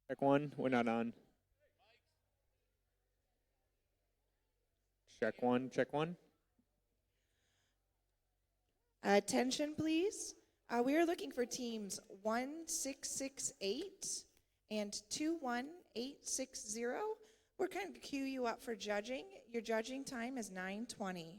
Check one. We're not on. Check one. Check one. Attention, please. We are looking for teams 1668 and 21860. We're going to queue you up for judging. Your judging time is 9:20.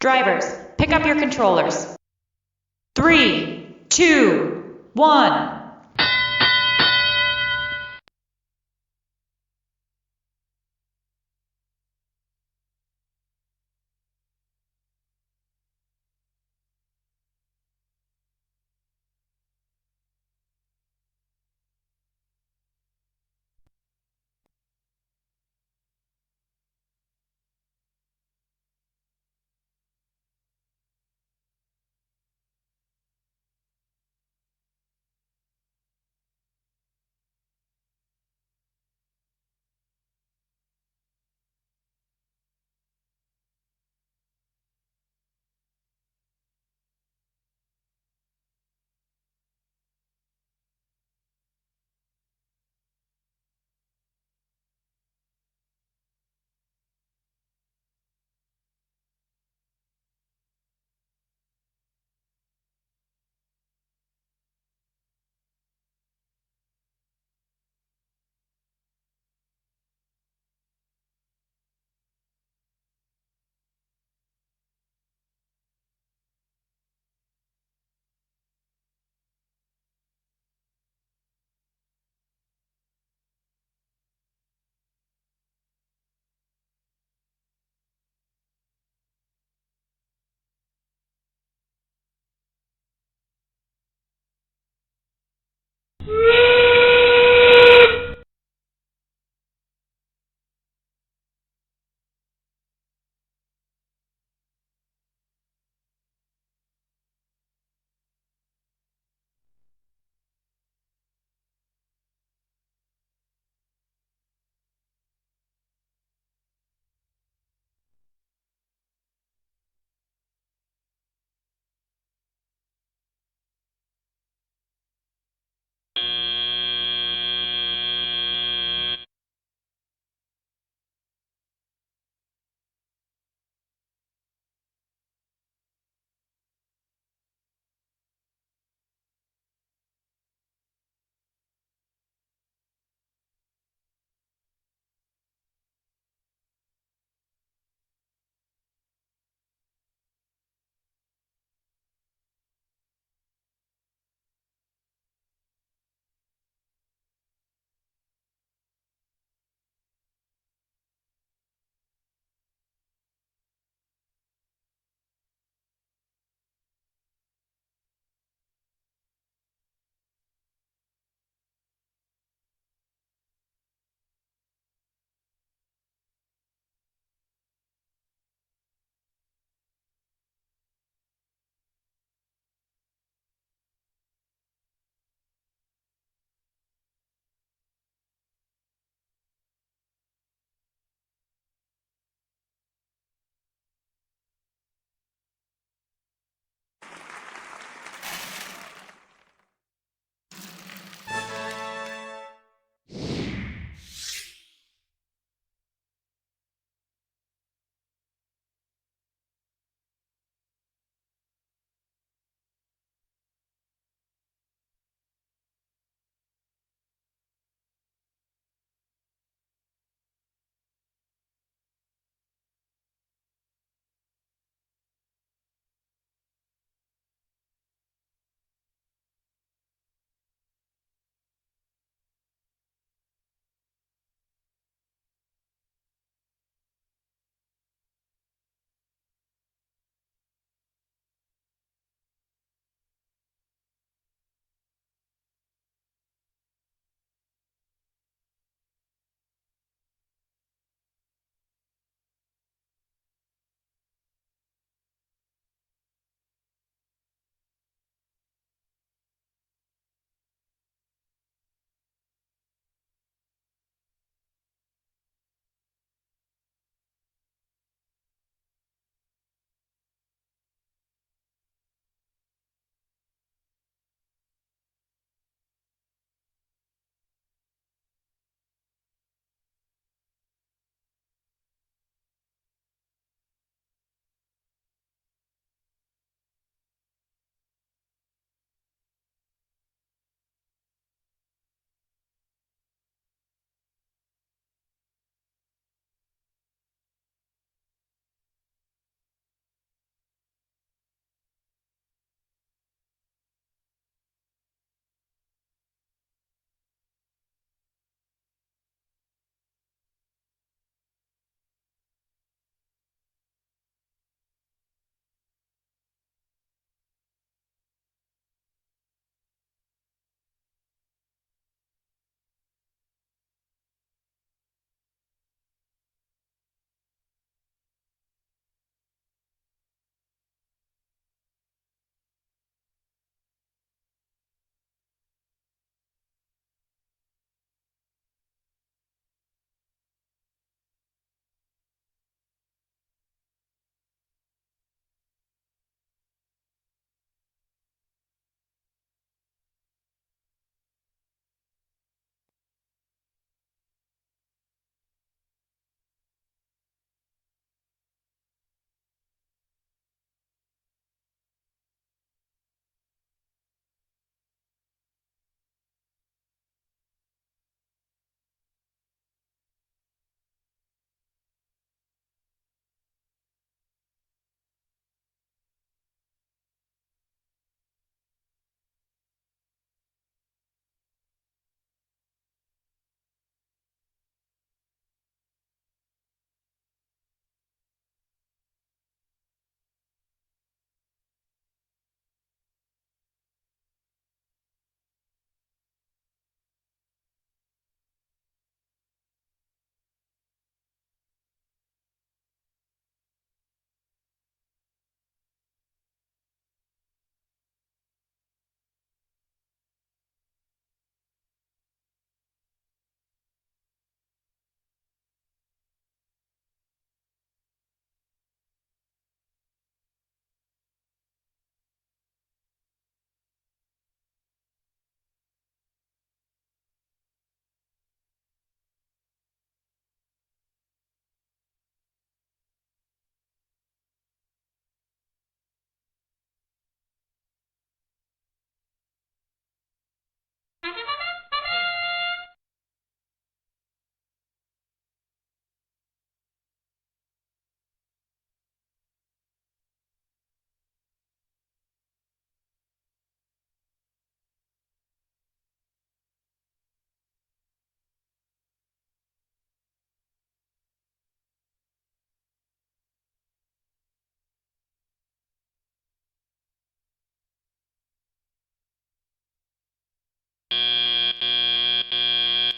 Drivers, pick up your controllers. 3, 2, 1.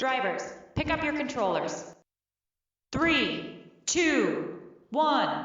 Drivers, pick up your controllers. 3, 2, 1.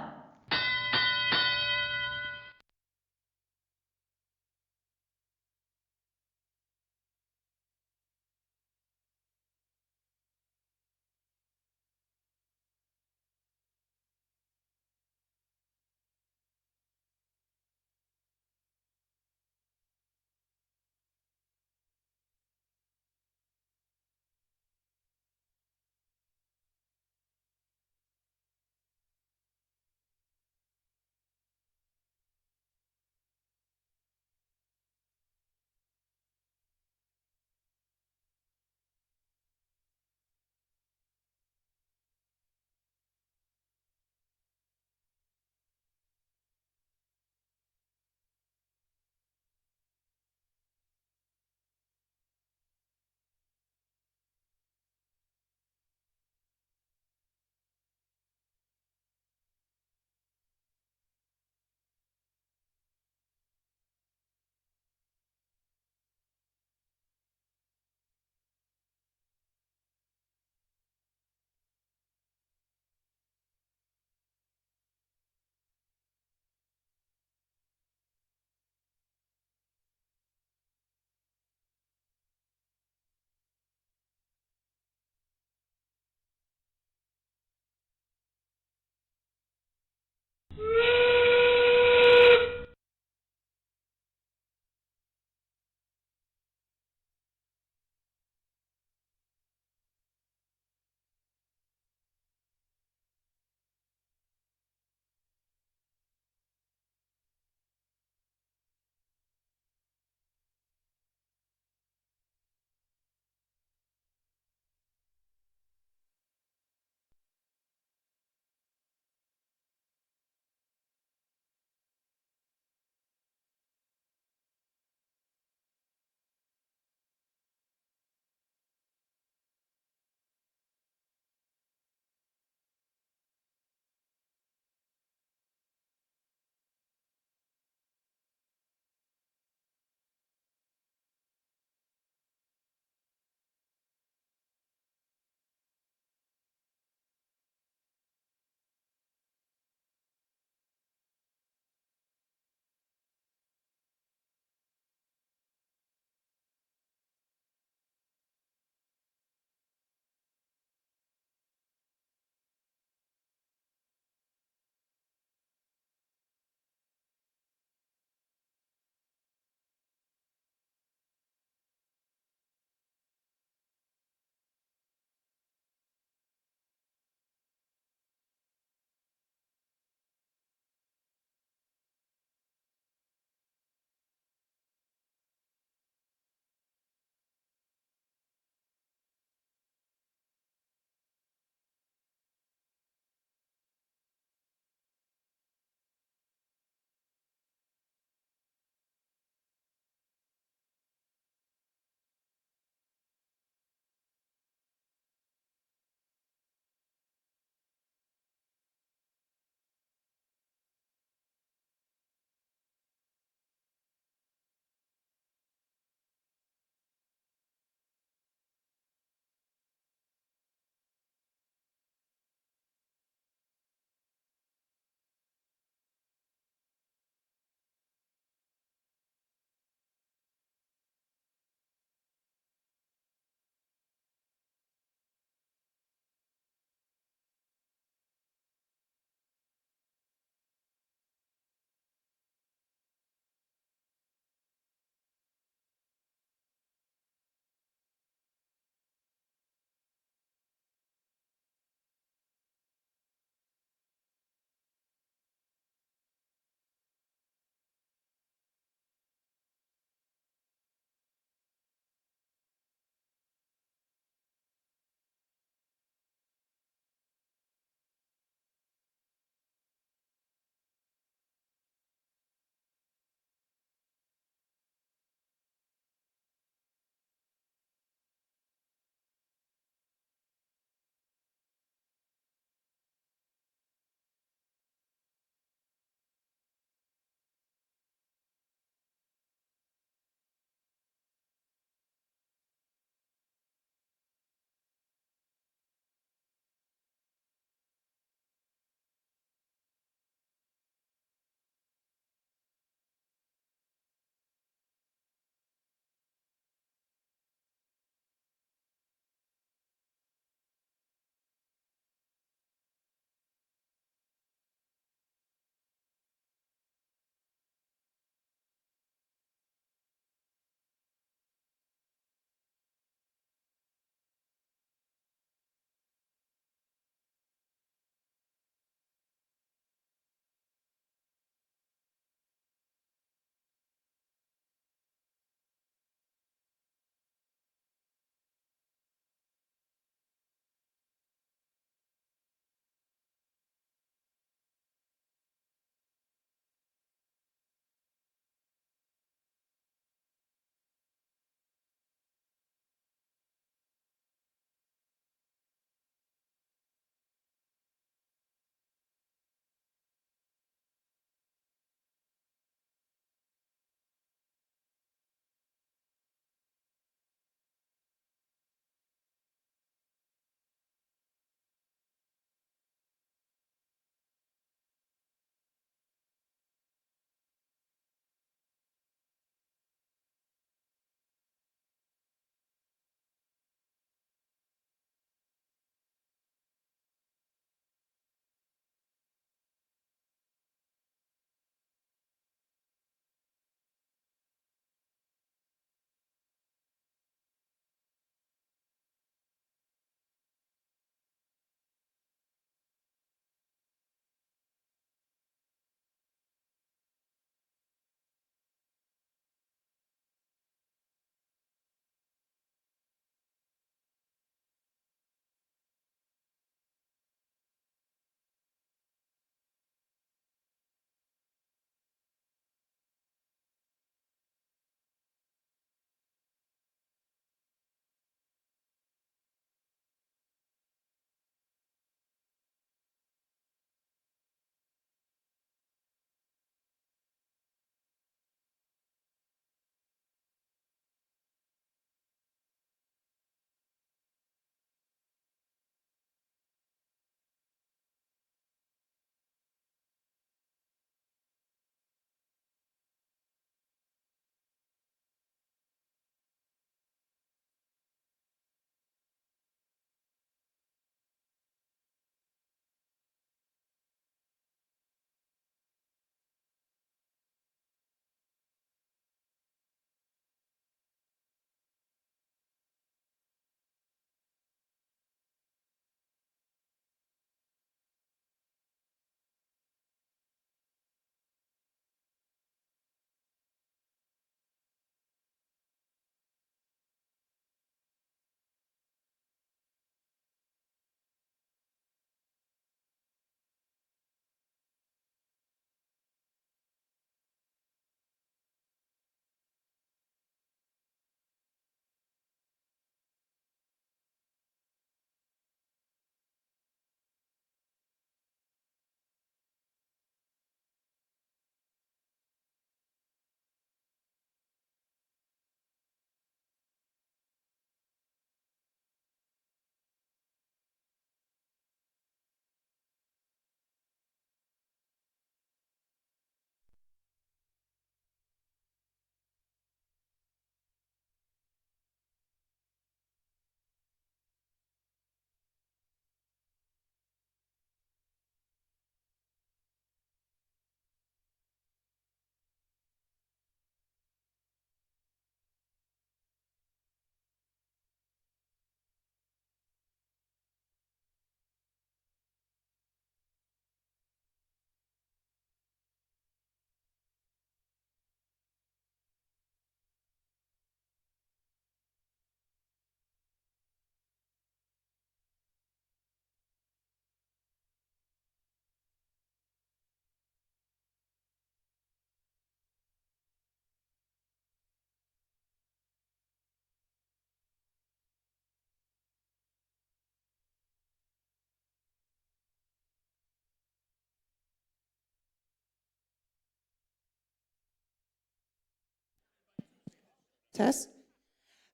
Tess?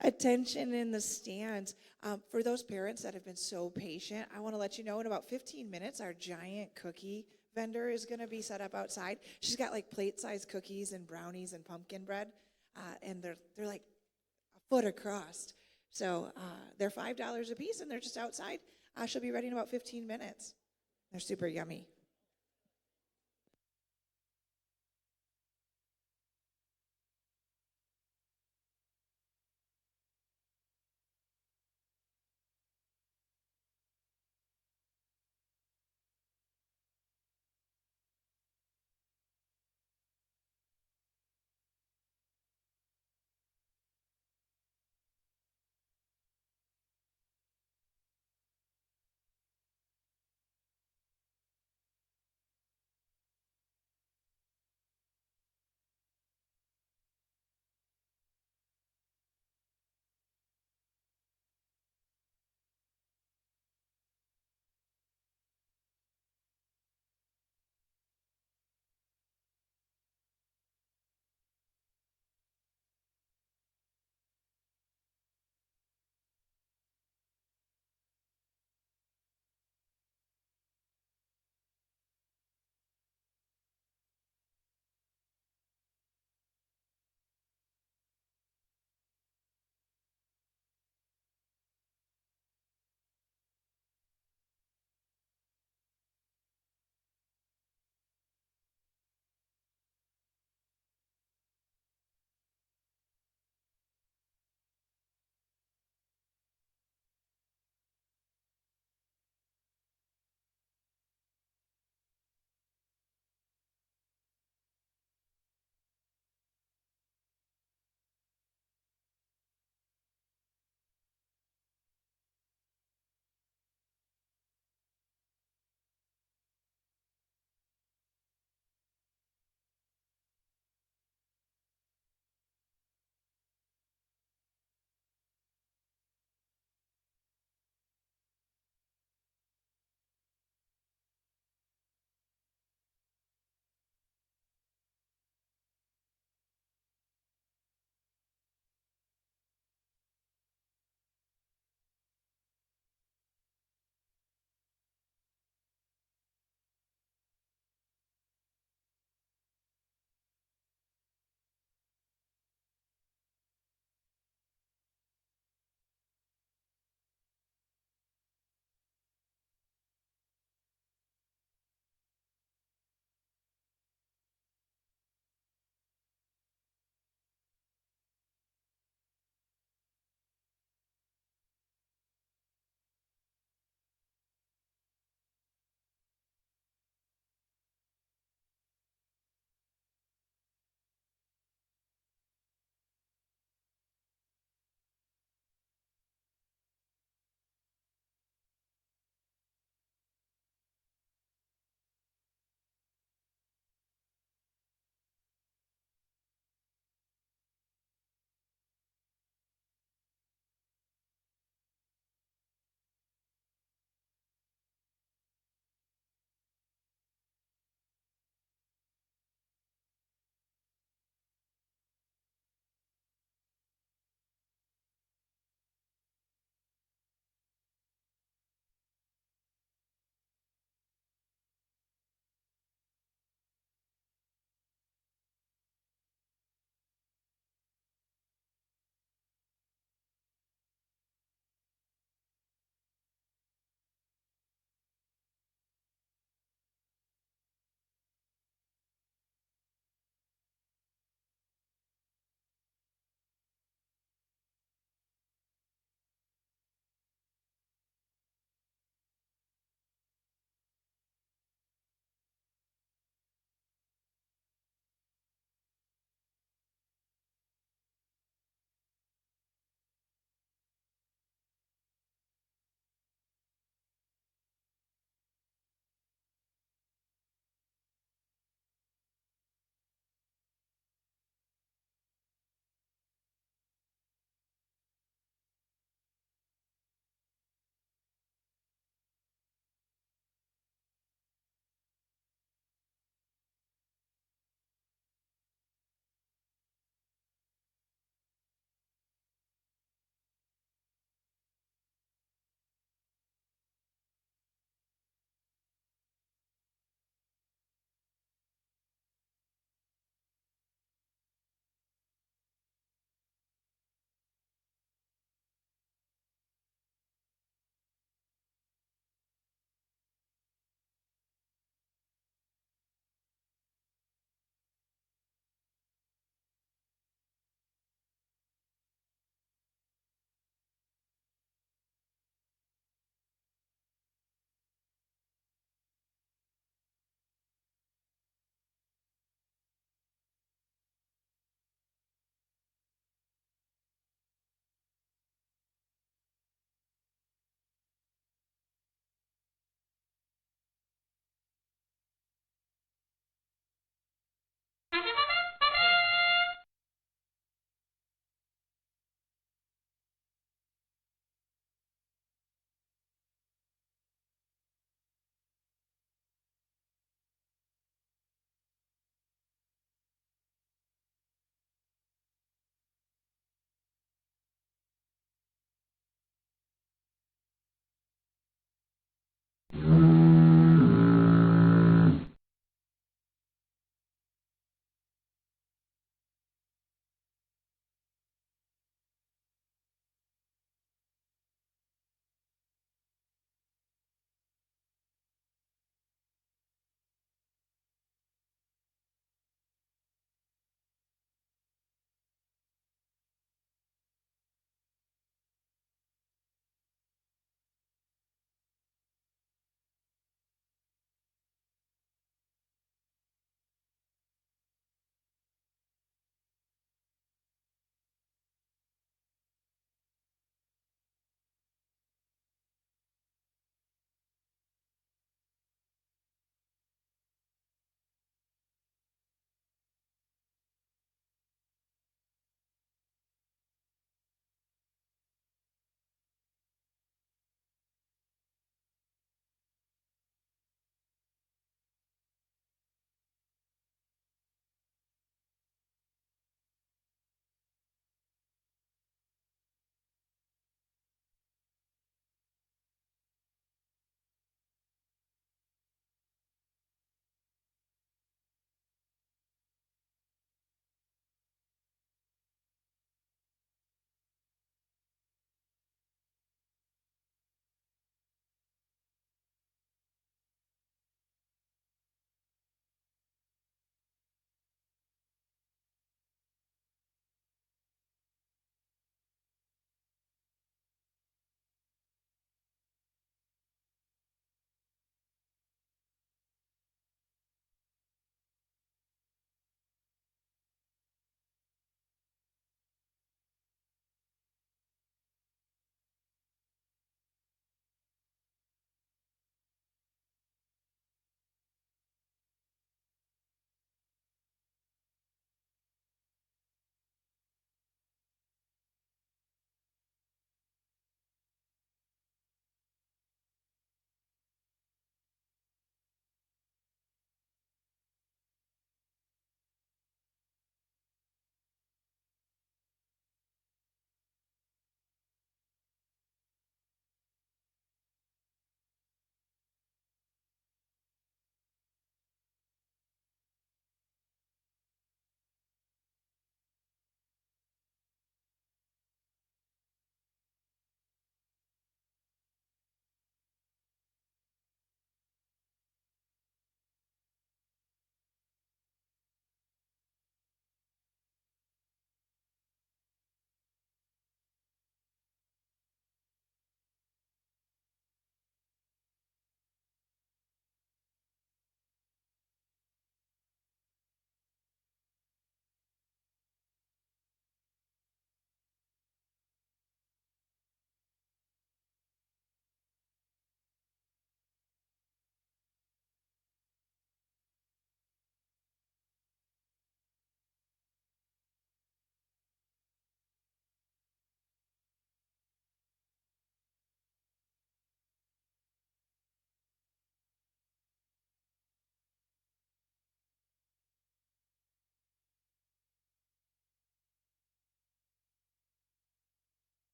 Attention in the stands. For those parents that have been so patient, I want to let you know in about 15 minutes, our giant cookie vendor is going to be set up outside. She's got like plate-sized cookies and brownies and pumpkin bread, and they're like a foot across. So they're $5 a piece, and they're just outside. She'll be ready in about 15 minutes. They're super yummy.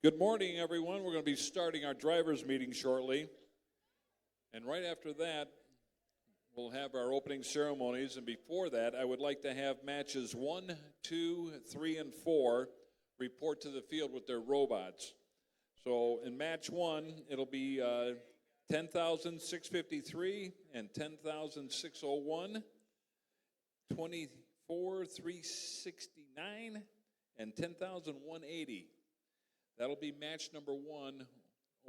Good morning, everyone. We're going to be starting our drivers' meeting shortly. And right after that, we'll have our opening ceremonies. And before that, I would like to have matches 1, 2, 3, and 4 report to the field with their robots. So in match 1, it'll be 10,653 and 10,601, 24,369, and 10,180. That'll be match number 1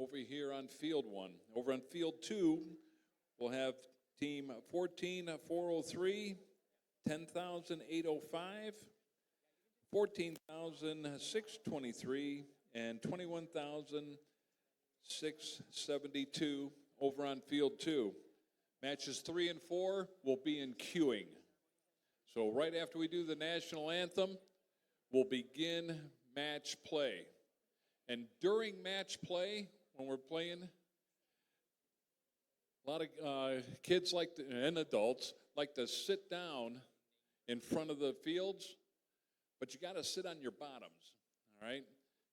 over here on field 1. Over on field 2, we'll have team 14,403, 10,805, 14,623, and 21,672 over on field 2. Matches 3 and 4 will be in queuing. So right after we do the national anthem, we'll begin match play. And during match play, when we're playing, a lot of kids and adults like to sit down in front of the fields, but you got to sit on your bottoms, all right?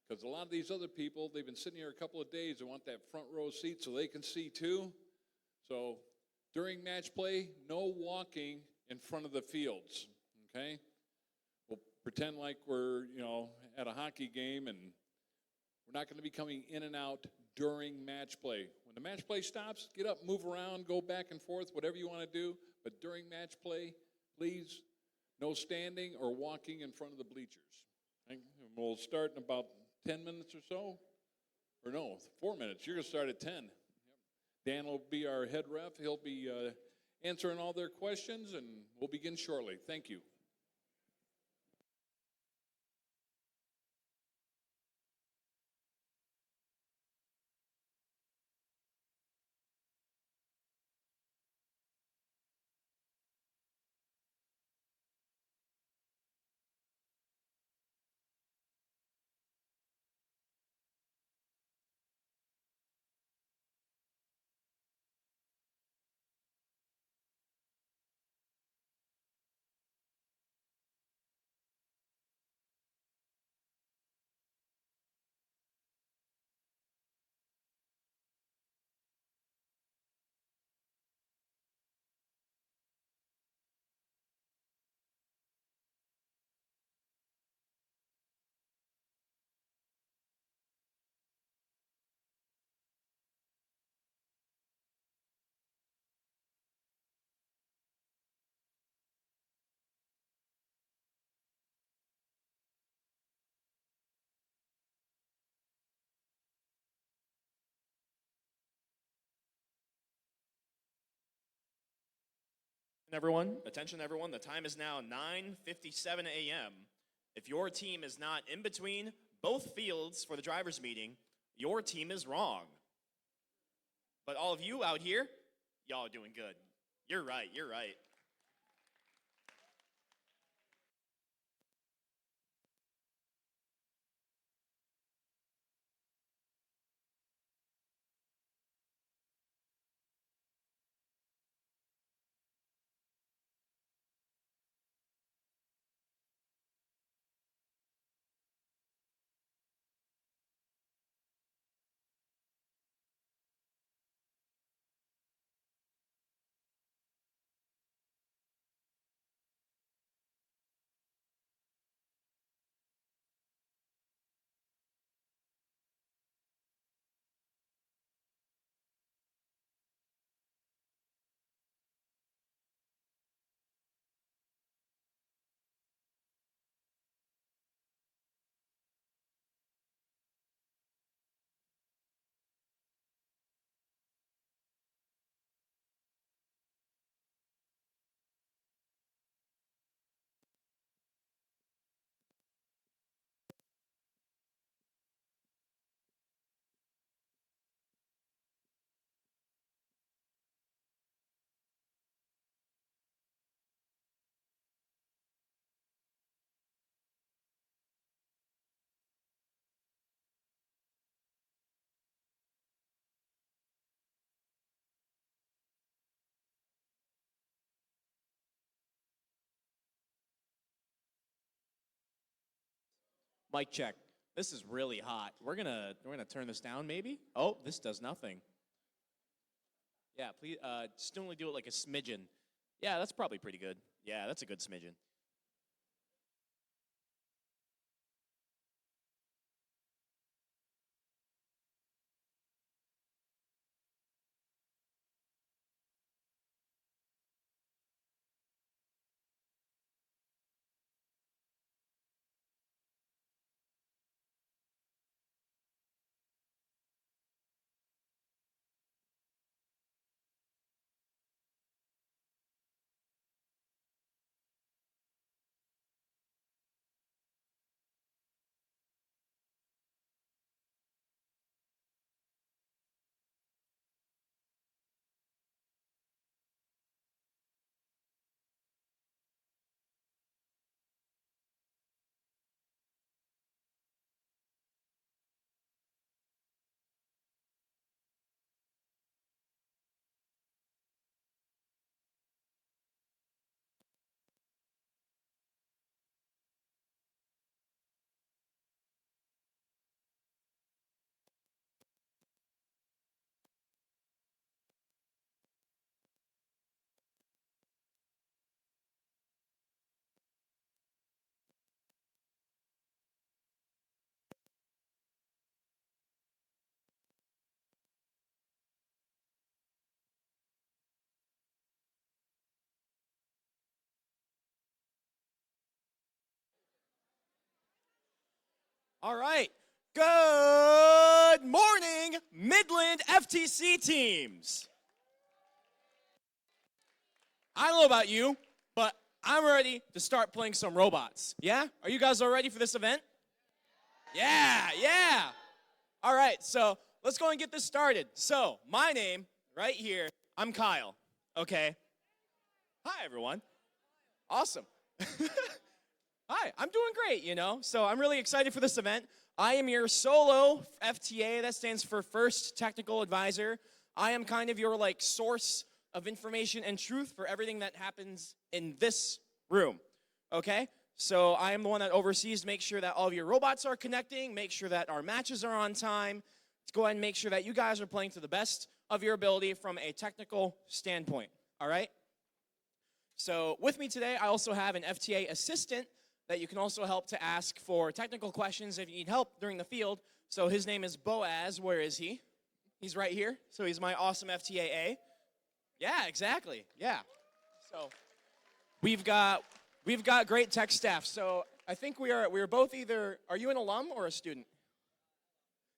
Because a lot of these other people, they've been sitting here a couple of days, they want that front row seat so they can see too. So during match play, no walking in front of the fields, okay? We'll pretend like we're, at a hockey game, and we're not going to be coming in and out during match play. When the match play stops, get up, move around, go back and forth, whatever you want to do. But during match play, please, no standing or walking in front of the bleachers. Okay? And we'll start in about 10 minutes or so. Or no, 4 minutes. You're going to start at 10. Dan will be our head ref. He'll be answering all their questions, and we'll begin shortly. Thank you. Everyone, attention everyone, the time is now 9:57 a.m. If your team is not in between both fields for the drivers' meeting, your team is wrong. But all of you out here, y'all are doing good. You're right, you're right. Mic check. This is really hot. We're gonna turn this down, maybe. Oh, this does nothing. Yeah, please. Just only do it like a smidgen. Yeah, that's probably pretty good. Yeah, that's a good smidgen. All right. Good morning, Midland FTC teams. I don't know about you, but I'm ready to start playing some robots. Yeah? Are you guys all ready for this event? Yeah. All right, so let's go and get this started. So, my name, right here, I'm Kyle, okay? Hi, everyone. Awesome. Hi, I'm doing great, so I'm really excited for this event. I am your solo FTA, that stands for First Technical Advisor. I am kind of your, source of information and truth for everything that happens in this room, okay? So I am the one that oversees to make sure that all of your robots are connecting, make sure that our matches are on time. Let's go ahead and make sure that you guys are playing to the best of your ability from a technical standpoint, all right? So with me today, I also have an FTA assistant that you can also help to ask for technical questions if you need help during the field. So his name is Boaz. Where is he? He's right here. So he's my awesome FTAA. Yeah, exactly. Yeah. So we've got great tech staff. So I think we're both either, are you an alum or a student?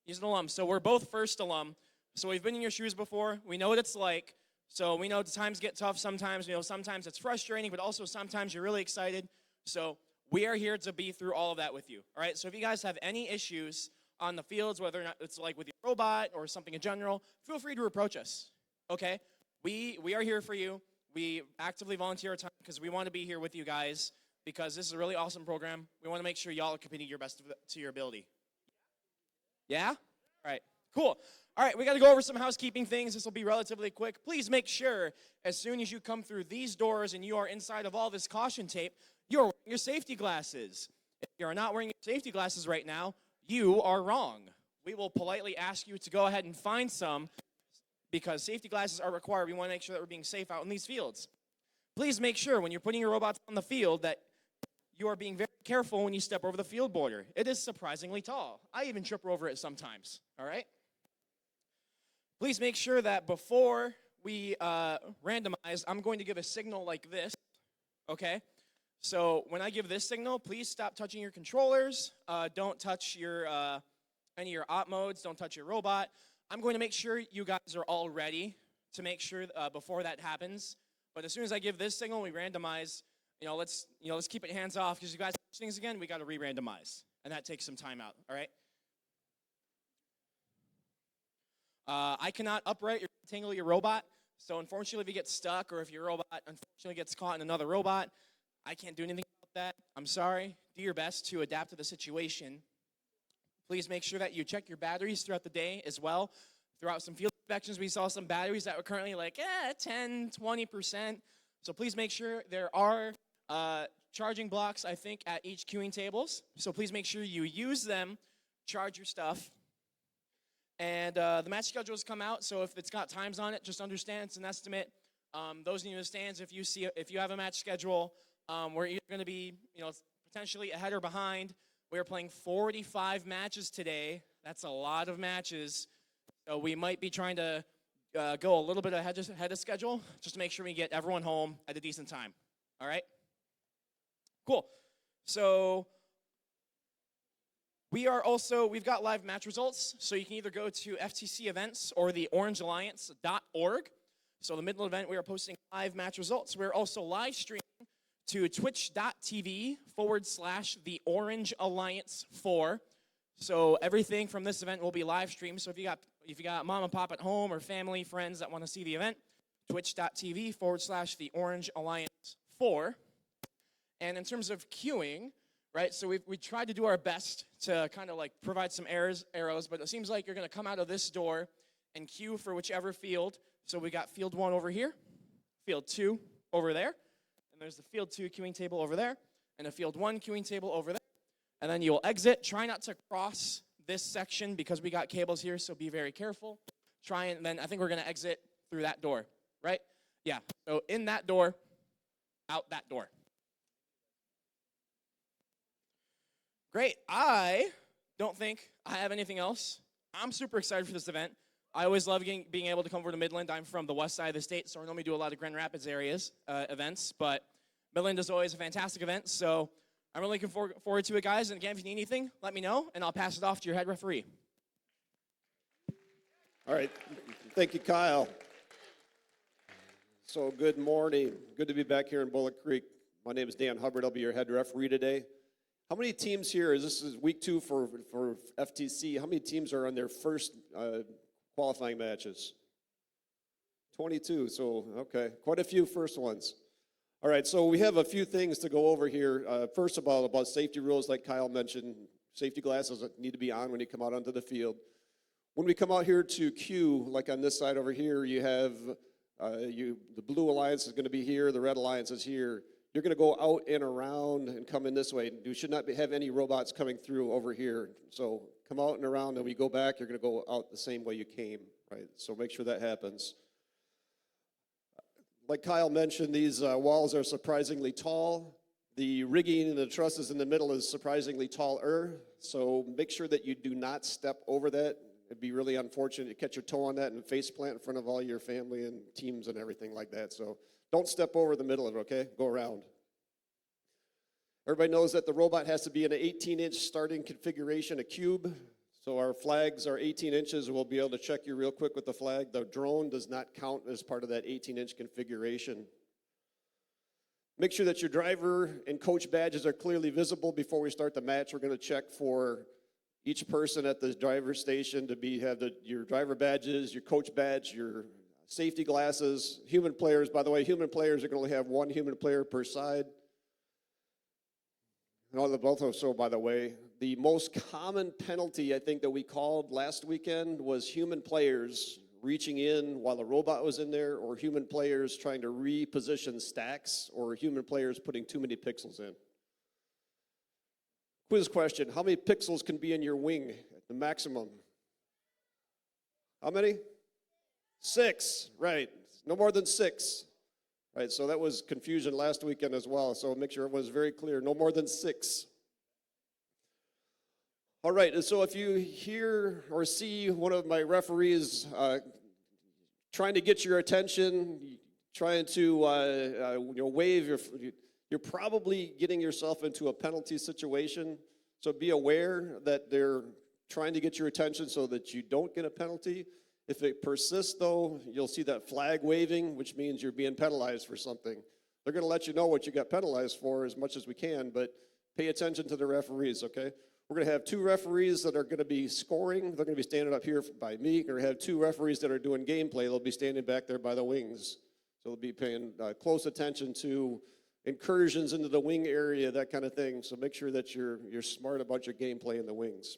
He's an alum. So we're both first alum. So we've been in your shoes before. We know what it's like. So we know the times get tough sometimes. Sometimes it's frustrating, but also sometimes you're really excited. So we are here to be through all of that with you. All right. So if you guys have any issues on the fields, whether or not it's like with your robot or something in general, feel free to approach us. Okay. We are here for you. We actively volunteer our time because we want to be here with you guys because this is a really awesome program. We want to make sure y'all are competing your best to your ability. Yeah? All right. Cool. All right, we got to go over some housekeeping things. This will be relatively quick. Please make sure as soon as you come through these doors and you are inside of all this caution tape, you're wearing your safety glasses. If you're not wearing your safety glasses right now, you are wrong. We will politely ask you to go ahead and find some because safety glasses are required. We want to make sure that we're being safe out in these fields. Please make sure when you're putting your robots on the field that you are being very careful when you step over the field border. It is surprisingly tall. I even trip over it sometimes, all right? Please make sure that before we randomize, I'm going to give a signal like this, okay? So when I give this signal, please stop touching your controllers. Don't touch your any of your op modes. Don't touch your robot. I'm going to make sure you guys are all ready to make sure before that happens. But as soon as I give this signal, we randomize. Let's keep it hands off because you guys touch things again. We got to re-randomize, and that takes some time out. All right. I cannot upright or tangle your robot. So unfortunately, if you get stuck or if your robot unfortunately gets caught in another robot, I can't do anything about that. I'm sorry. Do your best to adapt to the situation. Please make sure that you check your batteries throughout the day as well. Throughout some field inspections, we saw some batteries that were currently like 10, 20%. So please make sure there are charging blocks, I think, at each queuing tables. So please make sure you use them charge your stuff. And the match schedules come out, so if it's got times on it, just understand it's an estimate. Those in the stands, if you have a match schedule, we're either going to be, potentially ahead or behind. We're playing 45 matches today. That's a lot of matches. So we might be trying to go a little bit ahead of schedule, just to make sure we get everyone home at a decent time. All right? Cool. So we've got live match results, so you can either go to FTC events or the orangealliance.org. So the Midland event, we are posting live match results. We're also live streaming to twitch.tv/the Orange Alliance 4. So everything from this event will be live streamed. So if you got mom and pop at home or family, friends that want to see the event, twitch.tv/the Orange Alliance 4. And in terms of queuing, right, so we tried to do our best to kind of like provide some arrows, but it seems like you're going to come out of this door and queue for whichever field. So we got field 1 over here, field 2 over there, and there's the field 2 queuing table over there, and a field 1 queuing table over there. And then you'll exit. Try not to cross this section because we got cables here, so be very careful. Then I think we're going to exit through that door, right? Yeah, so in that door, out that door. Great. I don't think I have anything else. I'm super excited for this event. I always love being able to come over to Midland. I'm from the west side of the state, so I normally do a lot of Grand Rapids events. But Midland is always a fantastic event, so I'm really looking forward to it, guys. And again, if you need anything, let me know, and I'll pass it off to your head referee. All right. Thank you, Kyle. So good morning. Good to be back here in Bullock Creek. My name is Dan Hubbard. I'll be your head referee today. How many teams here, this is week 2 for FTC, how many teams are on their first qualifying matches? 22, so okay, quite a few first ones. All right, so we have a few things to go over here. First of all, about safety rules, like Kyle mentioned, safety glasses need to be on when you come out onto the field. When we come out here to queue, like on this side over here, you have the blue alliance is going to be here, the red alliance is here. You're going to go out and around and come in this way. You should not have any robots coming through over here. So come out and around, and when you go back, you're going to go out the same way you came, right? So make sure that happens. Like Kyle mentioned, these walls are surprisingly tall. The rigging and the trusses in the middle is surprisingly taller. So make sure that you do not step over that. It'd be really unfortunate to catch your toe on that and face plant in front of all your family and teams and everything like that. So don't step over the middle of it, okay? Go around. Everybody knows that the robot has to be in an 18-inch starting configuration, a cube. So our flags are 18 inches. We'll be able to check you real quick with the flag. The drone does not count as part of that 18-inch configuration. Make sure that your driver and coach badges are clearly visible before we start the match. We're going to check for each person at the driver's station to have your driver badges, your coach badge, your safety glasses. Human players, by the way, human players are going to only have one human player per side. And also, by the way, the most common penalty I think that we called last weekend was human players reaching in while the robot was in there, or human players trying to reposition stacks, or human players putting too many pixels in. Quiz question, how many pixels can be in your wing at the maximum? How many? 6, right. No more than 6. Right, so that was confusion last weekend as well, so make sure it was very clear. No more than 6. All right, and so if you hear or see one of my referees trying to get your attention, trying to wave, you're probably getting yourself into a penalty situation. So be aware that they're trying to get your attention so that you don't get a penalty. If it persists, though, you'll see that flag waving, which means you're being penalized for something. They're going to let you know what you got penalized for as much as we can, but pay attention to the referees, okay? We're going to have 2 referees that are going to be scoring. They're going to be standing up here by me. We're going to have 2 referees that are doing gameplay. They'll be standing back there by the wings. So they'll be paying close attention to incursions into the wing area, that kind of thing. So make sure that you're smart about your gameplay in the wings.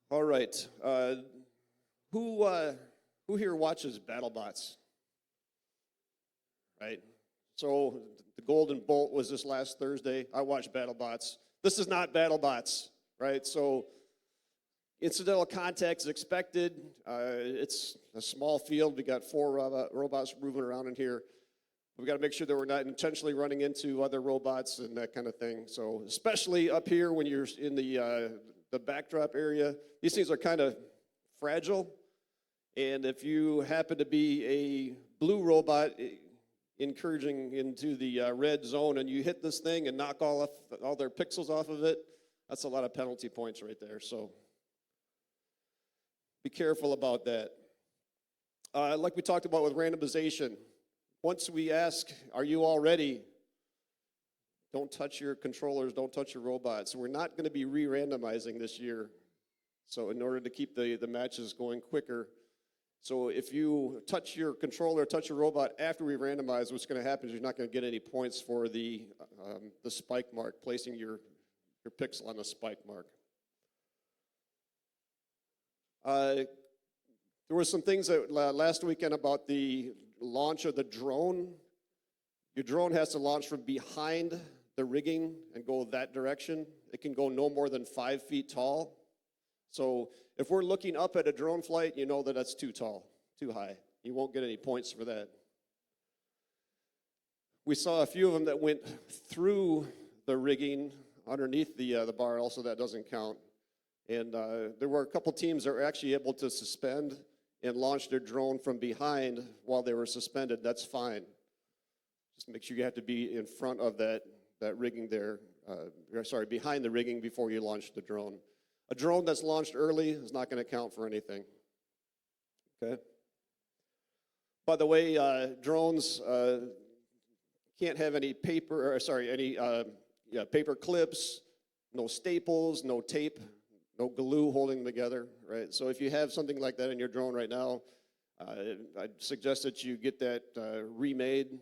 All right. Who here watches BattleBots? Right. So the Golden Bolt was this last Thursday. I watched BattleBots. This is not BattleBots. right? So incidental contact is expected. It's a small field. We got 4 robots moving around in here. We got to make sure that we're not intentionally running into other robots and that kind of thing. So especially up here when you're in the backdrop area, these things are kind of fragile. And if you happen to be a blue robot encouraging into the red zone and you hit this thing and knock all their pixels off of it, that's a lot of penalty points right there. So be careful about that. Like we talked about with randomization, once we ask, are you all ready? Don't touch your controllers, don't touch your robots. We're not going to be re-randomizing this year. So in order to keep the matches going quicker, so if you touch your controller, touch your robot after we randomize, what's going to happen is you're not going to get any points for the spike mark, placing your pixel on the spike mark. There were some things that last weekend about the launch of the drone. Your drone has to launch from behind the rigging and go that direction. It can go no more than 5 feet tall. So if we're looking up at a drone flight, you know that that's too tall, too high. You won't get any points for that. We saw a few of them that went through the rigging underneath the bar, also that doesn't count. And there were a couple teams that were actually able to suspend and launch their drone from behind while they were suspended. That's fine. Just make sure you have to be in front of that rigging there, behind the rigging before you launch the drone. A drone that's launched early is not going to count for anything. Okay? By the way, drones can't have any paper clips, no staples, no tape, no glue holding them together, right? So if you have something like that in your drone right now, I'd suggest that you get that remade,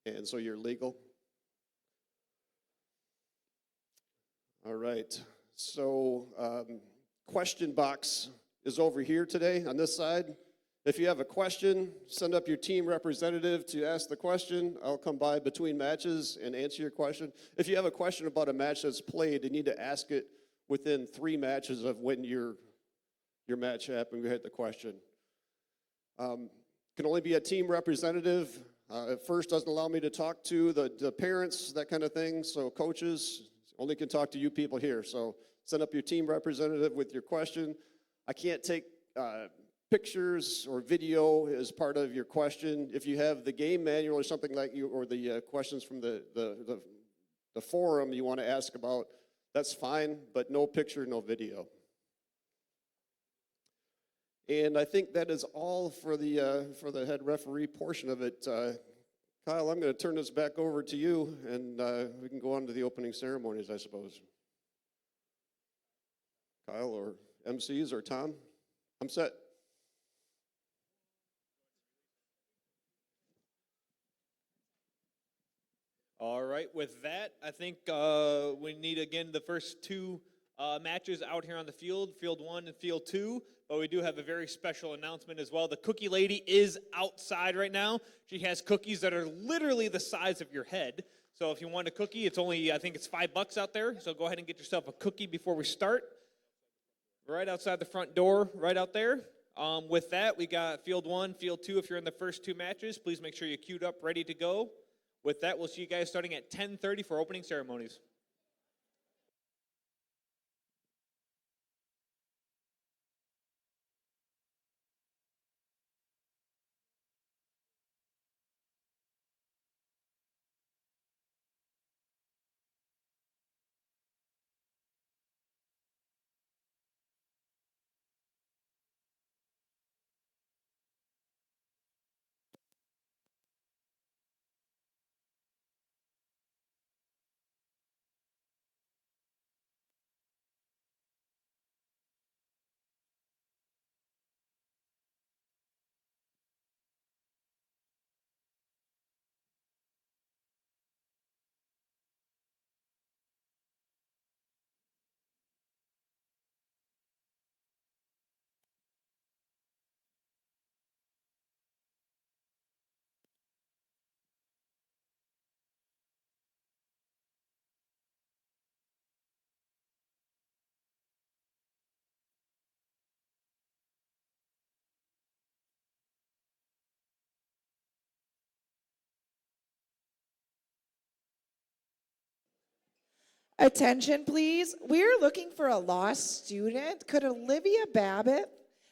and so you're legal. All right, so question box is over here today on this side. If you have a question, send up your team representative to ask the question. I'll come by between matches and answer your question. If you have a question about a match that's played, you need to ask it within 3 matches of when your match happened. We had the question. Can only be a team representative. At first, doesn't allow me to talk to the parents, that kind of thing. So coaches only can talk to you people here. So send up your team representative with your question. I can't take pictures or video as part of your question. If you have the game manual or something like you, or the questions from the forum you want to ask about, that's fine, but no picture, no video. And I think that is all for the head referee portion of it. Kyle, I'm going to turn this back over to you, and we can go on to the opening ceremonies, I suppose. Kyle or MCs or Tom? I'm set. All right, with that, I think we need, again, the first 2 matches out here on the field, Field 1 and Field 2, but we do have a very special announcement as well. The cookie lady is outside right now. She has cookies that are literally the size of your head. So if you want a cookie, it's only, I think it's $5 out there. So go ahead and get yourself a cookie before we start. Right outside the front door, right out there. With that, we got Field 1, Field 2. If you're in the first 2 matches, please make sure you're queued up, ready to go. With that, we'll see you guys starting at 10:30 for opening ceremonies. Attention, please. We're looking for a lost student. Could Olivia Babbitt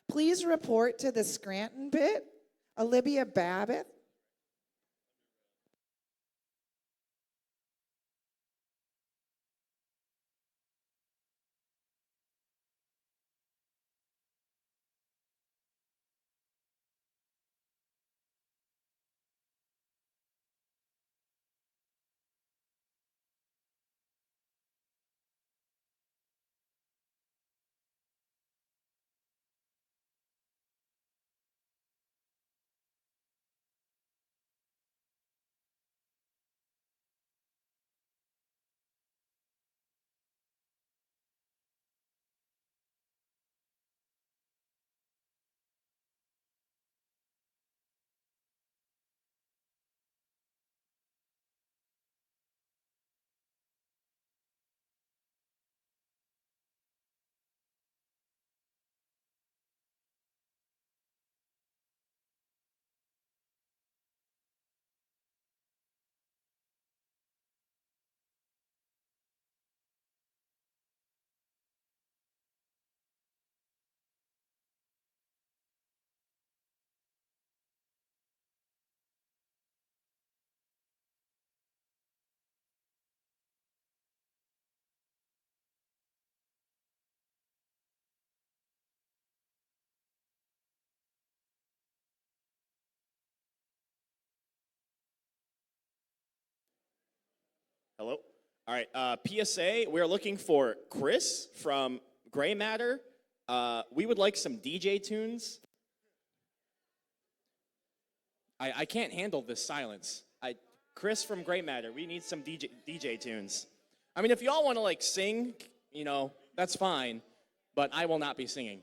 please report to the Scranton pit? Olivia Babbitt? Hello? All right, PSA, we're looking for Chris from Gray Matter. We would like some DJ tunes. I can't handle this silence. Chris from Gray Matter, we need some DJ tunes. I mean, if y'all want to like sing, that's fine, but I will not be singing.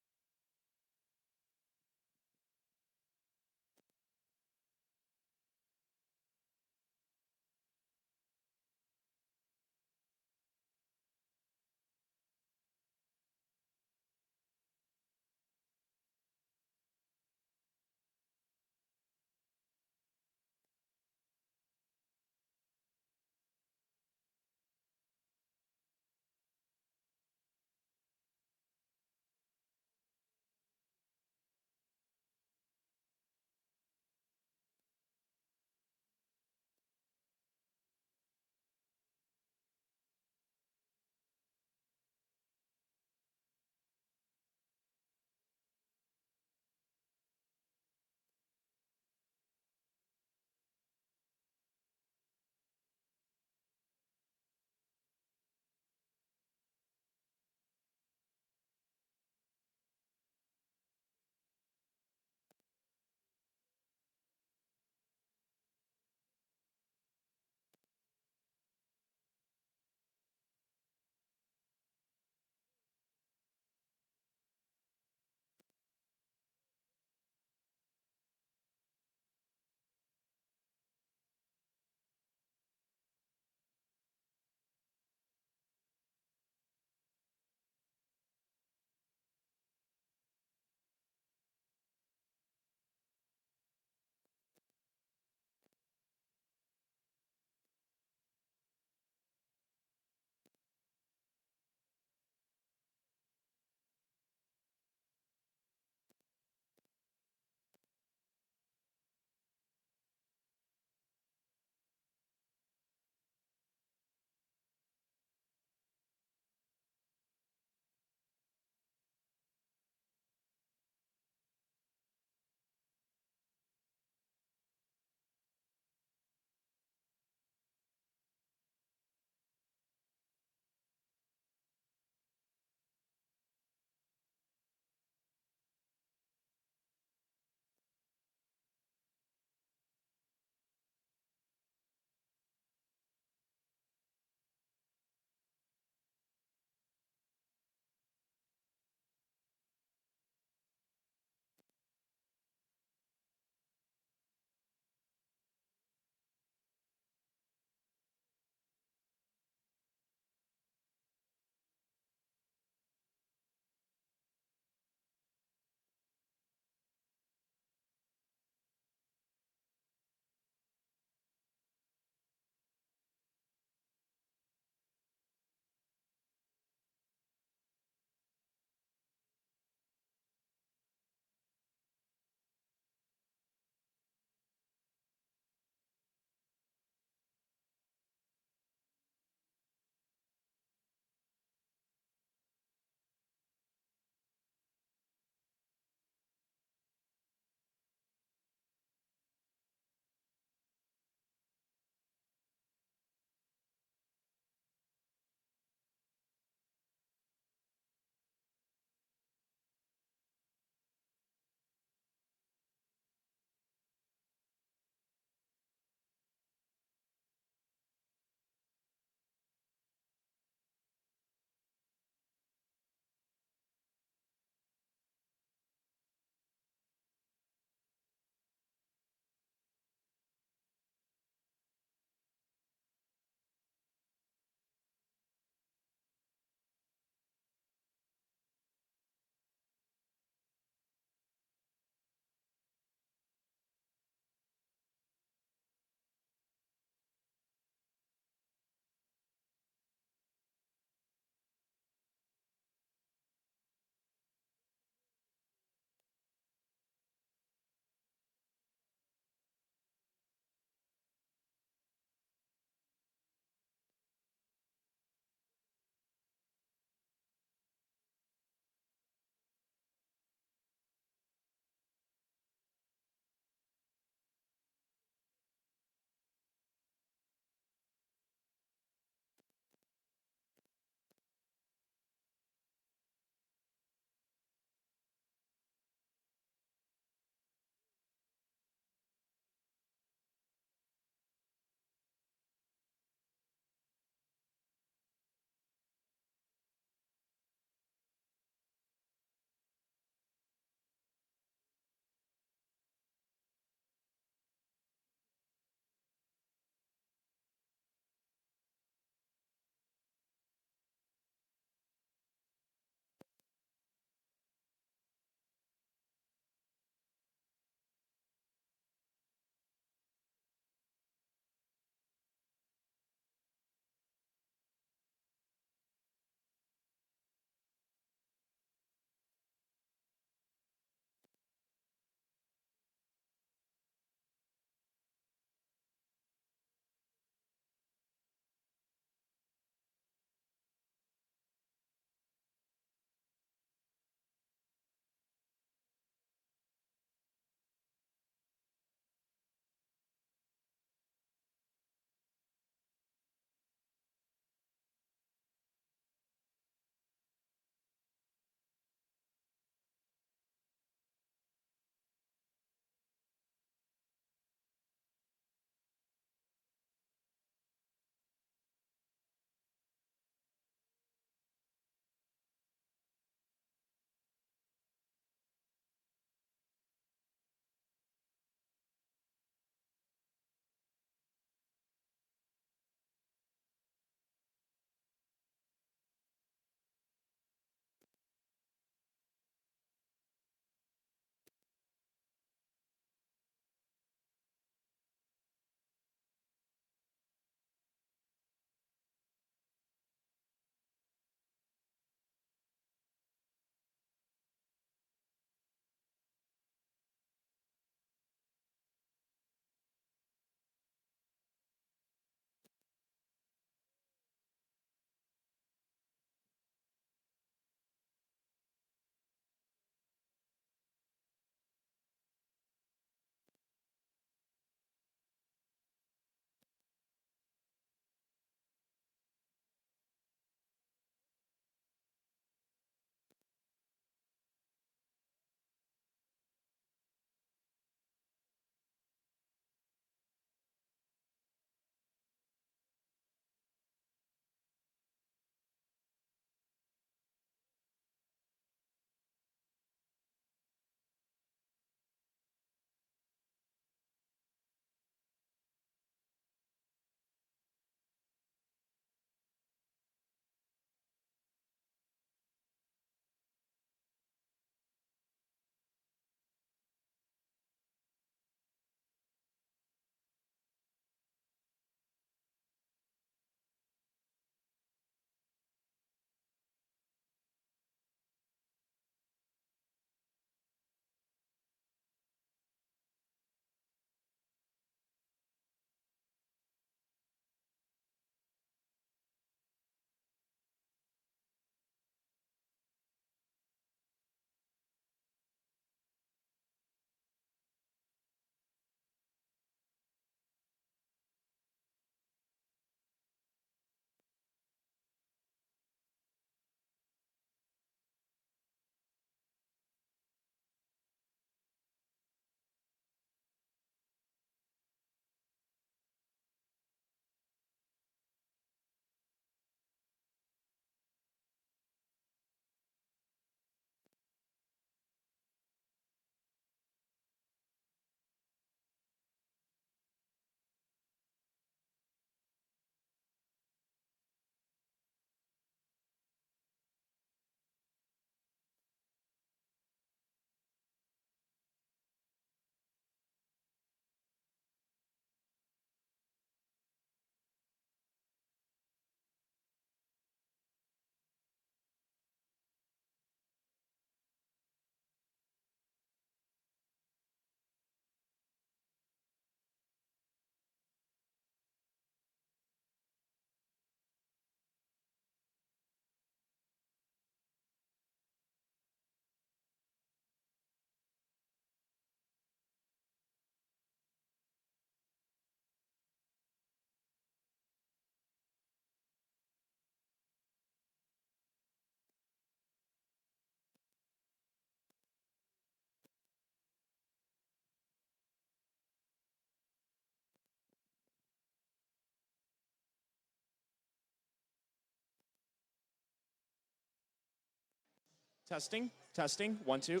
Testing, testing, 1, 2.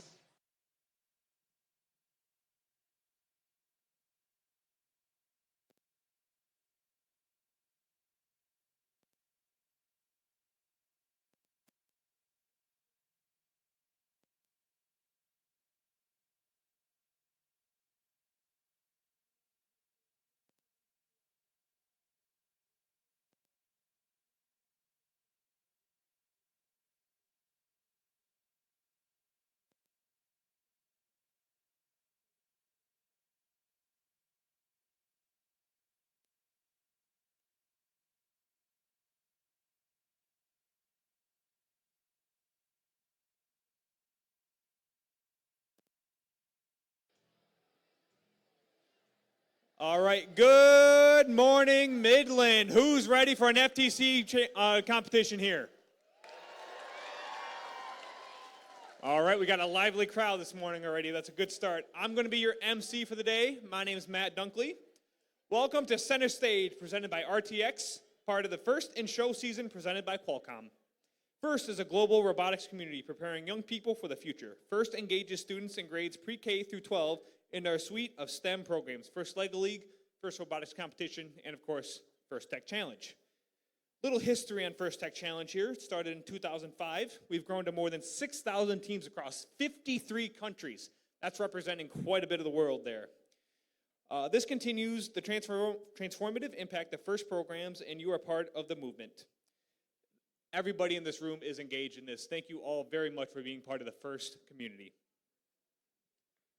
All right, good morning, Midland. Who's ready for an FTC competition here? All right, we got a lively crowd this morning already. That's a good start. I'm going to be your MC for the day. My name is Matt Dunkley. Welcome to Center Stage, presented by RTX, part of the First in Show season presented by Qualcomm. First is a global robotics community preparing young people for the future. First engages students in grades pre-K through 12 in our suite of STEM programs. First LEGO League, First Robotics Competition, and of course, First Tech Challenge. Little history on First Tech Challenge here. It started in 2005. We've grown to more than 6,000 teams across 53 countries. That's representing quite a bit of the world there. This continues the transformative impact of FIRST programs, and you are part of the movement. Everybody in this room is engaged in this. Thank you all very much for being part of the FIRST community.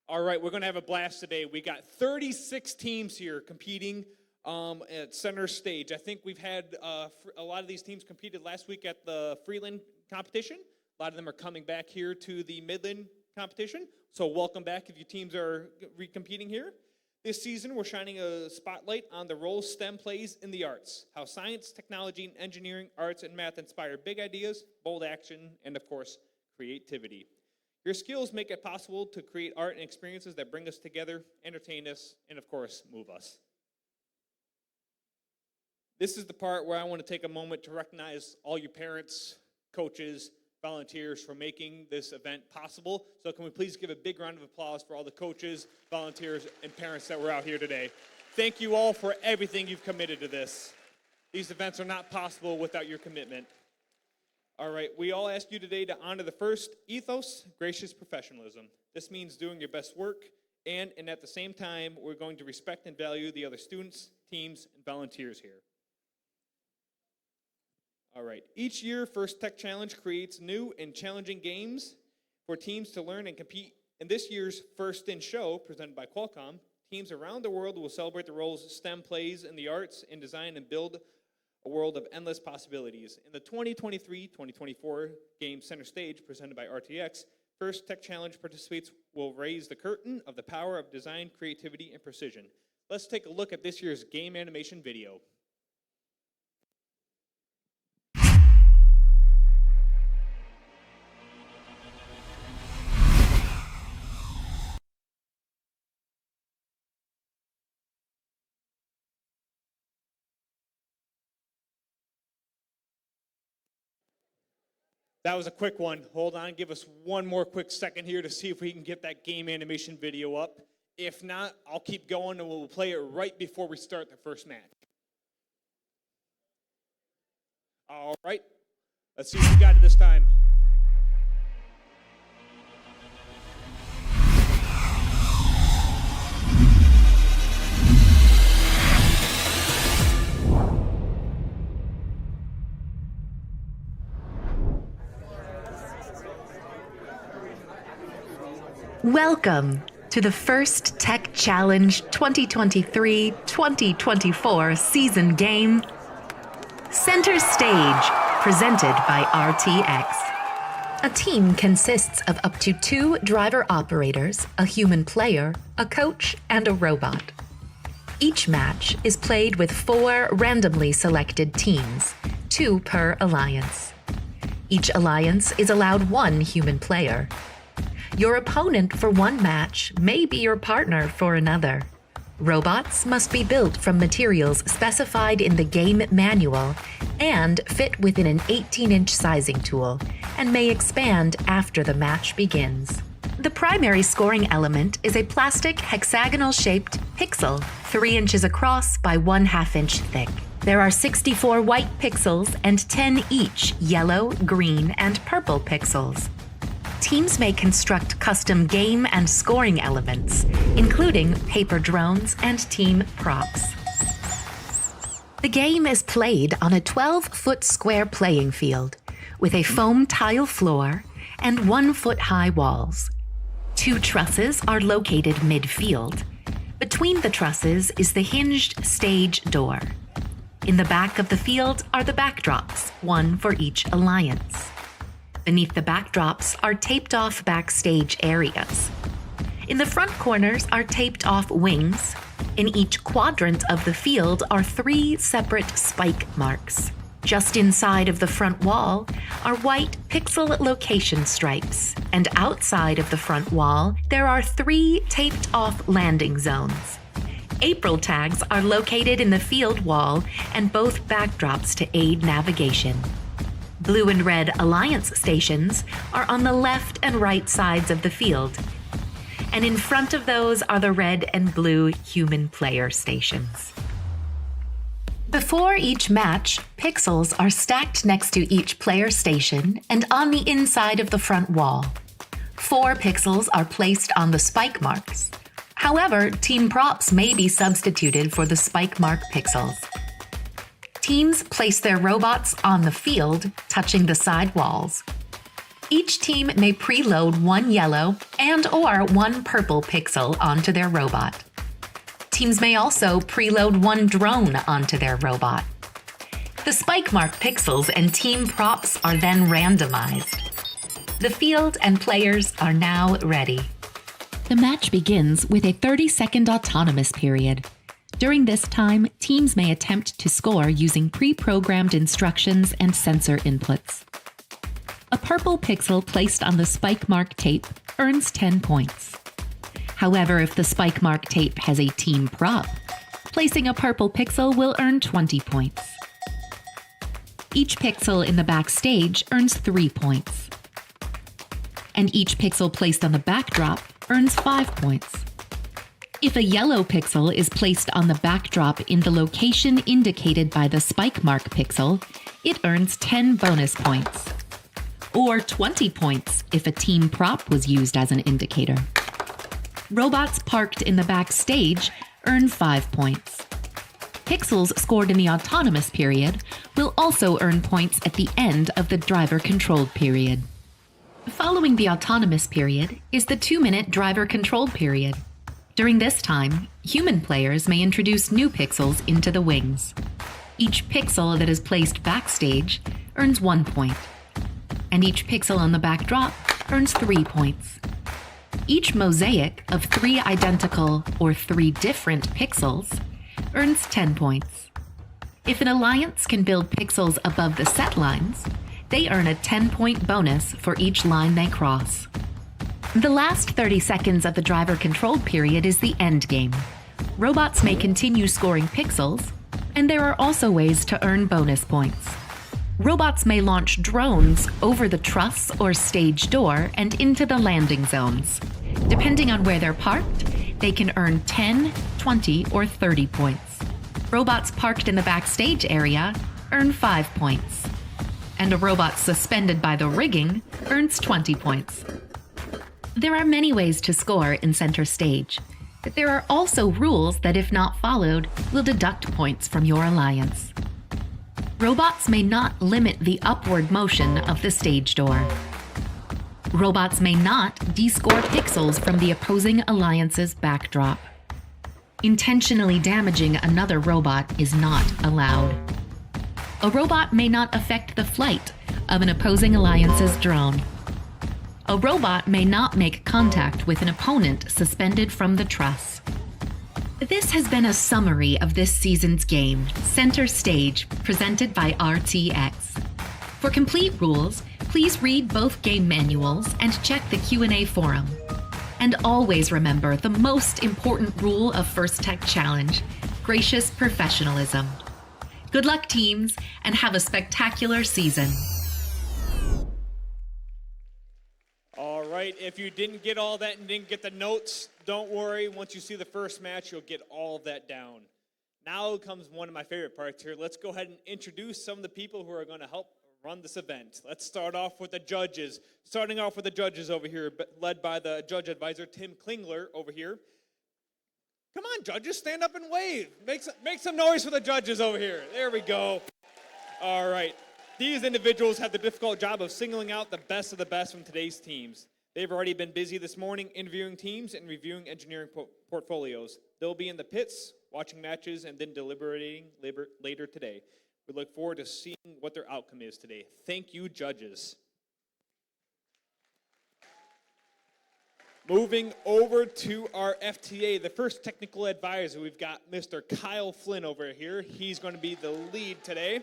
All right, we're going to have a blast today. We got 36 teams here competing at Center Stage. I think we've had a lot of these teams competed last week at the Freeland competition. A lot of them are coming back here to the Midland competition. So welcome back if your teams are recompeting here. This season, we're shining a spotlight on the role STEM plays in the arts, how science, technology, engineering, arts, and math inspire big ideas, bold action, and of course, creativity. Your skills make it possible to create art and experiences that bring us together, entertain us, and of course, move us. This is the part where I want to take a moment to recognize all you parents, coaches, volunteers for making this event possible. So can we please give a big round of applause for all the coaches, volunteers, and parents that were out here today. Thank you all for everything you've committed to this. These events are not possible without your commitment. All right, we all ask you today to honor the first ethos, gracious professionalism. This means doing your best work, and at the same time, we're going to respect and value the other students, teams, and volunteers here. All right, each year, First Tech Challenge creates new and challenging games for teams to learn and compete. In this year's First in Show, presented by Qualcomm, teams around the world will celebrate the roles STEM plays in the arts and design and build a world of endless possibilities. In the 2023-2024 game Center Stage, presented by RTX, First Tech Challenge participants will raise the curtain of the power of design, creativity, and precision. Let's take a look at this year's game animation video. That was a quick one. Hold on, give us one more quick second here to see if we can get that game animation video up. If not, I'll keep going and we'll play it right before we start the first match. All right, let's see what we got it this time. Welcome to the First Tech Challenge 2023-2024 season game, Center Stage, presented by RTX. A team consists of up to 2 driver operators, a human player, a coach, and a robot. Each match is played with 4 randomly selected teams, 2 per alliance. Each alliance is allowed 1 human player. Your opponent for one match may be your partner for another. Robots must be built from materials specified in the game manual and fit within an 18-inch sizing tool and may expand after the match begins. The primary scoring element is a plastic hexagonal-shaped pixel 3 inches across by 1/2 inch thick. There are 64 white pixels and 10 each yellow, green, and purple pixels. Teams may construct custom game and scoring elements, including paper drones and team props. The game is played on a 12-foot square playing field with a foam tile floor and 1-foot-high walls. 2 trusses are located midfield. Between the trusses is the hinged stage door. In the back of the field are the backdrops, 1 for each alliance. Beneath the backdrops are taped-off backstage areas. In the front corners are taped-off wings. In each quadrant of the field are 3 separate spike marks. Just inside of the front wall are white pixel location stripes, and outside of the front wall, there are 3 taped-off landing zones. April tags are located in the field wall and both backdrops to aid navigation. Blue and red alliance stations are on the left and right sides of the field, and in front of those are the red and blue human player stations. Before each match, pixels are stacked next to each player station and on the inside of the front wall. 4 pixels are placed on the spike marks. However, team props may be substituted for the spike mark pixels. Teams place their robots on the field, touching the side walls. Each team may preload 1 yellow and/or 1 purple pixel onto their robot. Teams may also preload 1 drone onto their robot. The spike mark pixels and team props are then randomized. The field and players are now ready. The match begins with a 30-second autonomous period. During this time, teams may attempt to score using pre-programmed instructions and sensor inputs. A purple pixel placed on the spike mark tape earns 10 points. However, if the spike mark tape has a team prop, placing a purple pixel will earn 20 points. Each pixel in the backstage earns 3 points. And each pixel placed on the backdrop earns 5 points. If a yellow pixel is placed on the backdrop in the location indicated by the spike mark pixel, it earns 10 bonus points. Or 20 points if a team prop was used as an indicator. Robots parked in the backstage earn 5 points. Pixels scored in the autonomous period will also earn points at the end of the driver-controlled period. Following the autonomous period is the 2-minute driver-controlled period. During this time, human players may introduce new pixels into the wings. Each pixel that is placed backstage earns 1 point, and each pixel on the backdrop earns 3 points. Each mosaic of 3 identical or 3 different pixels earns 10 points. If an alliance can build pixels above the set lines, they earn a 10-point bonus for each line they cross. The last 30 seconds of the driver-controlled period is the end game. Robots may continue scoring pixels, and there are also ways to earn bonus points. Robots may launch drones over the truss or stage door and into the landing zones. Depending on where they're parked, they can earn 10, 20, or 30 points. Robots parked in the backstage area earn 5 points. And a robot suspended by the rigging earns 20 points. There are many ways to score in center stage, but there are also rules that, if not followed, will deduct points from your alliance. Robots may not limit the upward motion of the stage door. Robots may not descore pixels from the opposing alliance's backdrop. Intentionally damaging another robot is not allowed. A robot may not affect the flight of an opposing alliance's drone. A robot may not make contact with an opponent suspended from the truss. This has been a summary of this season's game, Center Stage, presented by RTX. For complete rules, please read both game manuals and check the Q&A forum. And always remember the most important rule of First Tech Challenge: gracious professionalism. Good luck, teams, and have a spectacular season. All right, if you didn't get all that and didn't get the notes, don't worry. Once you see the first match, you'll get all of that down. Now comes one of my favorite parts here. Let's go ahead and introduce some of the people who are going to help run this event. Let's start off with the judges. Starting off with the judges over here, led by the judge advisor, Tim Klingler, over here. Come on, judges, stand up and wave. Make some noise for the judges over here. There we go. All right. These individuals have the difficult job of singling out the best of the best from today's teams. They've already been busy this morning interviewing teams and reviewing engineering portfolios. They'll be in the pits, watching matches, and then deliberating later today. We look forward to seeing what their outcome is today. Thank you, judges. Moving over to our FTA, the first technical advisor, we've got Mr. Kyle Flynn over here. He's going to be the lead today.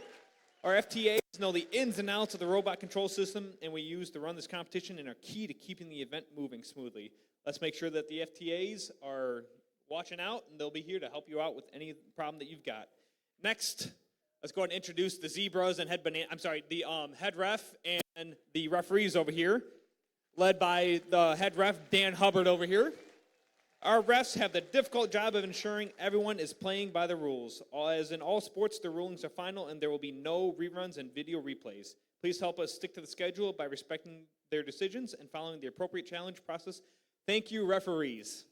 Our FTAs know the ins and outs of the robot control system, and we use to run this competition and are key to keeping the event moving smoothly. Let's make sure that the FTAs are watching out, and they'll be here to help you out with any problem that you've got. Next, let's go ahead and introduce the zebras and the head ref and the referees over here, led by the head ref, Dan Hubbard, over here. Our refs have the difficult job of ensuring everyone is playing by the rules. As in all sports, the rulings are final and there will be no reruns and video replays. Please help us stick to the schedule by respecting their decisions and following the appropriate challenge process. Thank you, referees.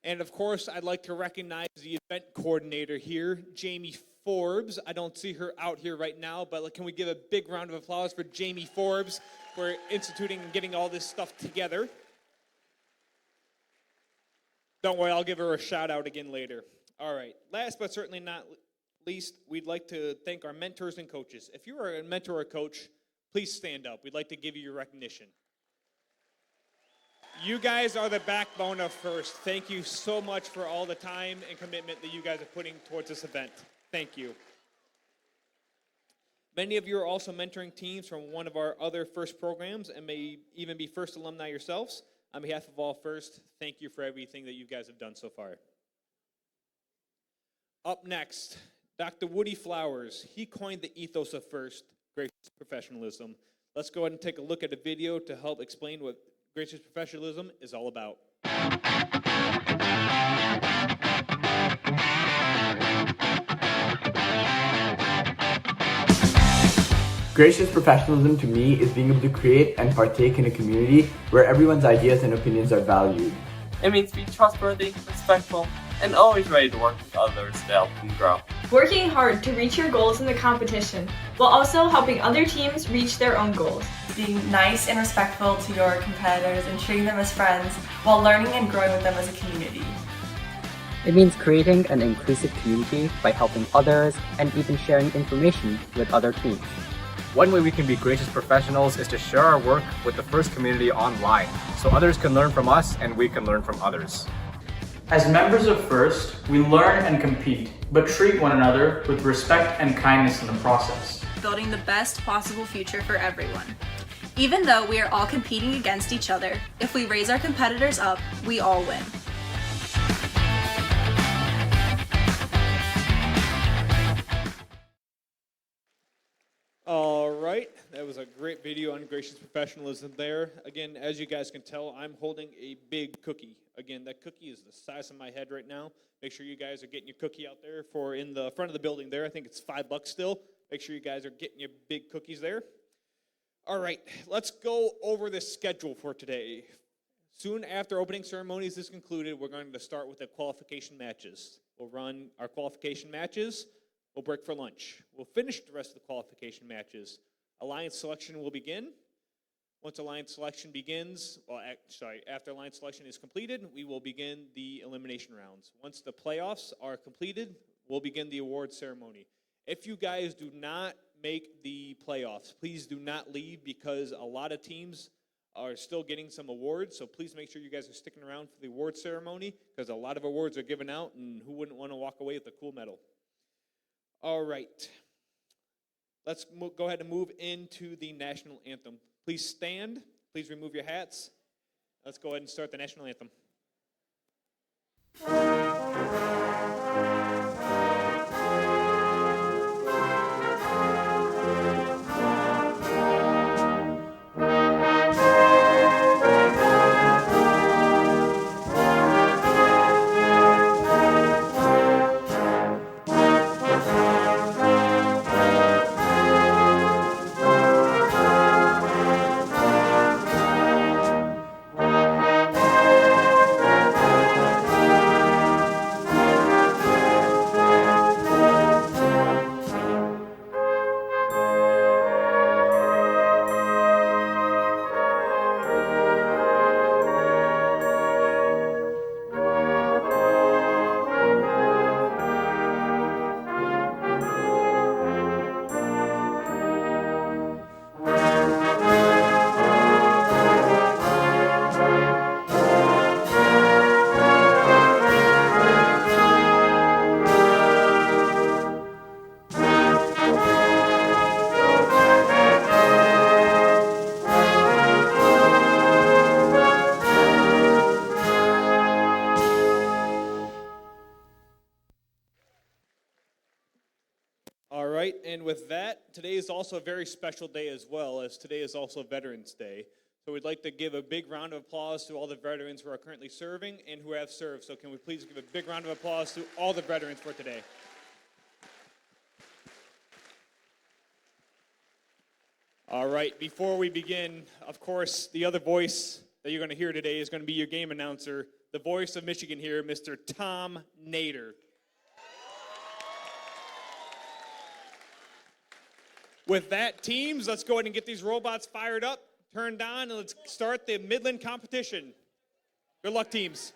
And of course, I'd like to recognize the event coordinator here, Jamie Forbes. I don't see her out here right now, but can we give a big round of applause for Jamie Forbes for instituting and getting all this stuff together? Don't worry, I'll give her a shout out again later. All right, last but certainly not least, we'd like to thank our mentors and coaches. If you are a mentor or coach, please stand up. We'd like to give you your recognition. You guys are the backbone of First. Thank you so much for all the time and commitment that you guys are putting towards this event. Thank you. Many of you are also mentoring teams from one of our other First programs and may even be First alumni yourselves. On behalf of all First, thank you for everything that you guys have done so far. Up next, Dr. Woody Flowers. He coined the ethos of First, gracious professionalism. Let's go ahead and take a look at a video to help explain what gracious professionalism is all about. Gracious professionalism to me is being able to create and partake in a community where everyone's ideas and opinions are valued. It means being trustworthy, respectful, and always ready to work with others to help them grow. Working hard to reach your goals in the competition, while also helping other teams reach their own goals. Being nice and respectful to your competitors and treating them as friends while learning and growing with them as a community. It means creating an inclusive community by helping others and even sharing information with other teams. One way we can be gracious professionals is to share our work with the First community online, so others can learn from us and we can learn from others. As members of First, we learn and compete, but treat one another with respect and kindness in the process. Building the best possible future for everyone. Even though we are all competing against each other, if we raise our competitors up, we all win. All right, that was a great video on gracious professionalism there. Again, as you guys can tell, I'm holding a big cookie. Again, that cookie is the size of my head right now. Make sure you guys are getting your cookie out there for in the front of the building there. I think it's $5 still. Make sure you guys are getting your big cookies there. All right, let's go over the schedule for today. Soon after opening ceremonies is concluded, we're going to start with the qualification matches. We'll run our qualification matches. We'll break for lunch. We'll finish the rest of the qualification matches. Alliance selection will begin. Once alliance selection begins, after alliance selection is completed, we will begin the elimination rounds. Once the playoffs are completed, we'll begin the award ceremony. If you guys do not make the playoffs, please do not leave because a lot of teams are still getting some awards, so please make sure you guys are sticking around for the award ceremony because a lot of awards are given out, and who wouldn't want to walk away with a cool medal? All right. let's go ahead and move into the national anthem. Please stand. Please remove your hats. Let's go ahead and start the national anthem. All right, and with that, today is also a very special day as well, as today is also Veterans Day. So we'd like to give a big round of applause to all the veterans who are currently serving and who have served. So can we please give a big round of applause to all the veterans for today. All right, before we begin, of course, the other voice that you're going to hear today is going to be your game announcer, the voice of Michigan here, Mr. Tom Nader. With that, teams, let's go ahead and get these robots fired up, turned on, and let's start the Midland competition. Good luck, teams.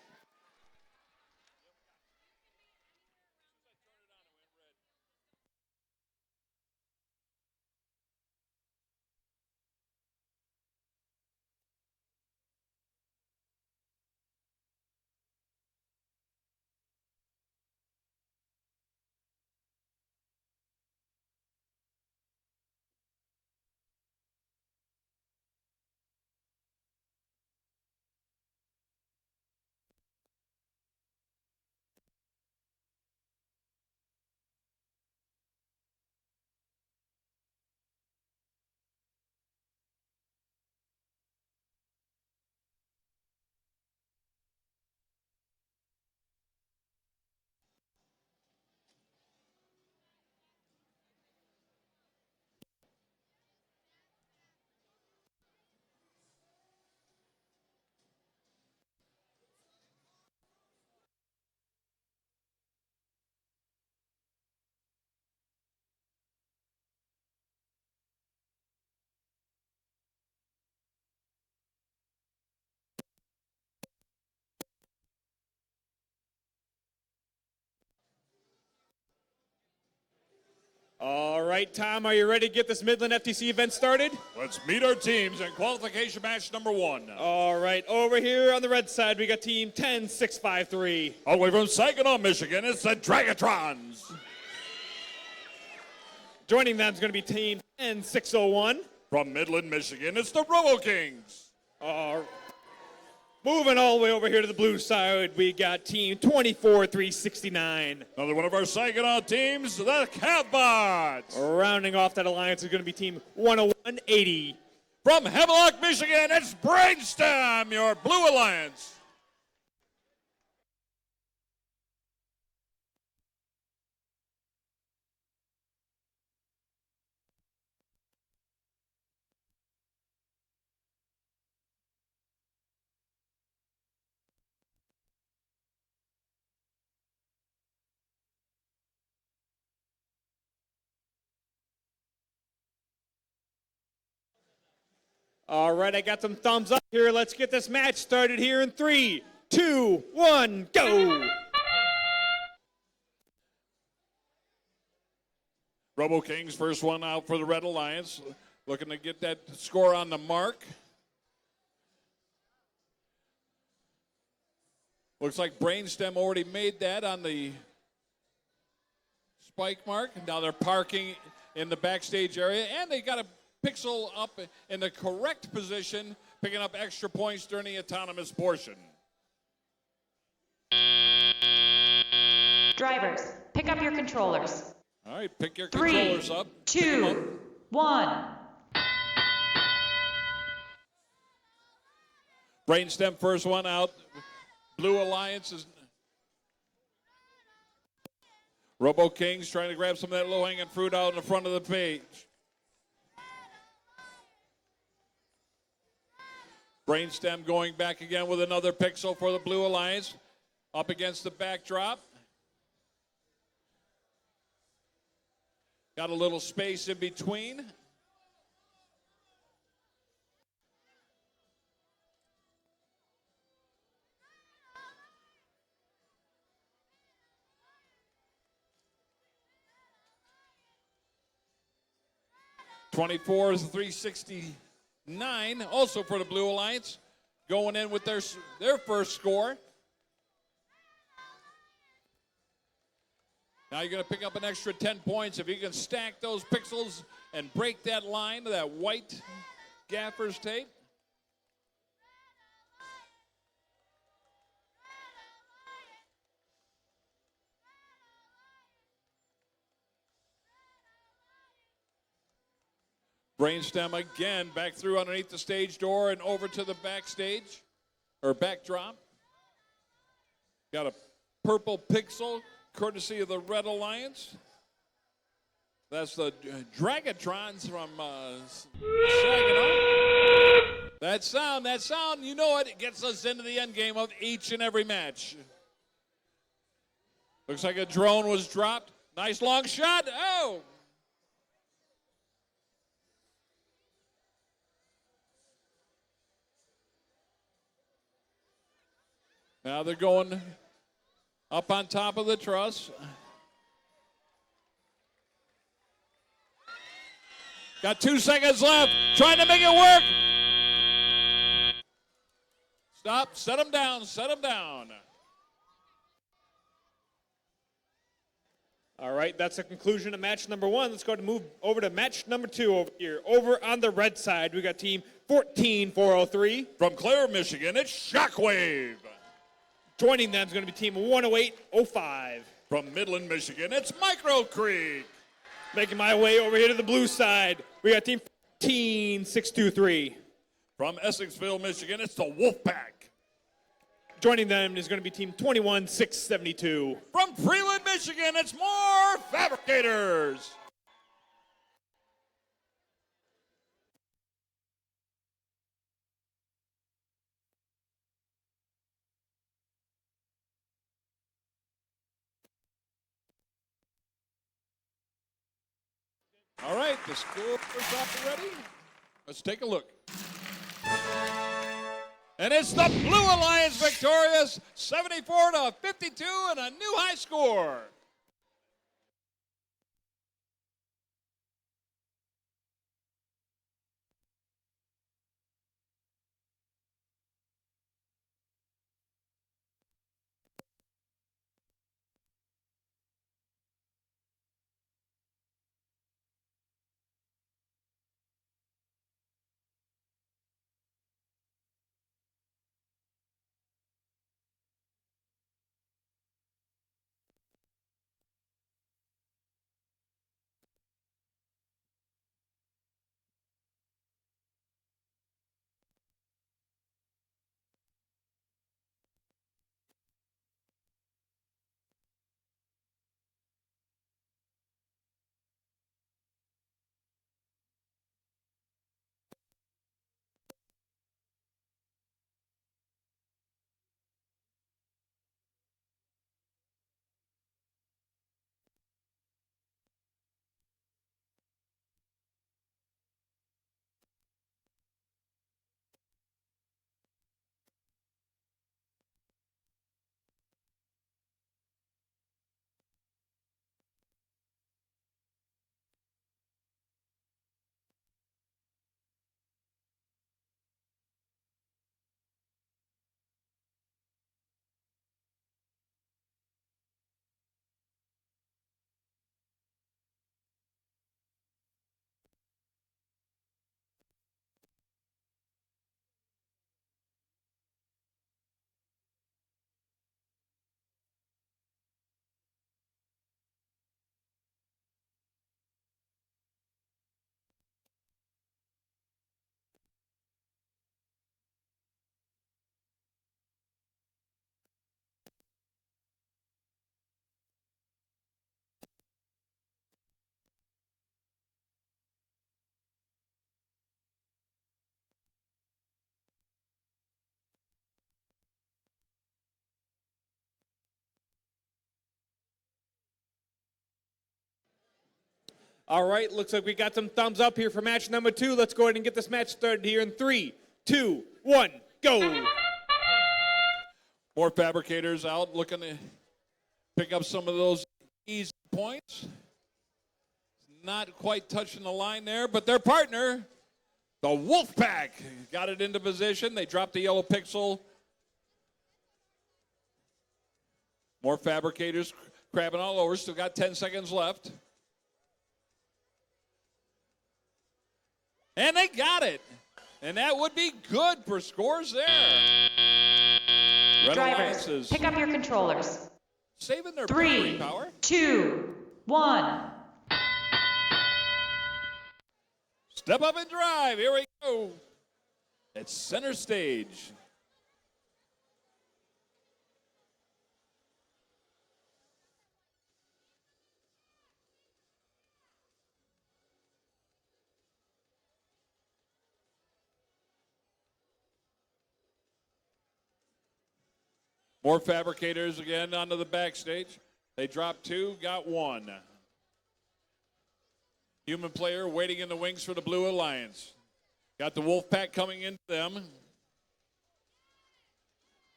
All right, Tom, are you ready to get this Midland FTC event started? Let's meet our teams in qualification match number 1. All right, over here on the red side, we got team 10653. All the way from Saginaw, Michigan, it's the Dragatrons. Joining them is going to be team 10601. From Midland, Michigan, it's the Robo Kings. Moving all the way over here to the blue side, we got team 24369. Another one of our Saginaw teams, the Cavbots. Rounding off that alliance is going to be team 10180. From Hemlock, Michigan, it's Brainstem, your Blue Alliance. All right, I got some thumbs up here. Let's get this match started here in 3, 2, 1, go! Robo Kings, first one out for the Red Alliance. Looking to get that score on the mark. Looks like Brainstem already made that on the spike mark. Now they're parking in the backstage area, and they got a pixel up in the correct position, picking up extra points during the autonomous portion. Drivers, pick up your controllers. All right, pick your 3, controllers up. 2, 1. Brainstem first one out. Blue Alliance is Robo Kings trying to grab some of that low-hanging fruit out in the front of the page. Brainstem going back again with another pixel for the Blue Alliance. Up against the backdrop. Got a little space in between. '24 is 369, also for the Blue Alliance, going in with their first score. Now you're going to pick up an extra 10 points if you can stack those pixels and break that line, that white gaffer's tape. Brainstem again back through underneath the stage door and over to the backstage or backdrop. Got a purple pixel courtesy of the Red Alliance. That's the Dragatrons from Saginaw. That sound, you know it gets us into the end game of each and every match. Looks like a drone was dropped. Nice long shot. Oh! Now they're going up on top of the truss. Got 2 seconds left. Trying to make it work. Stop. Set them down. Set them down. All right, that's the conclusion of match number 1. Let's go to move over to match number 2 over here. Over on the red side, we got team 14403. From Clare, Michigan, it's Shockwave. Joining them is going to be team 10805. From Midland, Michigan, it's Micro Creek. Making my way over here to the blue side, we got team 14623. From Essexville, Michigan, it's the Wolfpack. Joining them is going to be team 21672. From Freeland, Michigan, it's more Fabricators. All right, the score is up already. Let's take a look. And it's the Blue Alliance victorious, 74-52, and a new high score. All right, looks like we got some thumbs up here for match number 2. Let's go ahead and get this match started here in 3, 2, 1, go. More fabricators out looking to pick up some of those easy points. Not quite touching the line there, but their partner, the Wolfpack, got it into position. They dropped the yellow pixel. More fabricators crabbing all over. Still got 10 seconds left. And they got it. And that would be good for scores there. Red Drivers, Alliances pick up your controllers. saving their 3, battery power. 2, 1. Step up and drive. Here we go. It's center stage. More fabricators again onto the backstage. They dropped 2, got 1. Human player waiting in the wings for the Blue Alliance. Got the Wolfpack coming into them.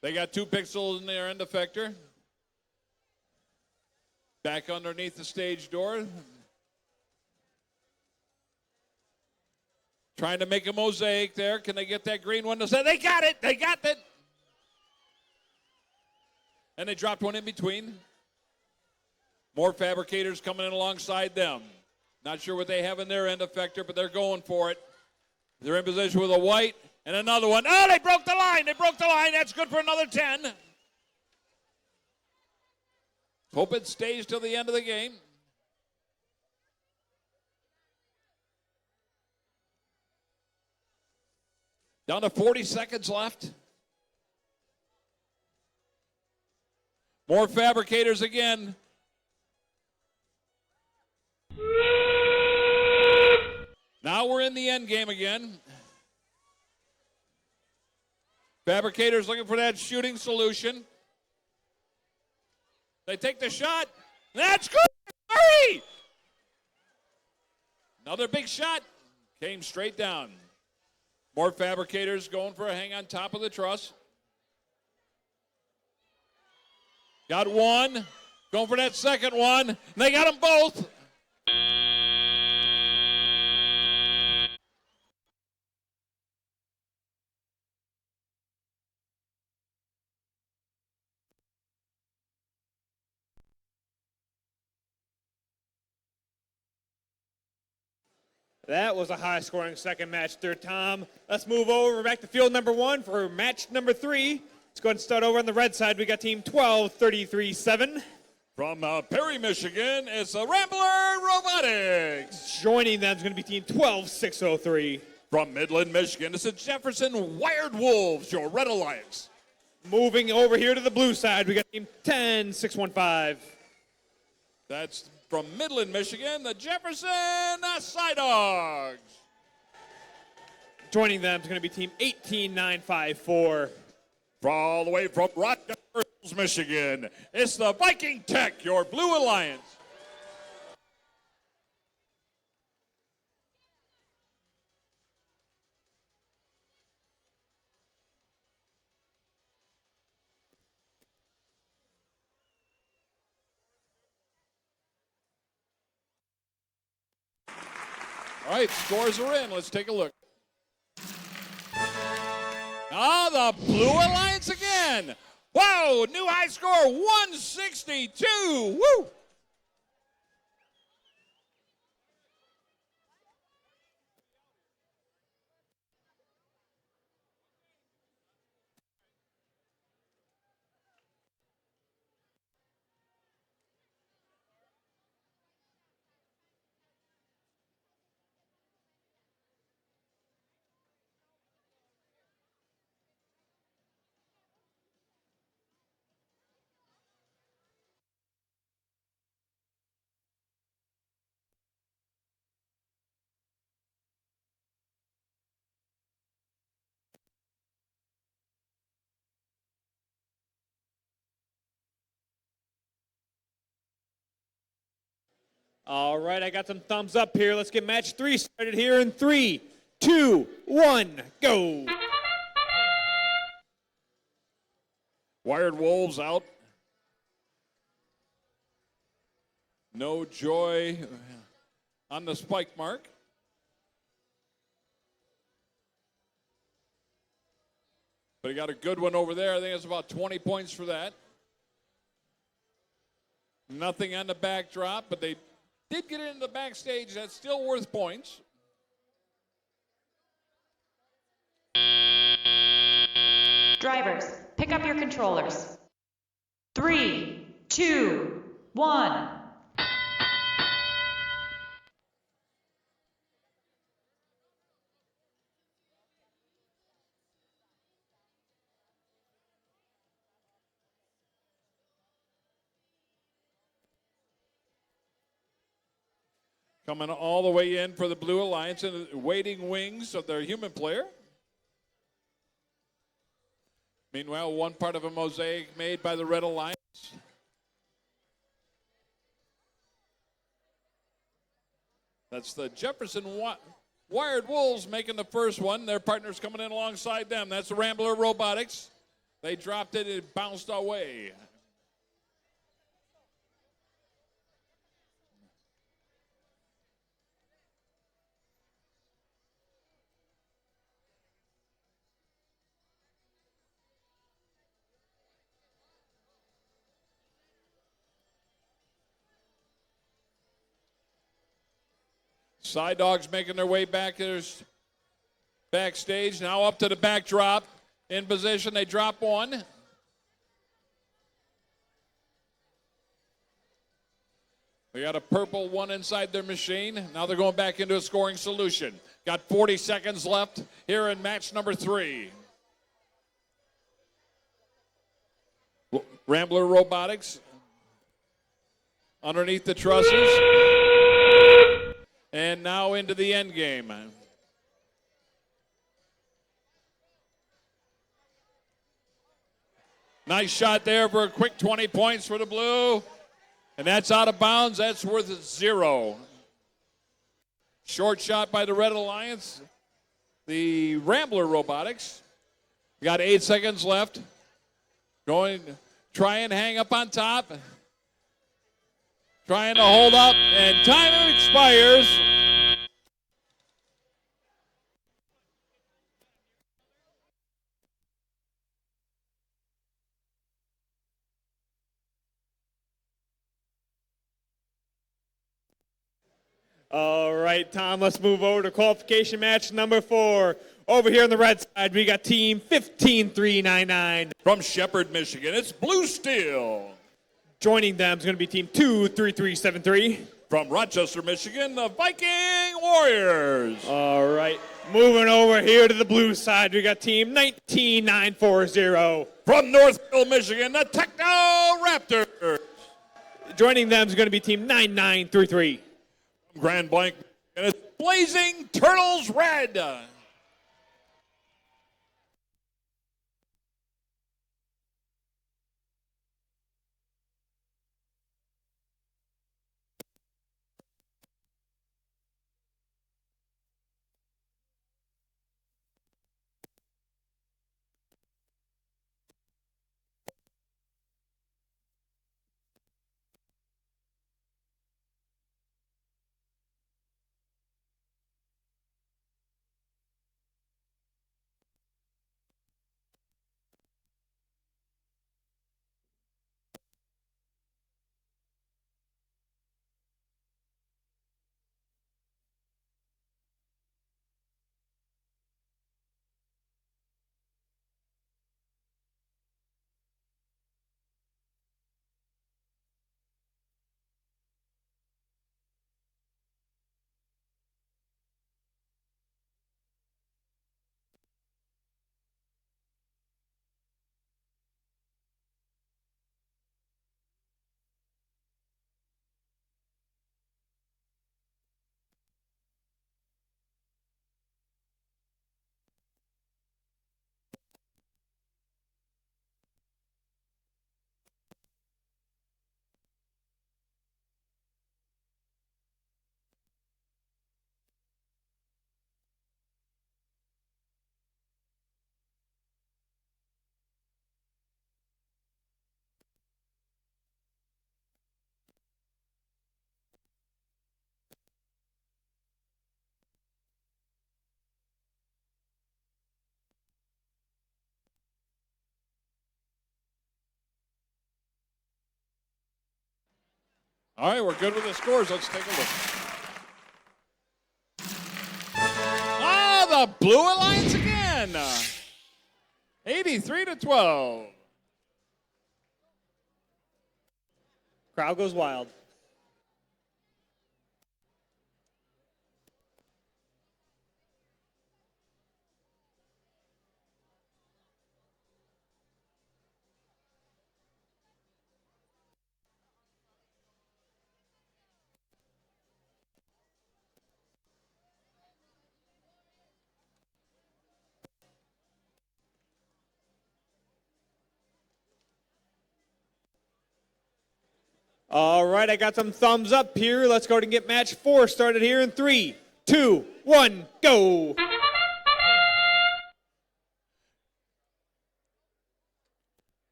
They got 2 pixels in their end effector. Back underneath the stage door. Trying to make a mosaic there. Can they get that green one to say? They got it! They got it! And they dropped one in between. More fabricators coming in alongside them. Not sure what they have in their end effector, but they're going for it. They're in position with a white and another one. Oh, they broke the line. They broke the line. That's good for another 10. Hope it stays till the end of the game. Down to 40 seconds left. More fabricators again. Now we're in the end game again. Fabricators looking for that shooting solution. They take the shot. That's good. Hurry! Another big shot. Came straight down. More fabricators going for a hang on top of the truss. Got one. Going for that second one. And they got them both. That was a high-scoring second match there, Tom. Let's move over back to field number 1 for match number 3. Let's go ahead and start over on the red side. We got team 12-33-7. From Perry, Michigan, it's the Rambler Robotics. Joining them is going to be team 12-603. From Midland, Michigan, it's the Jefferson Wired Wolves, your Red Alliance. Moving over here to the blue side, we got team 10-615. That's from Midland, Michigan, the Jefferson Side Dogs. Joining them is going to be team 18954. All the way from Rochester Hills, Michigan, it's the Viking Tech, your Blue Alliance. All right, scores are in. Let's take a look. The Blue Alliance again. Wow, new high score, 162. Woo! All right, I got some thumbs up here. Let's get match 3 started here in 3, 2, 1, go. Wired Wolves out. No Joy on the spike mark. But he got a good one over there. I think it's about 20 points for that. Nothing on the backdrop, but they did get it in the backstage. That's still worth points. Drivers, pick up your controllers. 3, 2, 1. Coming all the way in for the Blue Alliance and waiting wings of their human player. Meanwhile, one part of a mosaic made by the Red Alliance. That's the Jefferson Wired Wolves making the first one. Their partners coming in alongside them. That's the Rambler Robotics. They dropped it, it bounced away. Side Dogs making their way back. There's backstage. Now up to the backdrop. In position. They drop one. They got a purple one inside their machine. Now they're going back into a scoring solution. Got 40 seconds left here in match number 3. Rambler Robotics underneath the trusses. And now into the end game. Nice shot there for a quick 20 points for the Blue. And that's out of bounds. That's worth 0. Short shot by the Red Alliance. The Rambler Robotics. Got 8 seconds left. Going, try and hang up on top. Trying to hold up, and time expires. All right, Tom, let's move over to qualification match number 4. Over here on the red side, we got team 15399. From Shepherd, Michigan, it's Blue Steel. Joining them is going to be team 23373. From Rochester, Michigan, the Viking Warriors. All right, moving over here to the blue side, we got team 19940. From Northville, Michigan, the Techno Raptors. Joining them is going to be team 9933. From Grand Blanc, and it's Blazing Turtles Red. All right, we're good with the scores. Let's take a look. The Blue Alliance again. 83-12. Crowd goes wild. All right, I got some thumbs up here. Let's go ahead and get match 4 started here in 3, 2, 1, go.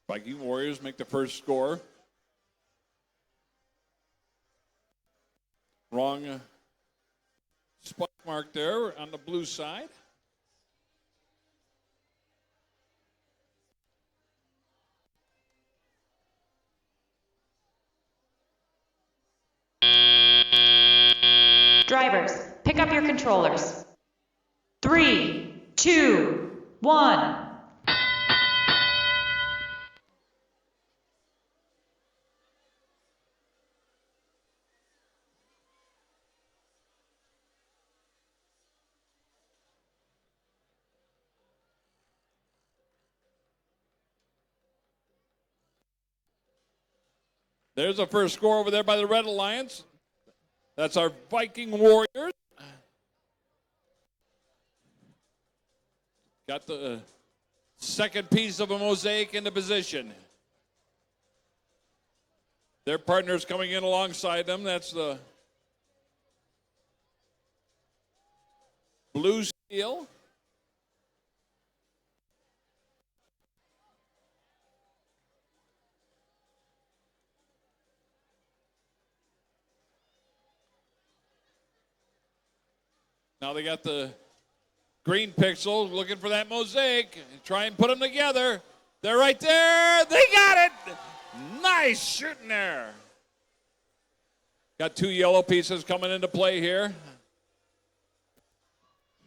Viking Warriors make the first score. Wrong spot mark there on the blue side. Drivers, pick up your controllers. 3, 2, 1. There's a first score over there by the Red Alliance. That's our Viking Warriors. Got the second piece of a mosaic into position. Their partners coming in alongside them. That's the Blue Steel. Now they got the green pixel looking for that mosaic. Try and put them together. They're right there. They got it. Nice shooting there. Got 2 yellow pieces coming into play here.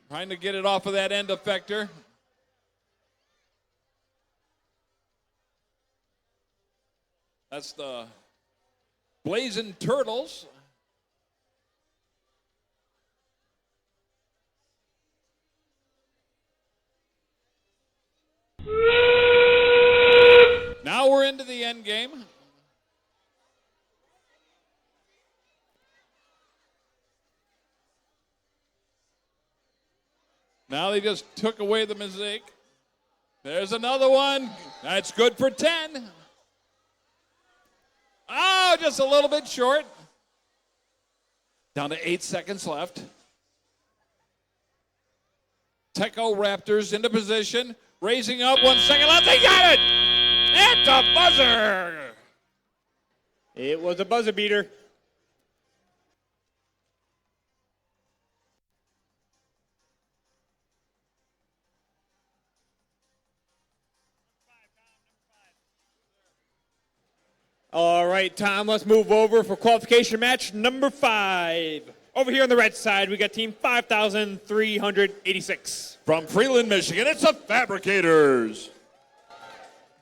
Trying to get it off of that end effector. That's the Blazing Turtles. Now we're into the end game. Now they just took away the mosaic. There's another one. That's good for 10. Oh, just a little bit short. Down to 8 seconds left. Techo Raptors into position. Raising up, 1 second left. They got it! It's a buzzer! It was a buzzer beater. All right, Tom, let's move over for qualification match number 5. Over here on the red side, we got team 5,386. From Freeland, Michigan, it's the Fabricators.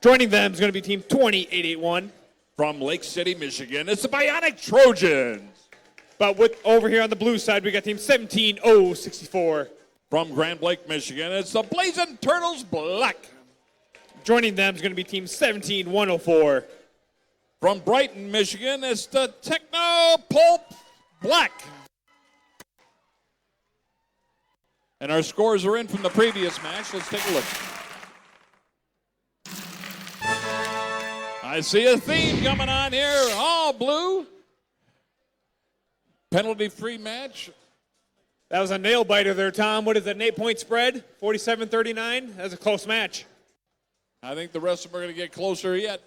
Joining them is going to be team 20881. From Lake City, Michigan, it's the Bionic Trojans. But over here on the blue side, we got team 17064. From Grand Lake, Michigan, it's the Blazing Turtles Black. Joining them is going to be team 17104. From Brighton, Michigan, it's the Techno Pulp Black. And our scores are in from the previous match. Let's take a look. I see a theme coming on here. All blue. Penalty-free match. That was a nail biter there, Tom. What is it, an 8-point spread? 47-39? That's a close match. I think the rest of them are going to get closer yet.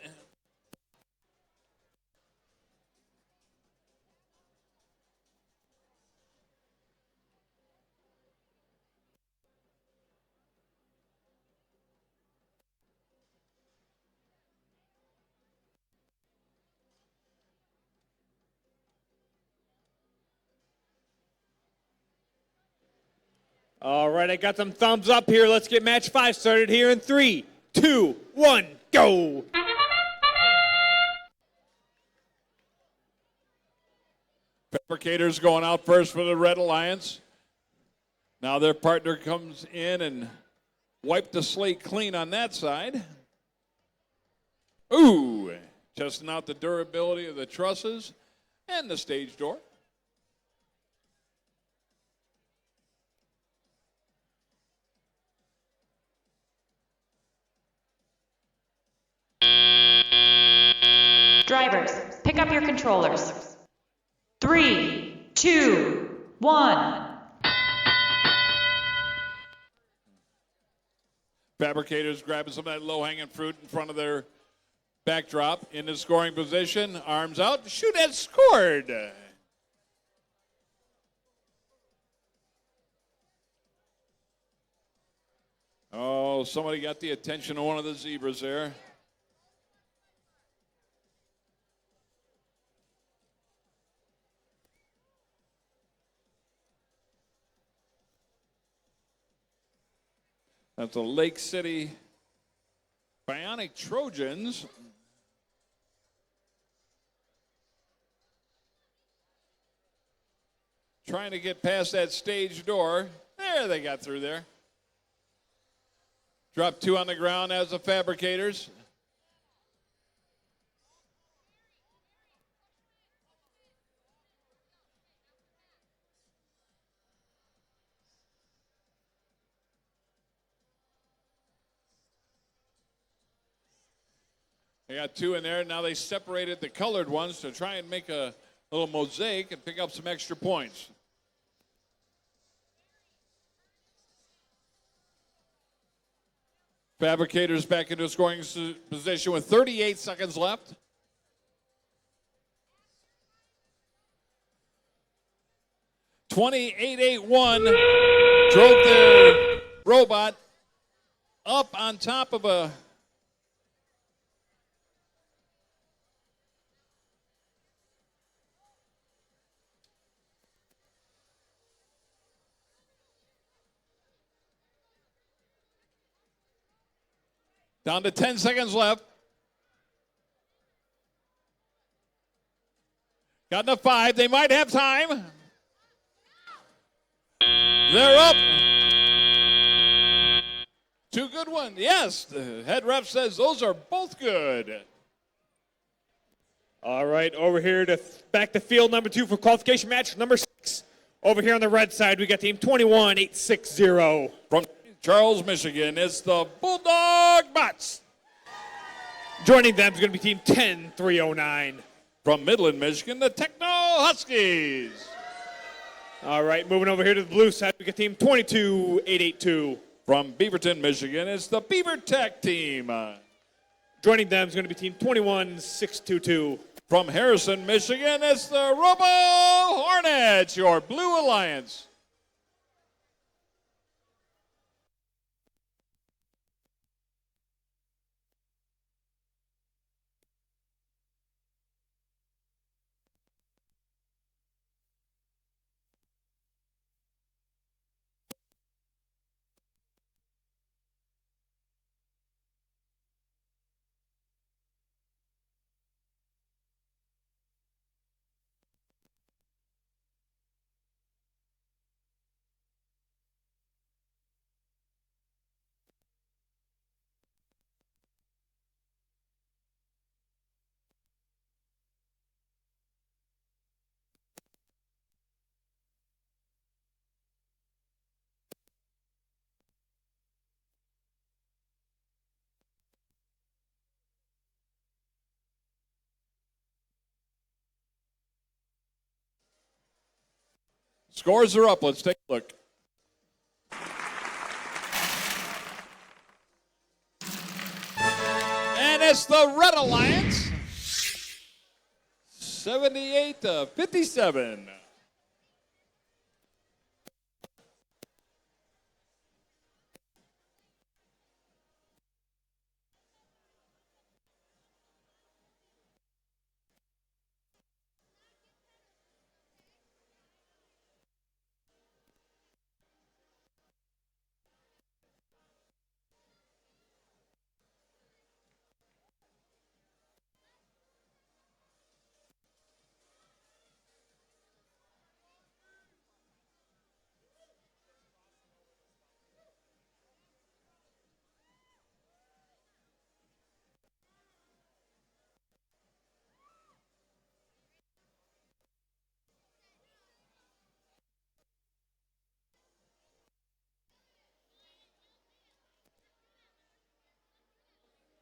All right, I got some thumbs up here. Let's get match 5 started here in 3, 2, 1, go. Fabricators going out first for the Red Alliance. Now their partner comes in and wiped the slate clean on that side. Ooh, testing out the durability of the trusses and the stage door. Drivers, pick up your controllers. 3, 2, 1. Fabricators grabbing some of that low-hanging fruit in front of their backdrop in the scoring position. Arms out, shoot and scored. Oh, somebody got the attention of one of the zebras there. That's the Lake City Bionic Trojans. Trying to get past that stage door. There, they got through there. Drop 2 on the ground as the Fabricators. They got 2 in there. Now they separated the colored ones to try and make a little mosaic and pick up some extra points. Fabricators back into scoring position with 38 seconds left. (28.81) drove their robot up on top of a down to 10 seconds left. Got to 5. They might have time. They're up. 2 good ones. Yes, the head ref says those are both good. All right, over here to back to field number 2 for qualification match number 6. Over here on the red side, we got team 21860. From Charles, Michigan, it's the Bulldog Bots. Joining them is going to be team 10309. From Midland, Michigan, the Techno Huskies. All right, moving over here to the blue side, we got team 22882. From Beaverton, Michigan, it's the Beaver Tech team. Joining them is going to be team 21622. From Harrison, Michigan, it's the Robo Hornets, your Blue Alliance. Scores are up. Let's take a look. And it's the Red Alliance, 78-57.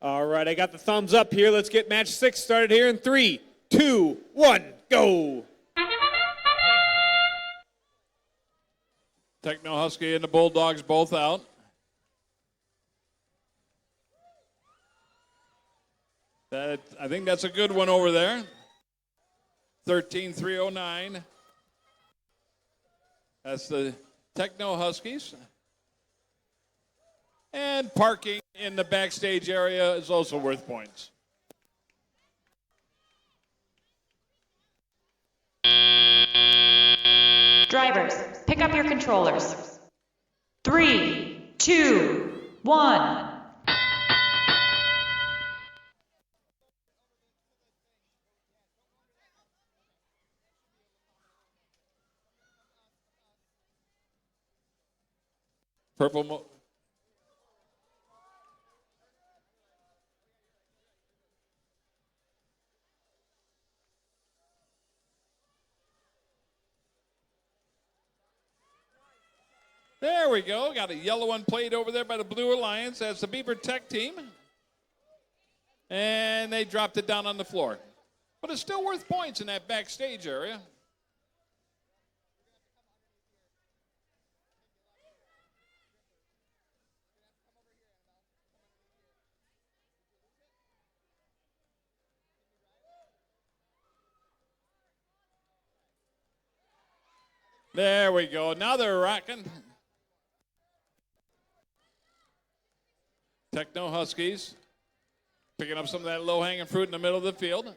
All right, I got the thumbs up here. Let's get match 6 started here in 3, 2, 1, go. Techno Husky and the Bulldogs both out. I think that's a good one over there. 13-309. That's the Techno Huskies. And parking in the backstage area is also worth points. Drivers, pick up your controllers. 3, 2, 1. Purple. There we go. Got a yellow one played over there by the Blue Alliance. That's the Beaver Tech team. And they dropped it down on the floor. But it's still worth points in that backstage area. There we go. Now they're rocking. Techno Huskies picking up some of that low-hanging fruit in the middle of the field.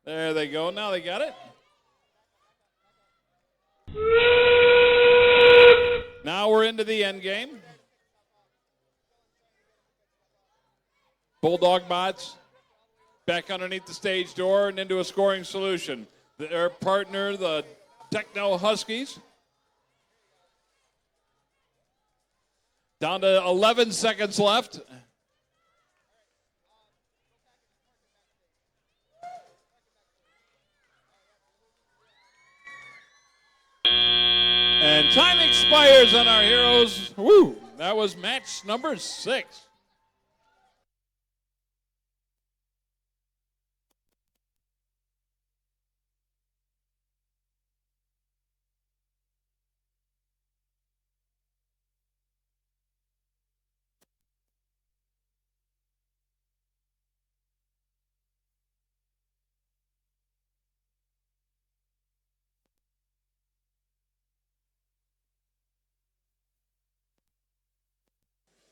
There they go. Now they got it. Now we're into the end game. Bulldog bots back underneath the stage door and into a scoring solution. Their partner, the Techno Huskies. Down to 11 seconds left. And time expires on our heroes. Woo! That was match number 6.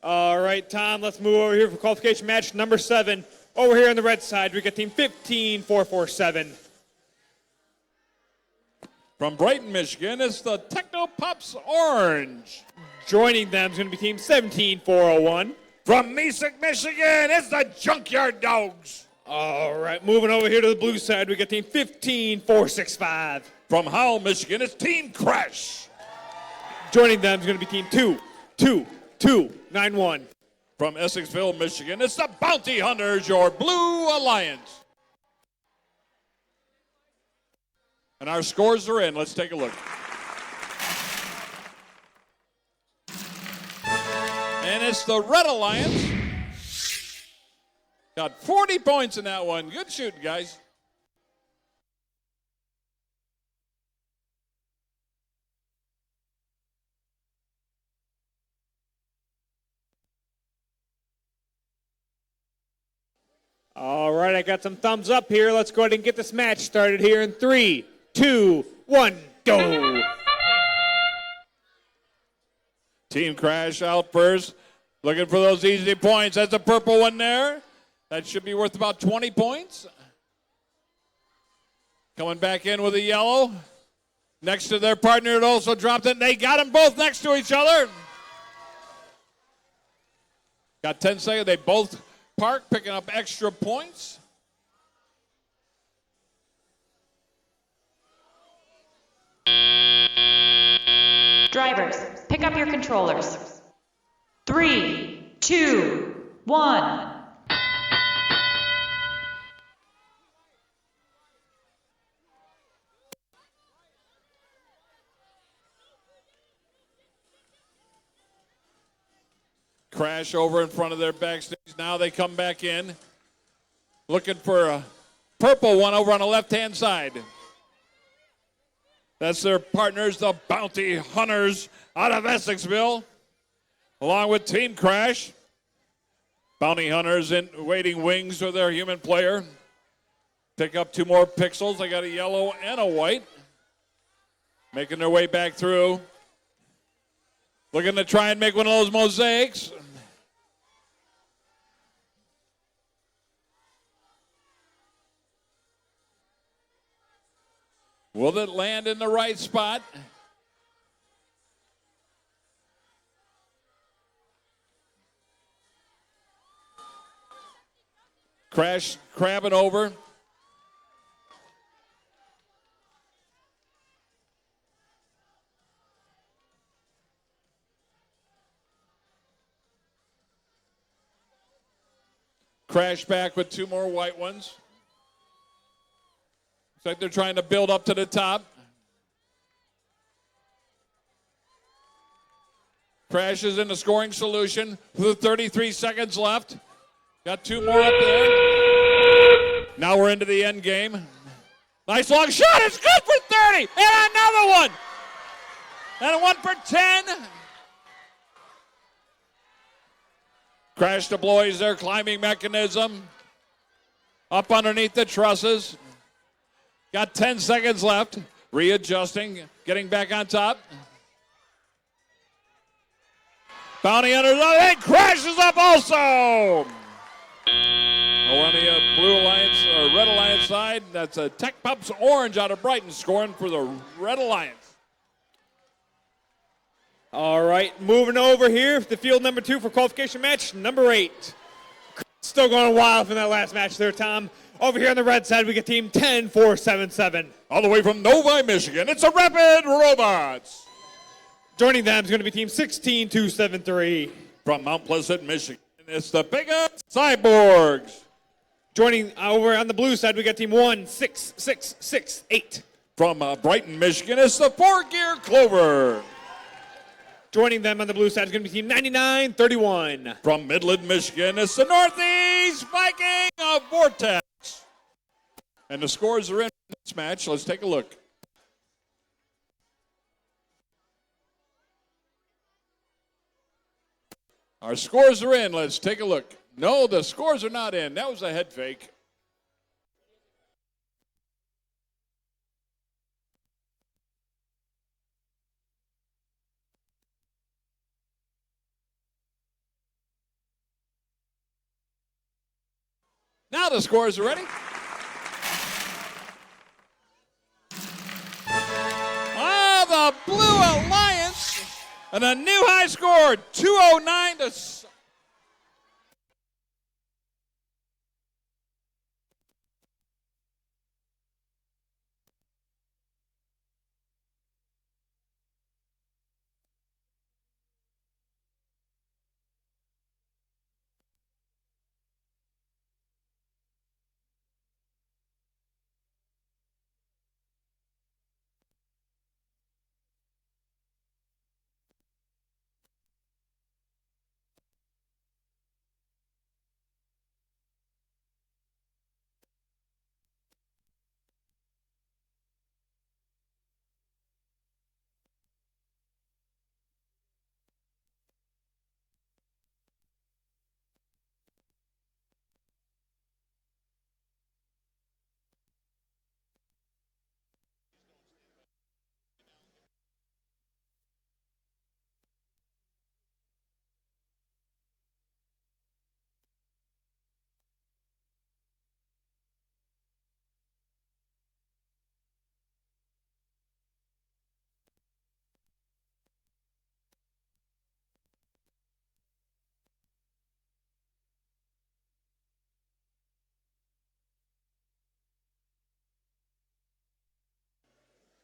All right, Tom, let's move over here for qualification match number 7. Over here on the red side, we got team 15447. From Brighton, Michigan, it's the Techno Pops Orange. Joining them is going to be team 17401. From Mesick, Michigan, it's the Junkyard Dogs. All right, moving over here to the blue side, we got team 15465. From Howell, Michigan, it's Team Crash. Joining them is going to be team 22291. From Essexville, Michigan, it's the Bounty Hunters, your Blue Alliance. And our scores are in. Let's take a look. And it's the Red Alliance. Got 40 points in that one. Good shooting, guys. All right, I got some thumbs up here. Let's go ahead and get this match started here in 3, 2, 1, go. Team Crash out first. Looking for those easy points. That's a purple one there. That should be worth about 20 points. Coming back in with a yellow. Next to their partner, it also dropped it. They got them both next to each other. Got 10 seconds. They both park, picking up extra points. Drivers, pick up your controllers. 3, 2, 1. Crash over in front of their backstage. Now they come back in, looking for a purple one over on the left-hand side. That's their partners, the Bounty Hunters out of Essexville, along with Team Crash. Bounty Hunters in waiting wings with their human player. Pick up 2 more pixels. They got a yellow and a white. Making their way back through. Looking to try and make one of those mosaics. Will it land in the right spot? Crash crabbing over. Crash back with 2 more white ones. Looks like they're trying to build up to the top. Crash is in the scoring solution with 33 seconds left. Got 2 more up there. Now we're into the end game. Nice long shot. It's good for 30. And another one. And one for 10. Crash deploys their climbing mechanism up underneath the trusses. Got 10 seconds left. Readjusting, getting back on top. Bounty Hunters up and crashes up also. On the Blue Alliance or Red Alliance side, that's a Tech Pups Orange out of Brighton scoring for the Red Alliance. All right, moving over here to field number 2 for qualification match number 8. Still going wild from that last match there, Tom. Over here on the red side, we get team 10477. All the way from Novi, Michigan, it's the Rapid Robots. Joining them is going to be team 16273. From Mount Pleasant, Michigan, it's the Big Up Cyborgs. Joining over on the blue side, we got team 16668. From Brighton, Michigan, it's the 4-Gear Clover. Joining them on the blue side is going to be team 9931. From Midland, Michigan, it's the Northeast Viking of Vortex. And the scores are in this match. Let's take a look. Our scores are in. Let's take a look. No, the scores are not in. That was a head fake. Now the scores are ready. The Blue Alliance and a new high score, 209 to.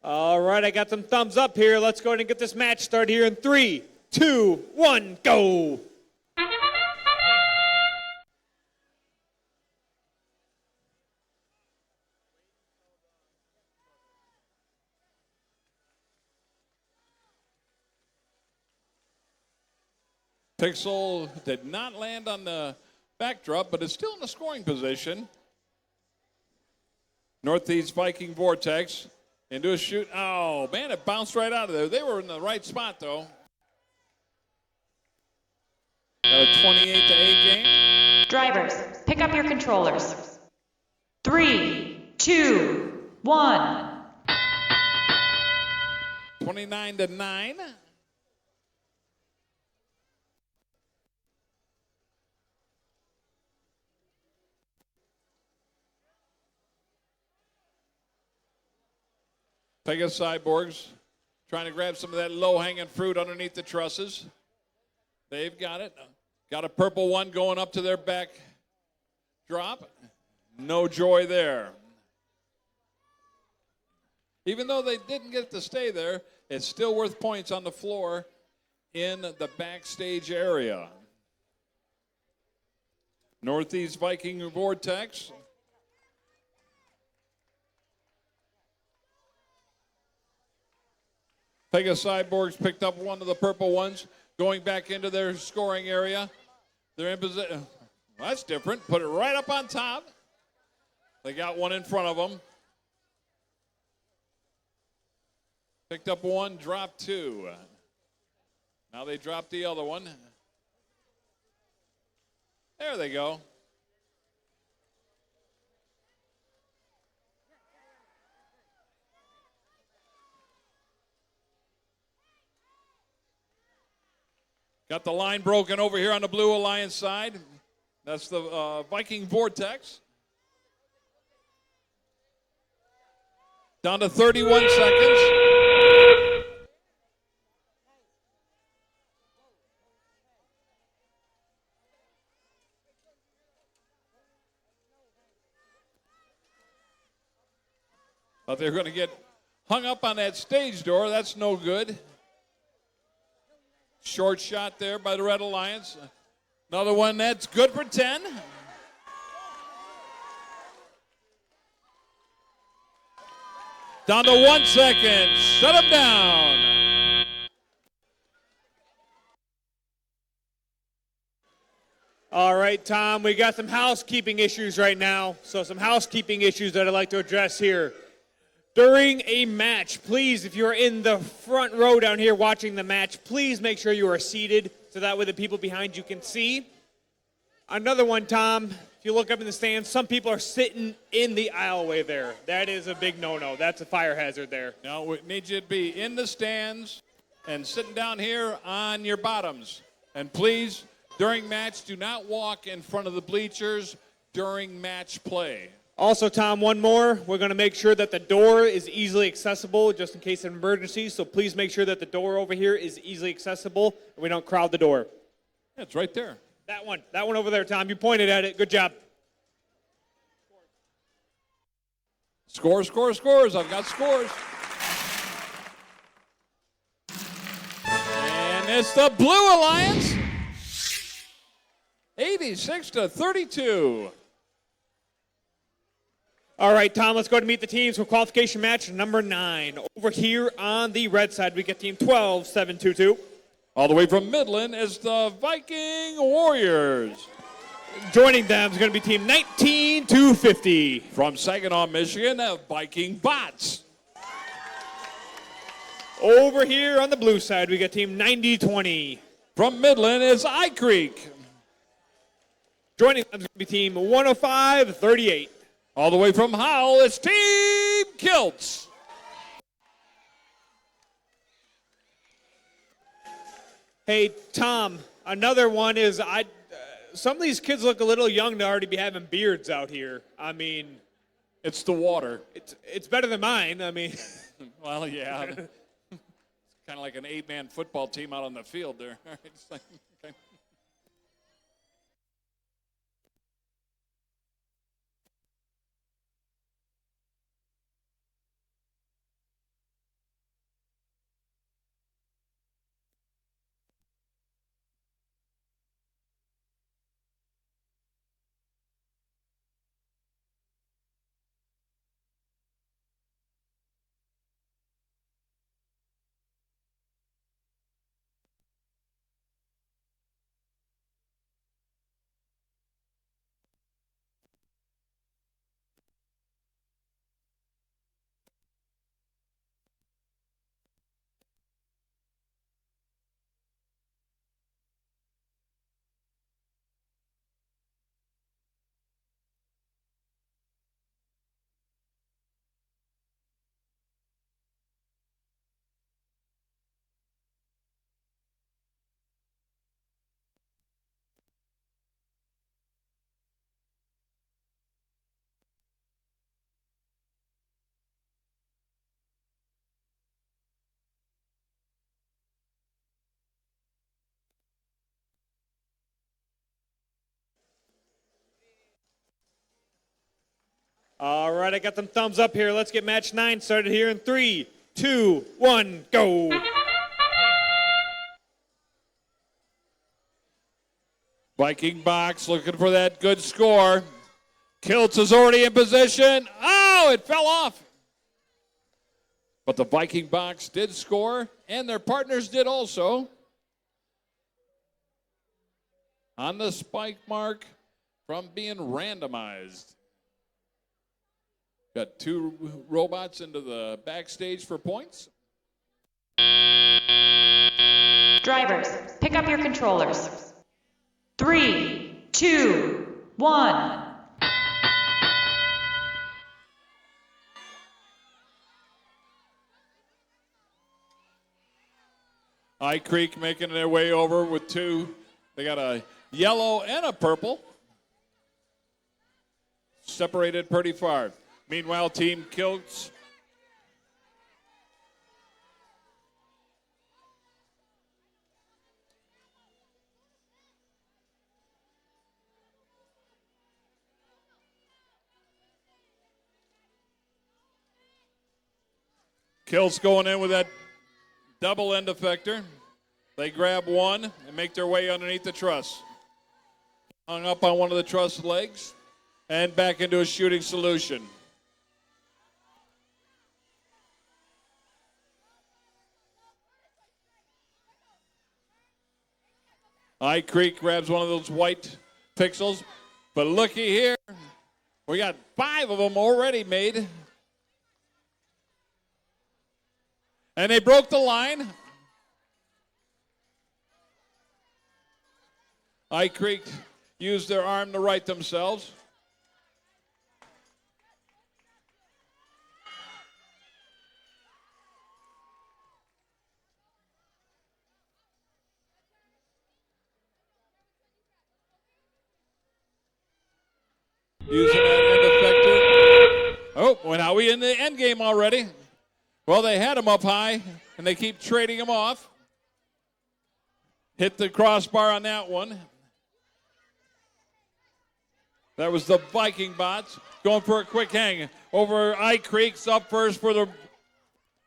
All right, I got some thumbs up here. Let's go ahead and get this match started here in 3, 2, 1, go. Pixel did not land on the backdrop, but is still in the scoring position. Northeast Viking Vortex into a shoot. Oh, man, it bounced right out of there. They were in the right spot, though. Got a 28-8 game. Drivers, pick up your controllers. 3, 2, 1. 29-9. Pegasus Cyborgs trying to grab some of that low-hanging fruit underneath the trusses. They've got it. Got a purple one going up to their back drop. No joy there. Even though they didn't get to stay there, it's still worth points on the floor in the backstage area. Northeast Viking Vortex. Pegasus Cyborgs picked up one of the purple ones, going back into their scoring area. They're in position. Well, that's different. Put it right up on top. They got one in front of them. Picked up one, dropped two. Now they drop the other one. There they go. Got the line broken over here on the Blue Alliance side. That's the Viking Vortex. Down to 31 seconds. Thought they were going to get hung up on that stage door. That's no good. Short shot there by the Red Alliance. Another one that's good for 10. Down to 1 second. Shut him down. All right, Tom, we got some housekeeping issues right now. So some housekeeping issues that I'd like to address here. During a match, please, if you're in the front row down here watching the match, please make sure you are seated so that way the people behind you can see. Another one, Tom, if you look up in the stands, some people are sitting in the aisleway there. That is a big no-no. That's a fire hazard there. Now, we need you to be in the stands and sitting down here on your bottoms. And please, during match, do not walk in front of the bleachers during match play. Also, Tom, one more. We're going to make sure that the door is easily accessible just in case of an emergency. So please make sure that the door over here is easily accessible and we don't crowd the door. Yeah, it's right there. That one over there, Tom. You pointed at it. Good job. Scores, scores, scores. I've got scores. And it's the Blue Alliance. 86-32. All right, Tom, let's go ahead and meet the teams for qualification match number 9. Over here on the red side, we get team 12-722. All the way from Midland is the Viking Warriors. Joining them is going to be team 19-250. From Saginaw, Michigan, the Viking Bots. Over here on the blue side, we get team 90-20. From Midland is I Creek. Joining them is going to be team 105-38. All the way from Howell, it's Team Kilts. Hey, Tom, another one is some of these kids look a little young to already be having beards out here. I mean, it's the water. It's better than mine. I mean, well, yeah. It's kind of like an 8-man football team out on the field there. It's like, okay. All right, I got them thumbs up here. Let's get match 9 started here in 3, 2, 1, go. Viking box looking for that good score. Kiltz is already in position. Oh, it fell off. But the Viking box did score, and their partners did also. On the spike mark from being randomized. Got 2 robots into the backstage for points. Drivers, pick up your controllers. 3, 2, 1. I Creek making their way over with 2. They got a yellow and a purple. Separated pretty far. Meanwhile, Team Kiltz. Kiltz going in with that double end effector. They grab one and make their way underneath the truss. Hung up on one of the truss legs and back into a shooting solution. I Creek grabs one of those white pixels, but looky here, we got 5 of them already made. And they broke the line. I Creek used their arm to right themselves. Using that end effector. Oh, well, now we in the end game already. Well, they had him up high, and they keep trading him off. Hit the crossbar on that one. That was the Viking bots going for a quick hang. Over I Creek's up first for the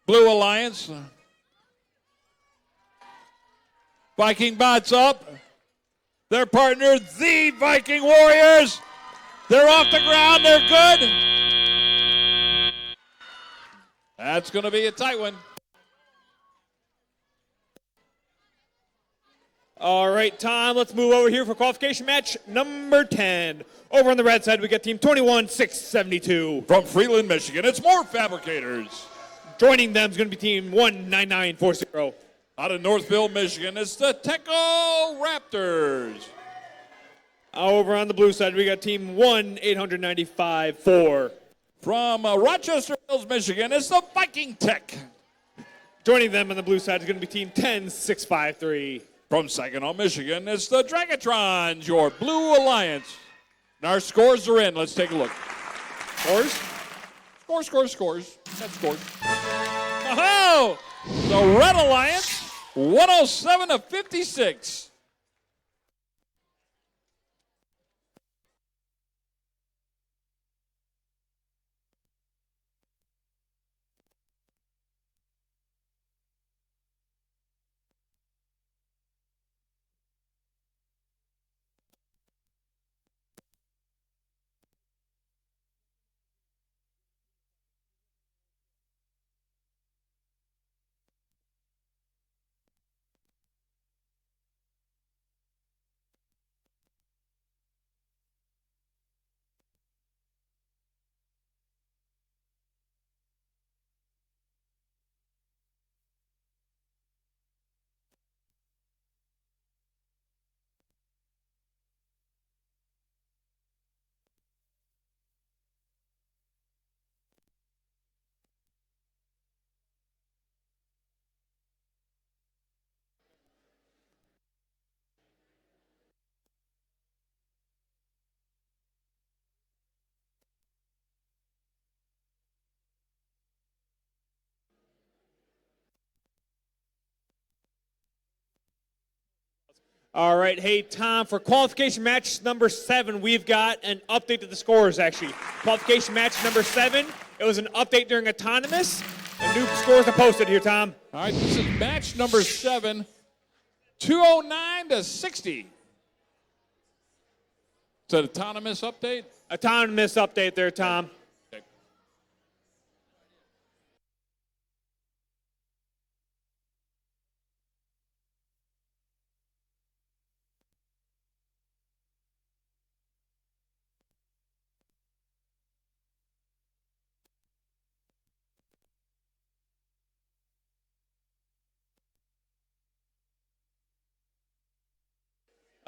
Blue Alliance. Viking bots up. Their partner, the Viking Warriors. They're off the ground. They're good. That's going to be a tight one. All right, Tom, let's move over here for qualification match number 10. Over on the red side, we got team 21672. From Freeland, Michigan, it's more Fabricators. Joining them is going to be team 19940. Out of Northville, Michigan, it's the Teco Raptors. Over on the blue side, we got team 18954. From Rochester Hills, Michigan, it's the Viking Tech. Joining them on the blue side is going to be team 10653. From Saginaw, Michigan, it's the Dragatrons, your Blue Alliance. And our scores are in. Let's take a look. Scores? Scores. That's scores. Oh! The Red Alliance, 107-56. All right, hey, Tom, for qualification match number 7, we've got an update to the scores, actually. Qualification match number 7, it was an update during autonomous, and new scores are posted here, Tom. All right, this is match number 7, 209 to 60. It's an autonomous update? Autonomous update there, Tom. Okay.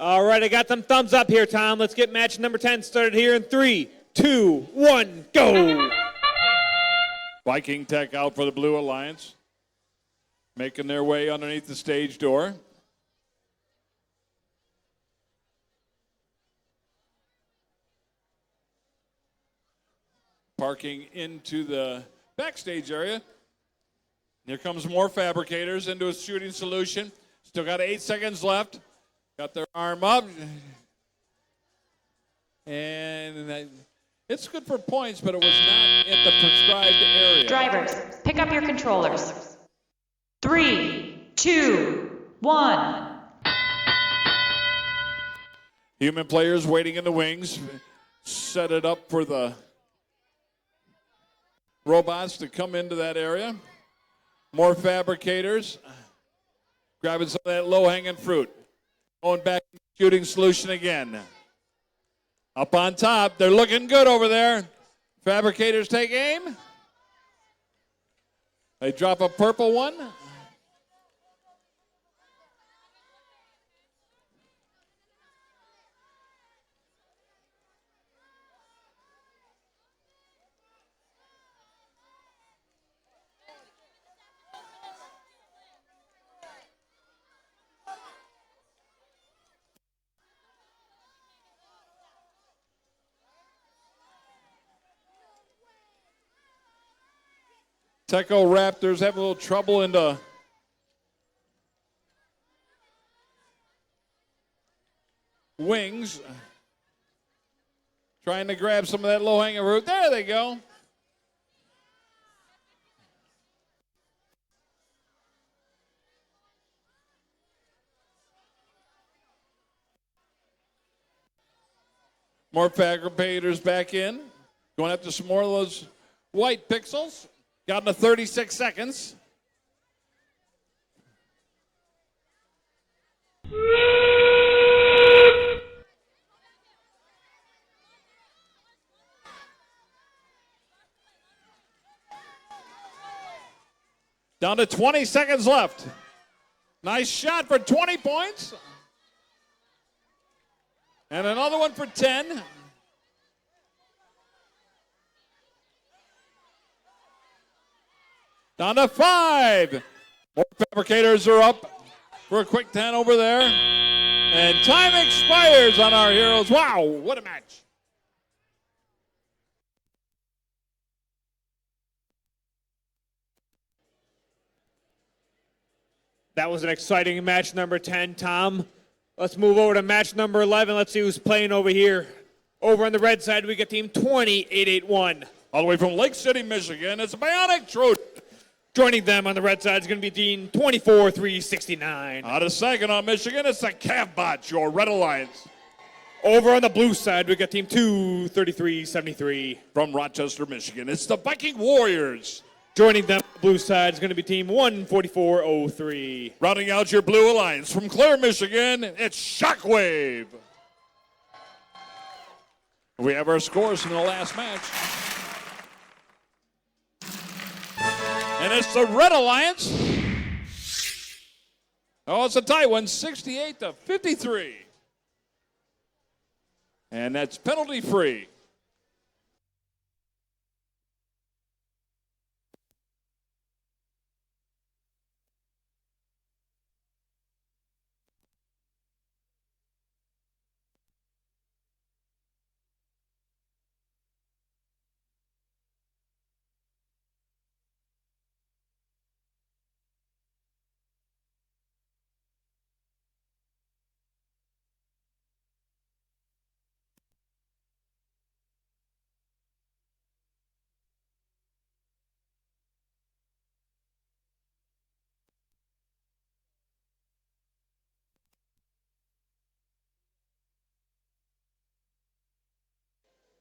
All right, I got them thumbs up here, Tom. Let's get match number 10 started here in 3, 2, 1, go. Viking Tech out for the Blue Alliance, making their way underneath the stage door. Parking into the backstage area. Here comes more fabricators into a shooting solution. Still got 8 seconds left. Got their arm up. And it's good for points, but it was not at the prescribed area. Drivers, pick up your controllers. 3, 2, 1. Human players waiting in the wings. Set it up for the robots to come into that area. More fabricators. Grabbing some of that low-hanging fruit. Going back to the shooting solution again. Up on top. They're looking good over there. Fabricators take aim. They drop a purple one. Teco Raptors have a little trouble in the wings. Trying to grab some of that low-hanging fruit. There they go. More fabricators back in. Going after some more of those white pixels. Got into 36 seconds. Down to 20 seconds left. Nice shot for 20 points. And another one for 10. Down to 5. More fabricators are up for a quick 10 over there. And time expires on our heroes. Wow, what a match. That was an exciting match number 10, Tom. Let's move over to match number 11. Let's see who's playing over here. Over on the red side, we got team 20881. All the way from Lake City, Michigan, it's Bionic Trojan. Joining them on the red side is going to be team 24369. Out of second on Michigan, it's the Cavbot, your Red Alliance. Over on the blue side, we got team 23373. From Rochester, Michigan, it's the Viking Warriors. Joining them on the blue side is going to be team 14403. Rounding out your Blue Alliance from Clare, Michigan, it's Shockwave. We have our scores from the last match. And it's the Red Alliance. Oh, it's a tight one, 68 to 53. And that's penalty free.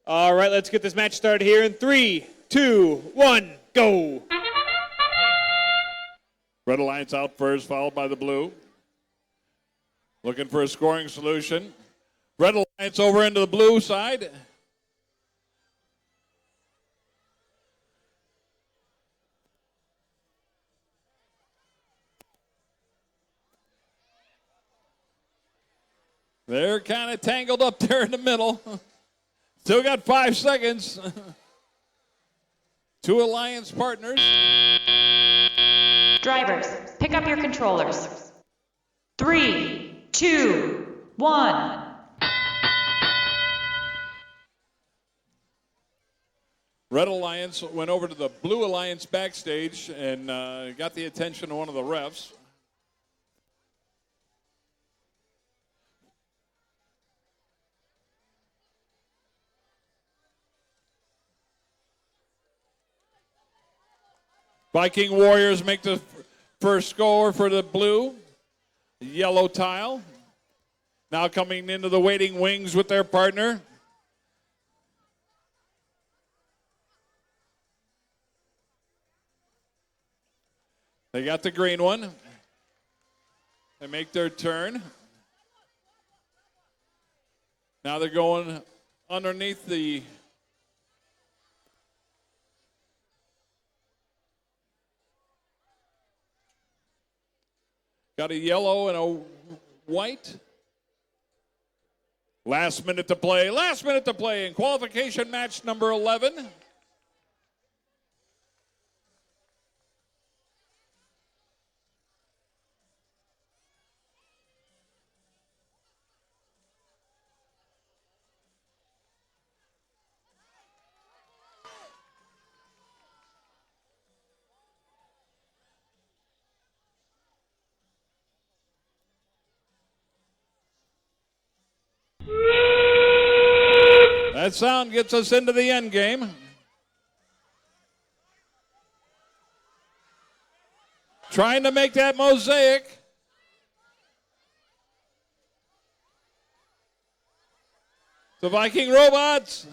All right, let's get this match started here in 3, 2, 1, go. Red Alliance out first, followed by the blue. Looking for a scoring solution. Red Alliance over into the blue side. They're kind of tangled up there in the middle. Still got 5 seconds. 2 alliance partners. Drivers, pick up your controllers. 3, 2, 1. Red Alliance went over to the Blue Alliance backstage and got the attention of one of the refs. Viking Warriors make the first score for the blue. Yellow tile. Now coming into the waiting wings with their partner. They got the green one. They make their turn. Now they're going underneath the got a yellow and a white. Last minute to play. Last minute to play in qualification match number 11. That sound gets us into the end game. Trying to make that mosaic. The Viking robots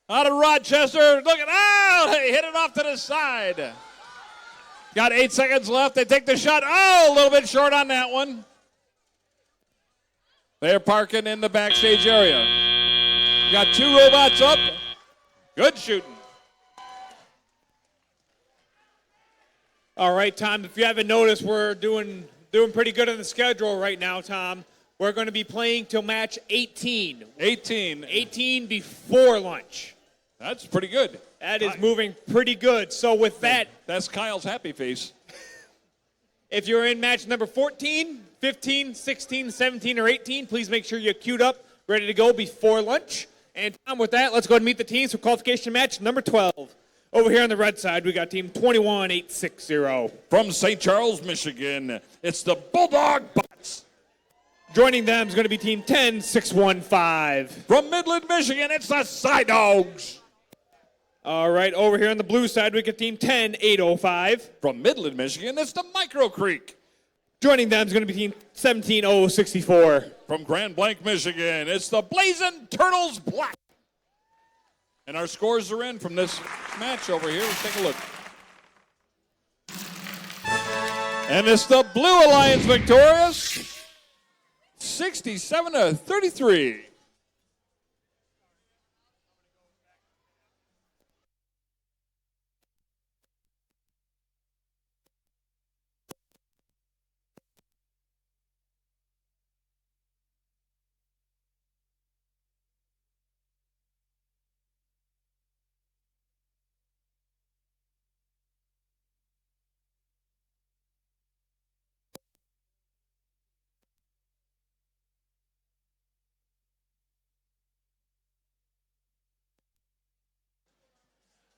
out of Rochester. Look at, they hit it off to the side. Got 8 seconds left. They take the shot. A little bit short on that one. They're parking in the backstage area. Got 2 robots up. Good shooting. All right, Tom, if you haven't noticed, we're doing pretty good on the schedule right now, Tom. We're going to be playing till match 18. 18 before lunch. That's pretty good. That is moving pretty good. So with that... That's Kyle's happy face. If you're in match number 14, 15, 16, 17, or 18, please make sure you're queued up, ready to go before lunch. And Tom, with that, let's go ahead and meet the teams for qualification match number 12. Over here on the red side, we got team 21860. From St. Charles, Michigan, it's the Bulldog Bots. Joining them is going to be team 10615. From Midland, Michigan, it's the Side Dogs. All right, over here on the blue side, we got team 10805. From Midland, Michigan, it's the Micro Creek. Joining them is going to be team 17064. From Grand Blanc, Michigan, it's the Blazing Turtles Black. And our scores are in from this match over here. Let's take a look. And it's the Blue Alliance victorious, 67-33.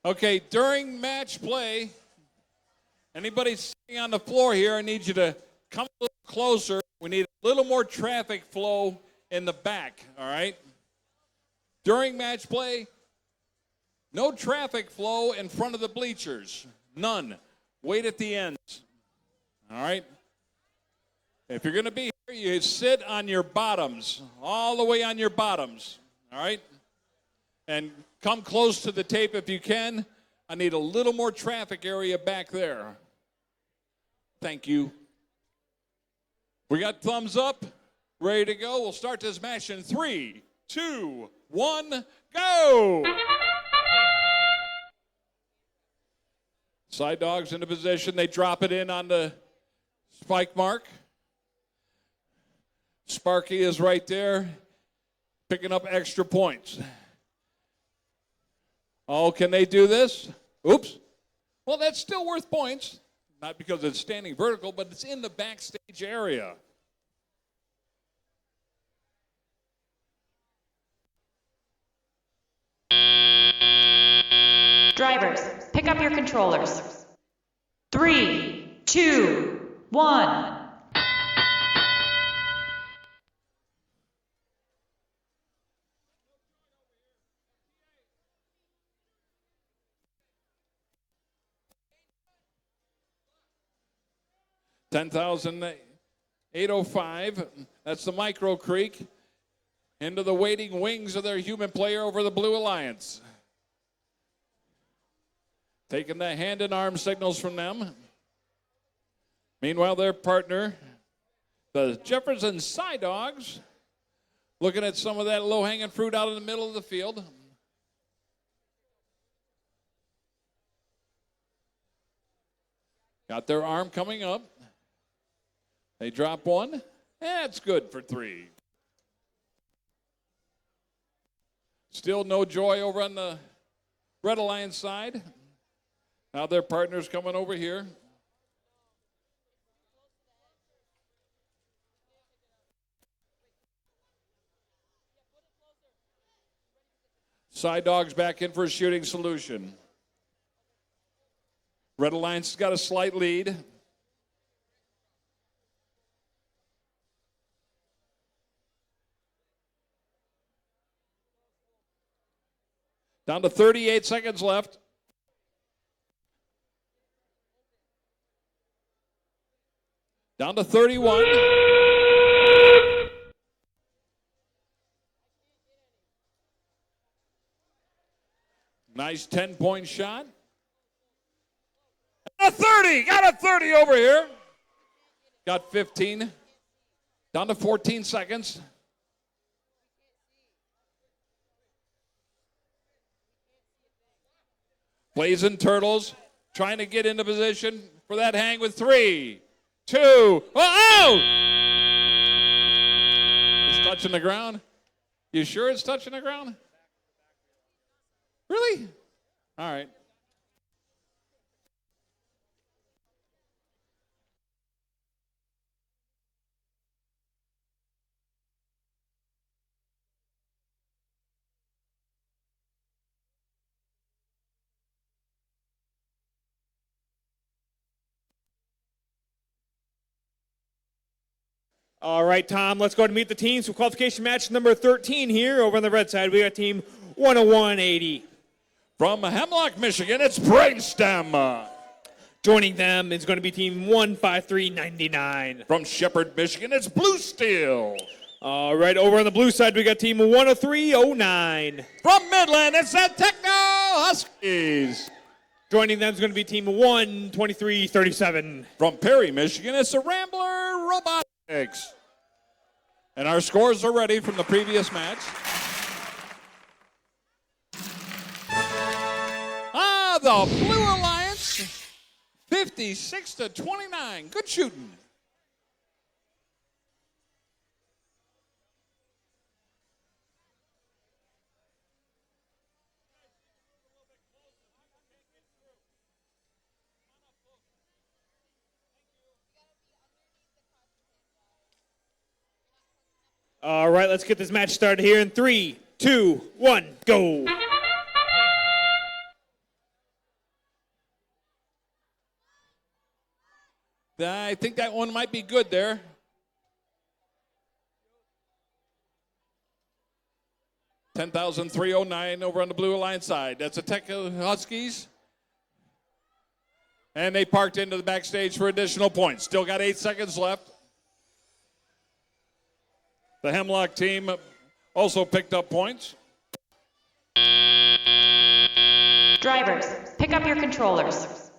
Okay, during match play, anybody sitting on the floor here, I need you to come a little closer. We need a little more traffic flow in the back, all right? During match play, no traffic flow in front of the bleachers. None. Wait at the ends, all right? If you're going to be here, you sit on your bottoms, all the way on your bottoms, all right? And come close to the tape if you can. I need a little more traffic area back there. Thank you. We got thumbs up, ready to go. We'll start this match in 3, 2, 1, go! Side dogs into position. They drop it in on the spike mark. Sparky is right there, picking up extra points. Oh, can they do this? Oops. Well, that's still worth points. Not because it's standing vertical, but it's in the backstage area. Drivers, pick up your controllers. 3, 2, 1. $10,805. That's the Micro Creek. Into the waiting wings of their human player over the Blue Alliance. Taking the hand and arm signals from them. Meanwhile, their partner, the Jefferson Side Dogs, looking at some of that low-hanging fruit out in the middle of the field. Got their arm coming up. They drop one. That's good for 3. Still no joy over on the Red Alliance side. Now their partner's coming over here. Side Dogs back in for a shooting solution. Red Alliance has got a slight lead. Down to 38 seconds left. Down to 31. Nice 10-point shot. A 30. Got a 30 over here. Got 15. Down to 14 seconds. Blazing Turtles trying to get into position for that hang with 3, 2, oh! It's touching the ground. You sure it's touching the ground? Really? All right. All right, Tom, let's go ahead and meet the teams for qualification match number 13 here. Over on the red side, we got team 10180. From Hemlock, Michigan, it's Brainstem. Joining them is going to be team 15399. From Shepherd, Michigan, it's Blue Steel. All right, over on the blue side, we got team 10309. From Midland, it's the Techno Huskies. Joining them is going to be team 12337. From Perry, Michigan, it's the Rambler Robotics. And our scores are ready from the previous match. The Blue Alliance, 56-29. Good shooting. All right, let's get this match started here in 3, 2, 1, go. I think that one might be good there. $10,309 over on the Blue Alliance side. That's the Tech Huskies. And they parked into the backstage for additional points. Still got 8 seconds left. The Hemlock team also picked up points. Drivers, pick up your controllers.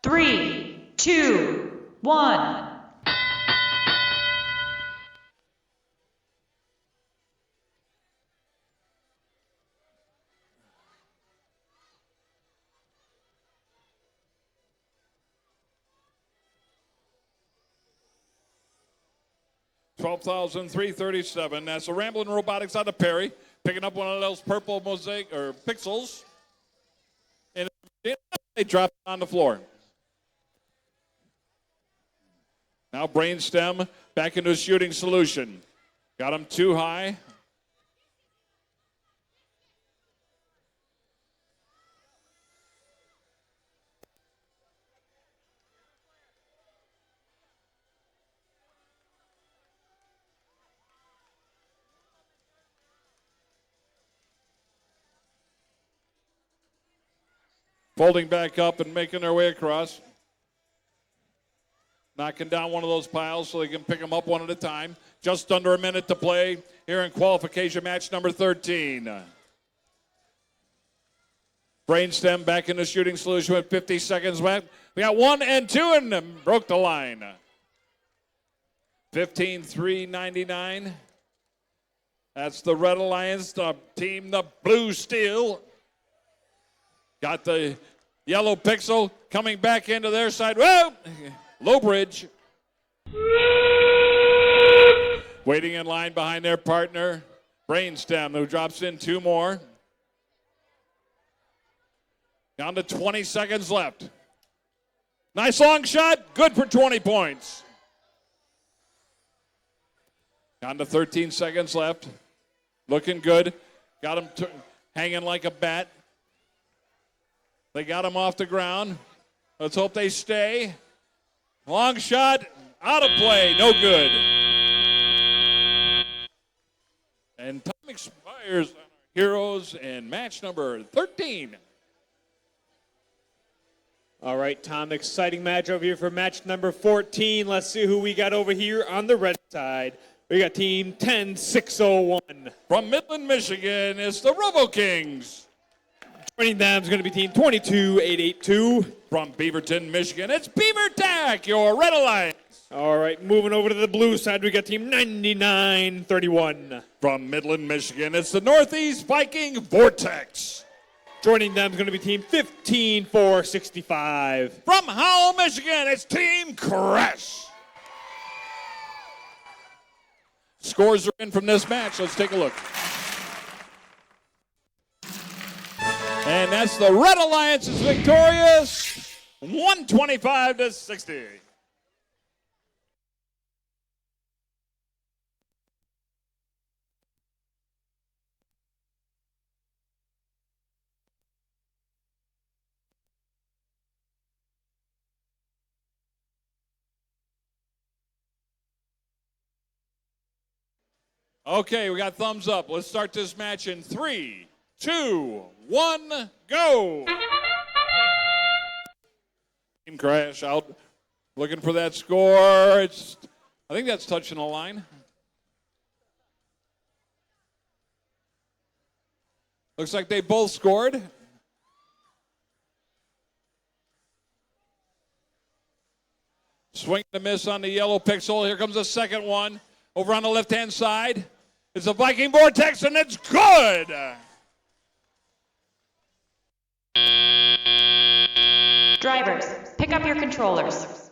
3, 2, 1. $12,337. That's the Ramblin' Robotics out of Perry, picking up one of those purple mosaic or pixels, and they drop it on the floor. Now Brainstem back into a shooting solution. Got him too high. Folding back up and making their way across. Knocking down one of those piles so they can pick them up one at a time. Just under a minute to play here in qualification match number 13. Brainstem back in the shooting solution with 50 seconds left. We got 1 and 2 and broke the line. 15-3-99. That's the Red Alliance, the team, the Blue Steel. Got the yellow pixel coming back into their side. Whoa! Low bridge. Waiting in line behind their partner, Brainstem, who drops in 2 more. Down to 20 seconds left. Nice long shot, good for 20 points. Down to 13 seconds left. Looking good. Got him hanging like a bat. They got him off the ground. Let's hope they stay. Long shot, out of play, no good. And time expires on our heroes in match number 13. All right, Tom, exciting match over here for match number 14. Let's see who we got over here on the red side. We got team 10601. From Midland, Michigan, it's the Robo Kings. Joining them is going to be team 22882. From Beaverton, Michigan, it's Beaver Tack, your Red Alliance. All right, moving over to the blue side, we got team 9931. From Midland, Michigan, it's the Northeast Viking Vortex. Joining them is going to be team 15465. From Howell, Michigan, it's Team Crash. Scores are in from this match. Let's take a look. And that's the Red Alliance is victorious, 125-60. Okay, we got thumbs up. Let's start this match in 3, 2, 1, go. Team Crash out, looking for that score. I think that's touching the line. Looks like they both scored. Swing and a miss on the yellow pixel. Here comes the second one. Over on the left-hand side. It's a Viking Vortex, and it's good. Drivers, pick up your controllers.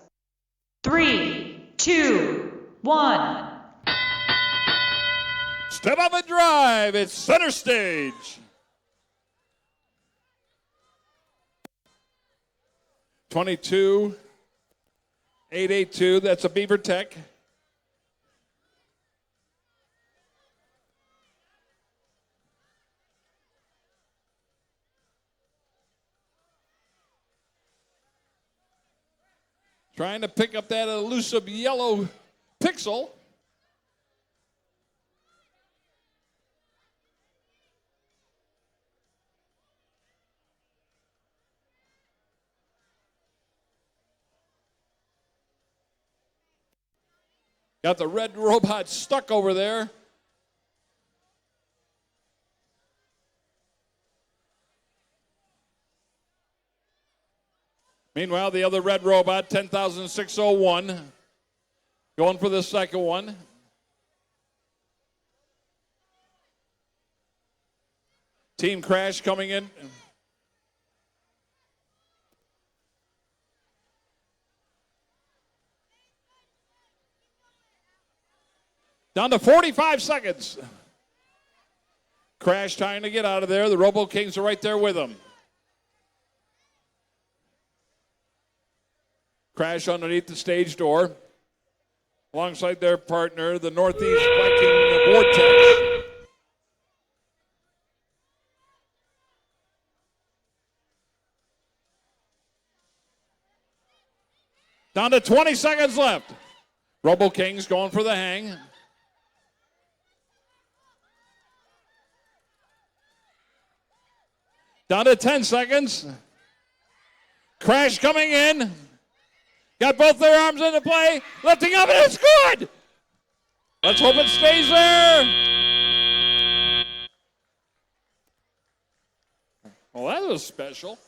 3, 2, 1. Step up and drive. It's center stage. 22-882. That's a Beaver Tech. Trying to pick up that elusive yellow pixel. Got the red robot stuck over there. Meanwhile, the other red robot, 10,601, going for the second one. Team Crash coming in. Down to 45 seconds. Crash trying to get out of there. The Robo Kings are right there with him. Crash underneath the stage door. Alongside their partner, the Northeast Viking Vortex. Down to 20 seconds left. Robo Kings going for the hang. Down to 10 seconds. Crash coming in. Got both their arms into play. Lifting up, and it's good. Let's hope it stays there. Well, that was special.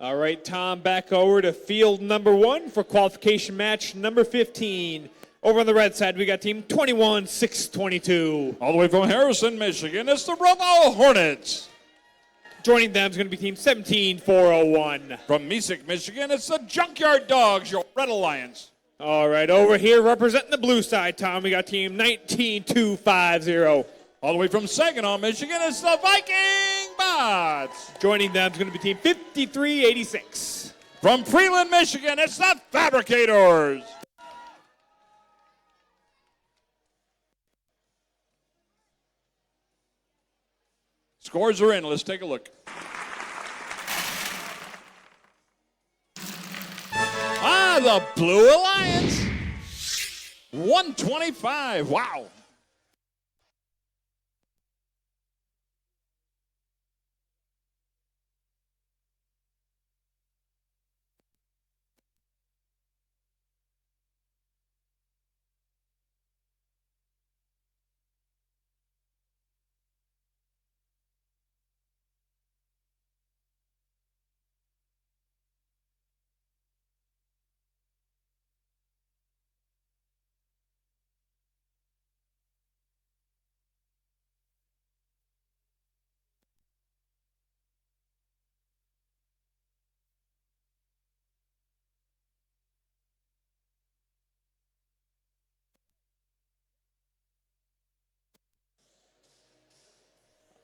All right, Tom, back over to field number 1 for qualification match number 15. Over on the red side, we got team 21-622. All the way from Harrison, Michigan, it's the Robo Hornets. Joining them is going to be team 17-401. From Mesick, Michigan, it's the Junkyard Dogs, your Red Alliance. All right, over here representing the blue side, Tom, we got team 19250. All the way from Saginaw, Michigan, it's the Viking Bots. Joining them is going to be team 5386. From Freeland, Michigan, it's the Fabricators. Scores are in. Let's take a look. The Blue Alliance. 125. Wow.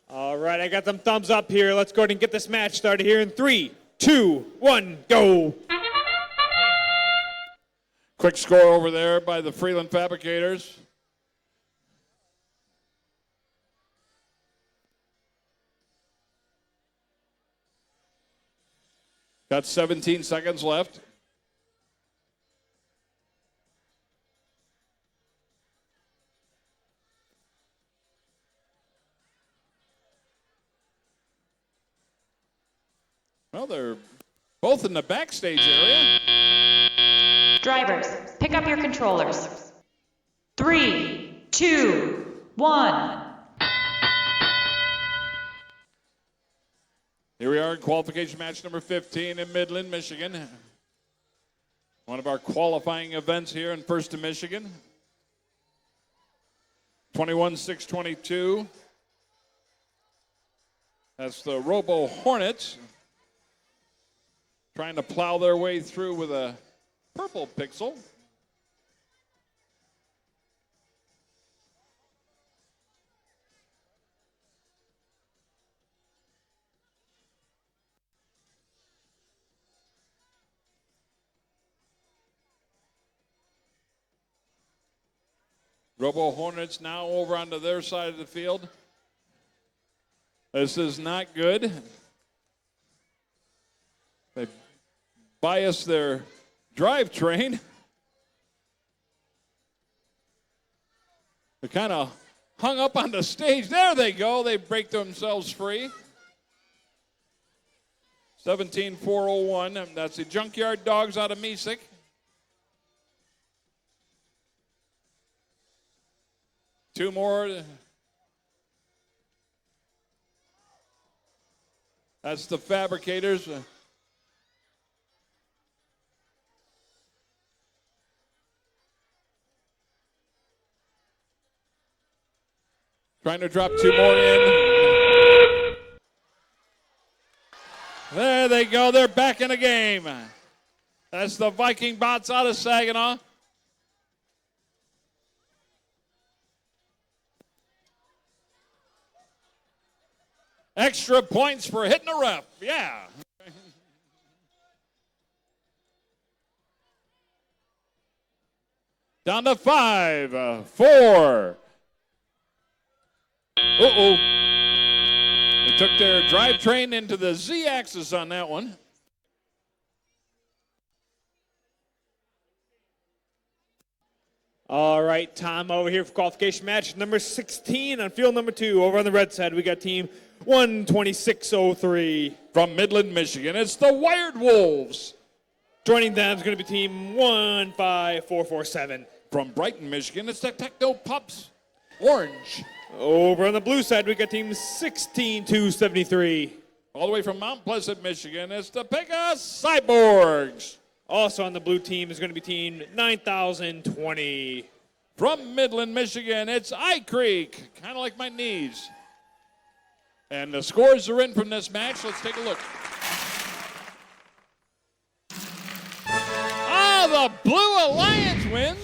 All right, I got them thumbs up here. Let's go ahead and get this match started here in 3, 2, 1, go. Quick score over there by the Freeland Fabricators. Got 17 seconds left. Well, they're both in the backstage area. Drivers, pick up your controllers. 3, 2, 1. Here we are in qualification match number 15 in Midland, Michigan. One of our qualifying events here in First in Michigan. 21-622. That's the Robo Hornets. Trying to plow their way through with a purple pixel. Robo Hornets now over onto their side of the field. This is not good. They bias their drivetrain. They kind of hung up on the stage. There they go. They break themselves free. 17-401. That's the Junkyard Dogs out of Mesick. Two more That's the Fabricators. Trying to drop 2 more in. There they go. They're back in the game. That's the Viking Bots out of Saginaw. Extra points for hitting the ref. Yeah. Down to 5, 4. Uh-oh. They took their drivetrain into the Z-axis on that one. All right, time over here for qualification match number 16 on field number 2. Over on the red side, we got team 12603. From Midland, Michigan, it's the Wired Wolves. Joining them is going to be team 15447. From Brighton, Michigan, it's the Techno Pups Orange. Over on the blue side, we got team 16273. All the way from Mount Pleasant, Michigan, it's the Pega Cyborgs. Also on the blue team is going to be team 9020. From Midland, Michigan, it's I Creek, kind of like my knees. And the scores are in from this match. Let's take a look. The Blue Alliance wins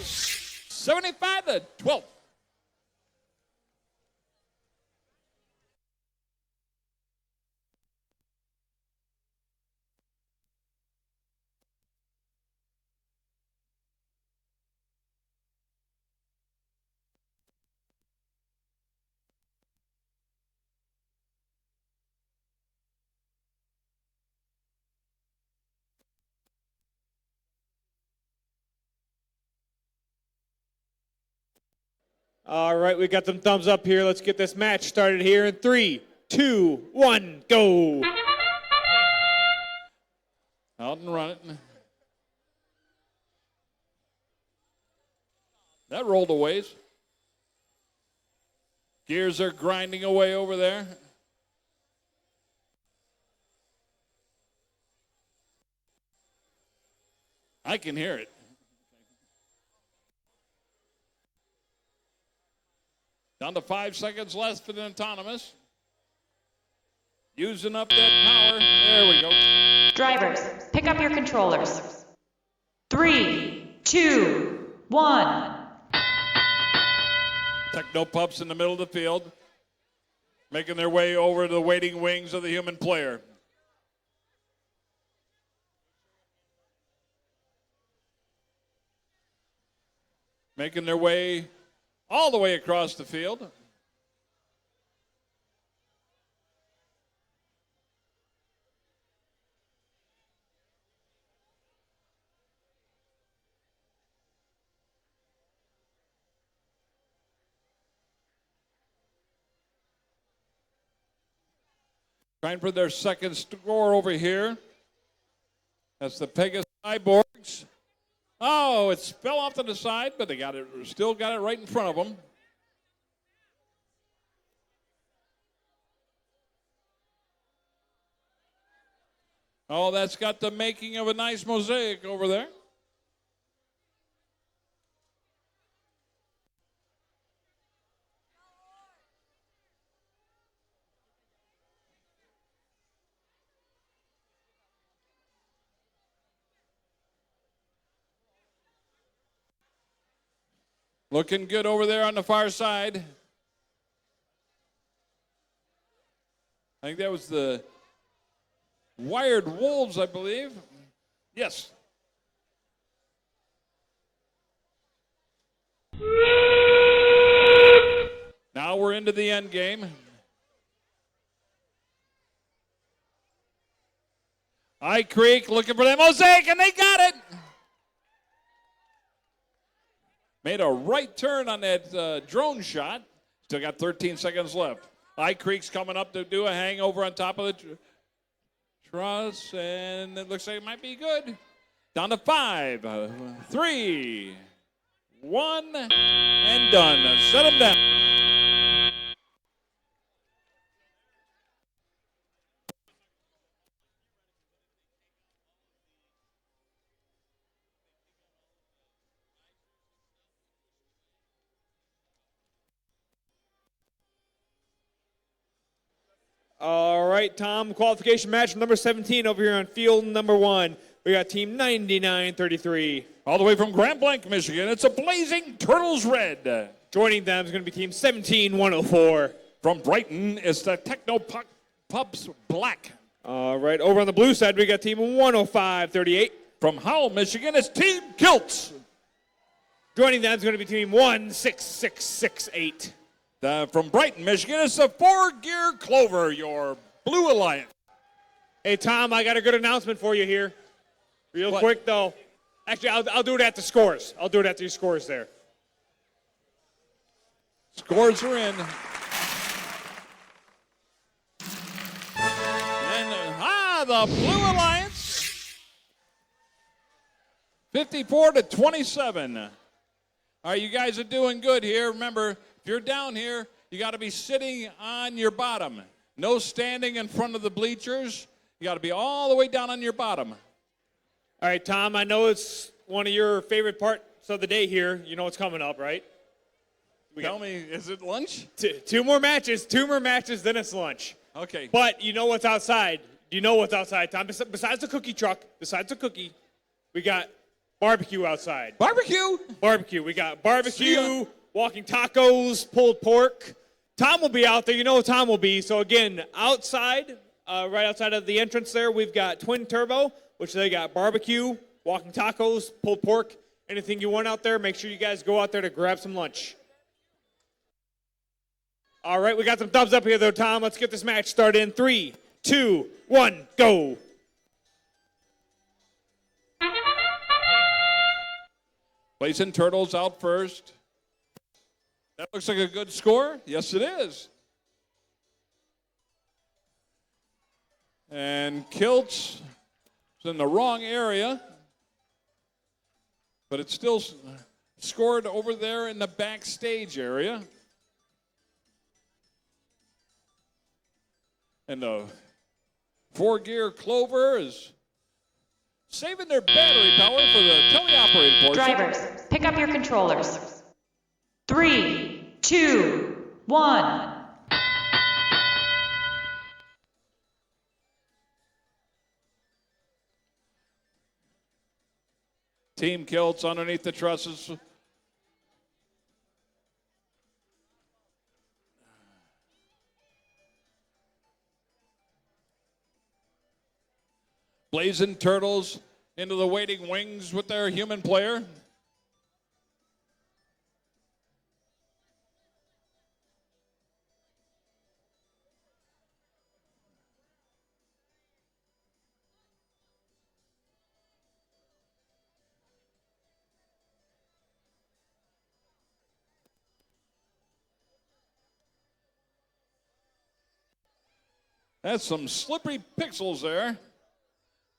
75-12. All right, we got some thumbs up here. Let's get this match started here in 3, 2, 1, go. Out and run it. That rolled a ways. Gears are grinding away over there. I can hear it. Down to 5 seconds left for the autonomous. Using up that power. There we go. Drivers, pick up your controllers. 3, 2, 1. Techno Pups in the middle of the field, making their way over to the waiting wings of the human player. Making their way all the way across the field. Trying for their second score over here. That's the Pegasus Cyborgs. Oh, it fell off to the side, but they got it. Still got it right in front of them. Oh, that's got the making of a nice mosaic over there. Looking good over there on the far side. I think that was the Wired Wolves, I believe. Yes. Now we're into the end game. I Creek looking for that mosaic, and they got it. Made a right turn on that drone shot. Still got 13 seconds left. I Creek's coming up to do a hangover on top of the truss, and it looks like it might be good. Down to 5, 3, 1, and done. Set them down. All right, Tom, qualification match number 17 over here on field number 1. We got team 99-33. All the way from Grand Blanc, Michigan, it's a Blazing Turtles Red. Joining them is going to be team 17-104. From Brighton, it's the Techno Pups Black. All right, over on the blue side, we got team 105-38. From Howell, Michigan, it's Team Kilts. Joining them is going to be team 16668. From Brighton, Michigan, it's the 4-Gear Clover, your Blue Alliance. Hey, Tom, I got a good announcement for you here. Real quick, though. Actually, I'll do it at the scores. I'll do it at the scores there. Scores are in. And the Blue Alliance, 54-27. All right, you guys are doing good here. Remember, if you're down here, you got to be sitting on your bottom. No standing in front of the bleachers. You got to be all the way down on your bottom. All right, Tom, I know it's one of your favorite parts of the day here. You know what's coming up, right? Tell me, is it lunch? Two more matches, then it's lunch. Okay. But you know what's outside. You know what's outside, Tom. Besides the cookie truck, we got barbecue outside. Barbecue? Barbecue. We got barbecue, walking tacos, pulled pork. Tom will be out there. You know what Tom will be. So, again, outside, right outside of the entrance there, we've got Twin Turbo, which they got barbecue, walking tacos, pulled pork, anything you want out there. Make sure you guys go out there to grab some lunch. All right, we got some thumbs up here, though, Tom. Let's get this match started in 3, 2, 1, go. Blazing Turtles out first. That looks like a good score. Yes, it is. And Kilts is in the wrong area, but it's still scored over there in the backstage area. And the 4-Gear Clover is saving their battery power for the teleoperated portion. Drivers, pick up your controllers. 3, 2, 1. Team Kilts underneath the trusses. Blazing Turtles into the waiting wings with their human player. That's some slippery pixels there.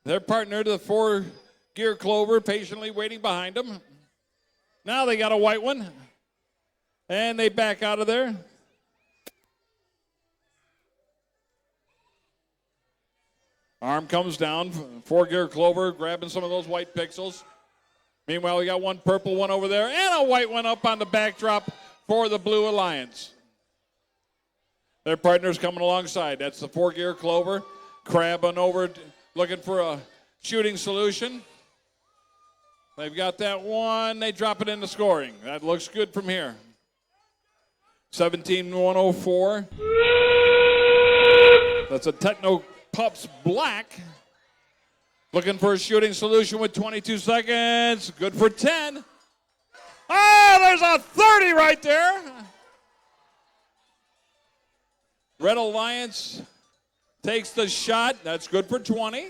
Their partner to the 4-Gear Clover patiently waiting behind them. Now they got a white one. And they back out of there. Arm comes down. 4-Gear Clover grabbing some of those white pixels. Meanwhile, we got one purple one over there and a white one up on the backdrop for the Blue Alliance. Their partner's coming alongside. That's the 4-Gear Clover. Crabbing over, looking for a shooting solution. They've got that one. They drop it into scoring. That looks good from here. 17-104. That's a Techno Pups Black. Looking for a shooting solution with 22 seconds. Good for 10. Oh, there's a 30 right there. Red Alliance takes the shot. That's good for 20.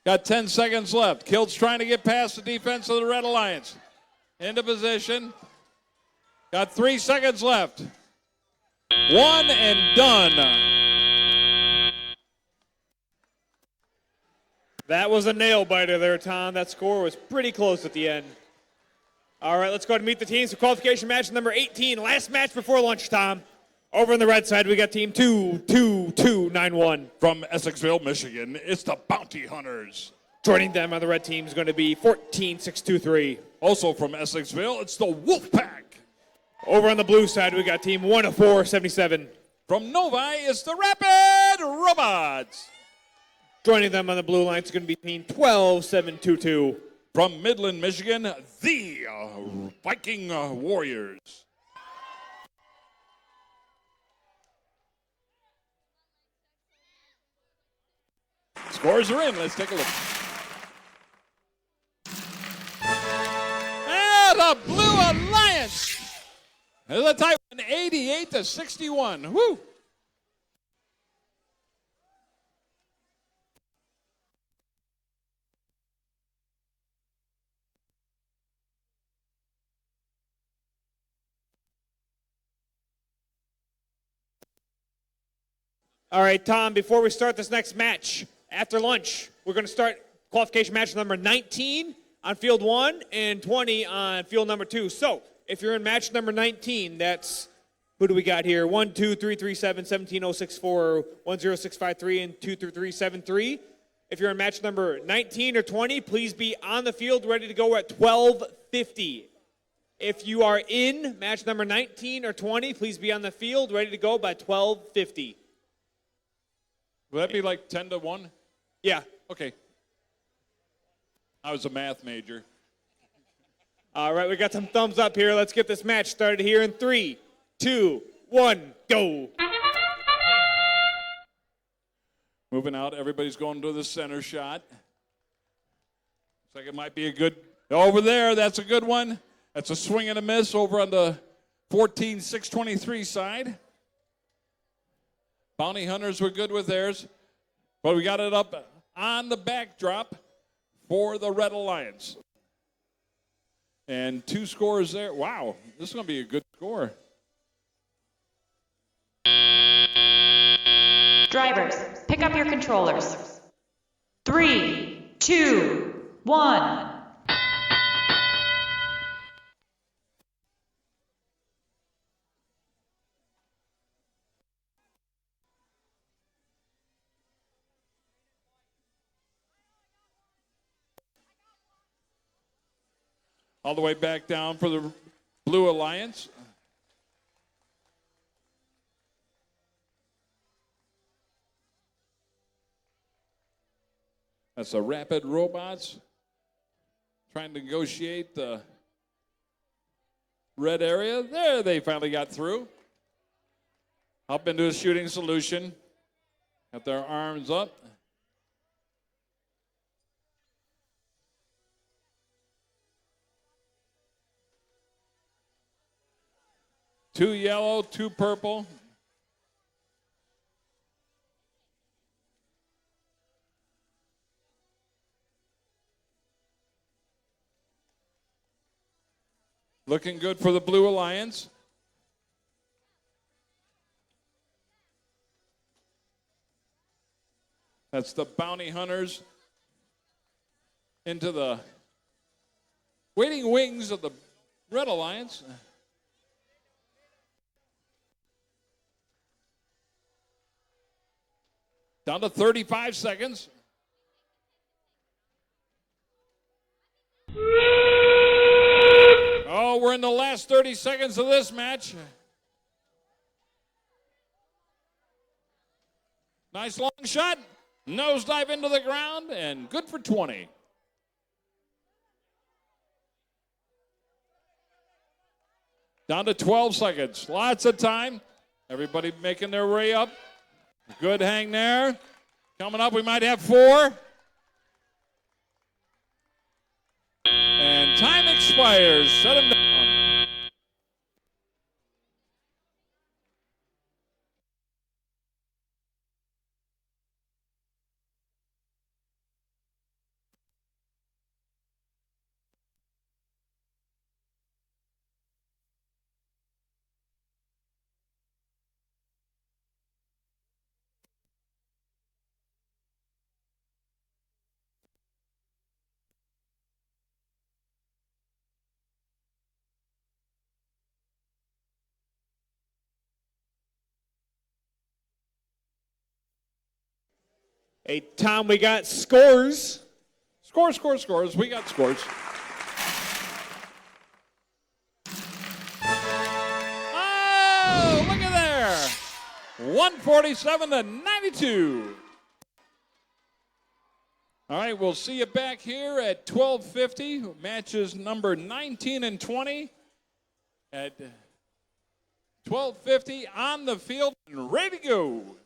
Got 10 seconds left. Kilt's trying to get past the defense of the Red Alliance. Into position. Got 3 seconds left. One and done. That was a nail biter there, Tom. That score was pretty close at the end. All right, let's go ahead and meet the teams for qualification match number 18. Last match before lunch, Tom. Over on the red side, we got team 22291. From Essexville, Michigan, it's the Bounty Hunters. Joining them on the red team is going to be 14623. Also from Essexville, it's the Wolfpack. Over on the blue side, we got team 10477. From Novi, it's the Rapid Robots. Joining them on the blue line is going to be team 12-7-2-2. From Midland, Michigan, the Viking Warriors. Scores are in. Let's take a look. And the Blue Alliance is a tight one, 88-61. Woo! All right, Tom, before we start this next match, after lunch, we're going to start qualification match number 19 on field 1 and 20 on field number 2. So, if you're in match number 19, that's, who do we got here? 1, 2, 3, 3, 7, 17, 0, 6, 4, 1, 0, 6, 5, 3, and 2, 3, 3, 7, 3. If you're in match number 19 or 20, please be on the field ready to go at 12:50. If you are in match number 19 or 20, please be on the field ready to go by 12:50. Will that be like 10-1? Yeah. Okay. I was a math major. All right, we got some thumbs up here. Let's get this match started here in 3, 2, 1, go. Moving out, everybody's going to the center shot. Looks like it might be a good, over there, that's a good one. That's a swing and a miss over on the 14-623 side. Bounty Hunters were good with theirs, but we got it up on the backdrop for the Red Alliance. And 2 scores there. Wow, this is going to be a good score. Drivers, pick up your controllers. 3, 2, 1. All the way back down for the Blue Alliance. That's the Rapid Robots trying to negotiate the red area. There, they finally got through. Up into a shooting solution. Got their arms up. Two yellow, 2 purple. Looking good for the Blue Alliance. That's the Bounty Hunters into the waiting wings of the Red Alliance. Down to 35 seconds. Oh, we're in the last 30 seconds of this match. Nice long shot. Nosedive into the ground, and good for 20. Down to 12 seconds. Lots of time. Everybody making their way up. Good hang there. Coming up, we might have 4. And time expires. Set him down. Hey, Tom, we got scores. Scores. We got scores. Oh, look at there. 147 to 92. All right, we'll see you back here at 12:50. Matches number 19 and 20 at 12:50 on the field and ready to go.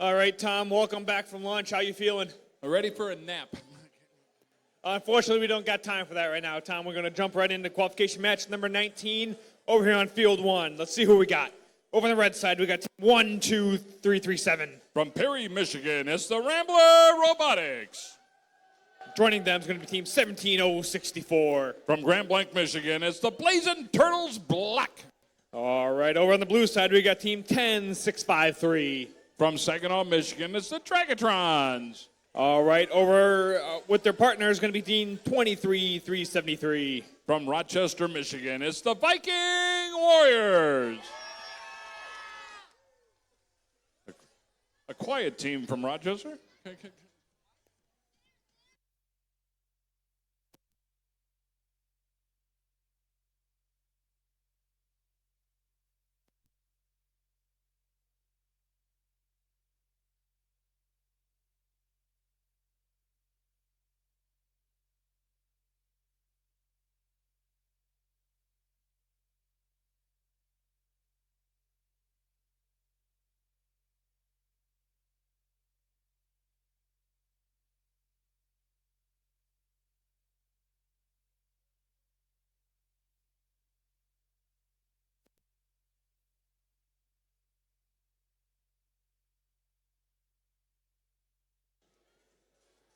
All right, Tom, welcome back from lunch. How you feeling? Ready for a nap. Unfortunately, we don't got time for that right now, Tom. We're going to jump right into qualification match number 19 over here on field 1. Let's see who we got. Over on the red side, we got 1, 2, 3, 3, 7. From Perry, Michigan, it's the Rambler Robotics. Joining them is going to be team 17064. From Grand Blanc, Michigan, it's the Blazing Turtles Black. All right, over on the blue side, we got team 10653. From Saginaw, Michigan, it's the Dragatrons. All right, over with their partner is going to be team 23373. From Rochester, Michigan, it's the Viking Warriors. A quiet team from Rochester.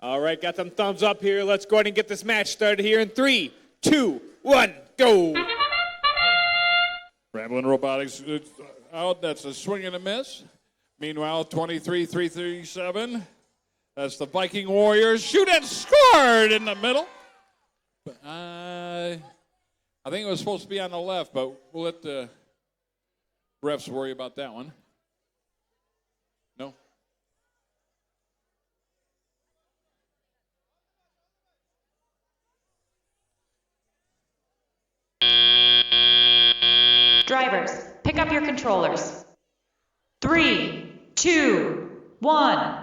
All right, got some thumbs up here. Let's go ahead and get this match started here in 3, 2, 1, go. Ramblin' Robotics out. That's a swing and a miss. Meanwhile, 23-337. That's the Viking Warriors. Shoot and scored in the middle. I think it was supposed to be on the left, but we'll let the refs worry about that one. No? Drivers, pick up your controllers. 3, 2, 1.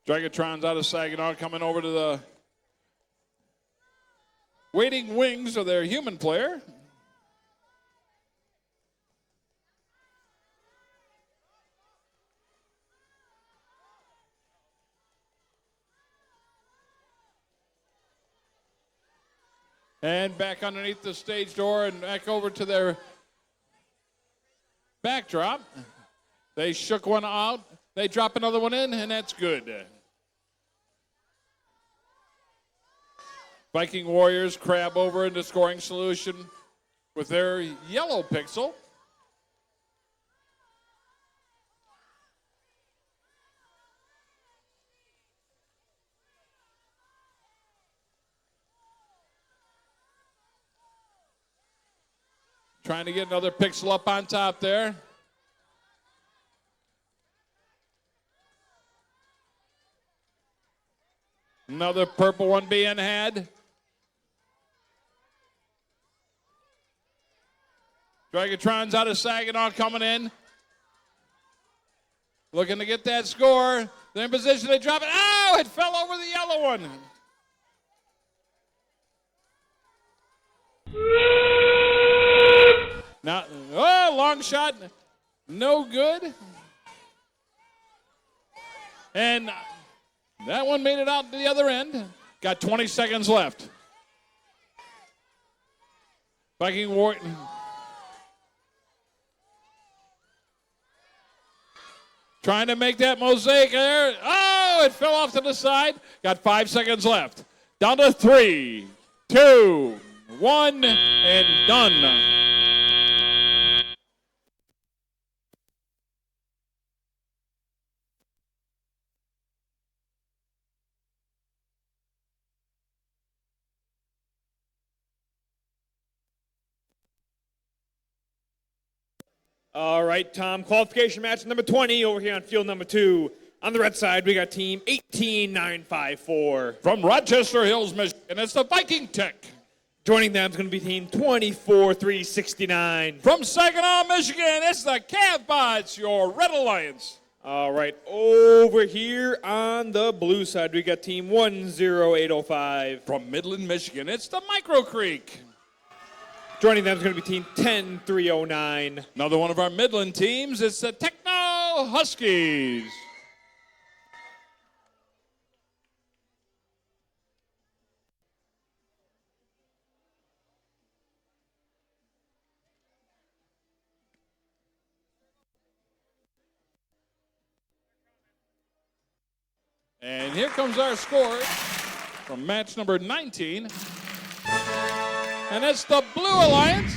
Dragatrons out of Saginaw coming over to the waiting wings of their human player. And back underneath the stage door and back over to their backdrop. They shook one out. They drop another one in, and that's good. Viking Warriors crab over into scoring solution with their yellow pixel. Trying to get another pixel up on top there. Another purple one being had. Dragatrons out of Saginaw coming in. Looking to get that score. They're in position, they drop it. Oh, it fell over the yellow one. Now, oh, long shot, no good. And that one made it out to the other end. Got 20 seconds left. Viking Warriors. Trying to make that mosaic there. Oh, it fell off to the side. Got 5 seconds left. Down to 3, 2, 1, and done. All right, Tom, qualification match number 20 over here on field number 2. On the red side, we got team 18954. From Rochester Hills, Michigan, it's the Viking Tech. Joining them is going to be team 24369. From Saginaw, Michigan, it's the Cavbots, your Red Alliance. All right, over here on the blue side, we got team 10805. From Midland, Michigan, it's the Micro Creek. Joining them is going to be team 10309. Another one of our Midland teams is the Techno Huskies. And here comes our score from match number 19. And it's the Blue Alliance,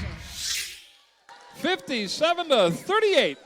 57-38.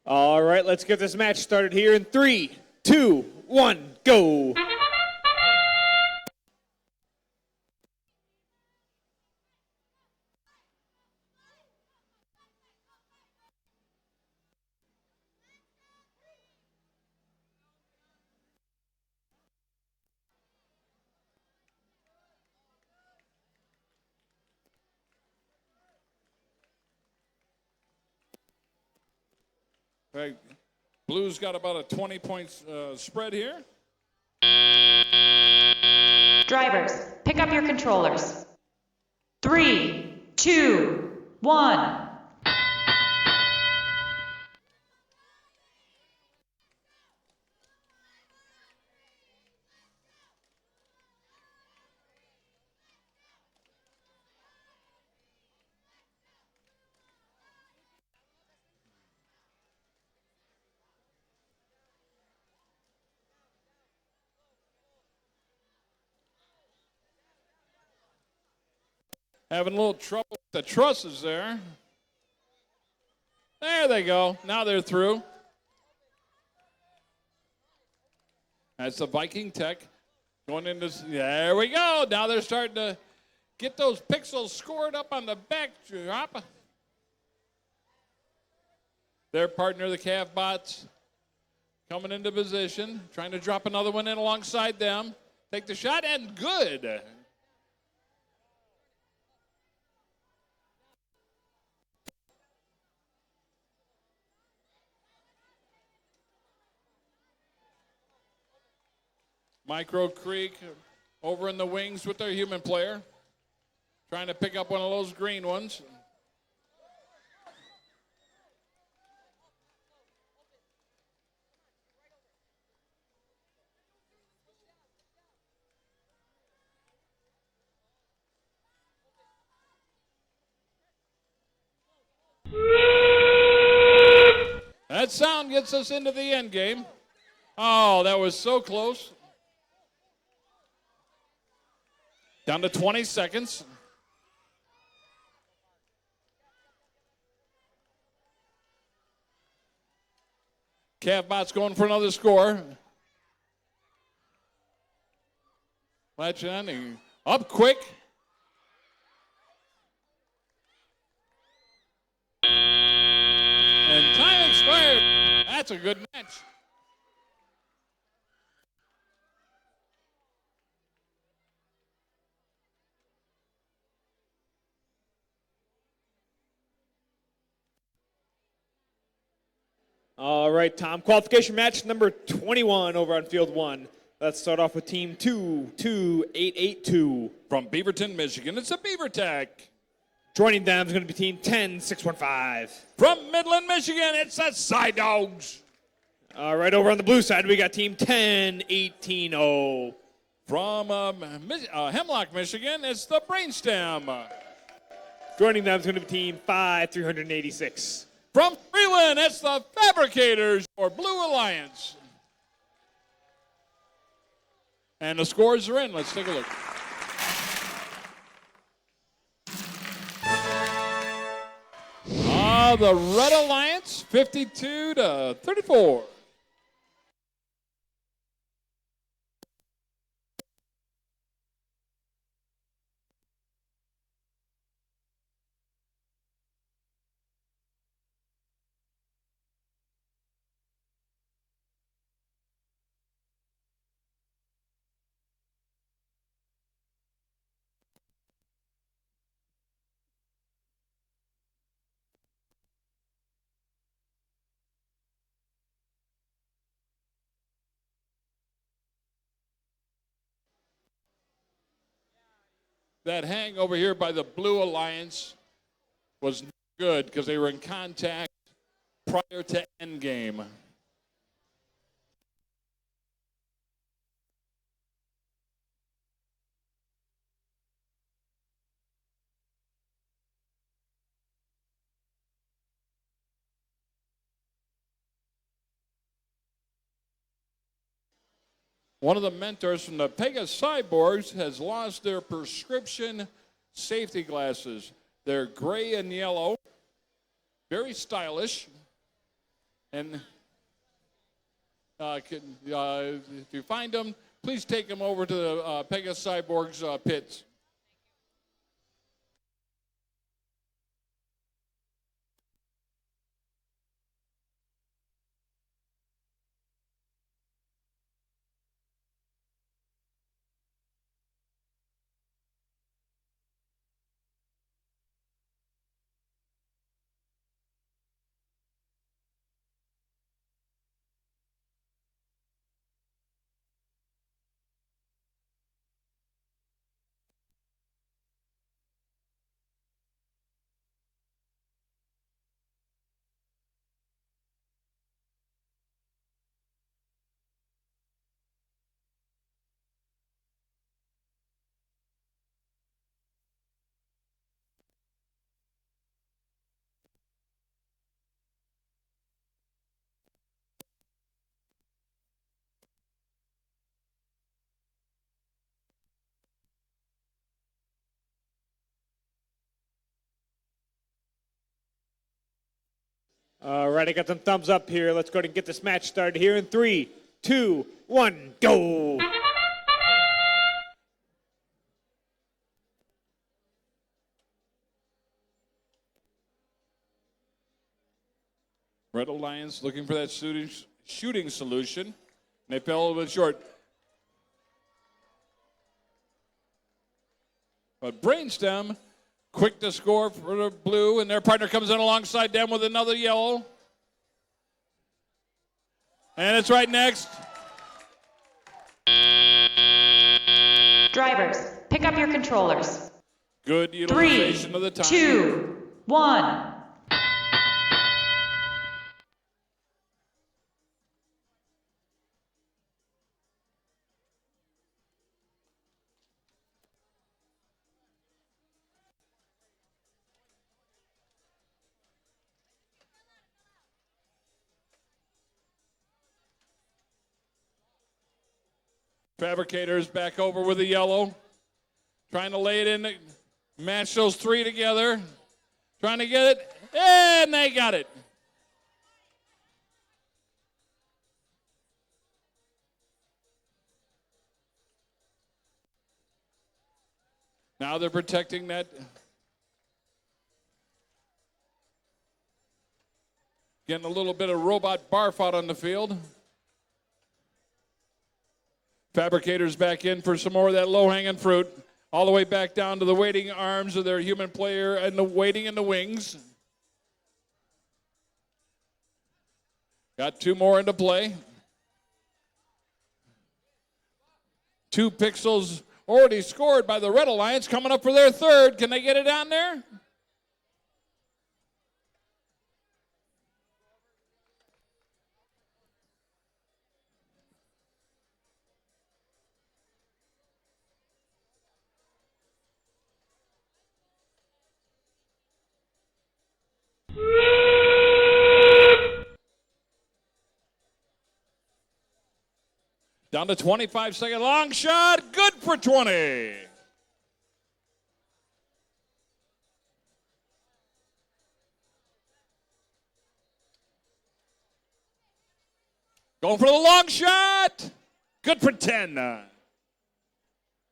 All right, let's get this match started here in 3, 2, 1, go. Right. Blues got about a 20-point spread here. Drivers, pick up your controllers. 3, 2, 1. Having a little trouble with the trusses there. There they go. Now they're through. That's the Viking Tech going into. There we go. Now they're starting to get those pixels scored up on the backdrop. Their partner, the Calf Bots, coming into position, trying to drop another one in alongside them. Take the shot, and good. Micro Creek over in the wings with their human player. Trying to pick up one of those green ones. That sound gets us into the end game. Oh, that was so close. Down to 20 seconds. Cavbot's going for another score. Latch on, up quick. And time expired. That's a good match. All right, Tom. Qualification match number 21 over on field 1. Let's start off with team 22882. From Beaverton, Michigan, it's a Beaver Tech. Joining them is going to be team 10615. From Midland, Michigan, it's the Side Dogs. All right, over on the blue side, we got team 10180. From Hemlock, Michigan, it's the Brainstem. Joining them is going to be team 5386. From Freeland, it's the Fabricators or Blue Alliance. And the scores are in. Let's take a look. The Red Alliance, 52-34. That hang over here by the Blue Alliance was good because they were in contact prior to endgame. One of the mentors from the Pegasus Cyborgs has lost their prescription safety glasses. They're gray and yellow, very stylish. And if you find them, please take them over to the Pegasus Cyborgs pits. All right, I got some thumbs up here. Let's go ahead and get this match started here in 3, 2, 1, go! Red Alliance looking for that shooting solution. And they fell a little bit short. But Brainstem, quick to score for the blue, and their partner comes in alongside them with another yellow. And it's right next. Drivers, pick up your controllers. Good 3, utilization of the time. 2, 1. Fabricators back over with the yellow. Trying to lay it in, match those three together. Trying to get it, and they got it. Now they're protecting that. Getting a little bit of robot barf out on the field. Fabricators back in for some more of that low-hanging fruit. All the way back down to the waiting arms of their human player and the waiting in the wings. Got two more into play. 2 pixels already scored by the Red Alliance, coming up for their third. Can they get it on there? Down to 25-second long shot. Good for 20. Going for the long shot. Good for 10.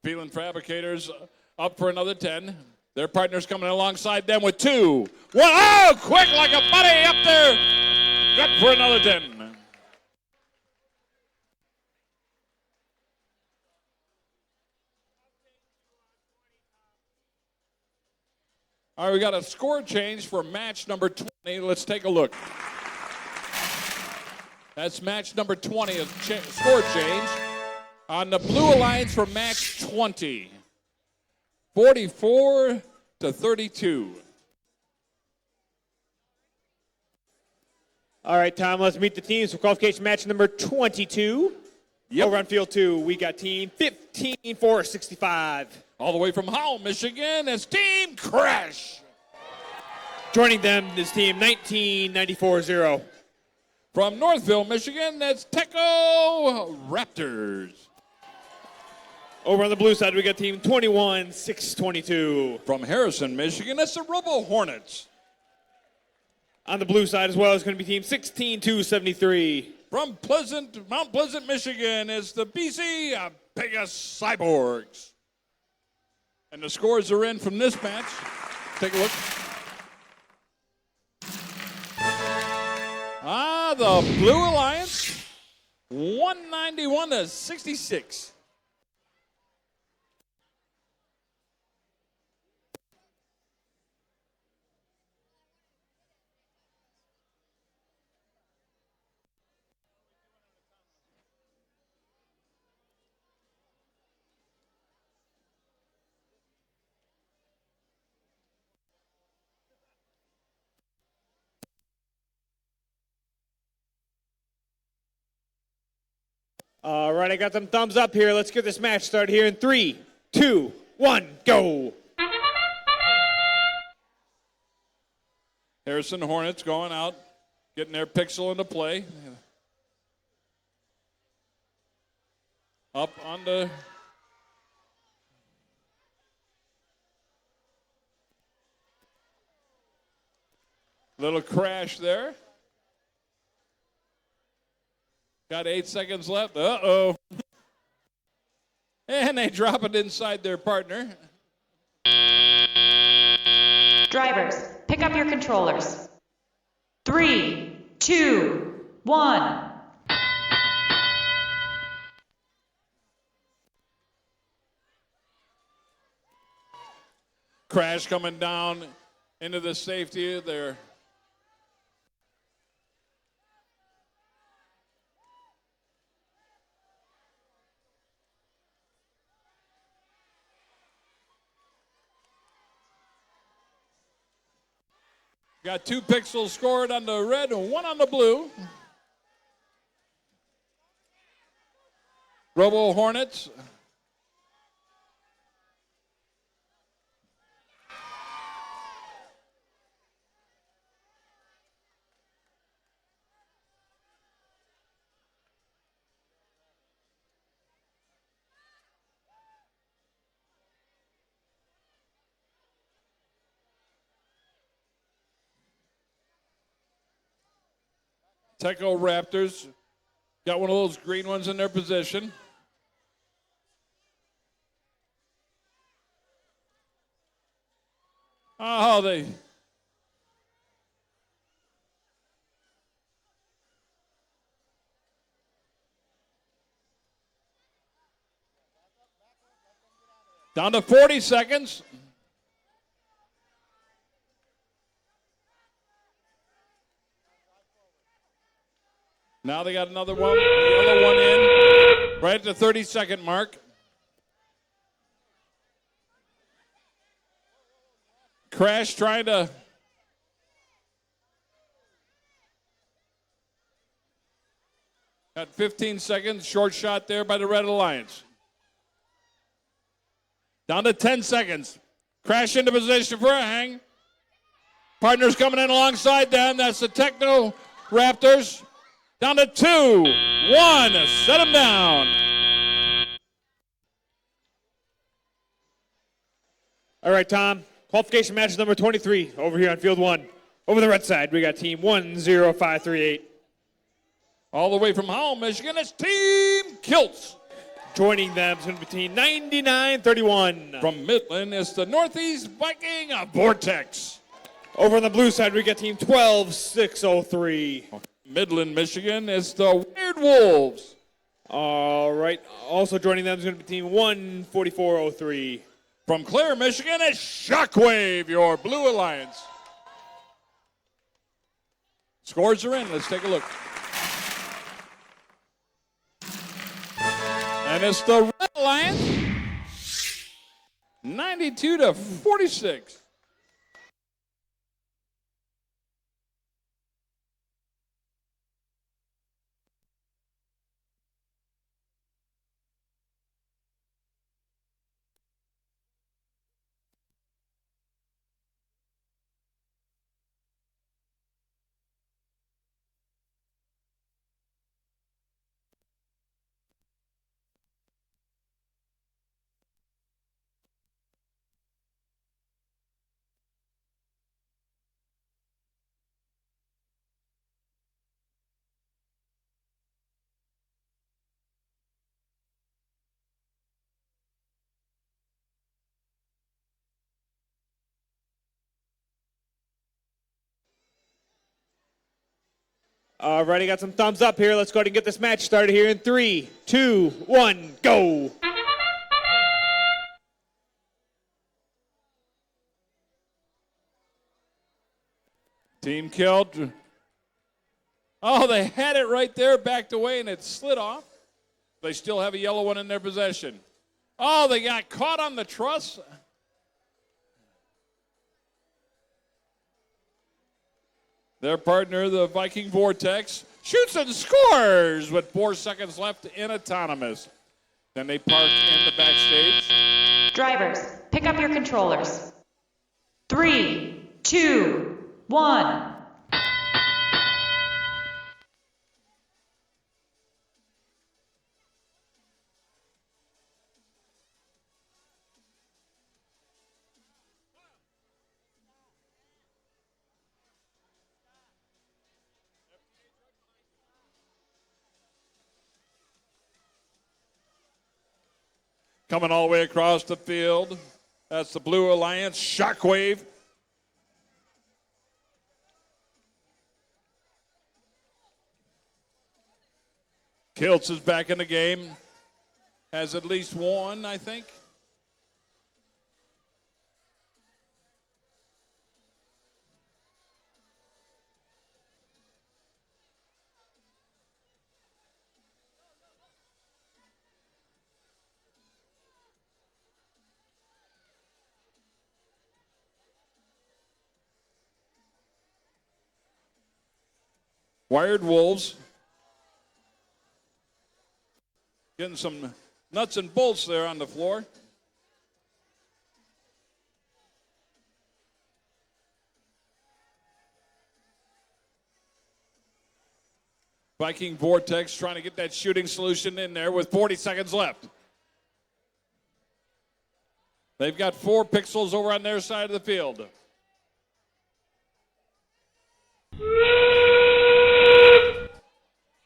Feeling Fabricators up for another 10. Their partners coming alongside them with 2. 1. Oh, quick like a buddy up there. Good for another 10. All right, we got a score change for match number 20. Let's take a look. That's match number 20, a score change on the Blue Alliance for match 20. 44-32. All right, Tom, let's meet the teams for qualification match number 22. Yep. Over on field 2, we got team 15-4-65. All the way from Howell, Michigan, it's Team Crash. Joining them is team 19-94-0. From Northville, Michigan, that's Teco Raptors. Over on the blue side, we got team 21-6-22. From Harrison, Michigan, that's the Robo Hornets. On the blue side as well is going to be team 16-2-73. From Mount Pleasant, Michigan, is the BC Pegasus Cyborgs. And the scores are in from this match. Take a look. The Blue Alliance, 191-66. All right, I got some thumbs up here. Let's get this match started here in 3, 2, 1, go. Harrison Hornets going out, getting their pixel into play. Up on the little crash there. Got 8 seconds left. Uh-oh. And they drop it inside their partner. Drivers, pick up your controllers. 3, 2, 1. Crash coming down into the safety there. Got 2 pixels scored on the red and 1 on the blue. Robo Hornets. Teco Raptors got one of those green ones in their position. Oh, they. Down to 40 seconds. Now they got another one, yellow one in, right at the 30-second mark. Crash trying to. Got 15 seconds, short shot there by the Red Alliance. Down to 10 seconds. Crash into position for a hang. Partners coming in alongside them. That's the Techno Raptors. Down to 2, 1, set them down. All right, Tom. Qualification match number 23 over here on field 1. Over the red side, we got team 10538. All the way from Howell, Michigan, it's Team Kilts. Joining them is going to be team 9931. From Midland, it's the Northeast Viking Vortex. Over on the blue side, we got team 12603. Midland, Michigan, it's the Weird Wolves. All right. Also joining them is going to be team 14403. From Clare, Michigan, it's Shockwave, your Blue Alliance. Scores are in. Let's take a look. And it's the Red Alliance, 92-46. All righty, got some thumbs up here. Let's go ahead and get this match started here in 3, 2, 1, go. Team Kilt. Oh, they had it right there, backed away, and it slid off. They still have a yellow one in their possession. Oh, they got caught on the truss. Their partner, the Viking Vortex, shoots and scores with 4 seconds left in autonomous. Then they park in the backstage. Drivers, pick up your controllers. 3, 2, 1. Coming all the way across the field. That's the Blue Alliance, Shockwave. Kilts is back in the game. Has at least one, I think. Wired Wolves. Getting some nuts and bolts there on the floor. Viking Vortex trying to get that shooting solution in there with 40 seconds left. They've got 4 pixels over on their side of the field.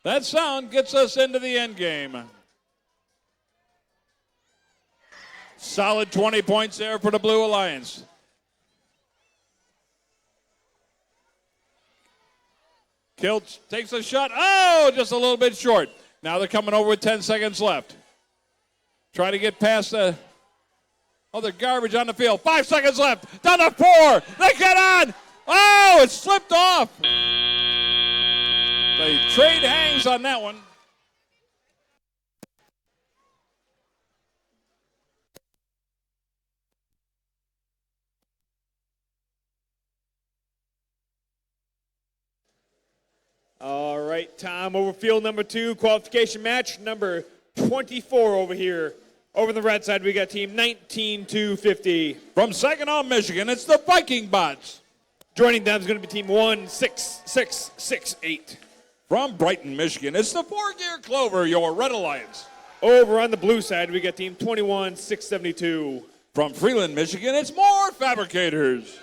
That sound gets us into the end game. Solid 20 points there for the Blue Alliance. Kiltz takes a shot. Oh, just a little bit short. Now they're coming over with 10 seconds left. Try to get past the other garbage on the field. 5 seconds left. Down to 4. They get on. Oh, it slipped off. The trade hangs on that one. All right, Tom, over field number 2, qualification match number 24 over here. Over the red side, we got team 19-50. From Saginaw, Michigan, it's the Viking Bots. Joining them is going to be team 16668. From Brighton, Michigan, it's the 4-Gear Clover, your Red Alliance. Over on the blue side, we got team 21672. From Freeland, Michigan, it's more Fabricators.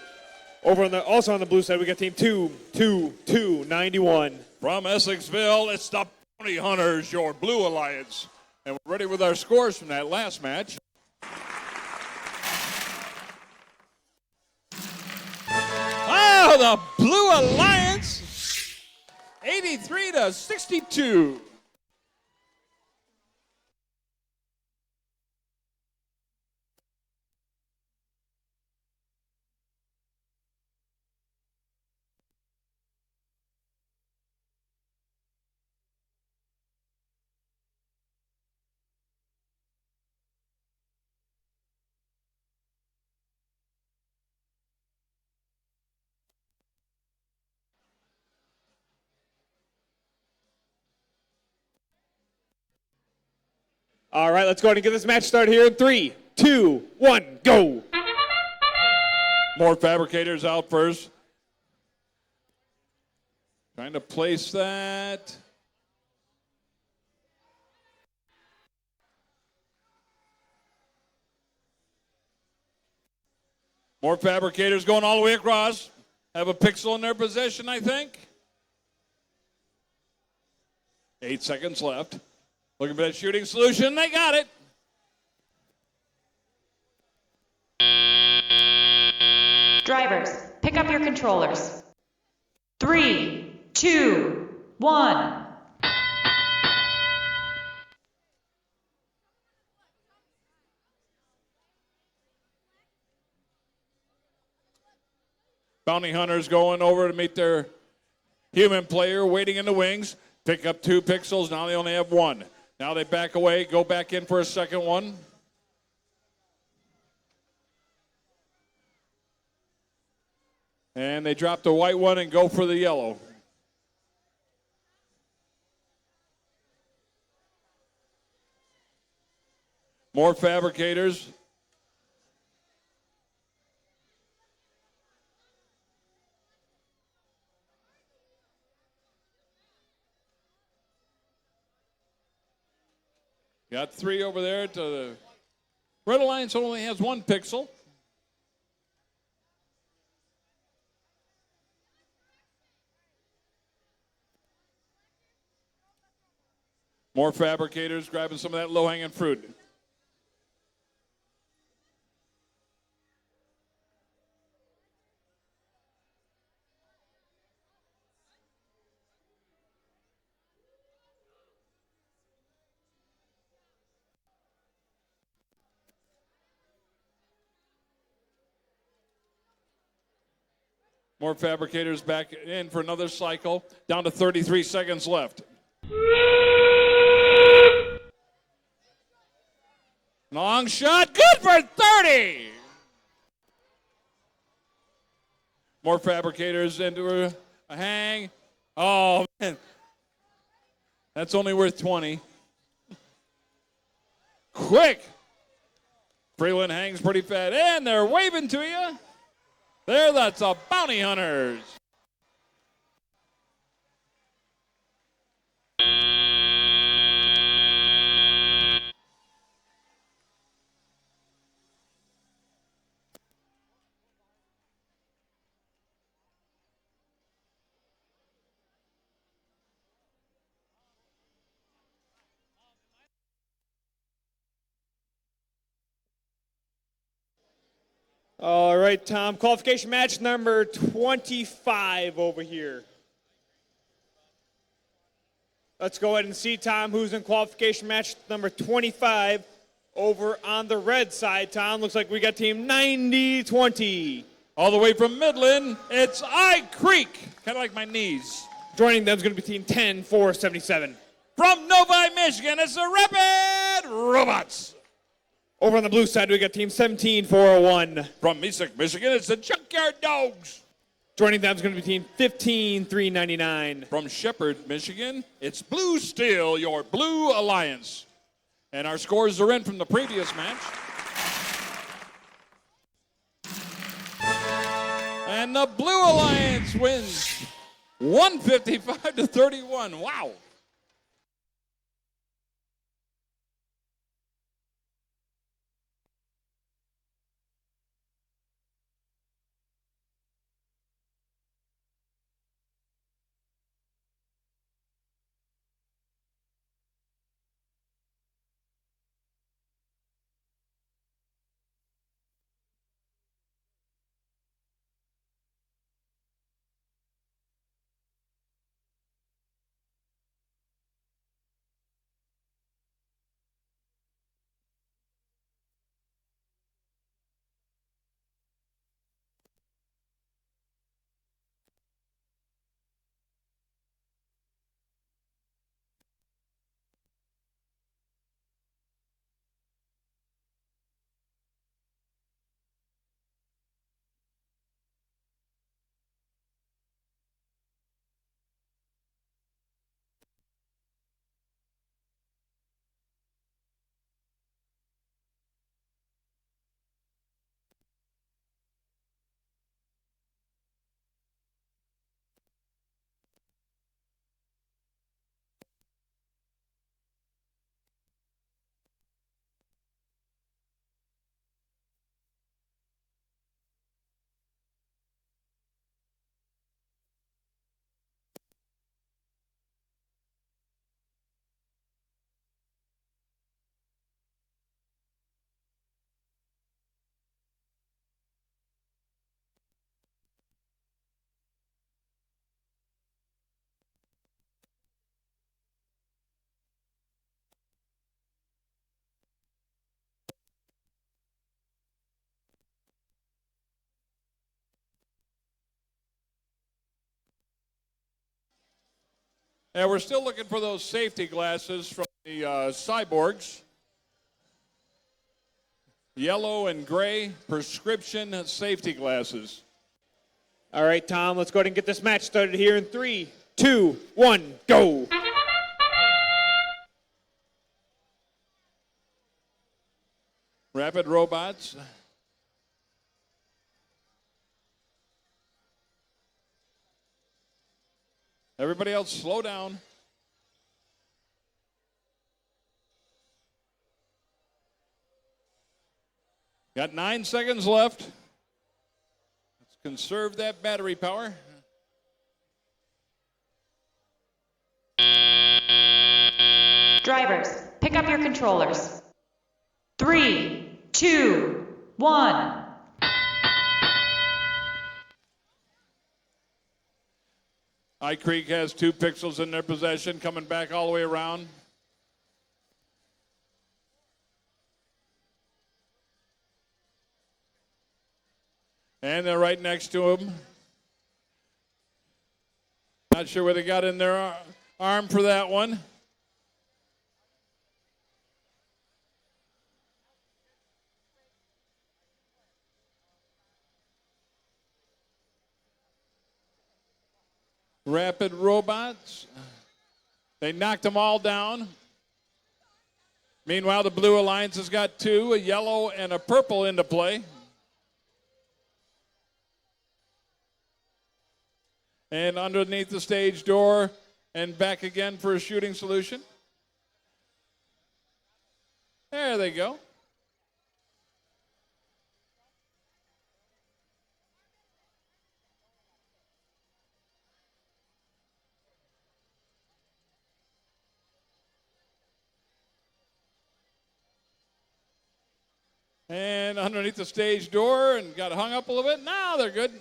Over on the also on the blue side, we got team 22291. From Essexville, it's the Bounty Hunters, your Blue Alliance. And we're ready with our scores from that last match. Oh, the Blue Alliance, 83-62. All right, let's go ahead and get this match started here in 3, 2, 1, go. More Fabricators out first. Trying to place that. More Fabricators going all the way across. Have a pixel in their possession, I think. 8 seconds left. Looking for that shooting solution. They got it. Drivers, pick up your controllers. 3, 2, 1. Bounty Hunters going over to meet their human player waiting in the wings. Pick up 2 pixels. Now they only have 1. Now they back away, go back in for a second one. And they drop the white one and go for the yellow. More Fabricators. Got 3 over there to the Red Alliance only has 1 pixel. More Fabricators grabbing some of that low-hanging fruit. More Fabricators back in for another cycle. Down to 33 seconds left. Long shot, good for 30. More Fabricators into a hang. Oh, man. That's only worth 20. Quick. Freeland hangs pretty fat, and they're waving to you. There, that's a bounty hunters. All right, Tom. Qualification match number 25 over here. Let's go ahead and see, Tom, who's in qualification match number 25 over on the red side. Tom, looks like we got team 90-20. All the way from Midland, it's I Creek. Kind of like my knees. Joining them is going to be team 10-477. From Novi, Michigan, it's the Rapid Robots. Over on the blue side, we got team 17-401. From Mesek, Michigan, it's the Junkyard Dogs. Joining them is going to be team 15-399. From Shepherd, Michigan, it's Blue Steel, your Blue Alliance. And our scores are in from the previous match. And the Blue Alliance wins 155-31. Wow. And we're still looking for those safety glasses from the cyborgs. Yellow and gray prescription safety glasses. All right, Tom, let's go ahead and get this match started here in 3, 2, 1, go. Rapid Robots. Everybody else, slow down. Got 9 seconds left. Let's conserve that battery power. Drivers, pick up your controllers. 3, 2, 1. I Creek has 2 pixels in their possession, coming back all the way around. And they're right next to him. Not sure where they got in their arm for that one. Rapid Robots. They knocked them all down. Meanwhile, the Blue Alliance has got 2, a yellow and a purple into play. And underneath the stage door and back again for a shooting solution. There they go. And underneath the stage door and got hung up a little bit. Now they're good.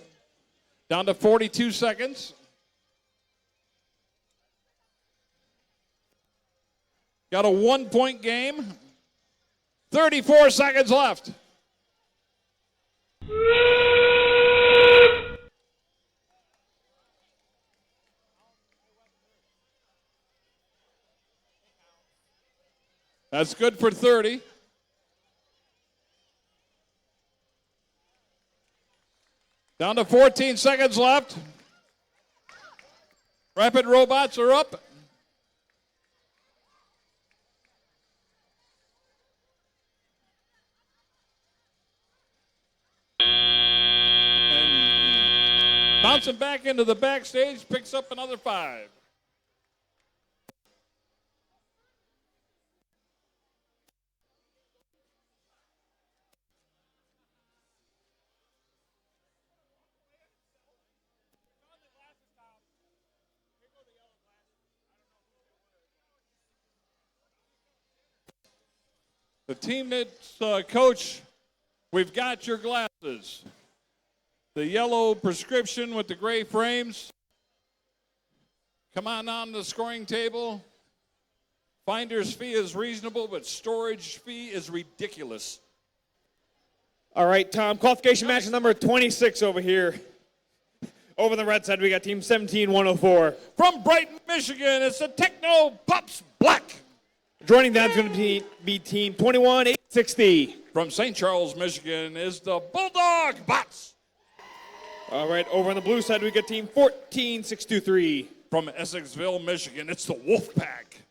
Down to 42 seconds. Got a 1-point game. 34 seconds left. That's good for 30. Down to 14 seconds left. Rapid Robots are up. And bouncing back into the backstage, picks up another 5. The team that's coach, we've got your glasses. The yellow prescription with the gray frames. Come on the scoring table. Finder's fee is reasonable, but storage fee is ridiculous. All right, Tom, qualification match number 26 over here. Over the red side, we got team 17-104. From Brighton, Michigan, it's the Techno Pups Black. Joining them is going to be team 21-860. From St. Charles, Michigan, is the Bulldog Bots. All right, over on the blue side, we got team 14-623. From Essexville, Michigan, it's the Wolf Pack.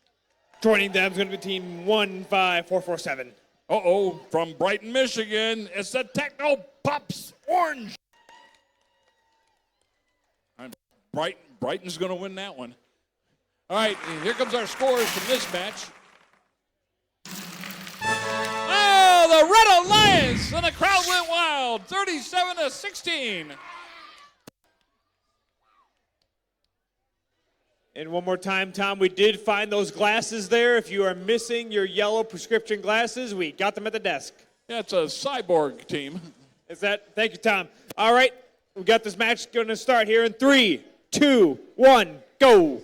Joining them is going to be team 15447. Uh-oh, from Brighton, Michigan, it's the Techno Pups Orange. Brighton's going to win that one. All right, here comes our scores from this match. Oh, the Red Alliance, and the crowd went wild, 37-16. And one more time, Tom, we did find those glasses there. If you are missing your yellow prescription glasses, we got them at the desk. Yeah, it's a cyborg team. Is that? Thank you, Tom. All right, we got this match going to start here in 3, 2, 1, go.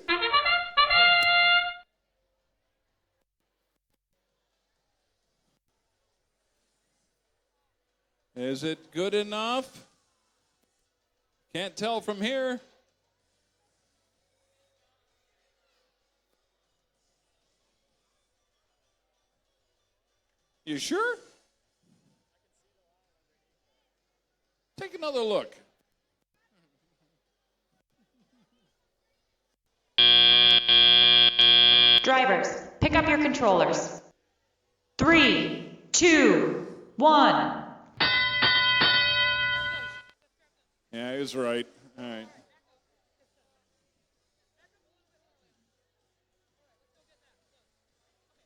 Is it good enough? Can't tell from here. You sure? Take another look. Drivers, pick up your controllers. 3, 2, 1. Yeah, he was right. All right.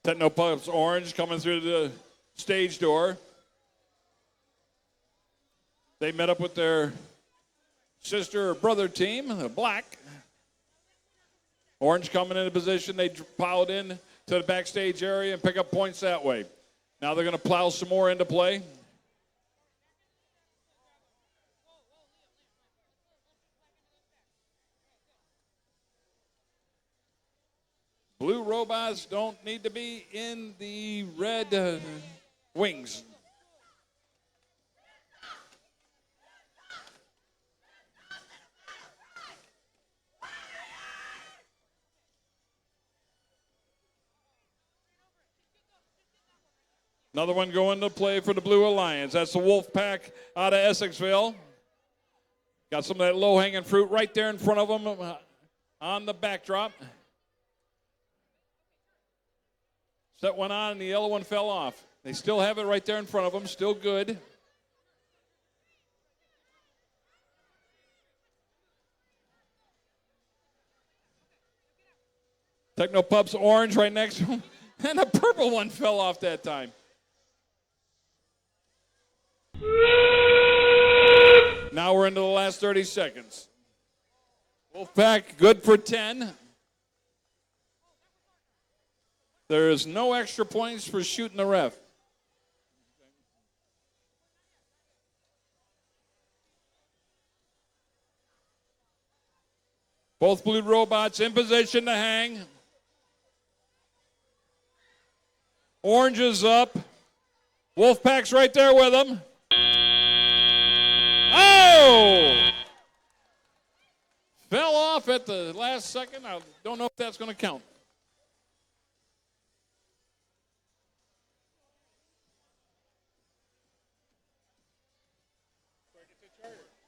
Techno Pups Orange coming through the stage door. They met up with their sister or brother team, the Black. Orange coming into position. They piled in to the backstage area and pick up points that way. Now they're going to plow some more into play. Blue robots don't need to be in the red wings. Another one going to play for the Blue Alliance. That's the Wolf Pack out of Essexville. Got some of that low-hanging fruit right there in front of them. on the backdrop. Set one on, and the yellow one fell off. They still have it right there in front of them, still good. Technopup's orange right next to him, and the purple one fell off that time. Now we're into the last 30 seconds. Wolfpack good for 10. There is no extra points for shooting the ref. Both blue robots in position to hang. Orange is up. Wolfpack's right there with them. Oh! Fell off at the last second. I don't know if that's going to count.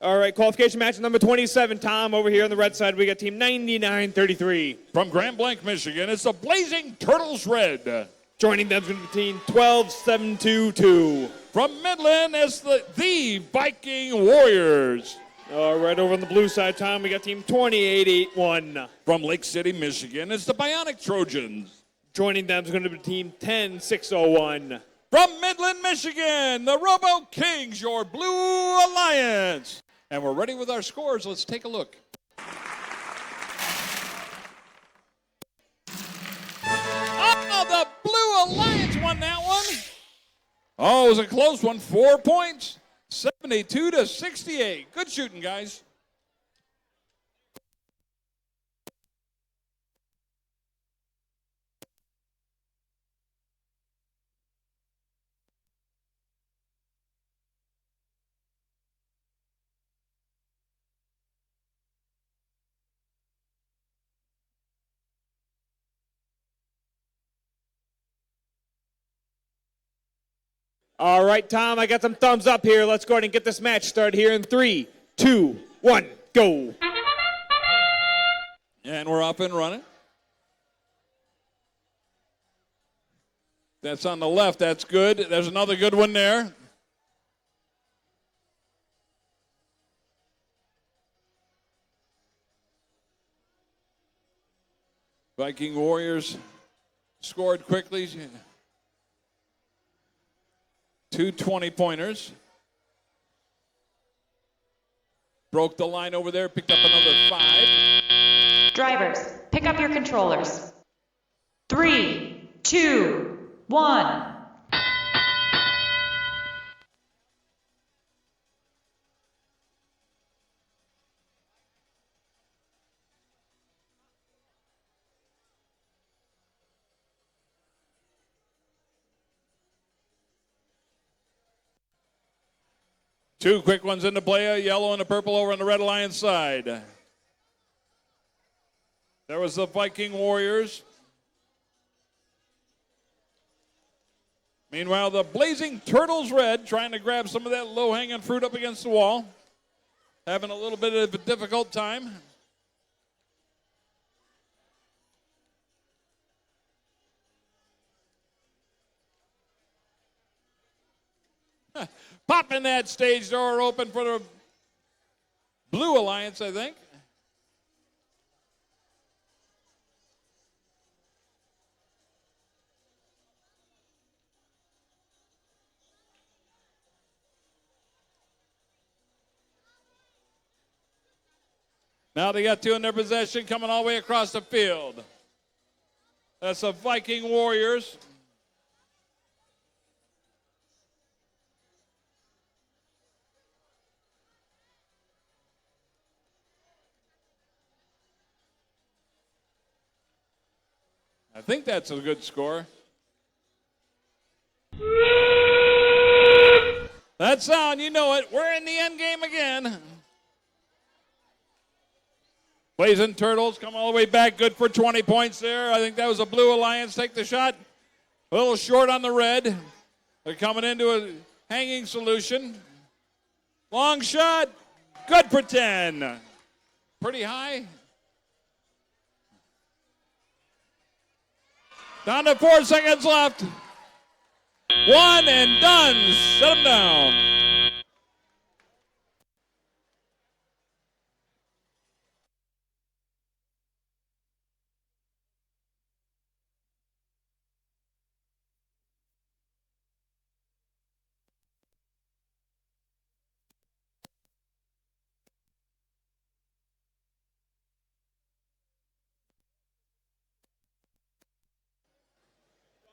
All right, qualification match number 27, Tom. Over here on the red side, we got team 9933. From Grand Blanc, Michigan, it's the Blazing Turtles Red. Joining them from team 12722. From Midland, it's the Viking Warriors. All right, over on the blue side, Tom, we got team 2881. From Lake City, Michigan, it's the Bionic Trojans. Joining them is going to be team 10601. From Midland, Michigan, the Robo Kings, your Blue Alliance. And we're ready with our scores. Let's take a look. Oh, the Blue Alliance won that one. Oh, it was a close one. 4 points, 72 to 68. Good shooting, guys. All right, Tom, I got some thumbs up here. Let's go ahead and get this match started here in 3, 2, 1, go. And we're up and running. That's on the left. That's good. There's another good one there. Viking Warriors scored quickly. 2 20-pointers. Broke the line over there, picked up another 5. Drivers, pick up your controllers. 3, 2, 1. Two quick ones into play, a yellow and a purple over on the Red Alliance side. There was the Viking Warriors. Meanwhile, the Blazing Turtles Red trying to grab some of that low-hanging fruit up against the wall. Having a little bit of a difficult time. Popping that stage door open for the Blue Alliance, I think. Now they got 2 in their possession, coming all the way across the field. That's the Viking Warriors. I think that's a good score. That sound, you know it. We're in the end game again. Blazing Turtles come all the way back. Good for 20 points there. I think that was a Blue Alliance. Take the shot. A little short on the red. They're coming into a hanging solution. Long shot. Good for 10. Pretty high. Down to 4 seconds left. One and done. Set him down.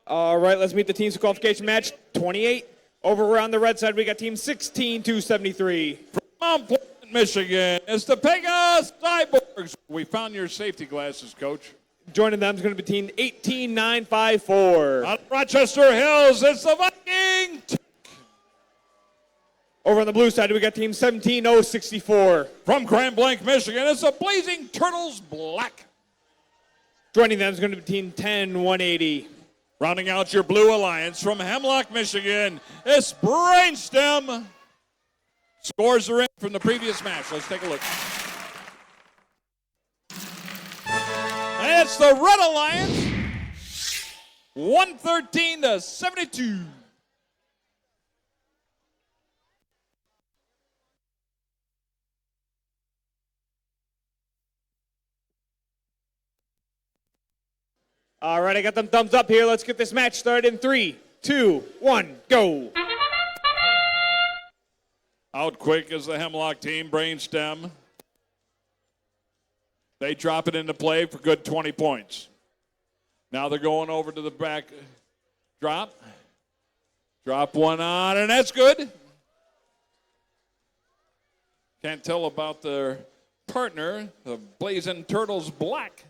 All right, let's meet the team's qualification match 28. Over on the red side, we got team 16-273. From Mount Pleasant, Michigan, it's the Pegasus Cyborgs. We found your safety glasses, Coach. Joining them is going to be team 18-954. Out of Rochester Hills, it's the Viking. Over on the blue side, we got team 17-064. From Grand Blanc, Michigan, it's the Blazing Turtles Black. Joining them is going to be team 10-180. Rounding out your blue alliance from Hemlock, Michigan, it's Brainstem. Scores are in from the previous match. Let's take a look. And it's the Red Alliance, 113-72. All right, I got them thumbs up here. Let's get this match started in 3, 2, 1, go. Out quick is the Hemlock team, Brainstem. They drop it into play for good 20 points. Now they're going over to the back drop. Drop one on, and that's good. Can't tell about their partner, the Blazing Turtles Black.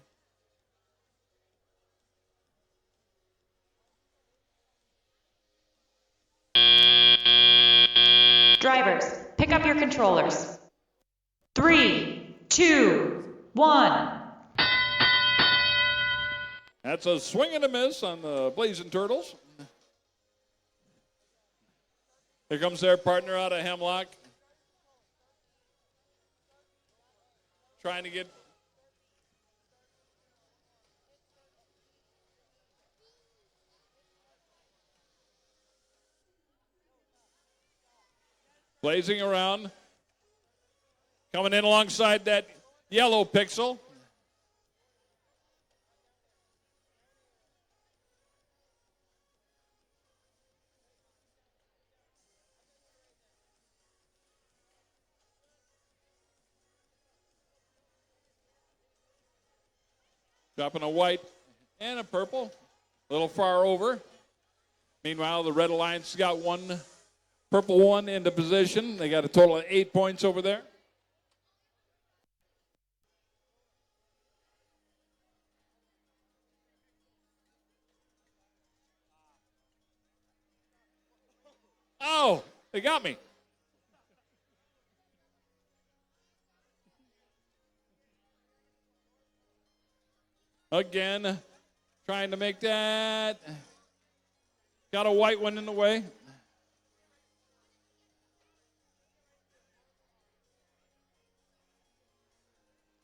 Drivers, pick up your controllers. 3, 2, 1. That's a swing and a miss on the Blazing Turtles. Here comes their partner out of Hemlock. Trying to get blazing around. Coming in alongside that yellow pixel. Dropping a white and a purple. A little far over. Meanwhile, the Red Alliance got one purple one into position. They got a total of 8 points over there. Oh, they got me. Again, trying to make that. Got a white one in the way.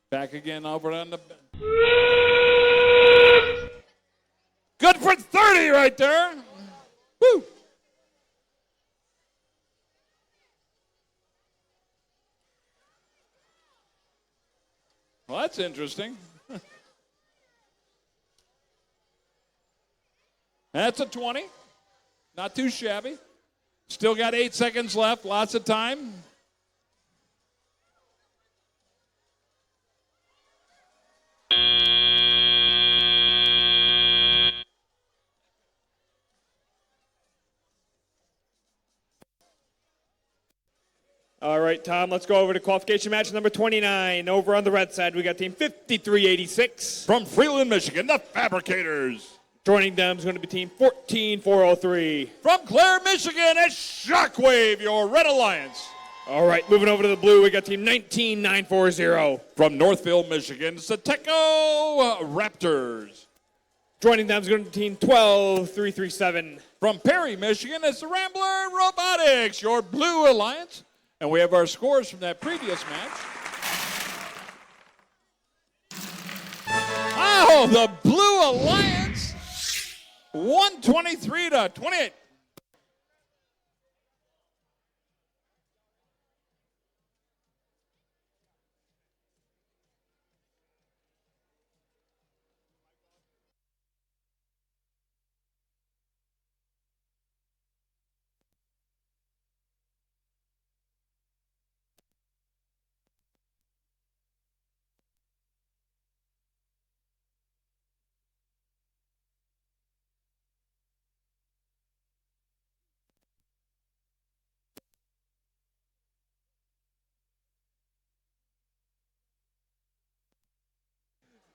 Back again over on the. Good for 30 right there. Woo! Well, that's interesting. That's a 20. Not too shabby. Still got 8 seconds left. Lots of time. All right, Tom, let's go over to qualification match number 29. Over on the red side, we got team 5386. From Freeland, Michigan, the Fabricators. Joining them is going to be team 14403. From Clare, Michigan, it's Shockwave, your Red Alliance. All right, moving over to the blue, we got team 19940. From Northfield, Michigan, it's the Teco Raptors. Joining them is going to be team 12337. From Perry, Michigan, it's the Rambler Robotics, your Blue Alliance. And we have our scores from that previous match. Oh, the Blue Alliance 123-28.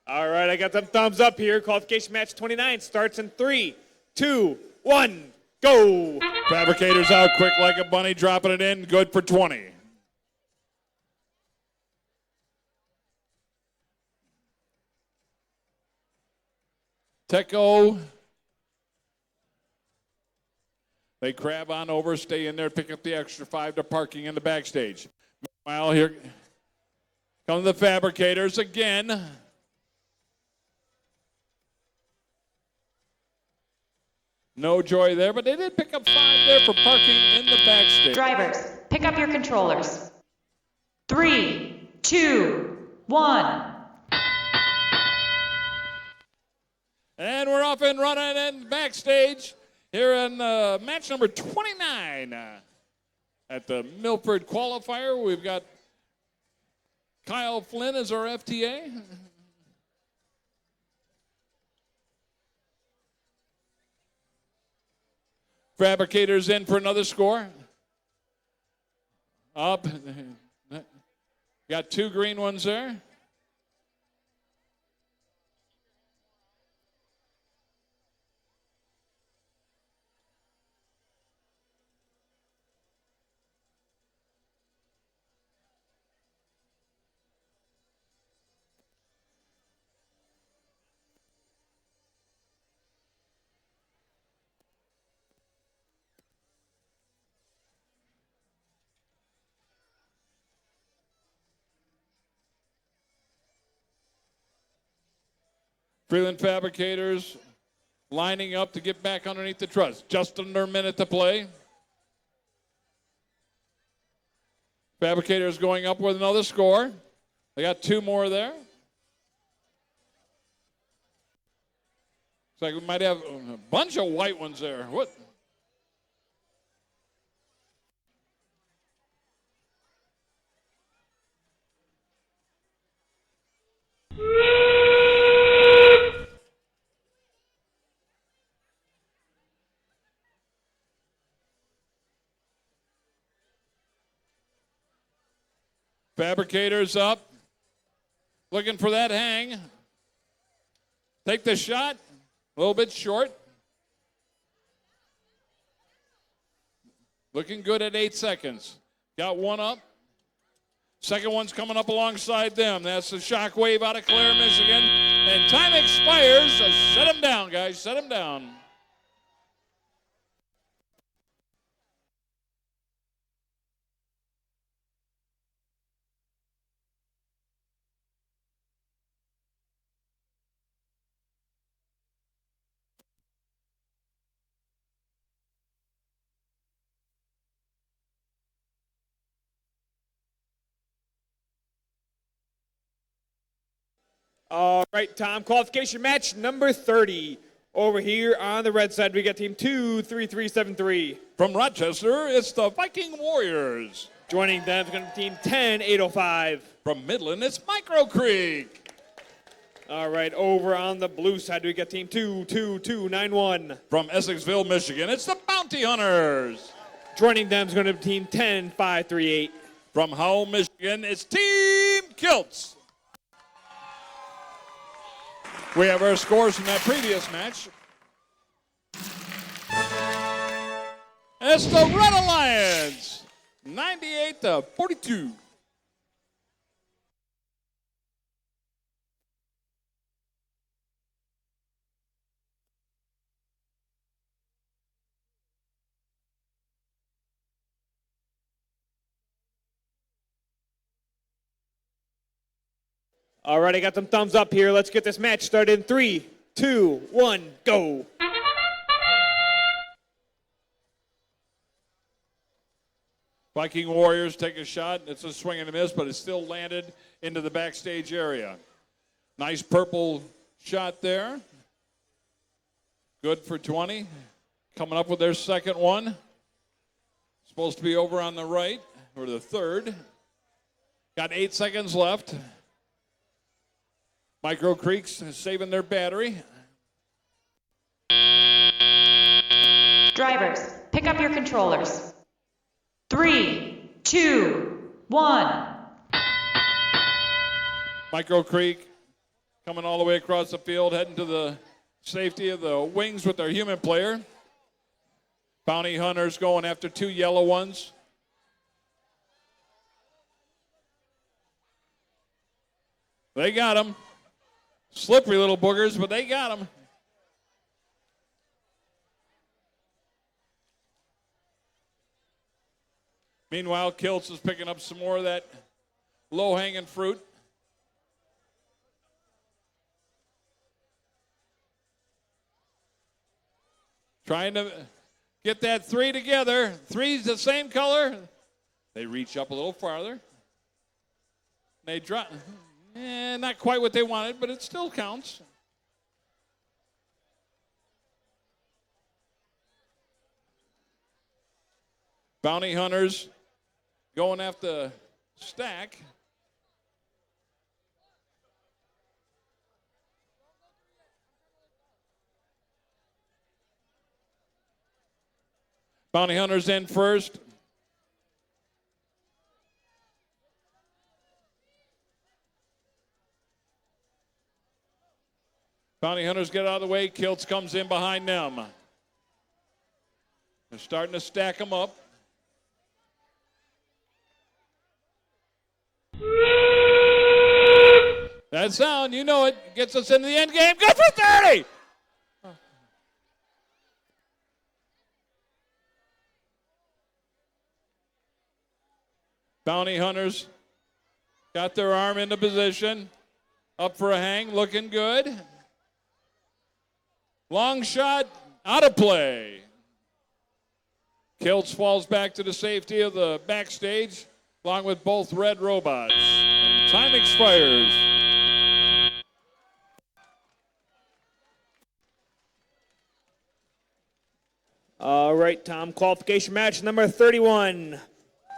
All right, I got some thumbs up here. Qualification match 29 starts in 3, 2, 1, go. Fabricators out quick like a bunny, dropping it in. Good for 20. Teco. They crab on over, stay in there, pick up the extra 5 to parking in the backstage. Meanwhile, here come the Fabricators again. No joy there, but they did pick up 5 there for parking in the backstage. Drivers, pick up your controllers. 3, 2, 1. And we're off and running in backstage here in match number 29 at the Milford Qualifier. We've got Kyle Flynn as our FTA. Fabricators in for another score. Up. Got 2 green ones there. Freeland Fabricators lining up to get back underneath the truss. Just under a minute to play. Fabricators going up with another score. They got 2 more there. Looks like we might have a bunch of white ones there. What? Fabricators up, looking for that hang. Take the shot, a little bit short. Looking good at 8 seconds. Got one up. Second one's coming up alongside them. That's the Shockwave out of Clare, Michigan. And time expires. So set them down, guys. Set them down. All right, Tom, qualification match number 30. Over here on the red side, we got team 23373. From Rochester, it's the Viking Warriors. Joining them is going to be team 10805. From Midland, it's Micro Creek. All right, over on the blue side, we got team 22291. From Essexville, Michigan, it's the Bounty Hunters. Joining them is going to be team 10538. From Howell, Michigan, it's Team Kilts. We have our scores from that previous match. It's the Red Alliance, 98-42. All right, I got some thumbs up here. Let's get this match started in 3, 2, 1, go. Viking Warriors take a shot. It's a swing and a miss, but it still landed into the backstage area. Nice purple shot there. Good for 20. Coming up with their second one. Supposed to be over on the right, or the third. Got 8 seconds left. Micro Creeks saving their battery. Drivers, pick up your controllers. 3, 2, 1. Micro Creek coming all the way across the field, heading to the safety of the wings with their human player. Bounty Hunters going after 2 yellow ones. They got him. Slippery little boogers, but they got him. Meanwhile, Kiltz is picking up some more of that low-hanging fruit. Trying to get that 3 together. 3's the same color. They reach up a little farther. They drop. Not quite what they wanted, but it still counts. Bounty Hunters going after Stack. Bounty Hunters in first. Bounty Hunters get out of the way. Kiltz comes in behind them. They're starting to stack them up. That sound, you know it, gets us into the end game. Go for 30! Bounty Hunters got their arm into position. Up for a hang, looking good. Long shot, out of play. Kiltz falls back to the safety of the backstage, along with both red robots. And time expires. All right, Tom, qualification match number 31.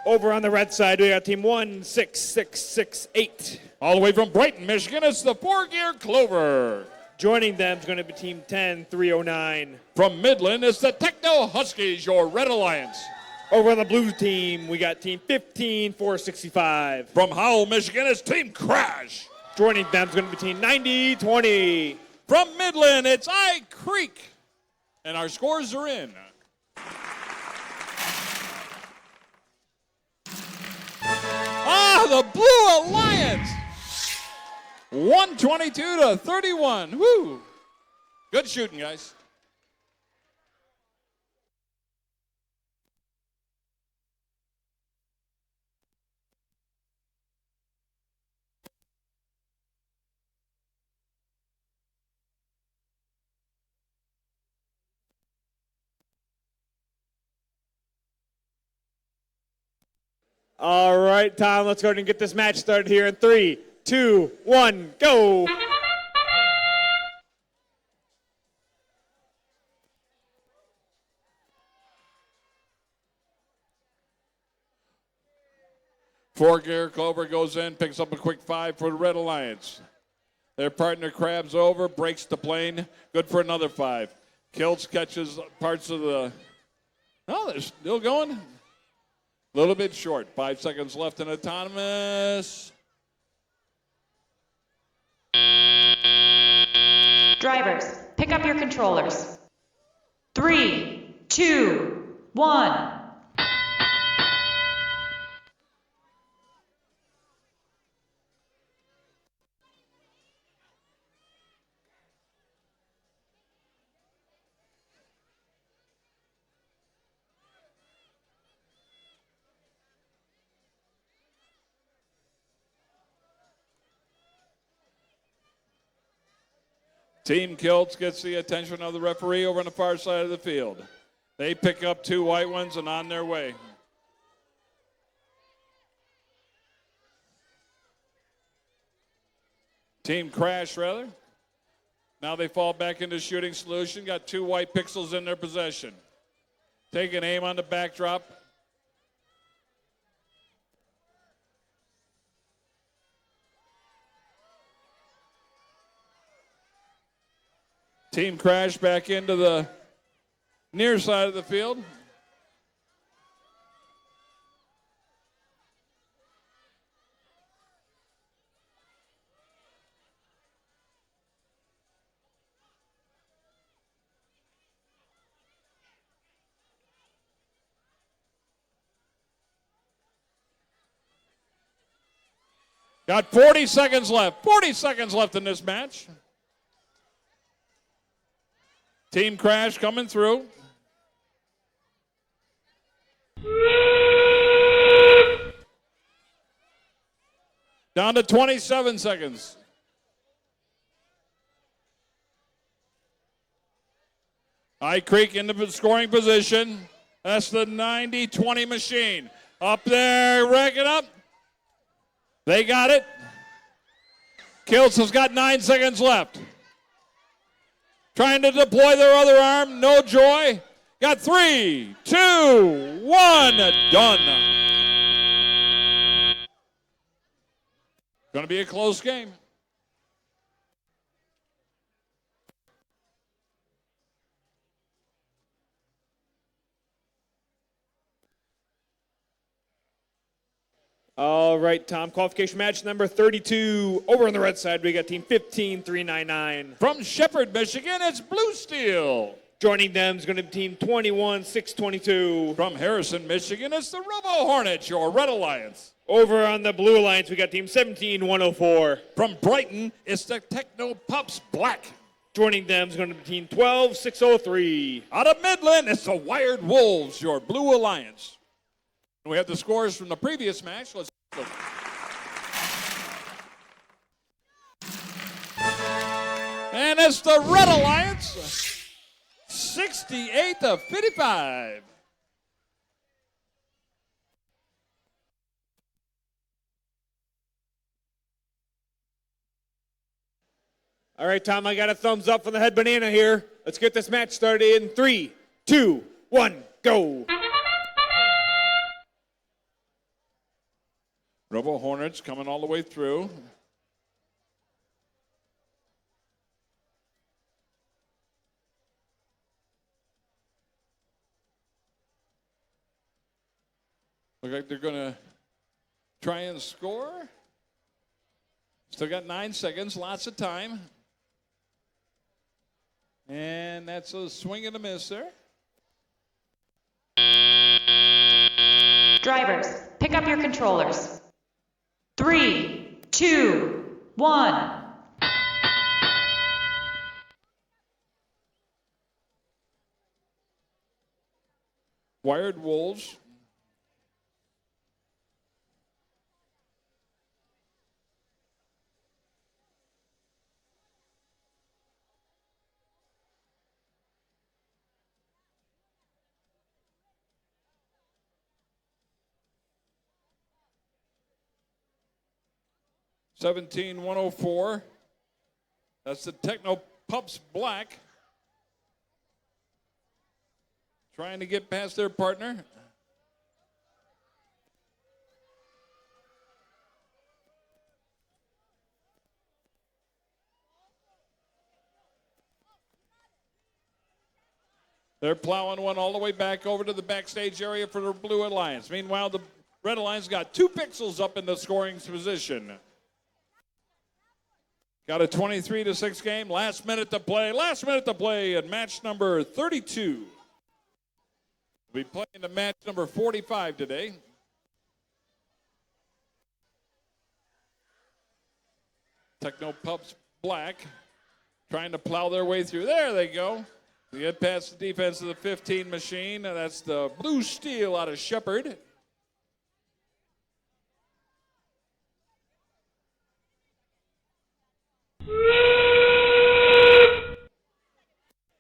Over on the red side, we got team 16668. All the way from Brighton, Michigan, it's the 4-gear Clover. Joining them is going to be team 10309. From Midland, it's the Techno Huskies, your Red Alliance. Over on the blue team, we got team 15465. From Howell, Michigan, it's Team Crash. Joining them is going to be team 9020. From Midland, it's I Creek. And our scores are in. The Blue Alliance, 122-31. Woo! Good shooting, guys. All right, Tom, let's go ahead and get this match started here in 3, 2, 1, go. Four-gear Clover goes in, picks up a quick 5 for the Red Alliance. Their partner crabs over, breaks the plane, good for another 5. Kiltz catches parts of the, oh, they're still going. A little bit short, 5 seconds left in autonomous. Drivers, pick up your controllers. 3, 2, 1. Team Kiltz gets the attention of the referee over on the far side of the field. They pick up 2 white ones and on their way. Team Crash, rather. Now they fall back into shooting solution. Got 2 white pixels in their possession. Taking aim on the backdrop. Team Crash back into the near side of the field. Got 40 seconds left. 40 seconds left in this match. Team Crash coming through. Down to 27 seconds. High Creek in the scoring position. That's the 90-20 machine. Up there, rack it up. They got it. Kills has got 9 seconds left. Trying to deploy their other arm. No joy. Got 3, 2, 1. Done. Going to be a close game. All right, Tom, qualification match number 32. Over on the red side, we got team 15399. From Shepherd, Michigan, it's Blue Steel. Joining them is going to be team 21622. From Harrison, Michigan, it's the Robo Hornets, your Red Alliance. Over on the Blue Alliance, we got team 17104. From Brighton, it's the Techno Pups Black. Joining them is going to be team 12603. Out of Midland, it's the Wired Wolves, your Blue Alliance. We have the scores from the previous match. Let's go. And it's the Red Alliance, 68-55. All right, Tom, I got a thumbs up from the head banana here. Let's get this match started in 3, 2, 1, go. Robo Hornets coming all the way through. Look like they're going to try and score. Still got 9 seconds, lots of time. And that's a swing and a miss there. Drivers, pick up your controllers. 3, 2, 1. Wired Wolves. $17,104. That's the Techno Pups Black. Trying to get past their partner. They're plowing one all the way back over to the backstage area for the Blue Alliance. Meanwhile, the Red Alliance got 2 pixels up in the scoring position. Got a 23-6 game. Last minute to play. Last minute to play in match number 32. We'll be playing the match number 45 today. Techno Pups Black trying to plow their way through. There they go. They get past the defense of the 15 machine. That's the Blue Steel out of Shepherd.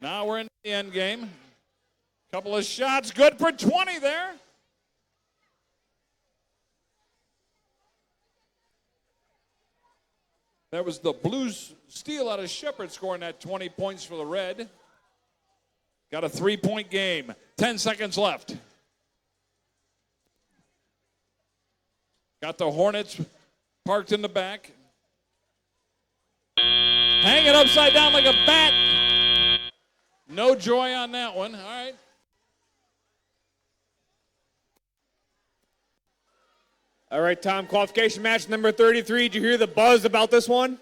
Now we're in the end game. Couple of shots, good for 20 there. That was the Blues steal out of Shepherd, scoring that 20 points for the Red. Got a 3-point game. 10 seconds left. Got the Hornets parked in the back. Hanging upside down like a bat. No joy on that one. All right. All right, Tom, qualification match number 33. Did you hear the buzz about this one?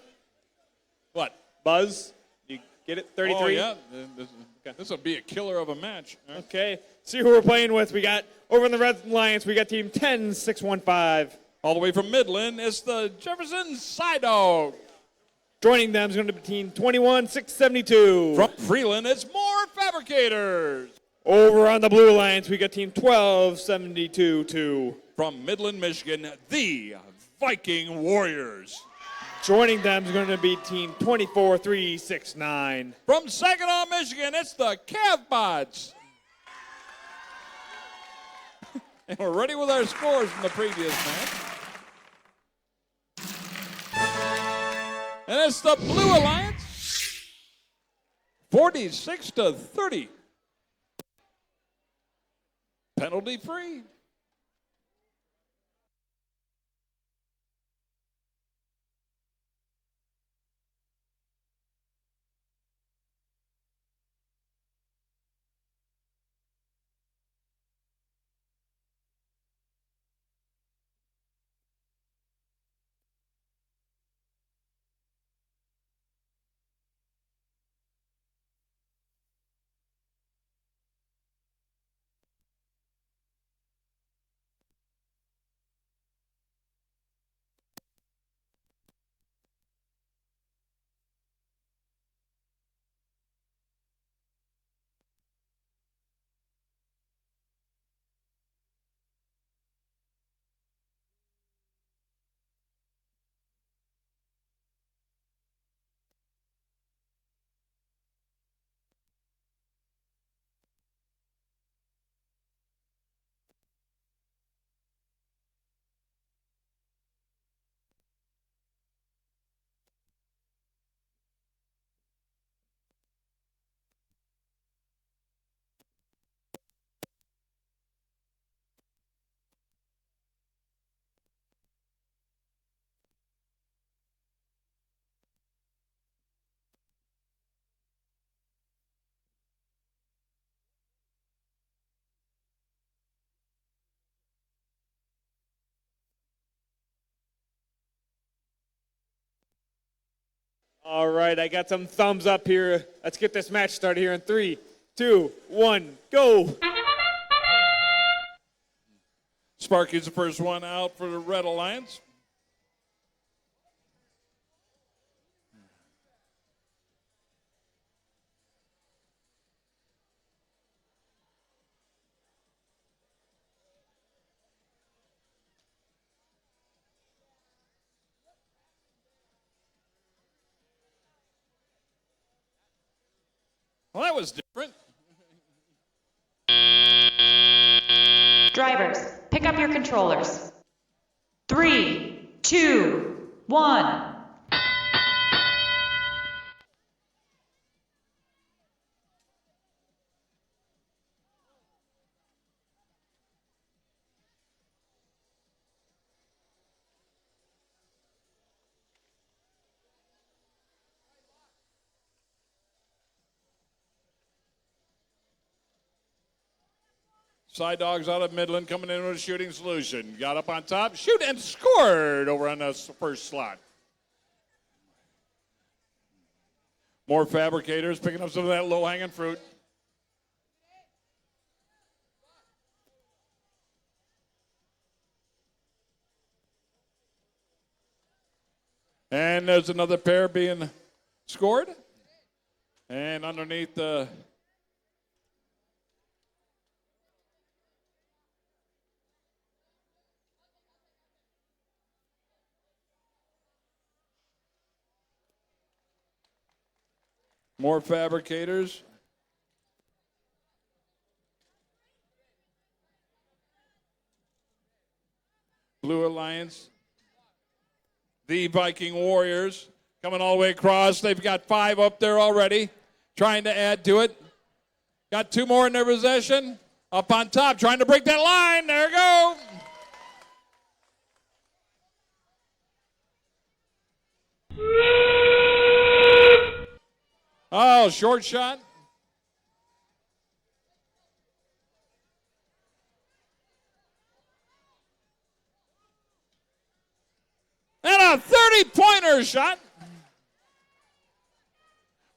What? Buzz? You get it? 33? Oh, yeah. This will be a killer of a match. All right. Okay. See who we're playing with. We got, over in the Red Alliance, we got team 10615. All the way from Midland, it's the Jefferson Side Dog. Joining them is going to be team 21672. From Freeland, it's more Fabricators. Over on the Blue Alliance, we got team 12722. From Midland, Michigan, the Viking Warriors. Joining them is going to be team 24369. From Saginaw, Michigan, it's the Cavbots. And we're ready with our scores from the previous match. And it's the Blue Alliance, 46-30. Penalty free. All right, I got some thumbs up here. Let's get this match started here in 3, 2, 1, go. Sparky's the first one out for the Red Alliance. Well, that was different. Drivers, pick up your controllers. 3, 2, 1. Side Dogs out of Midland coming in with a shooting solution. Got up on top, shoot, and scored over on the first slot. More Fabricators picking up some of that low-hanging fruit. And there's another pair being scored. And underneath the more Fabricators. Blue Alliance. The Viking Warriors. Coming all the way across. They've got 5 up there already, trying to add to it. Got 2 more in their possession. Up on top, trying to break that line. There we go. Oh, short shot. And a 30-pointer shot.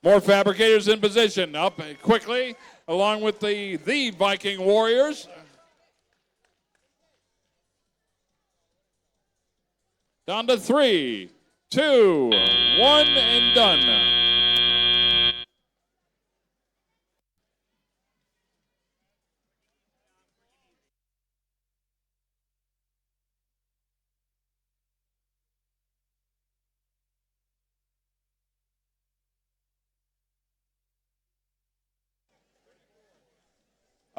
More Fabricators in position. Up quickly, along with the Viking Warriors. Down to 3, 2, 1, and done.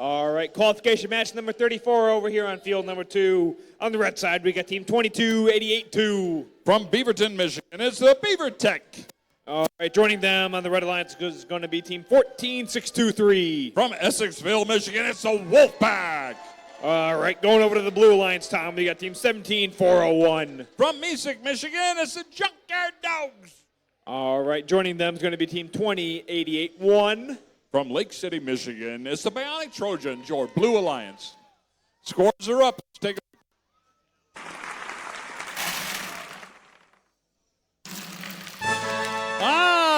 All right, qualification match number 34 over here on field number 2. On the red side, we got team 22-88-2. From Beaverton, Michigan, it's the Beaver Tech. All right, joining them on the red alliance is going to be team 14623. From Essexville, Michigan, it's the Wolfpack. All right, going over to the blue alliance, Tom, we got team 17401. From Mesick, Michigan, it's the Junkyard Dogs. All right, joining them is going to be team 20881. From Lake City, Michigan, it's the Bionic Trojans, your Blue Alliance. Scores are up. Let's take a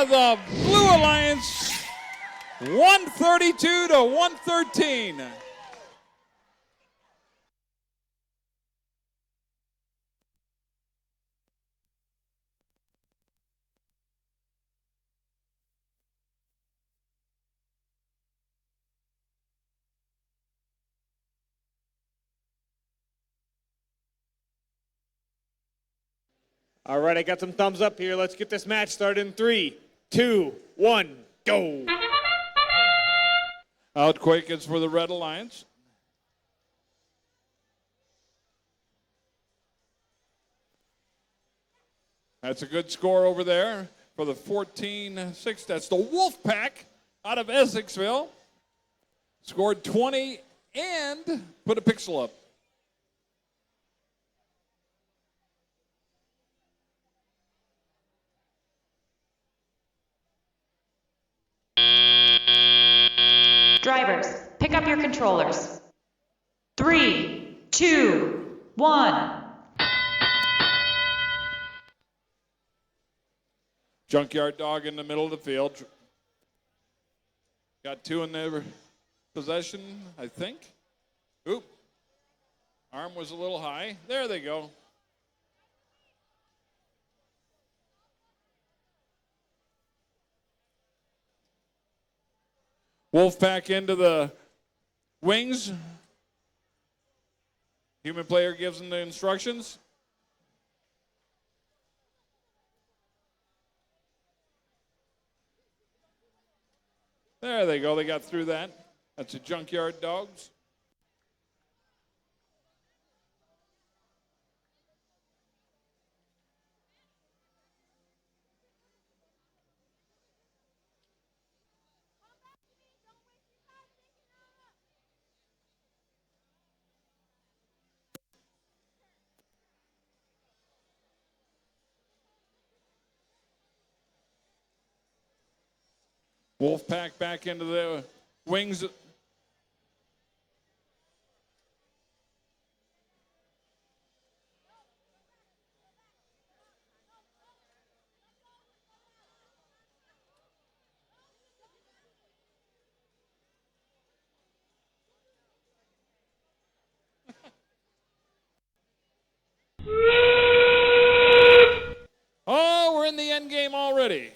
the Blue Alliance, 132 to 113. All right, I got some thumbs up here. Let's get this match started in 3, 2, 1, go. Outquake is for the Red Alliance. That's a good score over there for the 14-6. That's the Wolfpack out of Essexville. Scored 20 and put a pixel up. Drivers, pick up your controllers. 3, 2, 1. Junkyard Dog in the middle of the field. Got 2 in their possession, I think. Oop. Arm was a little high. There they go. Wolfpack into the wings. Human player gives them the instructions. There they go. They got through that. That's the Junkyard Dogs. Wolfpack back into the wings. Oh, we're in the end game already.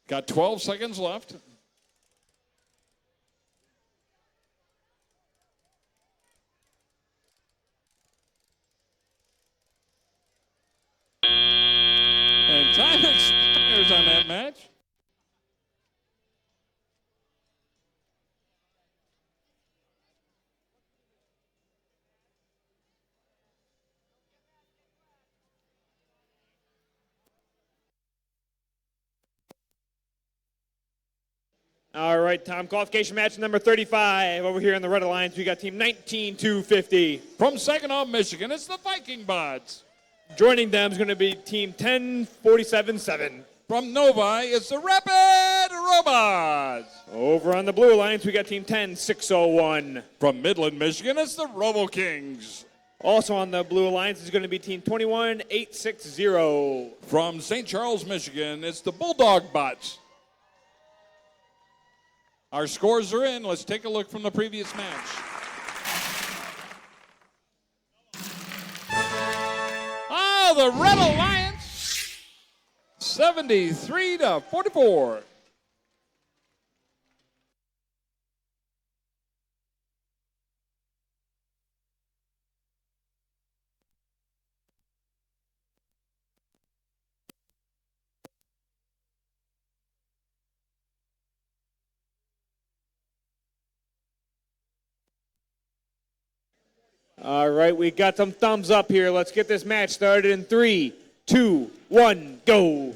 Got 12 seconds left. And time expires on that match. All right, Tom, qualification match number 35. Over here on the Red Alliance, we got team 19-250. From Saginaw, Michigan, it's the Viking Bots. Joining them is going to be team 10-47-7. From Novi, it's the Rapid Robots. Over on the Blue Alliance, we got team 10-601. From Midland, Michigan, it's the Robo Kings. Also on the Blue Alliance is going to be team 21-860. From St. Charles, Michigan, it's the Bulldog Bots. Our scores are in. Let's take a look from the previous match. Oh, the Red Alliance, 73-44. All right, we got some thumbs up here. Let's get this match started in 3, 2, 1, go.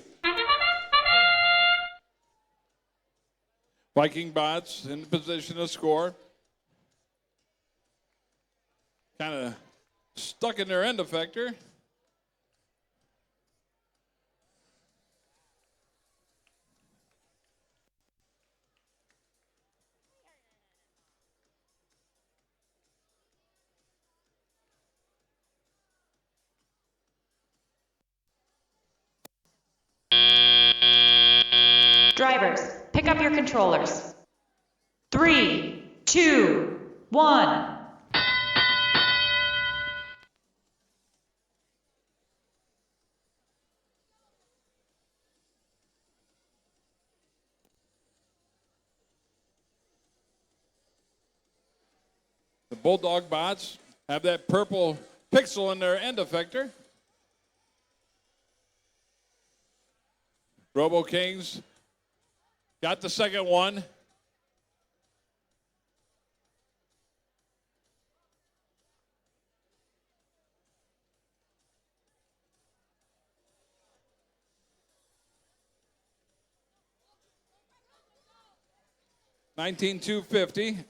Viking Bots in position to score. Kind of stuck in their end effector. Drivers, pick up your controllers. 3, 2, 1. The Bulldog Bots have that purple pixel in their end effector. Robo Kings got the second one. $19,250.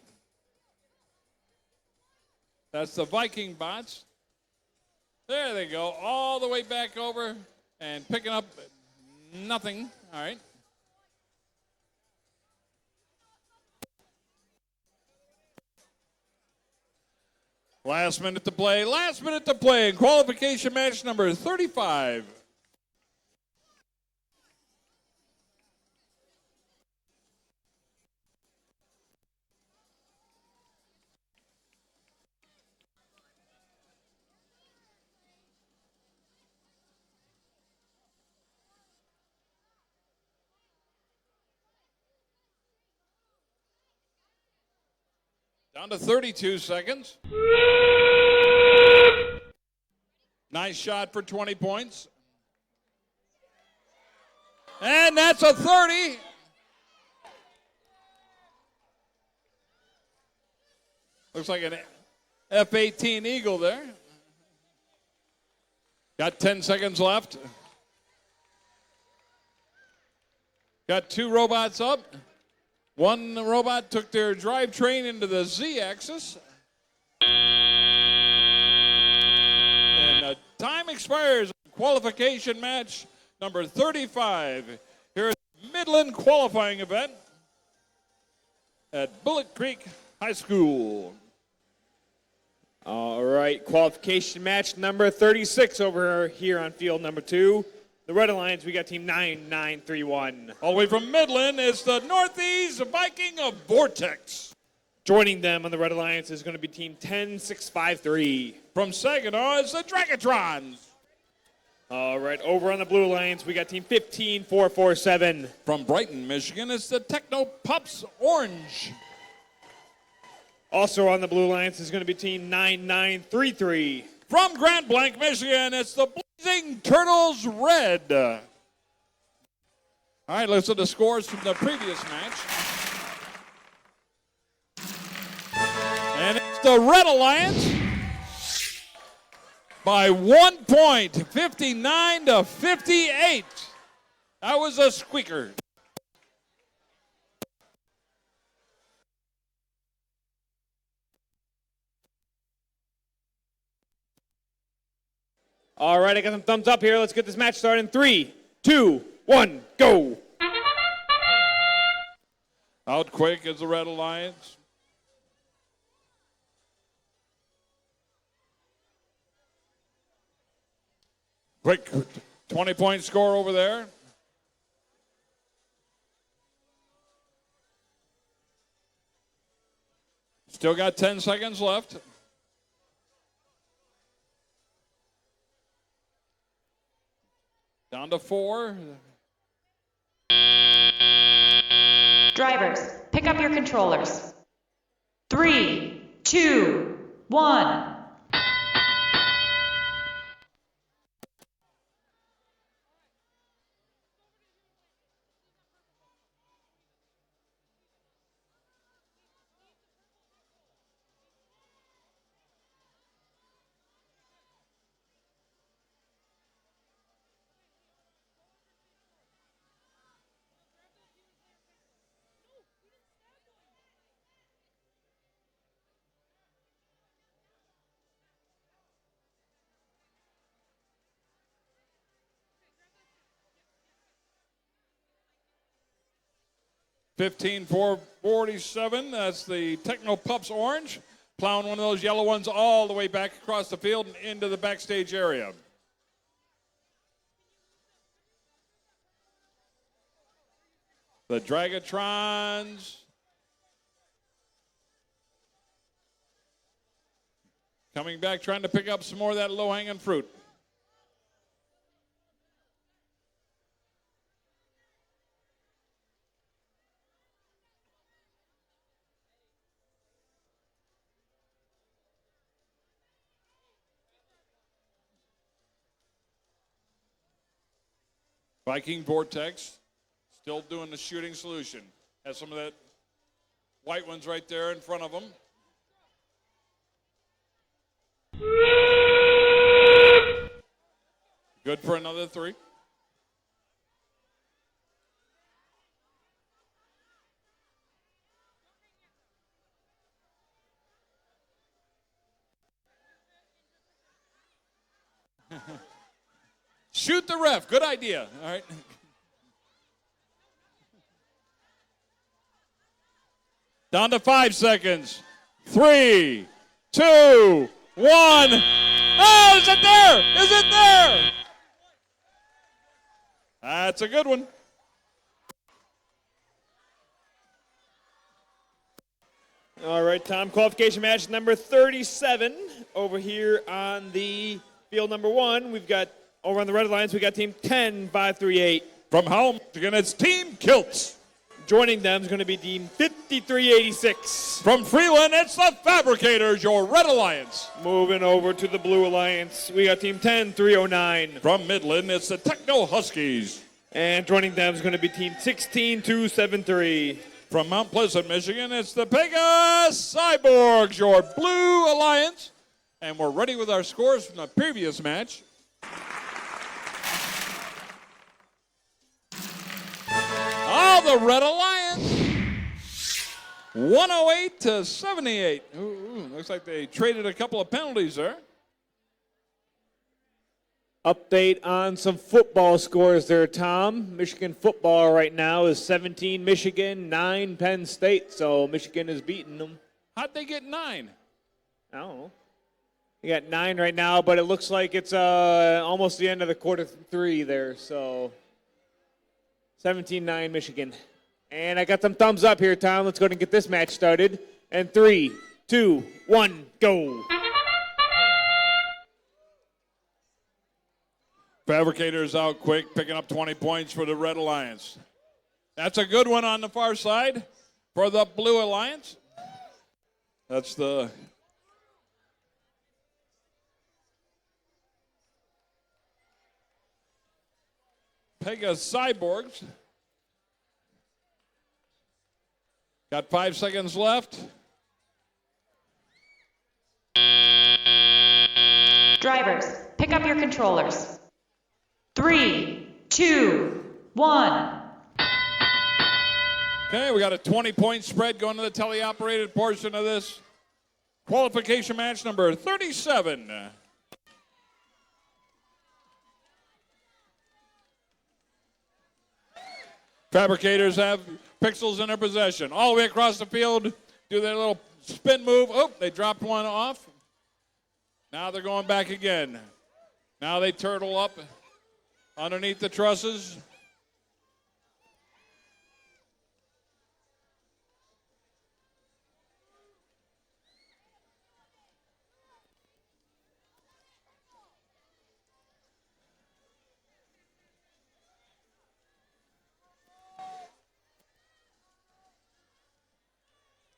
That's the Viking Bots. There they go, all the way back over and picking up nothing. All right. Last minute to play in qualification match number 35. Down to 32 seconds. Nice shot for 20 points. And that's a 30. Looks like an F-18 Eagle there. Got 10 seconds left. Got two robots up. One robot took their drivetrain into the Z-axis. And the time expires on qualification match number 35 here at the Midland qualifying event at Bullet Creek High School. All right, qualification match number 36 over here on field number 2. The Red Alliance, we got team 9931. All the way from Midland is the Northeast Viking of Vortex. Joining them on the Red Alliance is going to be team 10653. From Saginaw is the Dragatrons. All right, over on the Blue Alliance, we got team 15447. From Brighton, Michigan, it's the Techno Pups Orange. Also on the Blue Alliance is going to be team 9933. From Grand Blanc, Michigan, it's the Blazing Turtles Red. All right, let's look at the scores from the previous match. And it's the Red Alliance by 1 point, 59-58. That was a squeaker. All right, I got some thumbs up here. Let's get this match started in 3, 2, 1, go. Out quick is the Red Alliance. Quick 20-point score over there. Still got 10 seconds left. Down to 4. Drivers, pick up your controllers. 3, 2, 1. $15 for 47. That's the Techno Pups orange. Plowing one of those yellow ones all the way back across the field and into the backstage area. The Dragatrons. Coming back, trying to pick up some more of that low-hanging fruit. Viking Vortex, still doing the shooting solution. Has some of that white ones right there in front of them. Good for another 3. Shoot the ref. Good idea. All right. Down to 5 seconds. 3, 2, 1. Oh, is it there? Is it there? That's a good one. All right, Tom, qualification match number 37 over here on the field number 1. We've got, over on the Red Alliance, we got team 10-538. From home, again, it's Team Kilts. Joining them is going to be team 5386. From Freeland, it's the Fabricators, your Red Alliance. Moving over to the Blue Alliance, we got team 10309. From Midland, it's the Techno Huskies. And joining them is going to be team 16273. From Mount Pleasant, Michigan, it's the Pegasus Cyborgs, your Blue Alliance. And we're ready with our scores from the previous match. Oh, the Red Alliance. 108 to 78. Ooh, looks like they traded a couple of penalties there. Update on some football scores there, Tom. Michigan football right now is 17 Michigan, 9 Penn State. So Michigan is beating them. How'd they get 9? I don't know. You got 9 right now, but it looks like it's almost the end of the quarter 3 there. So 17-9 Michigan. And I got some thumbs up here, Tom. Let's go ahead and get this match started. And 3, 2, 1, go. Fabricators out quick, picking up 20 points for the Red Alliance. That's a good one on the far side for the Blue Alliance. That's the Pegasus Cyborgs. Got 5 seconds left. Drivers, pick up your controllers. 3, 2, 1. Okay, we got a 20-point spread going to the teleoperated portion of this qualification match number 37. Fabricators have pixels in their possession. All the way across the field, do their little spin move. Oh, they dropped one off. Now they're going back again. Now they turtle up underneath the trusses.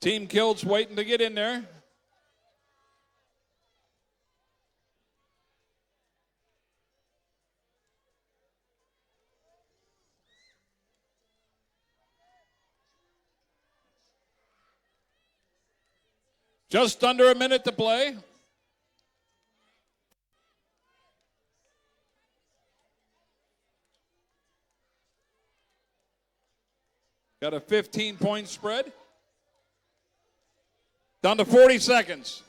Team Kilt's waiting to get in there. Just under a minute to play. Got a 15-point spread. Down to 40 seconds.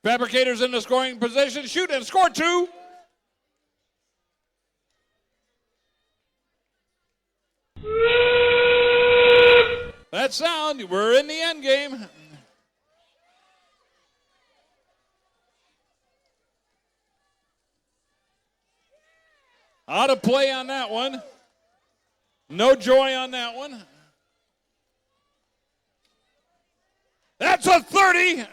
Fabricators in the scoring position. Shoot and score 2. That sound, we're in the end game. Out of play on that one. No joy on that one. That's a 30.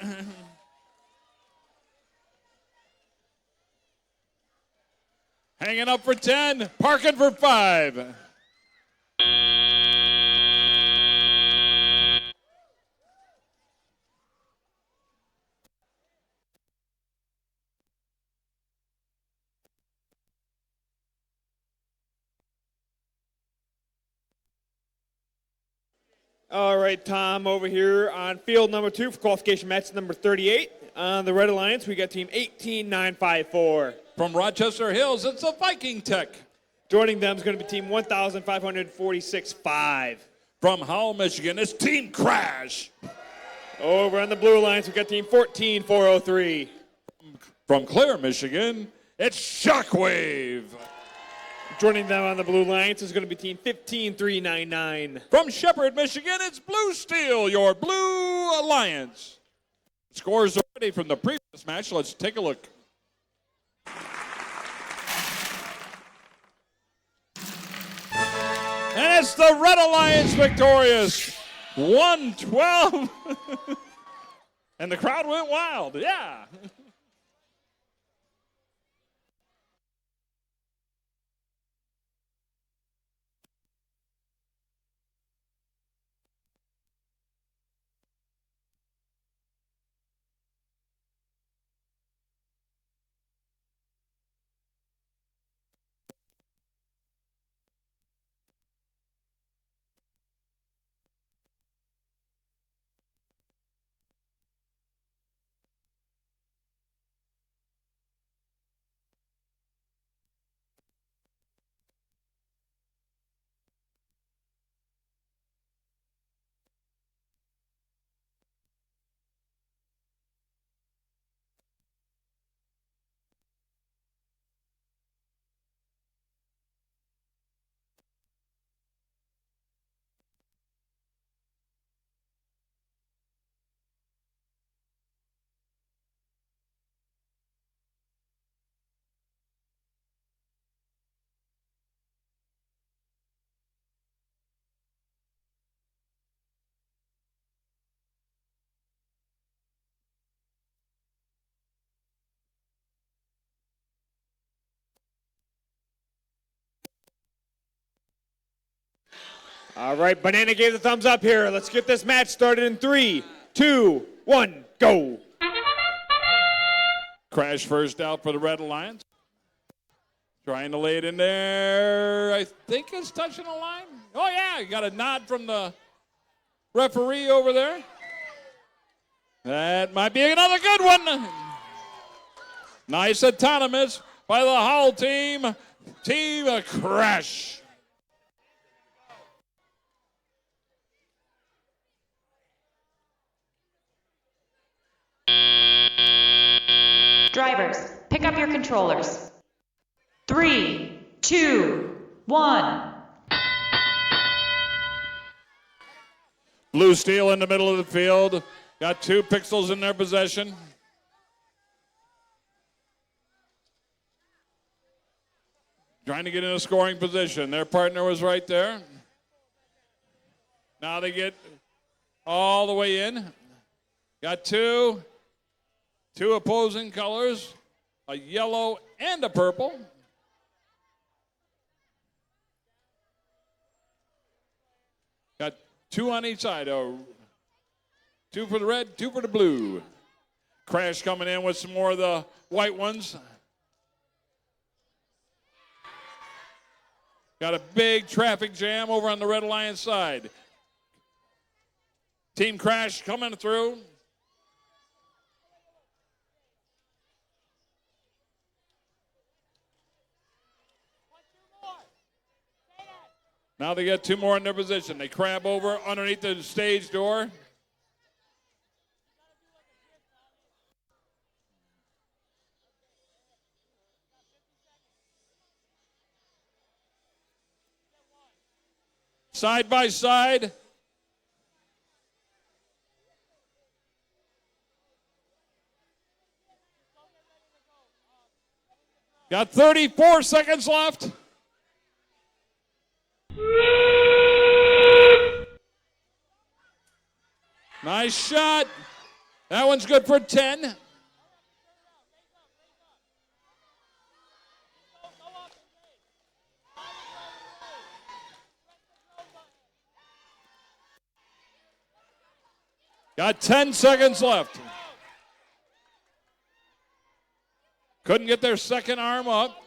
Hanging up for 10, parking for 5. All right, Tom, over here on field number 2 for qualification match number 38. On the Red Alliance, we got team 18954. From Rochester Hills, it's a Viking Tech. Joining them is going to be team 1546-5. From Howell, Michigan, it's Team Crash. Over on the Blue Alliance, we got team 14403. From Clare, Michigan, it's Shockwave. Joining them on the Blue Alliance is going to be team 15399. From Shepherd, Michigan, it's Blue Steel, your Blue Alliance. Scores already from the previous match. Let's take a look. And it's the Red Alliance victorious. 112. And the crowd went wild. Yeah. All right, Banana gave the thumbs up here. Let's get this match started in 3, 2, 1, go. Crash first out for the Red Alliance. Trying to lay it in there. I think it's touching the line. Oh, yeah, you got a nod from the referee over there. That might be another good one. Nice autonomous by the Howell team. Team Crash. Drivers, pick up your controllers. 3, 2, 1. Blue Steel in the middle of the field. Got 2 pixels in their possession. Trying to get in a scoring position. Their partner was right there. Now they get all the way in. Got two opposing colors, a yellow and a purple. Got 2 on each side. 2 for the red, 2 for the blue. Crash coming in with some more of the white ones. Got a big traffic jam over on the Red Alliance side. Team Crash coming through. Now they get 2 more in their position. They crab over underneath the stage door. Side by side. Got 34 seconds left. Nice shot. That one's good for 10. Got 10 seconds left. Couldn't get their second arm up.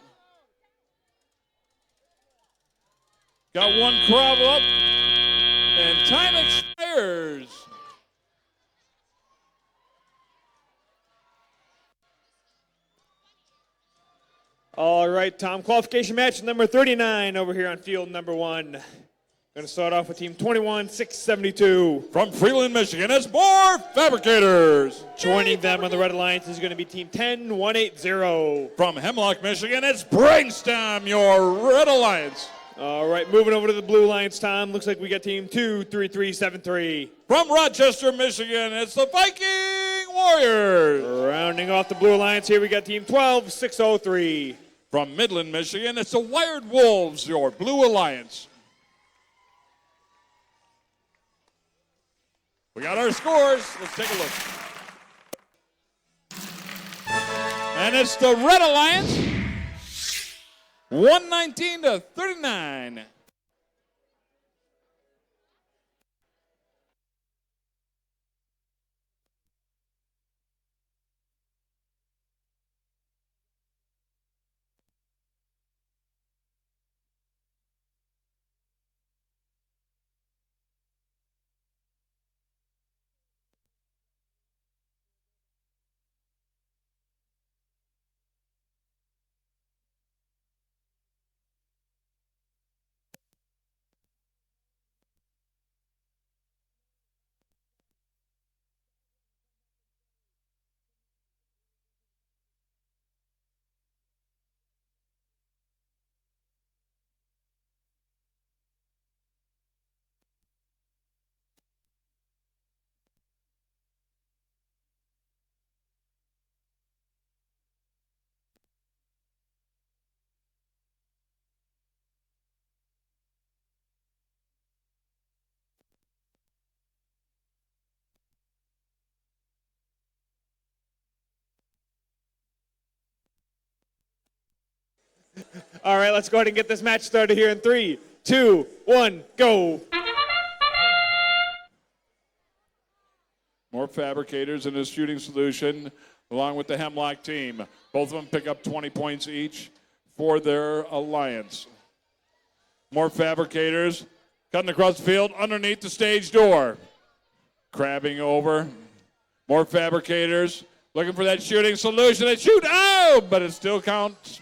Got 1 crowd up. And time expires. All right, Tom. Qualification match number 39 over here on field number 1. Going to start off with team 21-672. From Freeland, Michigan, it's More Fabricators. Joining them on the Red Alliance is going to be team 10-180. From Hemlock, Michigan, it's Brainstem, your Red Alliance. All right, moving over to the Blue Alliance, Tom. Looks like we got team 23373. From Rochester, Michigan, it's the Viking Warriors. Rounding off the Blue Alliance here, we got team 12603. From Midland, Michigan, it's the Wired Wolves, your Blue Alliance. We got our scores. Let's take a look. And it's the Red Alliance, 119-39. All right, let's go ahead and get this match started here in 3, 2, 1, go. More Fabricators in his shooting solution, along with the Hemlock team. Both of them pick up 20 points each for their alliance. More Fabricators cutting across the field underneath the stage door. Crabbing over. More Fabricators looking for that shooting solution. They shoot out, but it still counts.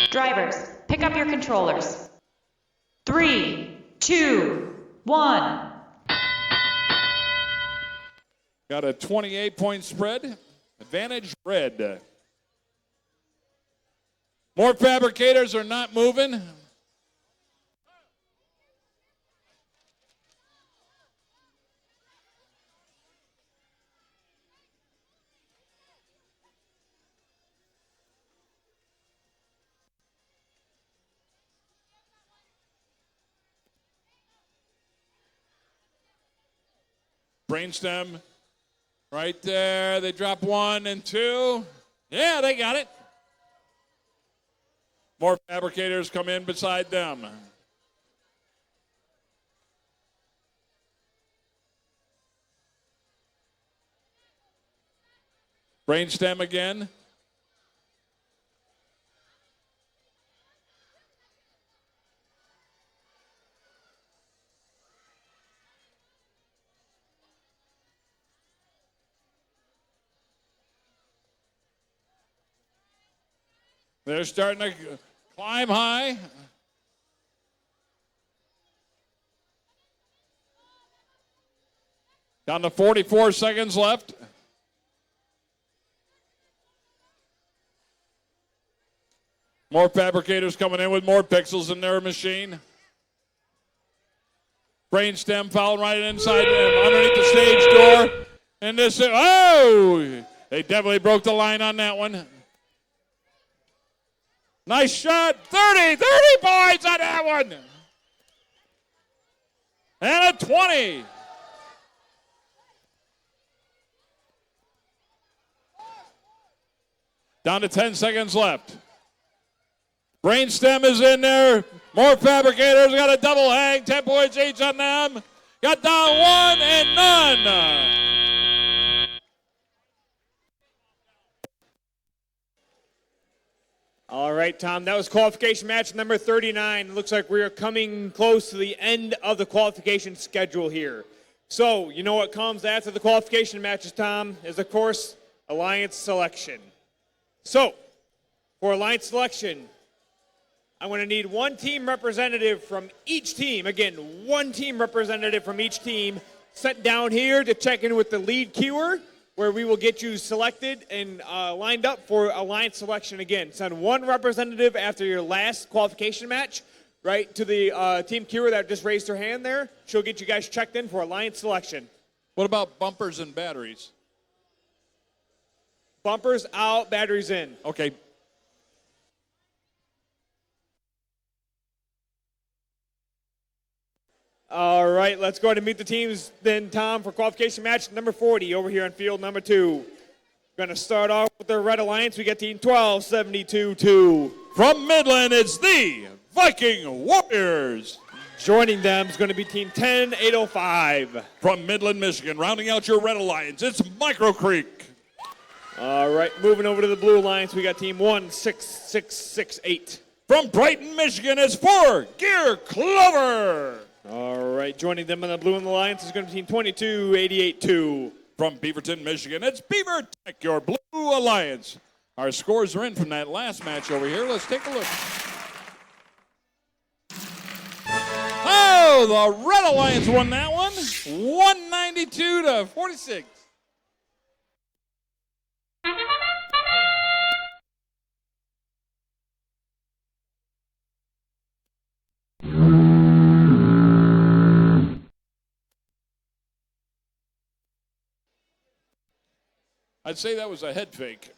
Drivers, pick up your controllers. 3, 2, 1. Got a 28-point spread. Advantage red. More fabricators are not moving. Brainstem right there. They drop 1 and 2. Yeah, they got it. More fabricators come in beside them. Brainstem again. They're starting to climb high. Down to 44 seconds left. More fabricators coming in with more pixels in their machine. Brainstem following right inside underneath the stage door. And this, oh! They definitely broke the line on that one. Nice shot. 30 points on that one. And a 20. Down to 10 seconds left. Brainstem is in there. More fabricators got a double hang. 10 points each on them. Got down 1 and none. All right, Tom, that was qualification match number 39. It looks like we are coming close to the end of the qualification schedule here. So, you know what comes after the qualification matches, Tom, is, of course, alliance selection. So, for alliance selection, I'm going to need one team representative from each team. Again, one team representative from each team sent down here to check in with the lead queuer, where we will get you selected and lined up for alliance selection again. Send one representative after your last qualification match, right, to the team queuer that just raised her hand there. She'll get you guys checked in for alliance selection. What about bumpers and batteries? Bumpers out, batteries in. Okay. All right, let's go ahead and meet the teams then, Tom, for qualification match number 40 over here on field number 2. Going to start off with the Red Alliance. We got team 1272-2. From Midland, it's the Viking Warriors. Joining them is going to be team 10805. From Midland, Michigan, rounding out your Red Alliance, it's Micro Creek. All right, moving over to the Blue Alliance, we got team 16668. From Brighton, Michigan, it's 4 Gear Clover. All right, joining them in the Blue Alliance is going to be team 22882. From Beaverton, Michigan, it's Beaver Tech, your Blue Alliance. Our scores are in from that last match over here. Let's take a look. Oh, the Red Alliance won that one, 192-46. I'd say that was a head fake.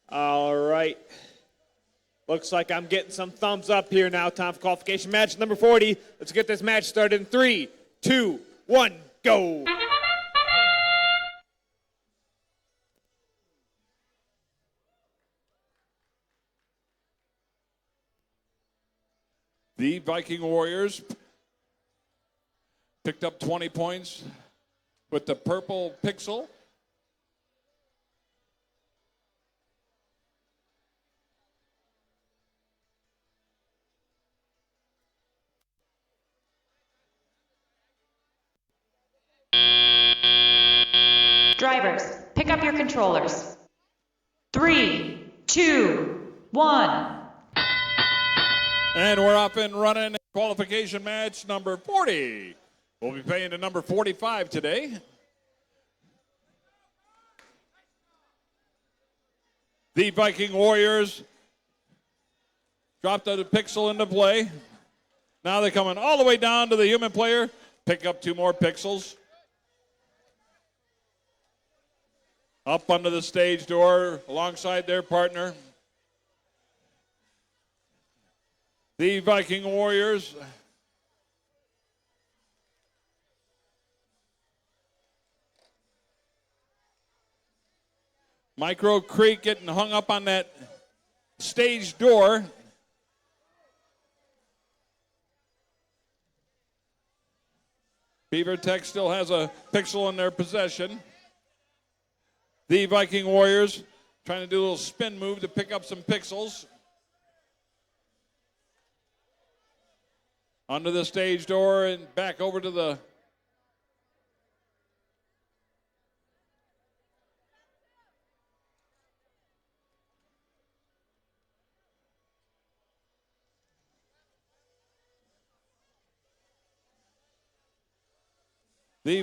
All right. Looks like I'm getting some thumbs up here now. Time for qualification match number 40. Let's get this match started in 3, 2, 1, go. The Viking Warriors picked up 20 points with the purple pixel. Drivers, pick up your controllers. 3, 2, 1. And we're off and running. Qualification match number 40. We'll be paying to number 45 today. The Viking Warriors dropped the pixel into play. Now they're coming all the way down to the human player. Pick up 2 more pixels. Up under the stage door alongside their partner. The Viking Warriors Micro Creek getting hung up on that stage door. Beaver Tech still has a pixel in their possession. The Viking Warriors trying to do a little spin move to pick up some pixels. Under the stage door and back over to the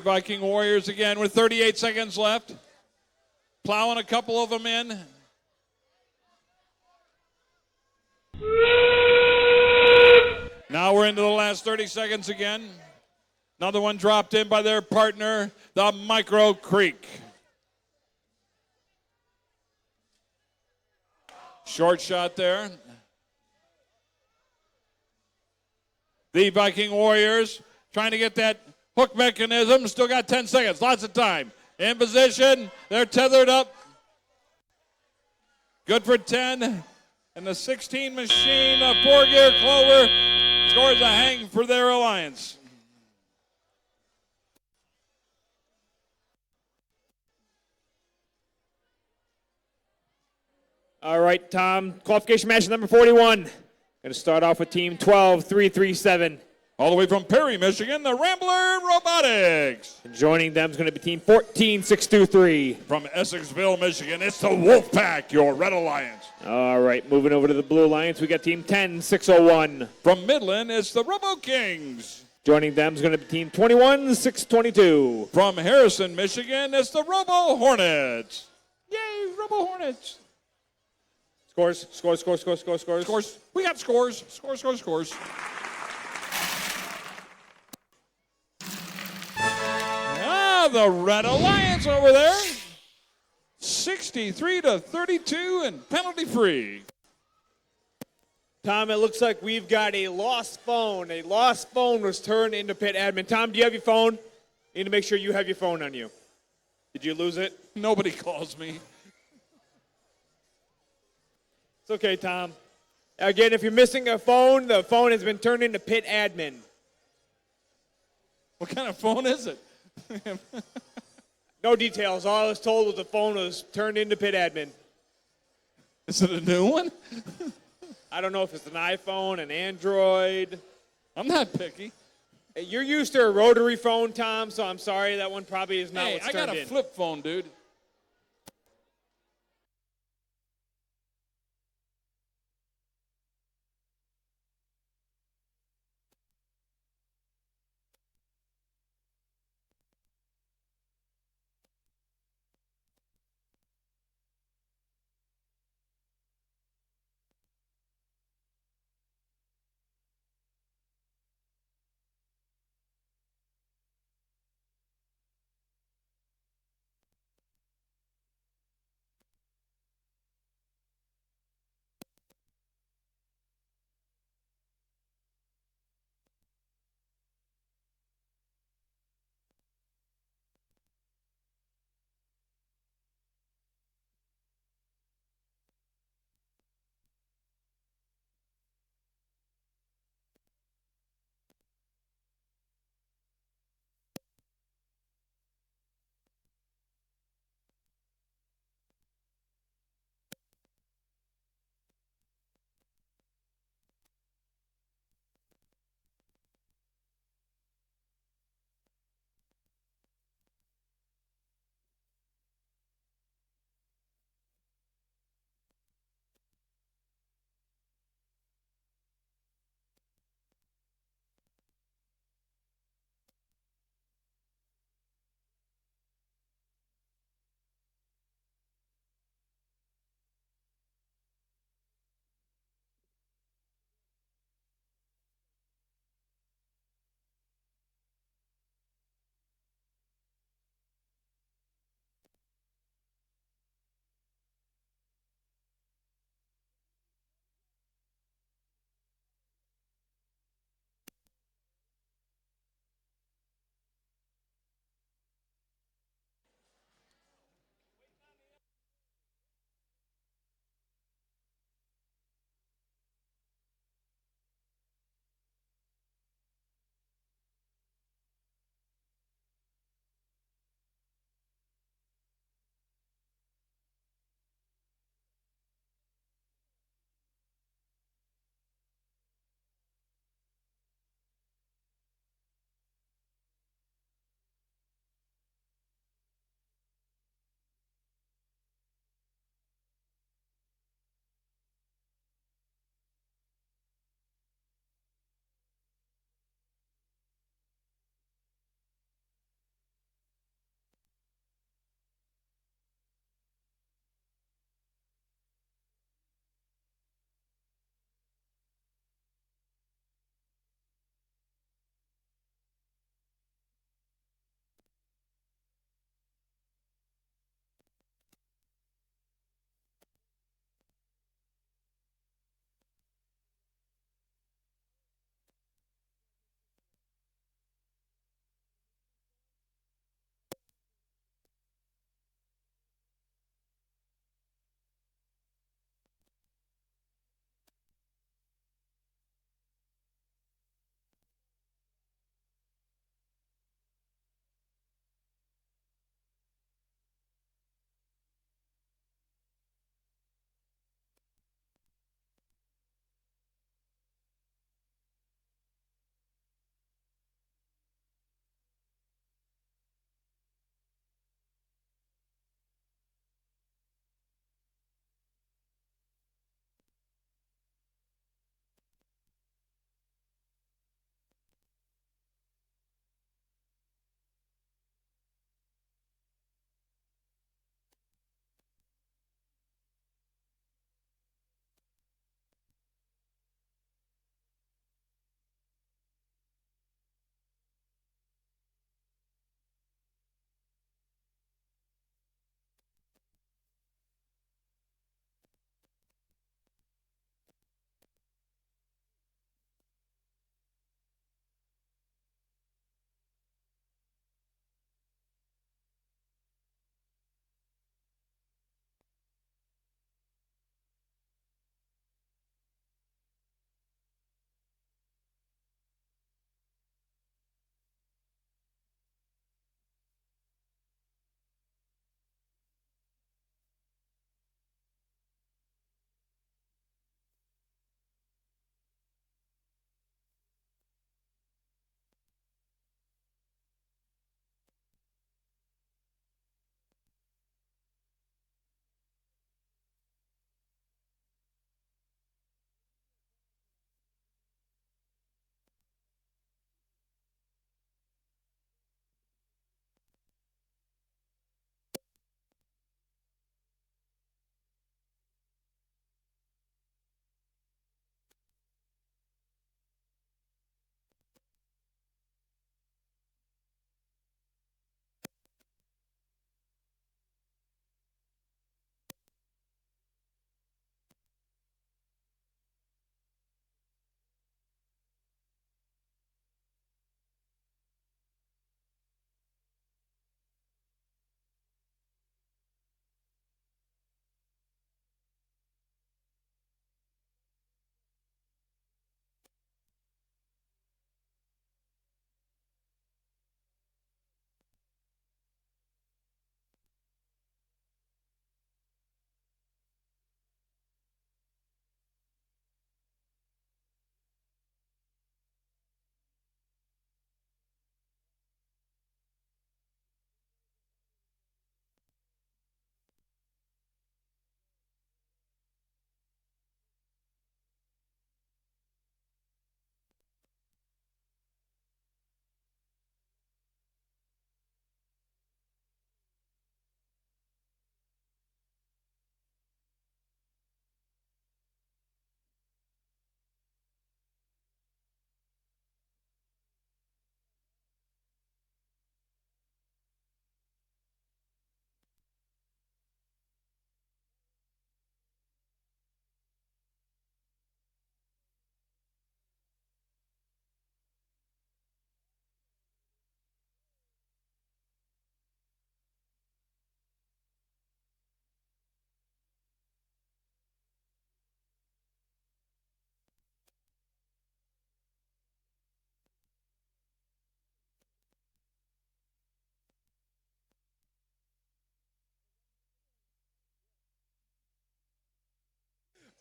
Viking Warriors again with 38 seconds left. Plowing a couple of them in. Now we're into the last 30 seconds again. Another one dropped in by their partner, the Micro Creek. Short shot there. The Viking Warriors trying to get that hook mechanism. Still got 10 seconds, lots of time. In position, they're tethered up. Good for 10. And the 16 machine, the 4-gear Clover, scores a hang for their alliance. All right, Tom. Qualification match number 41. Going to start off with team 12-337. All the way from Perry, Michigan, the Rambler Robotics. And joining them is going to be team 14-623. From Essexville, Michigan, it's the Wolfpack, your Red Alliance. All right, moving over to the Blue Alliance, we got team 10-601. From Midland, it's the Robo Kings. Joining them is going to be team 21-622. From Harrison, Michigan, it's the Robo Hornets. Yay, Robo Hornets. Scores. Scores. We got scores. Scores. The Red Alliance over there, 63-32 and penalty free. Tom, it looks like we've got a lost phone. A lost phone was turned into pit admin. Tom, do you have your phone? You need to make sure you have your phone on you. Did you lose it? Nobody calls me. It's okay, Tom. Again, if you're missing a phone, the phone has been turned into pit admin. What kind of phone is it? No details. All I was told was the phone was turned into pit admin. Is it a new one? I don't know if it's an iPhone, an Android. I'm not picky. You're used to a rotary phone, Tom, so I'm sorry. That one probably is not what's turned in. I got a flip phone, dude.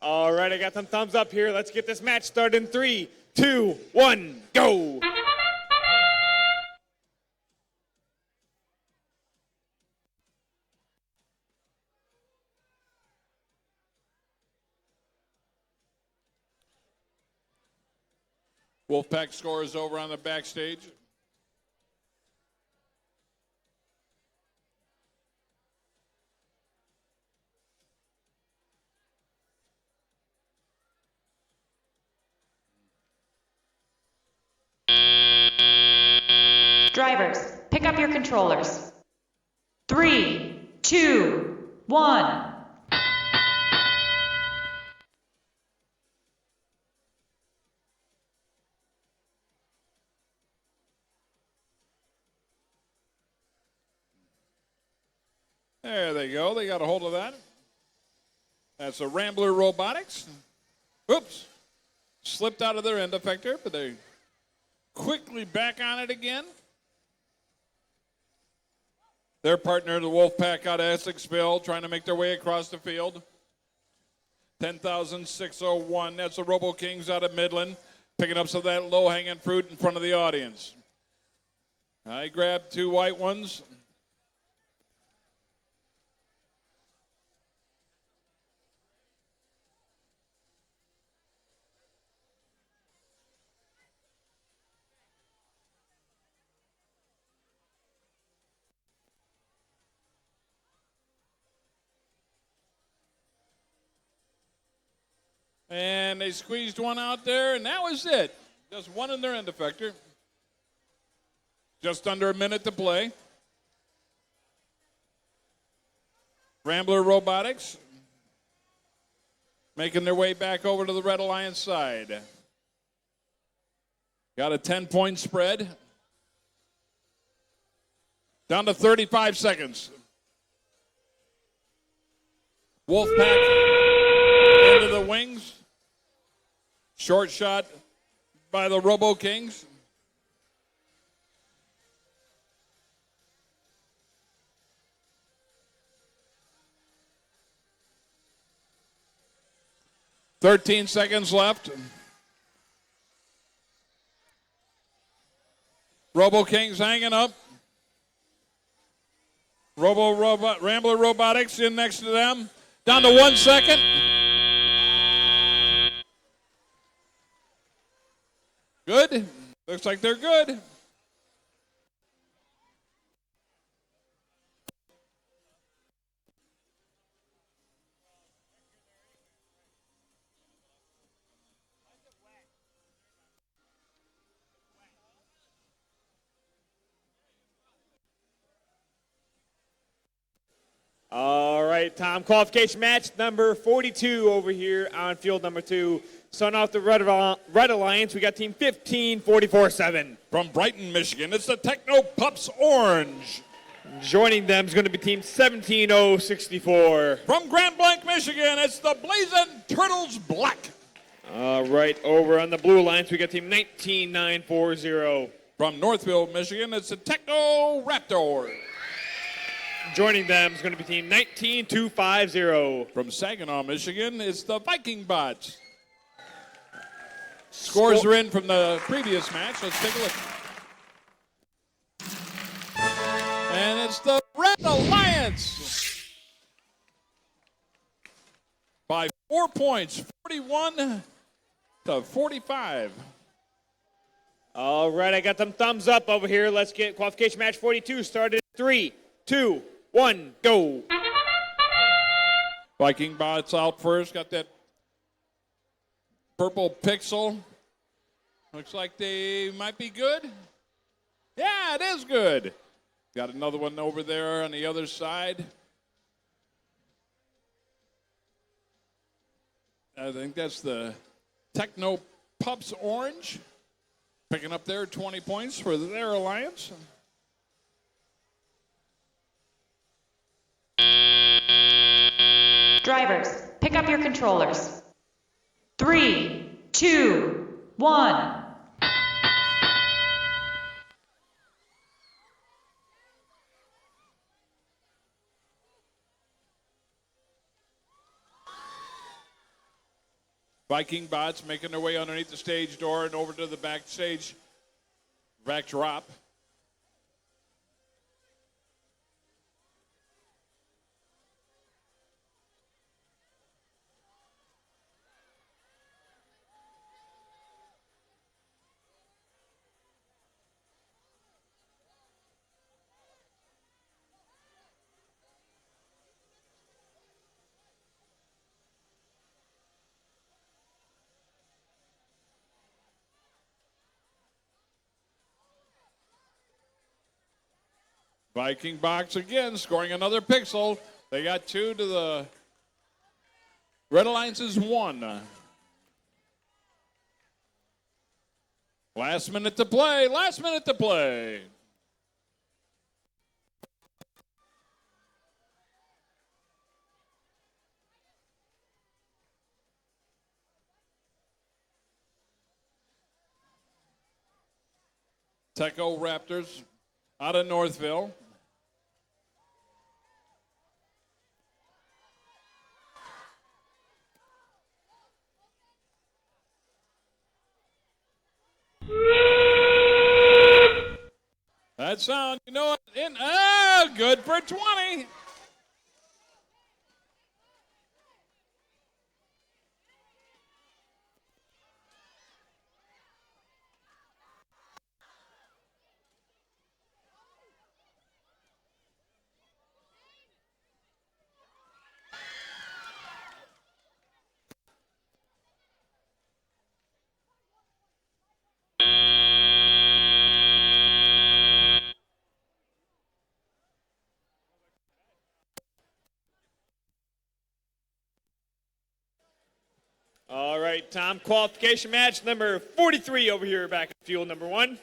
All right, I got some thumbs up here. Let's get this match started in 3, 2, 1, go. Wolfpack scores over on the backstage. Drivers, pick up your controllers. 3, 2, 1. There they go. They got a hold of that. That's a Rambler Robotics. Oops. Slipped out of their end effector, but they quickly back on it again. Their partner, the Wolfpack out of Essexville, trying to make their way across the field. 10,601. That's the Robo Kings out of Midland, picking up some of that low-hanging fruit in front of the audience. I grabbed 2 white ones. And they squeezed one out there, and that was it. Just one in their end effector. Just under a minute to play. Rambler Robotics making their way back over to the Red Alliance side. Got a 10-point spread. Down to 35 seconds. Wolfpack into the wings. Short shot by the Robo Kings. "13 seconds left. Robo Kings hanging up. Rambler Robotics in next to them. Down to 1 second. Good. Looks like they're good. All right, Tom, qualification match number 42 over here on field number 2. Starting off the Red Alliance, we got team 15-44-7. From Brighton, Michigan, it's the Techno Pups Orange. Joining them is going to be team 17-0-64. From Grand Blanc, Michigan, it's the Blazing Turtles Black. All right, over on the Blue Alliance, we got team 19-940. From Northville, Michigan, it's the Techno Raptor. Joining them is going to be team 19-250. From Saginaw, Michigan, it's the Viking Bots. Scores are in from the previous match. Let's take a look. And it's the Red Alliance by 4 points, 41-45. All right, I got them thumbs up over here. Let's get qualification match 42 started. 3, 2, 1, go. Viking Bots out first. Got that purple pixel. Looks like they might be good. Yeah, it is good. Got another one over there on the other side. I think that's the Techno Pups Orange. Picking up their 20 points for their alliance. Drivers, pick up your controllers. 3, 2, 1. Viking bots making their way underneath the stage door and over to the backstage backdrop. Viking box again, scoring another pixel. They got 2 to the Red Alliance's 1. Last minute to play, last minute to play. Teco Raptors out of Northville. That sound, you know what? Good for 20. All right, Tom, qualification match number 43 over here back at field number 1.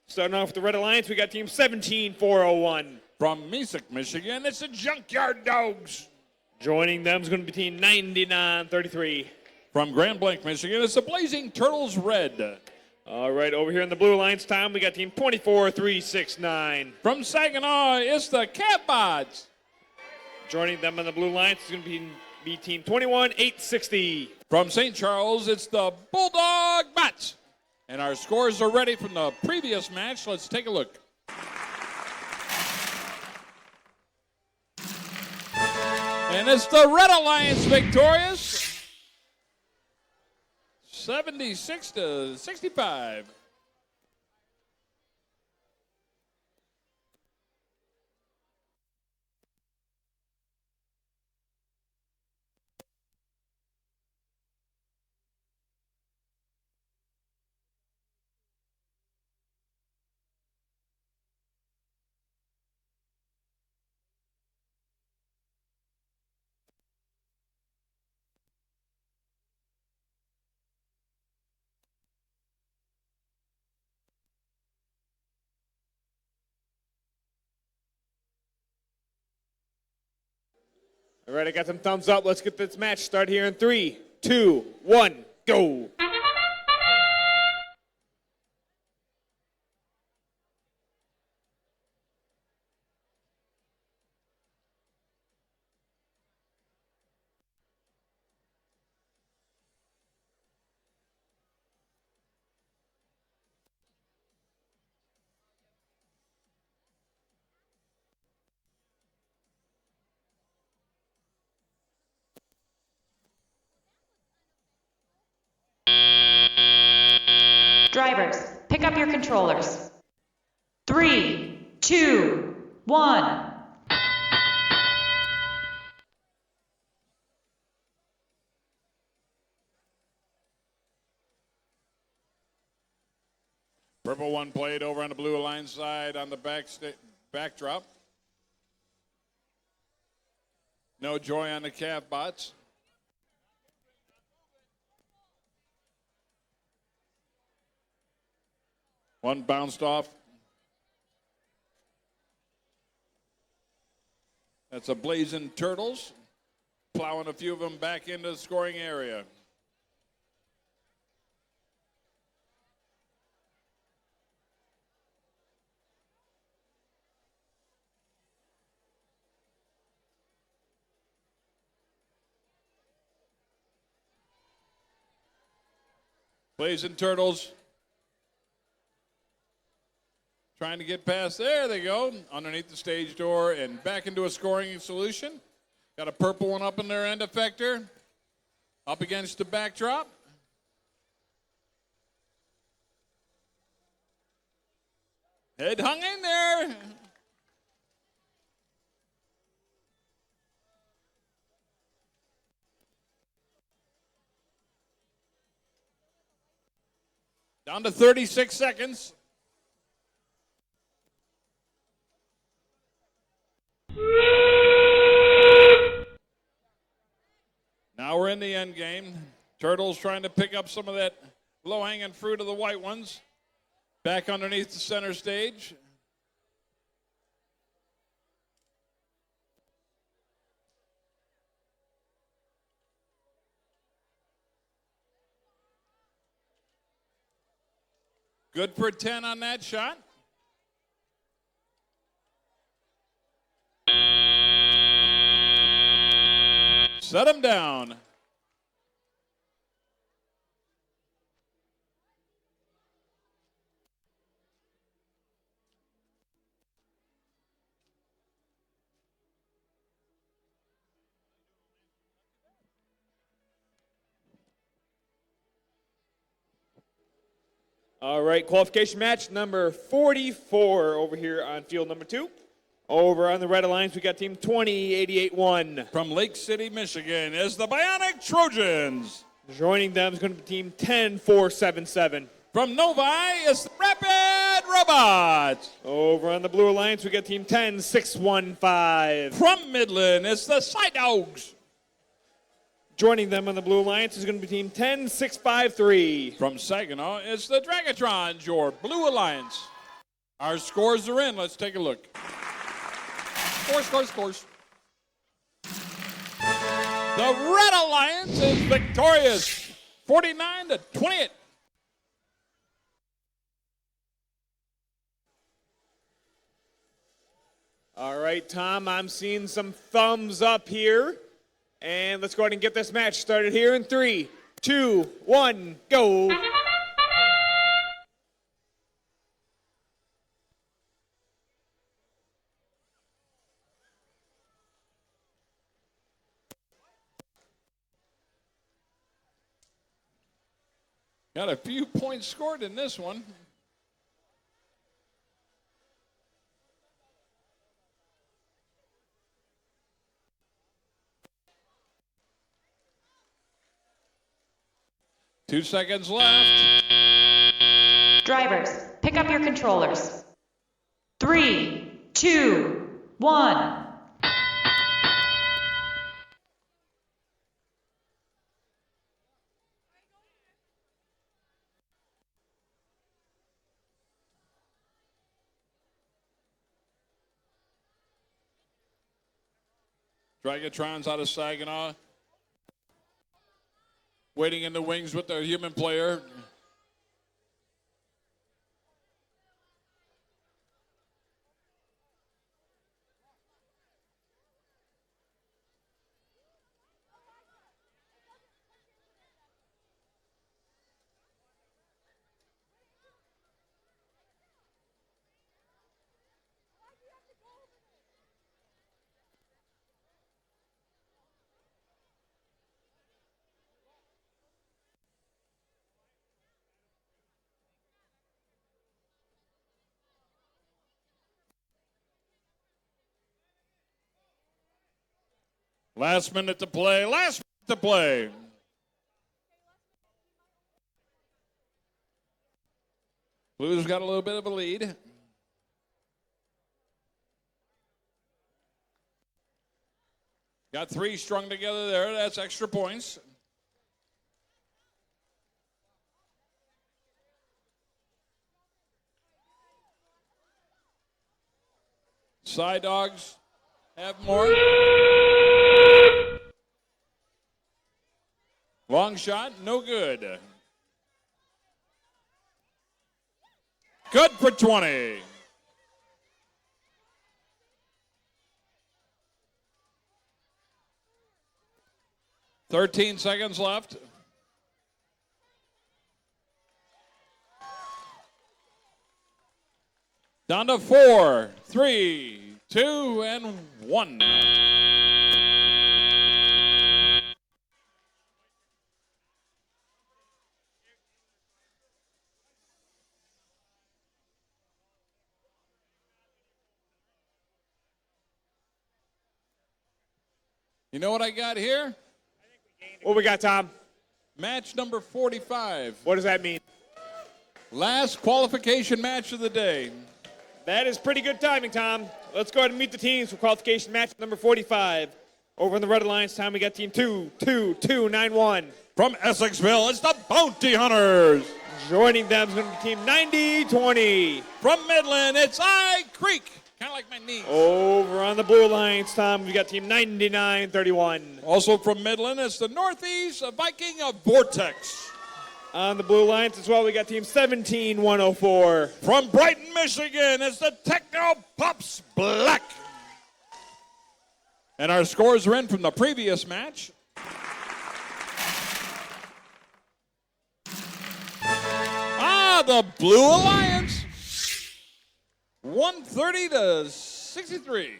Starting off with the Red Alliance, we got team 17401. From Mesick, Michigan, it's the Junkyard Dogs. Joining them is going to be team 9933. From Grand Blanc, Michigan, it's the Blazing Turtles Red. All right, over here in the Blue Alliance, Tom, we got team 24369. From Saginaw, it's the Catbots. Joining them in the Blue Alliance is going to be team 21860. From St. Charles, it's the Bulldog Bats. And our scores are ready from the previous match. Let's take a look. And it's the Red Alliance victorious, 76 to 65. All right, I got some thumbs up. Let's get this match started here in 3, 2, 1, go. Drivers, pick up your controllers. 3, 2, 1. Purple one played over on the Blue Alliance side on the backdrop. No joy on the calf bots. One bounced off. That's a Blazing Turtles, plowing a few of them back into the scoring area. Blazing Turtles trying to get past. There they go. Underneath the stage door and back into a scoring solution. Got a purple one up in their end effector. Up against the backdrop. Head hung in there. Down to 36 seconds. Now we're in the end game. Turtles trying to pick up some of that low-hanging fruit of the white ones. Back underneath the center stage. Good for 10 on that shot. Set him down. All right, qualification match number 44 over here on field number 2. Over on the Red Alliance, we got team 2088-1. From Lake City, Michigan, is the Bionic Trojans. Joining them is going to be team 10477. From Novi is the Rapid Robots. Over on the Blue Alliance, we got team 10615. From Midland, it's the Side Dogs. Joining them on the Blue Alliance is going to be team 10653. From Saginaw, it's the Dragatrons, your Blue Alliance. Our scores are in. Let's take a look. Scores. The Red Alliance is victorious, 49-28. All right, Tom, I'm seeing some thumbs up here. And let's go ahead and get this match started here in 3, 2, 1, go. Got a few points scored in this one. Two seconds left. Drivers, pick up your controllers. 3, 2, 1. Dragatrons out of Saginaw. Waiting in the wings with the human player. Last minute to play. Blues got a little bit of a lead. Got 3 strung together there. That's extra points. Side Dogs have more. Long shot, no good. Good for 20. "13 seconds left. Down to 4, 3, 2, and 1. You know what I got here? What we got, Tom? Match number 45. What does that mean? Last qualification match of the day. That is pretty good timing, Tom. Let's go ahead and meet the teams for qualification match number 45. Over in the Red Alliance time, we got team 22291. From Essexville, it's the Bounty Hunters. Joining them is going to be team 9020. From Midland, it's I Creek. Kind of like my knee. Over on the Blue Alliance time, we got team 9931. Also from Midland, it's the Northeast Viking of Vortex. On the Blue Alliance as well, we got team 17104. From Brighton, Michigan, it's the Techno Pops Black. And our scores are in from the previous match. The Blue Alliance, 130 to 63.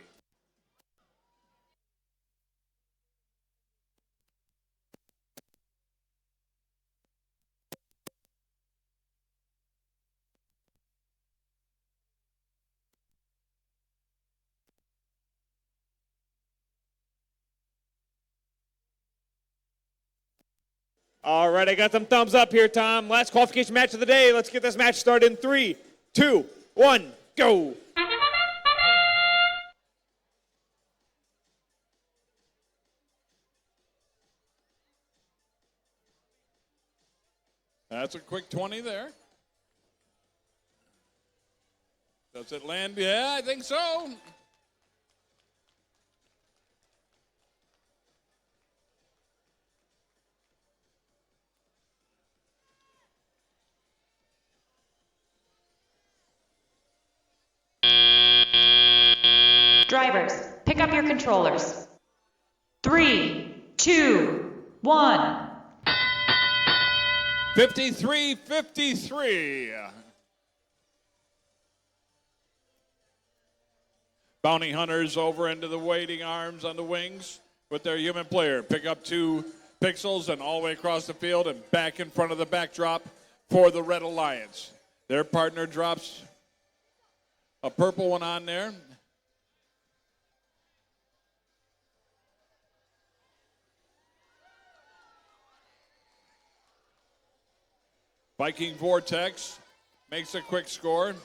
All right, I got some thumbs up here, Tom. Last qualification match of the day. Let's get this match started in 3, 2, 1, go. That's a quick 20 there. Does it land? Yeah, I think so. Drivers, pick up your controllers. 3, 2, 1. 53-53. Bounty Hunters over into the waiting arms on the wings with their human player. Pick up 2 pixels and all the way across the field and back in front of the backdrop for the Red Alliance. Their partner drops a purple one on there. Viking Vortex makes a quick score.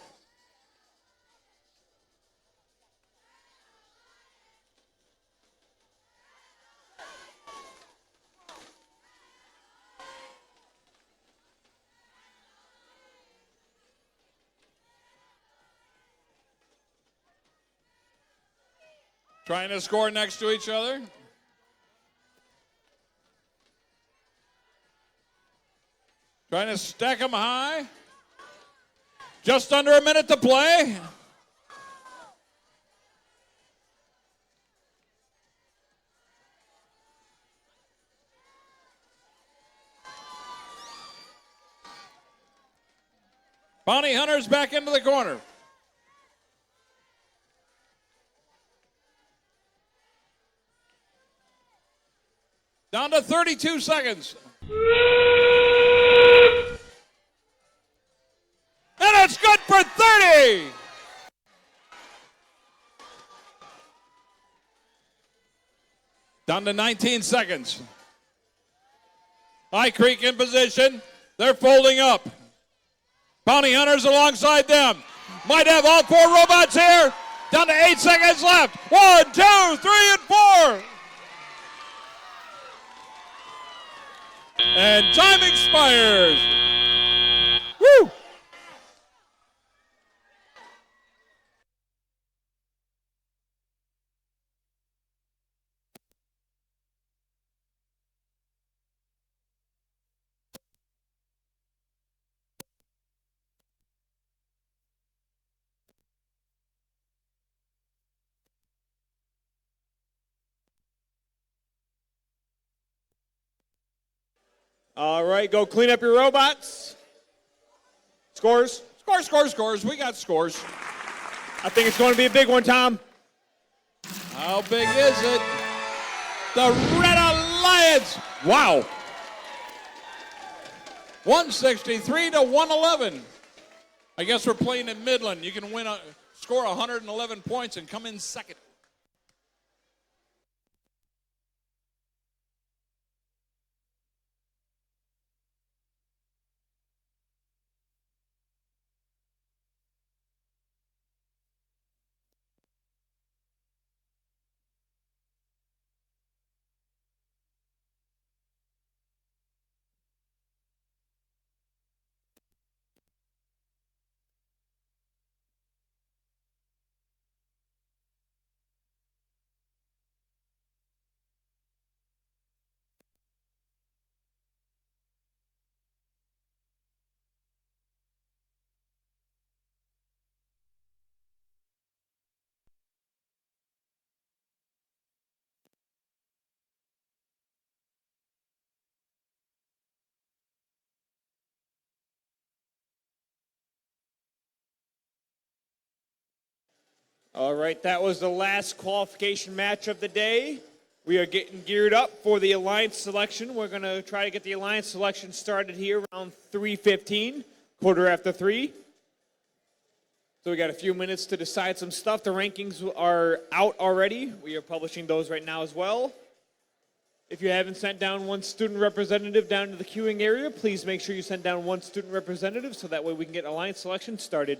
Trying to score next to each other. Trying to stack them high. Just under a minute to play. Bounty Hunters back into the corner. Down to 32 seconds. And it's good for 30. Down to 19 seconds. High Creek in position. They're folding up. Bounty Hunters alongside them. Might have all 4 robots here. Down to 8 seconds left. 1, 2, 3, and 4. And time expires. Woo! All right, go clean up your robots. Scores. Scores. We got scores. I think it's going to be a big one, Tom. How big is it? The Red Alliance. Wow. 163 to 111. I guess we're playing in Midland. You can score 111 points and come in second. All right, that was the last qualification match of the day. We are getting geared up for the Alliance selection. We're going to try to get the Alliance selection started here around 3:15, quarter after 3. So we got a few minutes to decide some stuff. The rankings are out already. We are publishing those right now as well. If you haven't sent down one student representative down to the queuing area, please make sure you send down one student representative so that way we can get Alliance selection started.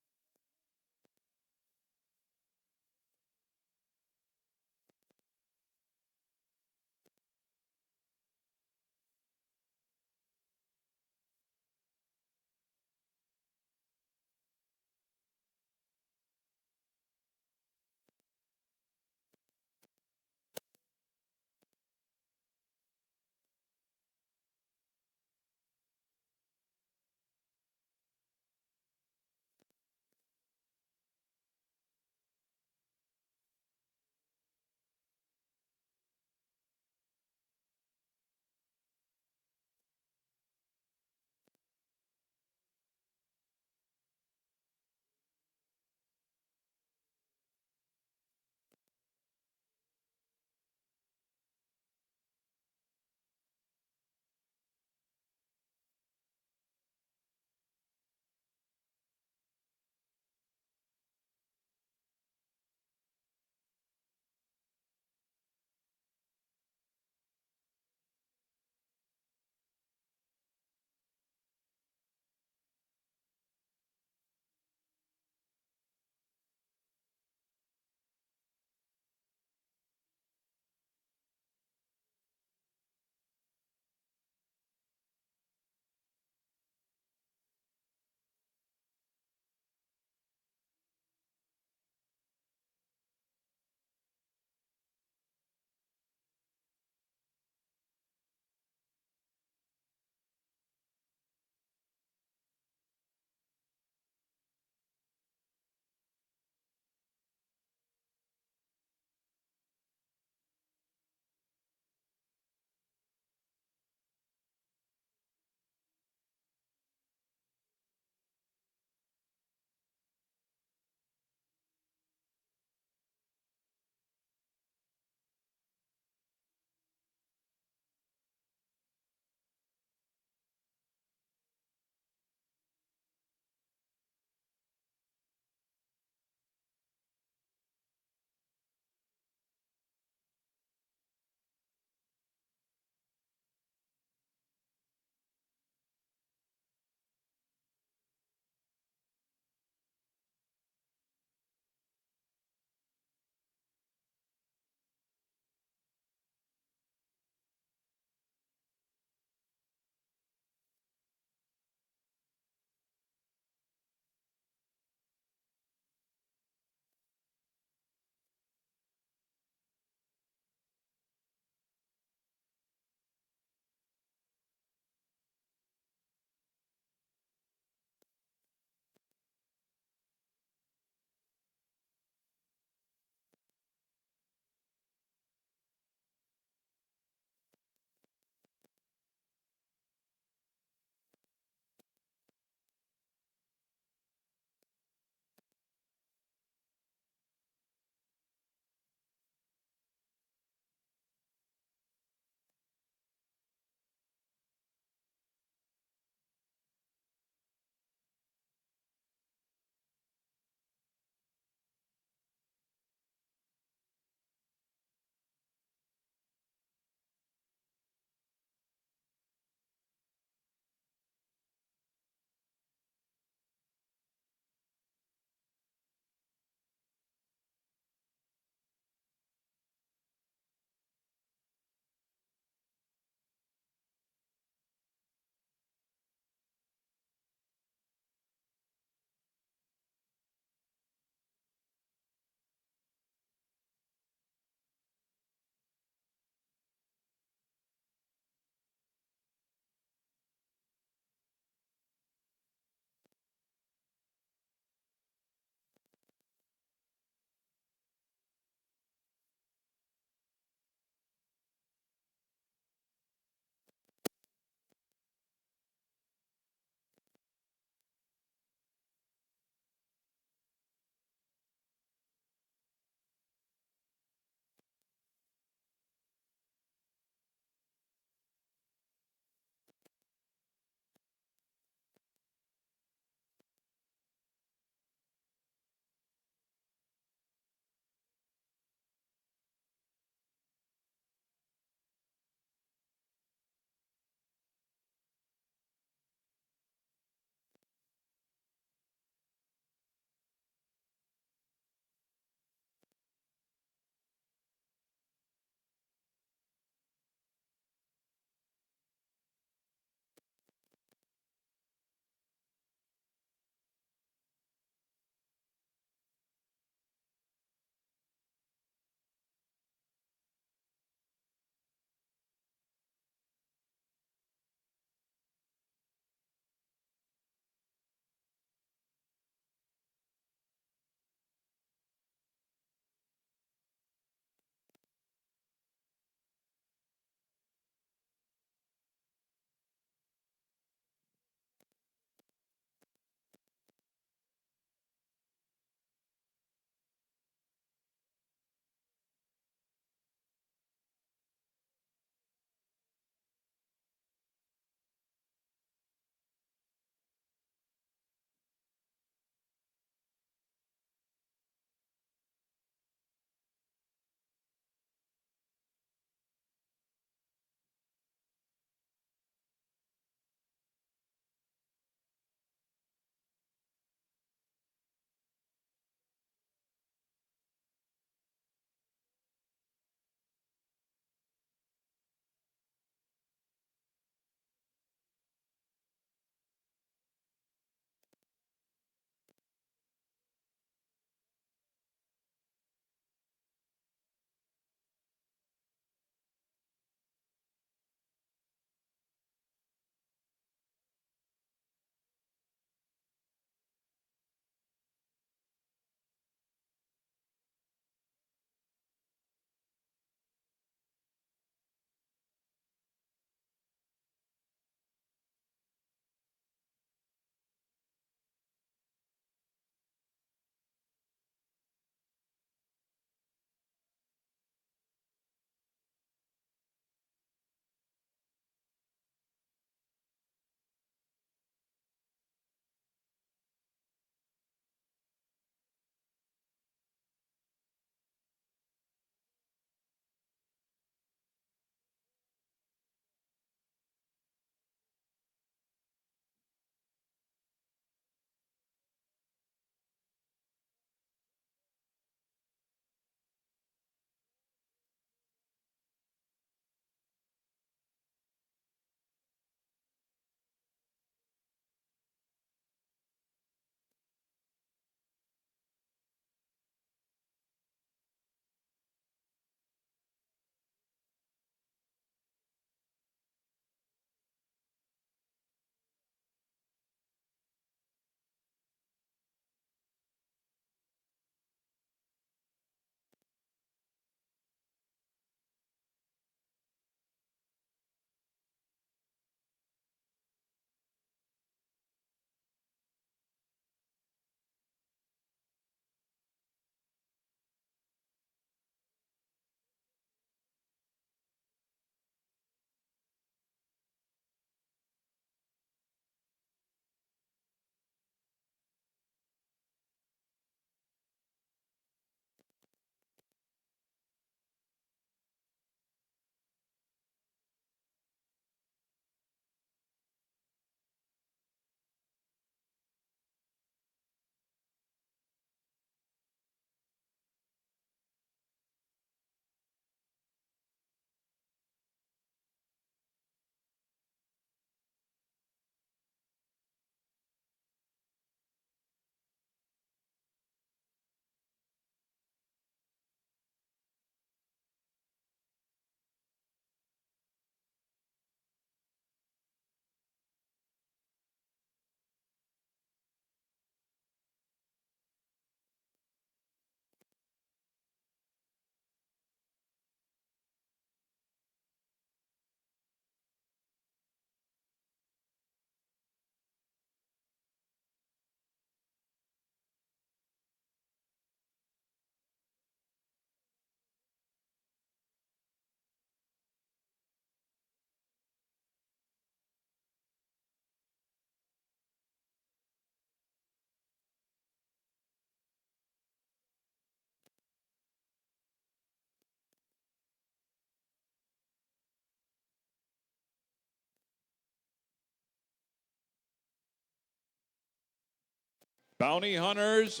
Bounty Hunters,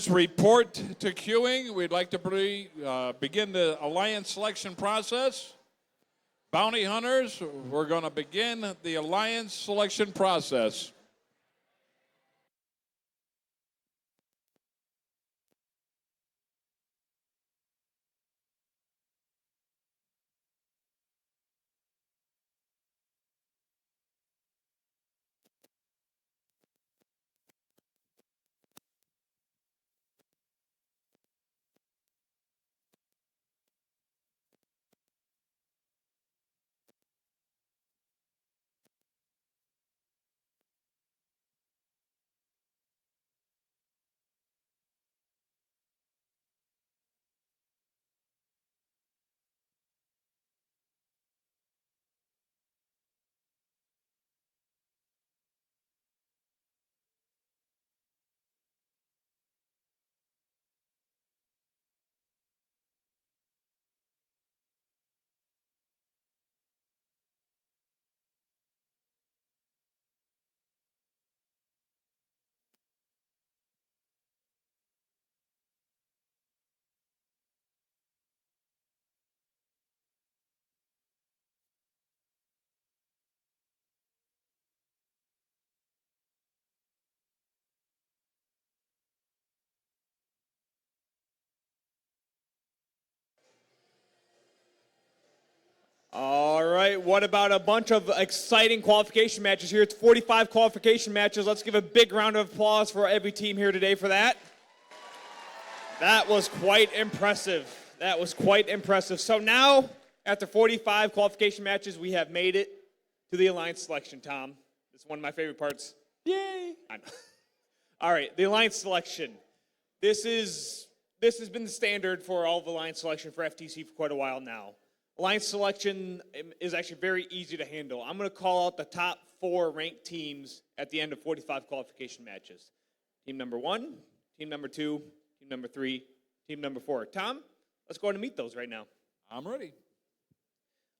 report to queuing. We'd like to begin the alliance selection process. Bounty Hunters, we're going to begin the alliance selection process. All right, what about a bunch of exciting qualification matches here? It's 45 qualification matches. Let's give a big round of applause for every team here today for that. That was quite impressive. That was quite impressive. So now, after 45 qualification matches, we have made it to the alliance selection, Tom. It's one of my favorite parts. Yay! I know. All right, the alliance selection. This has been the standard for all of alliance selection for FTC for quite a while now. Alliance selection is actually very easy to handle. I'm going to call out the top 4 ranked teams at the end of 45 qualification matches. Team number 1, team number 2, team number 3, team number 4. Tom, let's go ahead and meet those right now. I'm ready.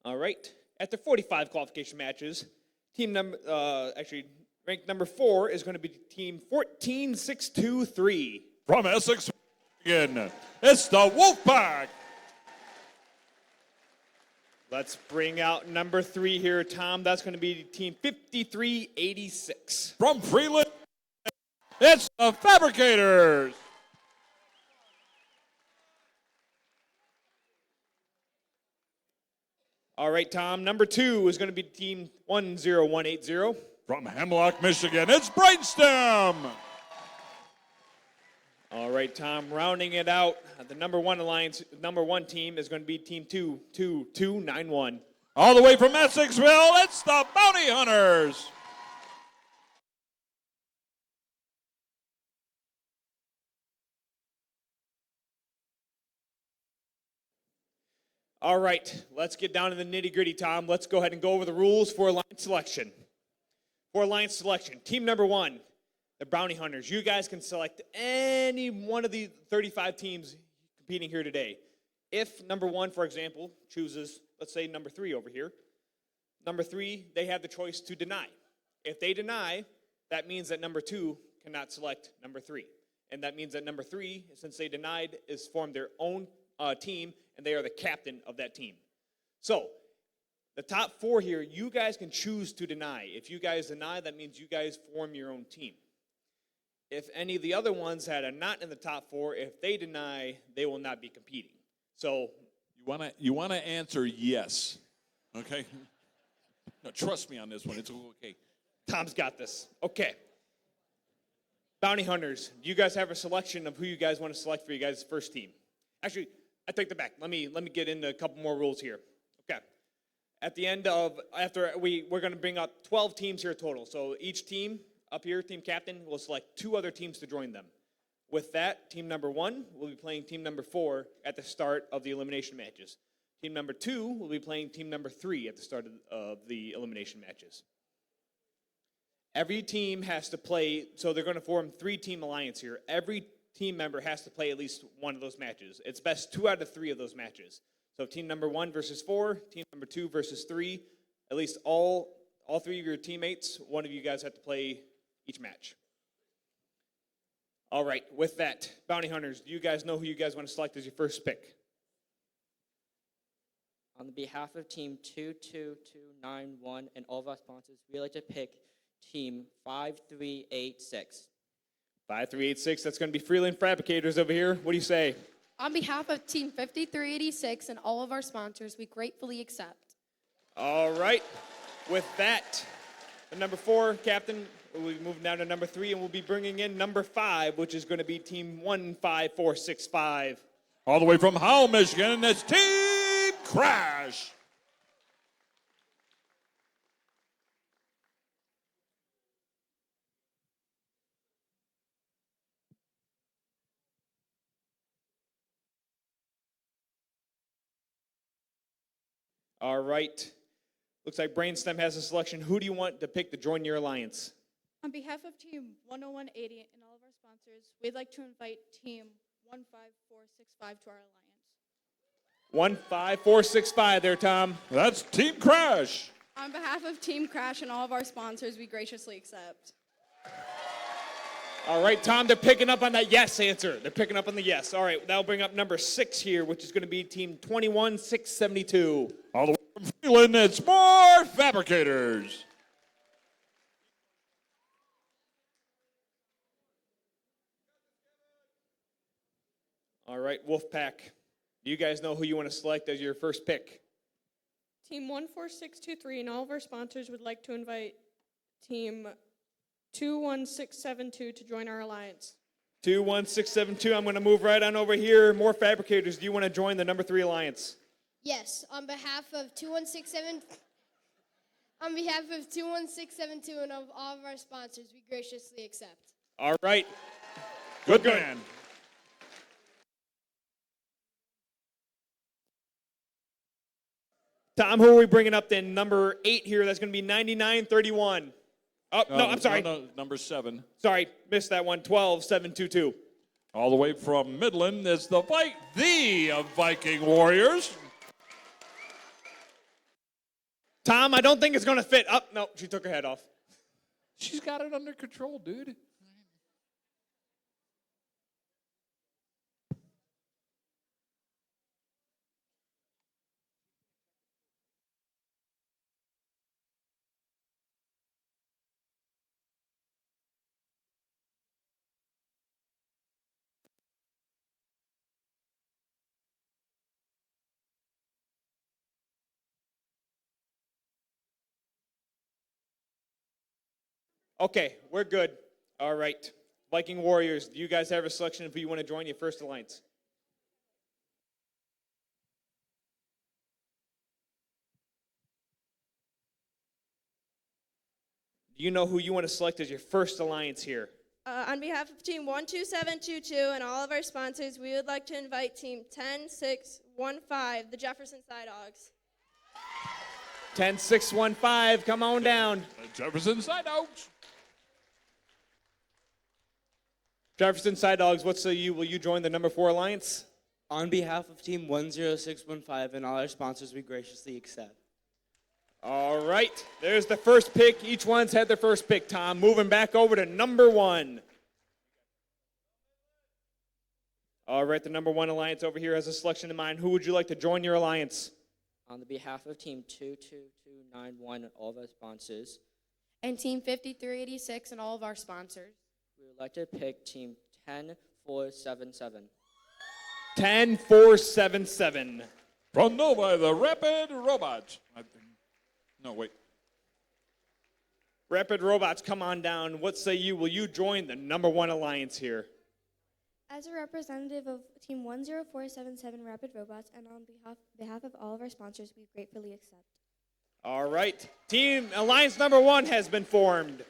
All right. After 45 qualification matches, team number, ranked number 4 is going to be team 14623. From Essex, Michigan, it's the Wolfpack. Let's bring out number 3 here, Tom. That's going to be team 5386. From Freeland, it's the Fabricators. All right, Tom. Number 2 is going to be team 10180. From Hemlock, Michigan, it's Brainstem. All right, Tom, rounding it out, the number 1 team is going to be team 22291. All the way from Essexville, it's the Bounty Hunters. All right, let's get down to the nitty-gritty, Tom. Let's go ahead and go over the rules for alliance selection. For alliance selection, team number 1, the Bounty Hunters. You guys can select any one of the 35 teams competing here today. If number 1, for example, chooses, let's say number 3 over here, number 3, they have the choice to deny. If they deny, that means that number 2 cannot select number 3. And that means that number 3, since they denied, is formed their own team, and they are the captain of that team. So, the top 4 here, you guys can choose to deny. If you guys deny, that means you guys form your own team. If any of the other ones that are not in the top 4, if they deny, they will not be competing. So you want to answer yes, okay? No, trust me on this one. It's okay. Tom's got this. Okay. Bounty Hunters, do you guys have a selection of who you guys want to select for you guys' first team? Actually, I take that back. Let me get into a couple more rules here. Okay. At the end of we're going to bring up 12 teams here total. So each team up here, team captain, will select 2 other teams to join them. With that, team number 1 will be playing team number 4 at the start of the elimination matches. Team number 2 will be playing team number 3 at the start of the elimination matches. Every team has to play, so they're going to form 3-team alliance here. Every team member has to play at least one of those matches. It's best 2 out of 3 of those matches. So team number 1 versus 4, team number 2 versus 3, at least all 3 of your teammates, one of you guys have to play each match. All right, with that, Bounty Hunters, do you guys know who you guys want to select as your first pick? On behalf of Team 22291 and all of our sponsors, we'd like to pick Team 5386. 5386, that's going to be Freeland Fabricators over here. What do you say? On behalf of Team 5386 and all of our sponsors, we gratefully accept. All right, with that, the number 4, Captain, we'll be moving down to number 3, and we'll be bringing in number 5, which is going to be Team 15465. All the way from Howell, Michigan, it's Team Crash. All right. Looks like Brainstem has a selection. Who do you want to pick to join your alliance? On behalf of Team 10180 and all of our sponsors, we'd like to invite Team 15465 to our alliance. 15465 there, Tom. That's Team Crash. On behalf of Team Crash and all of our sponsors, we graciously accept. All right, Tom, they're picking up on that yes answer. They're picking up on the yes. All right, that'll bring up number 6 here, which is going to be Team 21672. All the way from Freeland, it's more Fabricators. All right, Wolfpack. Do you guys know who you want to select as your first pick? Team 14623 and all of our sponsors would like to invite Team 21672 to join our alliance. 21672. I'm going to move right on over here. More Fabricators. Do you want to join the number 3 alliance? Yes, on behalf of 21672 and of all of our sponsors, we graciously accept. All right. Good man. Tom, who are we bringing up then? Number 8 here. That's going to be 9931. Oh, no, I'm sorry. No, number 7. Sorry, missed that one. 12722. All the way from Midland is the Viking Warriors. Tom, I don't think it's going to fit. Oh, no, she took her head off. She's got it under control, dude. Okay, we're good. All right. Viking Warriors, do you guys have a selection if you want to join your first alliance? Do you know who you want to select as your first alliance here? On behalf of Team 12722 and all of our sponsors, we would like to invite Team 10615, the Jefferson Side Dogs. 10615, come on down. Jefferson Side Dogs. Jefferson Side Dogs, what say you? Will you join the number 4 alliance? On behalf of Team 10615 and all our sponsors, we graciously accept. All right, there's the first pick. Each one's had their first pick, Tom. Moving back over to number 1. All right, the number 1 alliance over here has a selection in mind. Who would you like to join your alliance? On the behalf of Team 22291 and all of our sponsors, And Team 5386 and all of our sponsors. we would like to pick Team 10477. 10477. From Novi, the Rapid Robots. No, wait. Rapid Robots, come on down. What say you? Will you join the number 1 alliance here? As a representative of Team 10477 Rapid Robots and on behalf of all of our sponsors, we gratefully accept. All right. Team Alliance number 1 has been formed.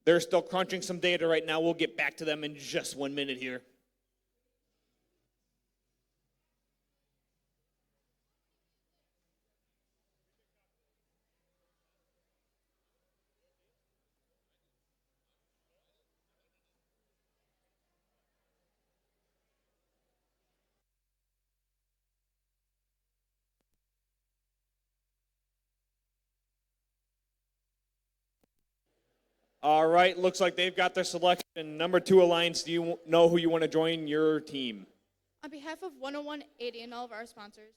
They're still crunching some data right now. We'll get back to them in just 1 minute here. All right, looks like they've got their selection. Number 2 alliance, do you know who you want to join your team? On behalf of 10180 and all of our sponsors,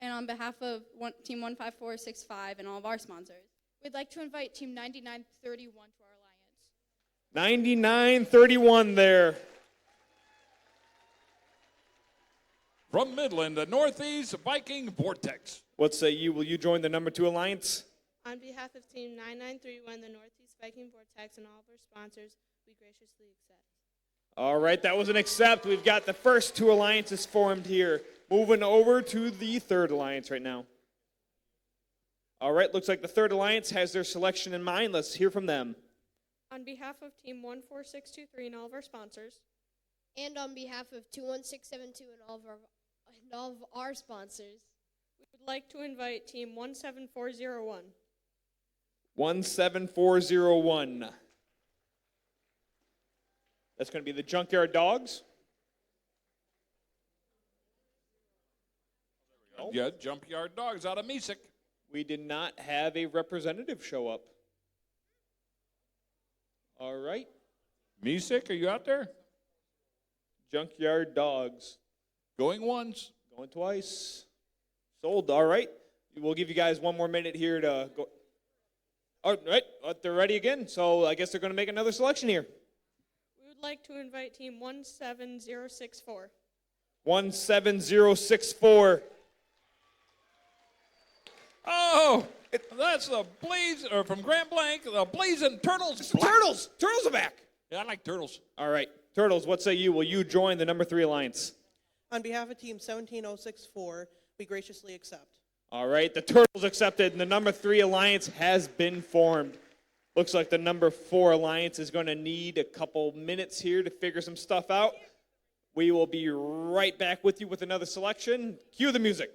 And on behalf of Team 15465 and all of our sponsors, we'd like to invite Team 9931 to our alliance. 9931 there. From Midland, the Northeast Viking Vortex. What say you? Will you join the number 2 alliance? On behalf of Team 9931, the Northeast Viking Vortex, and all of our sponsors, we graciously accept. All right, that was an accept. We've got the first 2 alliances formed here. Moving over to the 3rd alliance right now. All right, looks like the 3rd alliance has their selection in mind. Let's hear from them. On behalf of Team 14623 and all of our sponsors, And on behalf of 21672 and all of our sponsors, we would like to invite Team 17401. 17401. That's going to be the Junkyard Dogs. Yeah, Junkyard Dogs out of Mesick. We did not have a representative show up. All right. Mesick, are you out there? Junkyard Dogs. Going once. Going twice. Sold. All right. We'll give you guys one more minute here to go. All right. They're ready again, so I guess they're going to make another selection here. We would like to invite Team 17064. 17064. Oh, that's the from Grand Blanc, the Blazing Turtles. Turtles! Turtles are back! Yeah, I like turtles. All right. Turtles, what say you? Will you join the number 3 alliance? On behalf of Team 17064, we graciously accept. All right. The Turtles accepted, and the number 3 alliance has been formed. Looks like the number 4 alliance is going to need a couple minutes here to figure some stuff out. We will be right back with you with another selection. Cue the music.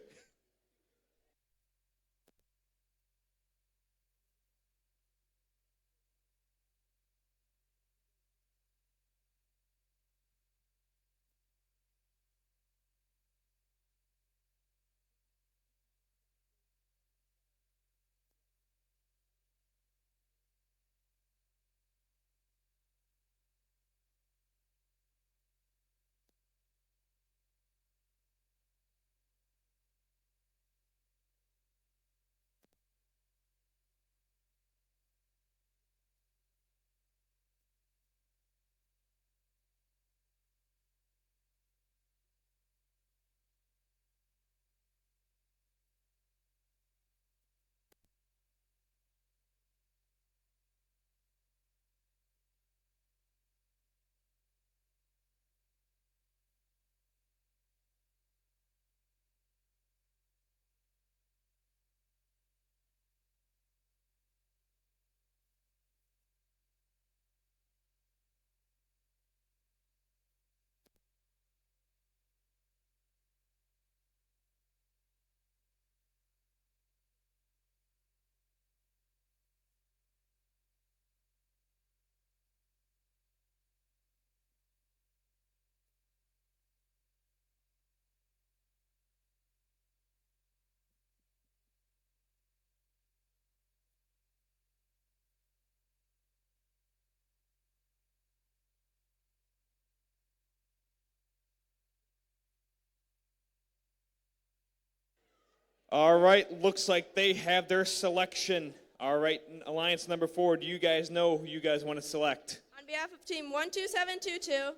All right, looks like they have their selection. All right, alliance number 4, do you guys know who you guys want to select? On behalf of Team 12722,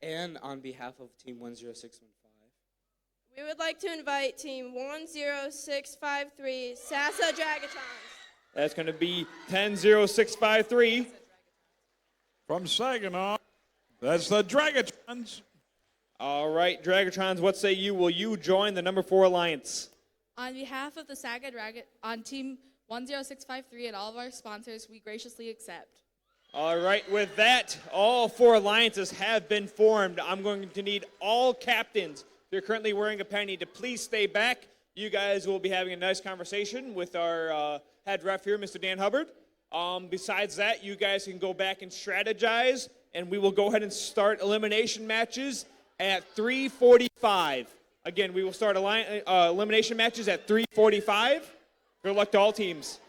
And on behalf of Team 10615. we would like to invite Team 10653, Sassa Dragatrons. That's going to be 10-0653. From Saginaw, that's the Dragatrons. All right, Dragatrons, what say you? Will you join the number 4 alliance? on behalf of the Saga Dragon, on Team 10653 and all of our sponsors, we graciously accept. All right, with that, all 4 alliances have been formed. I'm going to need all captains, if you're currently wearing a penny, to please stay back. You guys will be having a nice conversation with our head ref here, Mr. Dan Hubbard. Besides that, you guys can go back and strategize, and we will go ahead and start elimination matches at 3:45. Again, we will start elimination matches at 3:45. Good luck to all teams.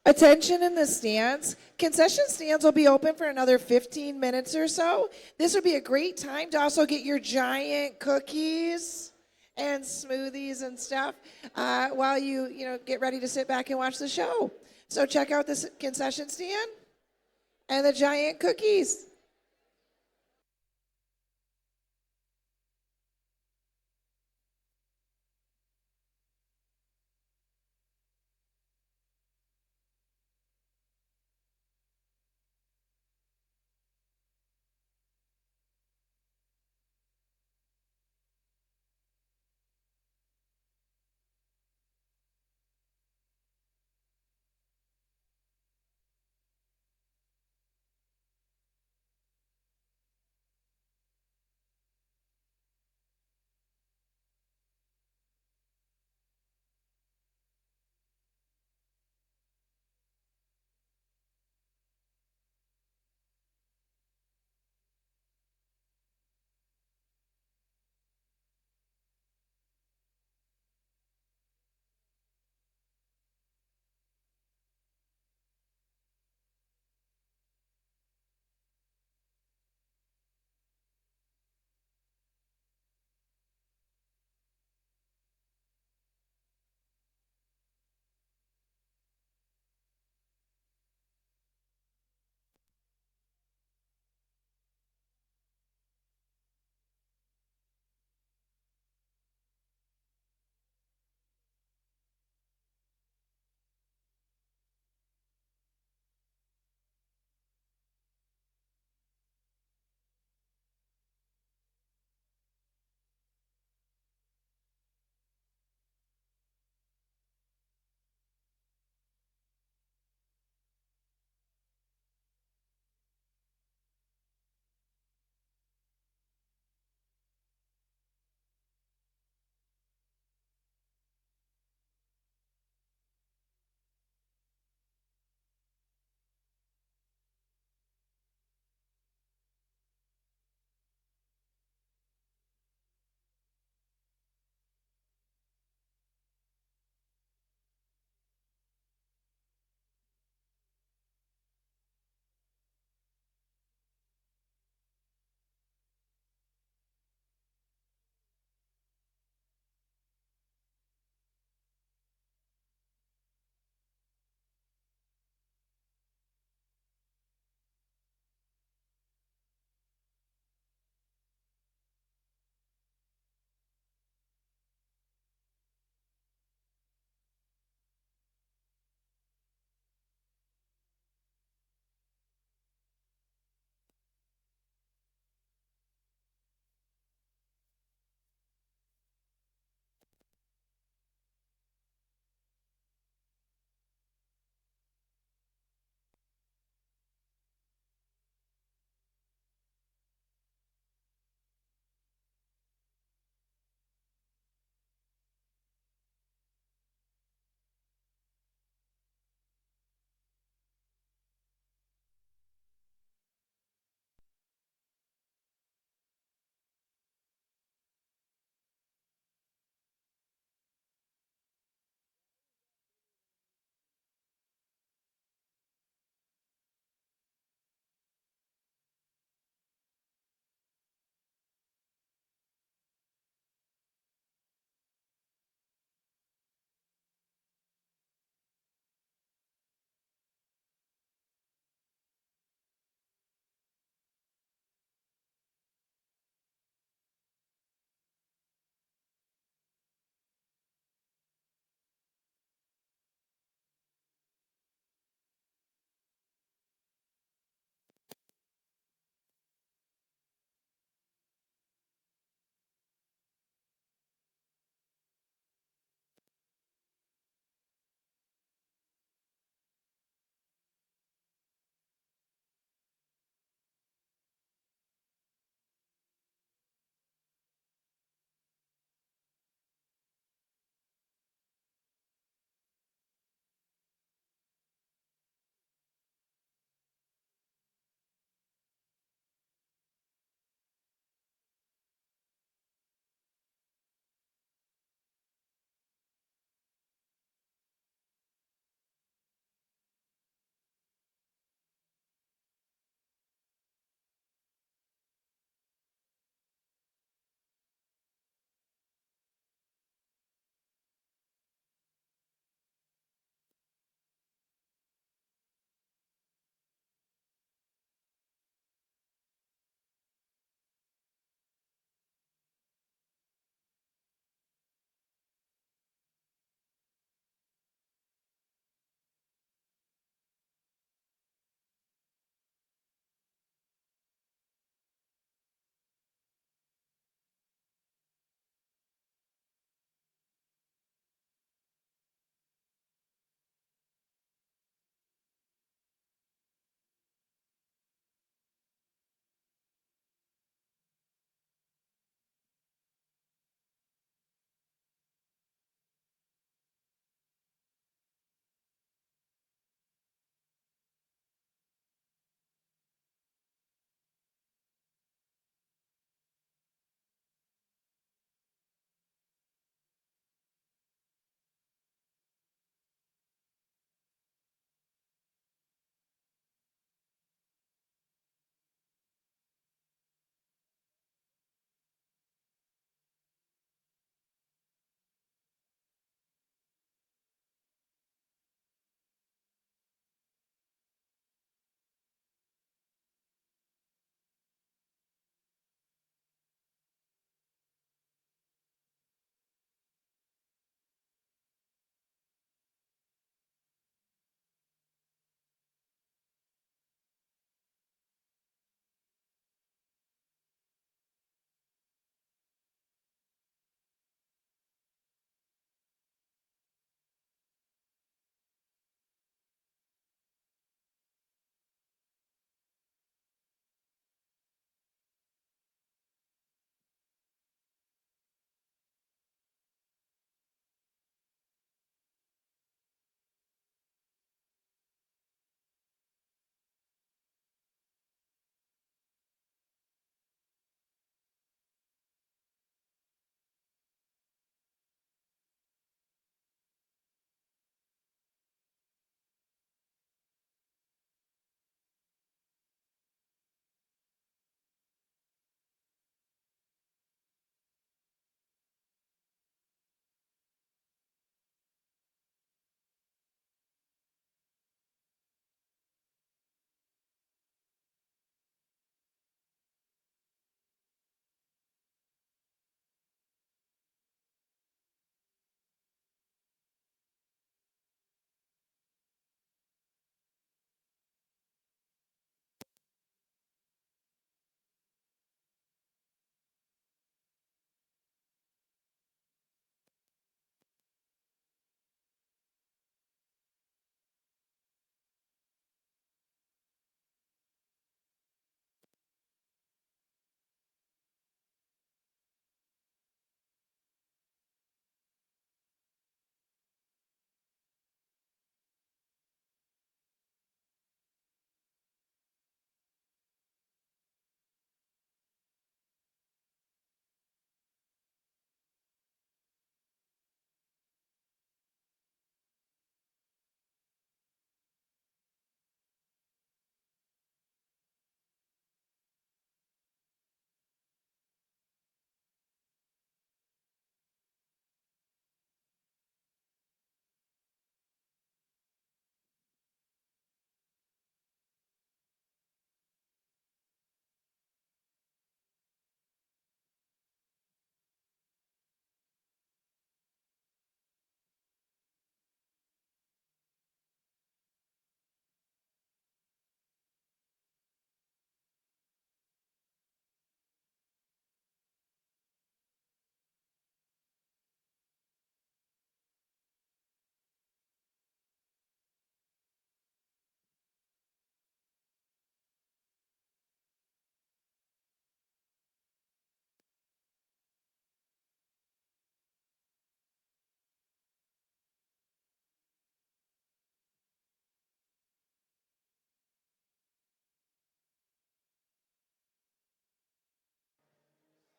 Attention in the stands. Concession stands will be open for another 15 minutes or so. This would be a great time to also get your giant cookies and smoothies and stuff while you get ready to sit back and watch the show. So check out this concession stand and the giant cookies.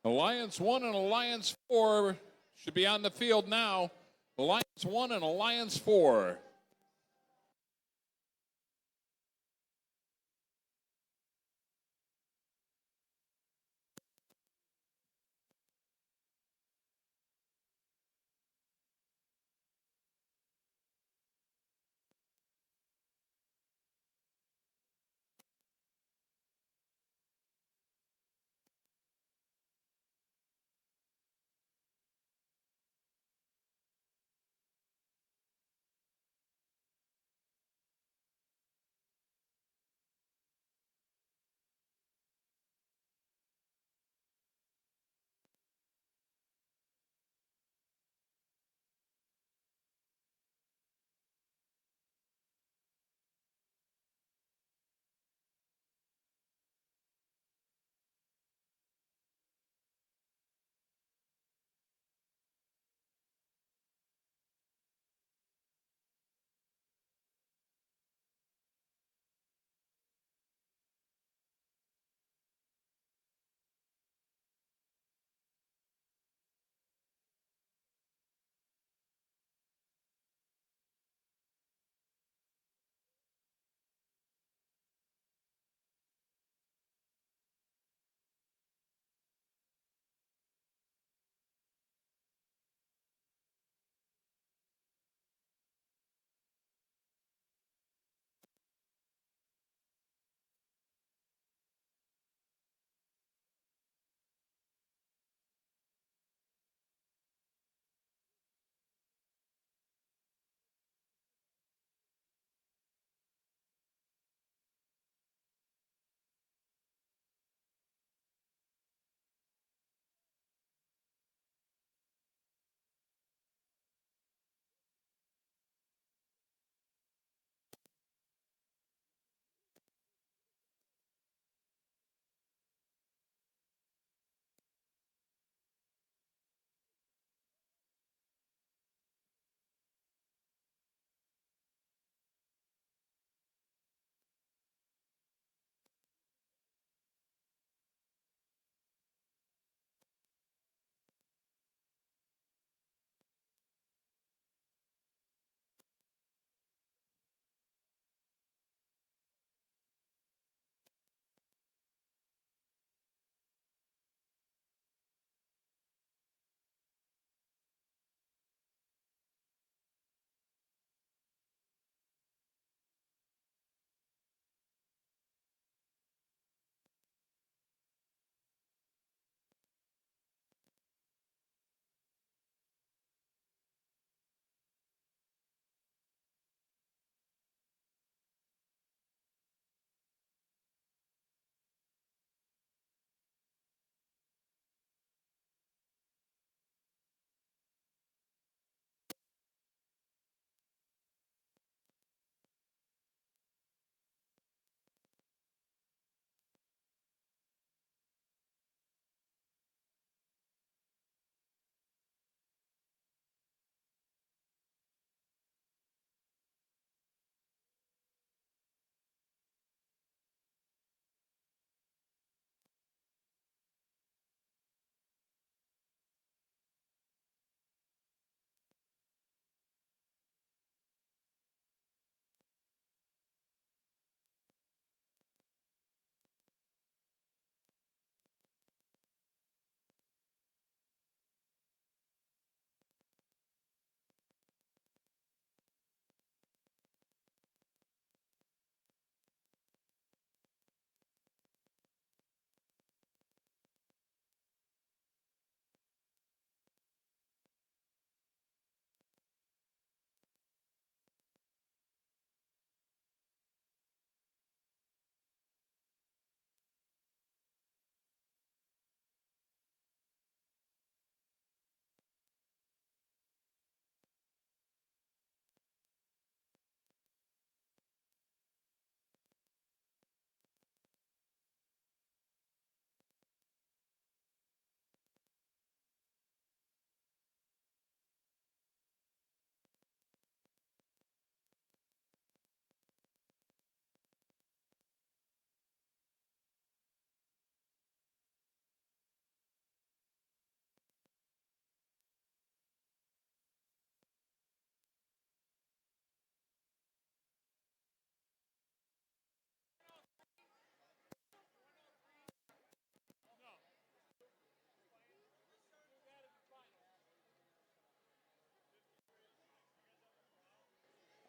Alliance 1 and Alliance 4 should be on the field now. Alliance 1 and Alliance 4.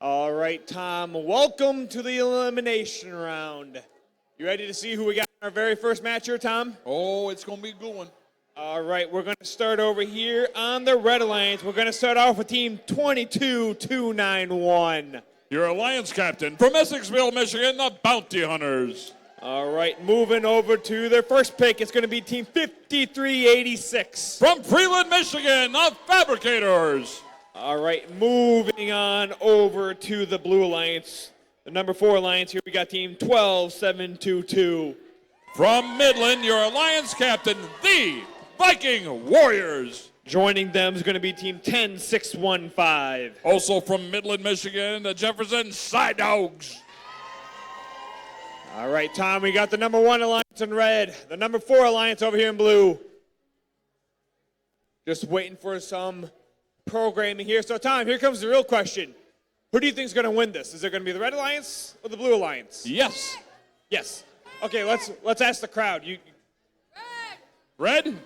All right, Tom, welcome to the elimination round. You ready to see who we got in our very first match here, Tom? Oh, it's going to be a good one. All right, we're going to start over here on the Red Alliance. We're going to start off with team 22291. Your Alliance captain from Essexville, Michigan, the Bounty Hunters. All right, moving over to their first pick, it's going to be team 5386. From Freeland, Michigan, the Fabricators. All right, moving on over to the Blue Alliance, the number 4 Alliance. Here we got team 12722. From Midland, your Alliance captain, the Viking Warriors. Joining them is going to be team 10615. Also from Midland, Michigan, the Jefferson Side Dogs. All right, Tom, we got the number 1 Alliance in red, the number 4 Alliance over here in blue. Just waiting for some programming here. So, Tom, here comes the real question. Who do you think is going to win this? Is it going to be the Red Alliance or the Blue Alliance? Yes. Yes. Okay, let's ask the crowd. Red?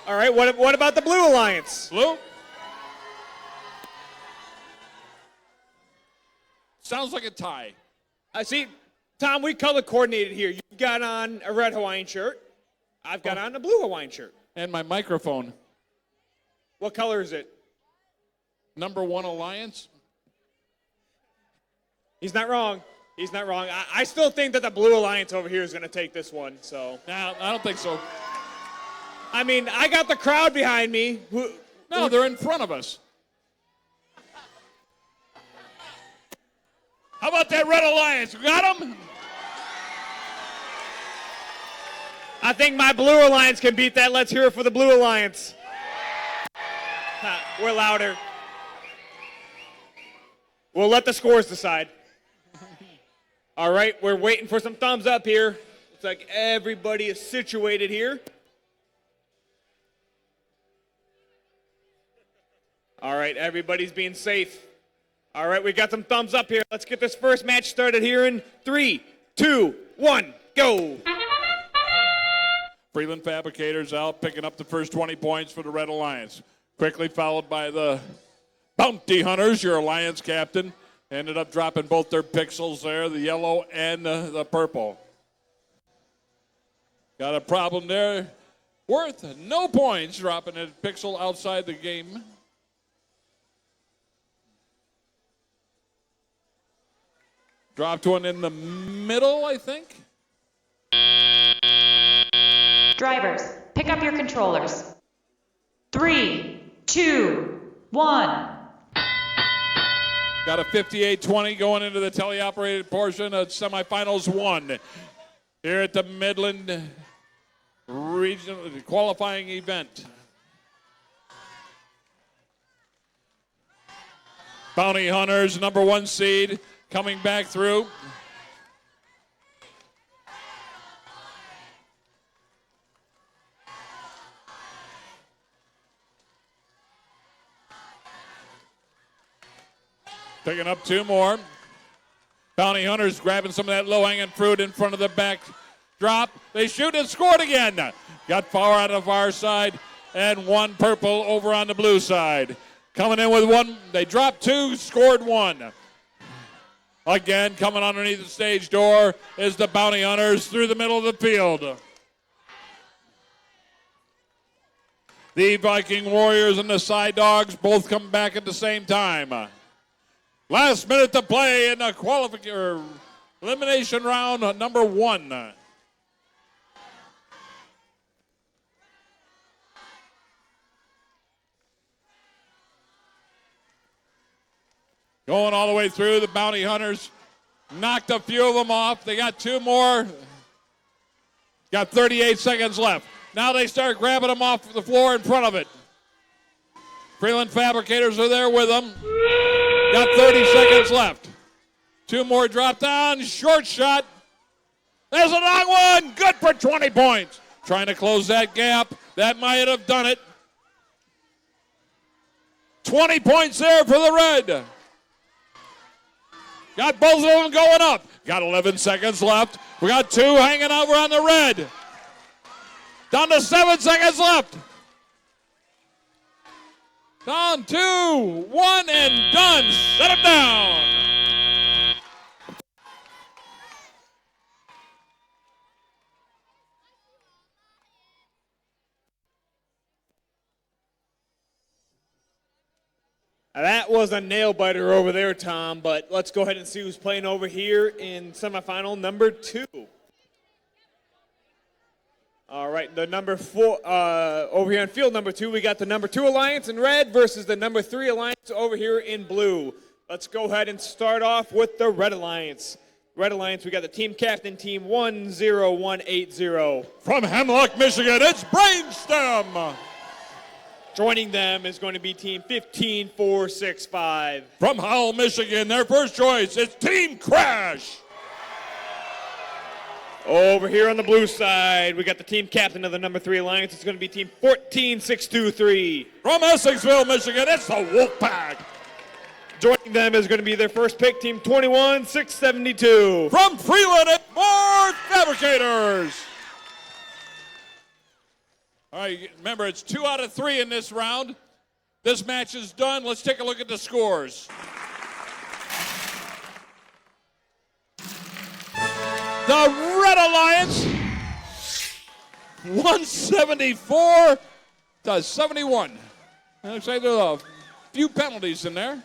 All right, what about the Blue Alliance? Blue? Sounds like a tie. I see, Tom, we color coordinated here. You've got on a red Hawaiian shirt. I've got on a blue Hawaiian shirt. And my microphone. What color is it? Number 1 Alliance. He's not wrong. He's not wrong. I still think that the Blue Alliance over here is going to take this one. So. No, I don't think so. I mean, I got the crowd behind me. No, they're in front of us. How about that Red Alliance? You got them? I think my Blue Alliance can beat that. Let's hear it for the Blue Alliance. We're louder. We'll let the scores decide. All right, we're waiting for some thumbs up here. Looks like everybody is situated here. All right, everybody's being safe. All right, we got some thumbs up here. Let's get this first match started here in 3, 2, 1, go. Freeland Fabricators out, picking up the first 20 points for the Red Alliance. Quickly followed by the Bounty Hunters, your Alliance captain. Ended up dropping both their pixels there, the yellow and the purple. Got a problem there. Worth no points, dropping a pixel outside the game. Dropped one in the middle, I think. Drivers, pick up your controllers. 3, 2, 1. Got a 58-20 going into the teleoperated portion of semifinals 1 here at the Midland Regional qualifying event. Bounty Hunters, number 1 seed, coming back through. Picking up 2 more. Bounty Hunters grabbing some of that low-hanging fruit in front of the back drop. They shoot and scored again. Got far out of our side and 1 purple over on the blue side. Coming in with 1. They dropped 2, scored 1. Again, coming underneath the stage door is the Bounty Hunters through the middle of the field. The Viking Warriors and the Side Dogs both come back at the same time. Last minute to play in the elimination round number 1. Going all the way through, the Bounty Hunters knocked a few of them off. They got 2 more. Got 38 seconds left. Now they start grabbing them off the floor in front of it. Freeland Fabricators are there with them. Got 30 seconds left. 2 more drop down. Short shot. There's a long one. Good for 20 points. Trying to close that gap. That might have done it. 20 points there for the Red. Got both of them going up. Got 11 seconds left. We got 2 hanging over on the Red. Down to 7 seconds left. On 2, 1, and done. Set him down. Now that was a nail biter over there, Tom, but let's go ahead and see who's playing over here in semifinal number 2. All right, the number 4, over here in field number 2, we got the number 2 Alliance in red versus the number 3 Alliance over here in blue. Let's go ahead and start off with the Red Alliance. Red Alliance, we got the team captain, team 10180. From Hemlock, Michigan, it's Brainstem. Joining them is going to be team 15465. From Howell, Michigan, their first choice is Team Crash. Over here on the blue side, we got the team captain of the number 3 Alliance. It's going to be team 14623. From Essexville, Michigan, it's the Wolfpack. Joining them is going to be their first pick, team 21672. From Freeland, it's more Fabricators. All right, remember, it's 2 out of 3 in this round. This match is done. Let's take a look at the scores. The Red Alliance, 174 to 71. Looks like there's a few penalties in there.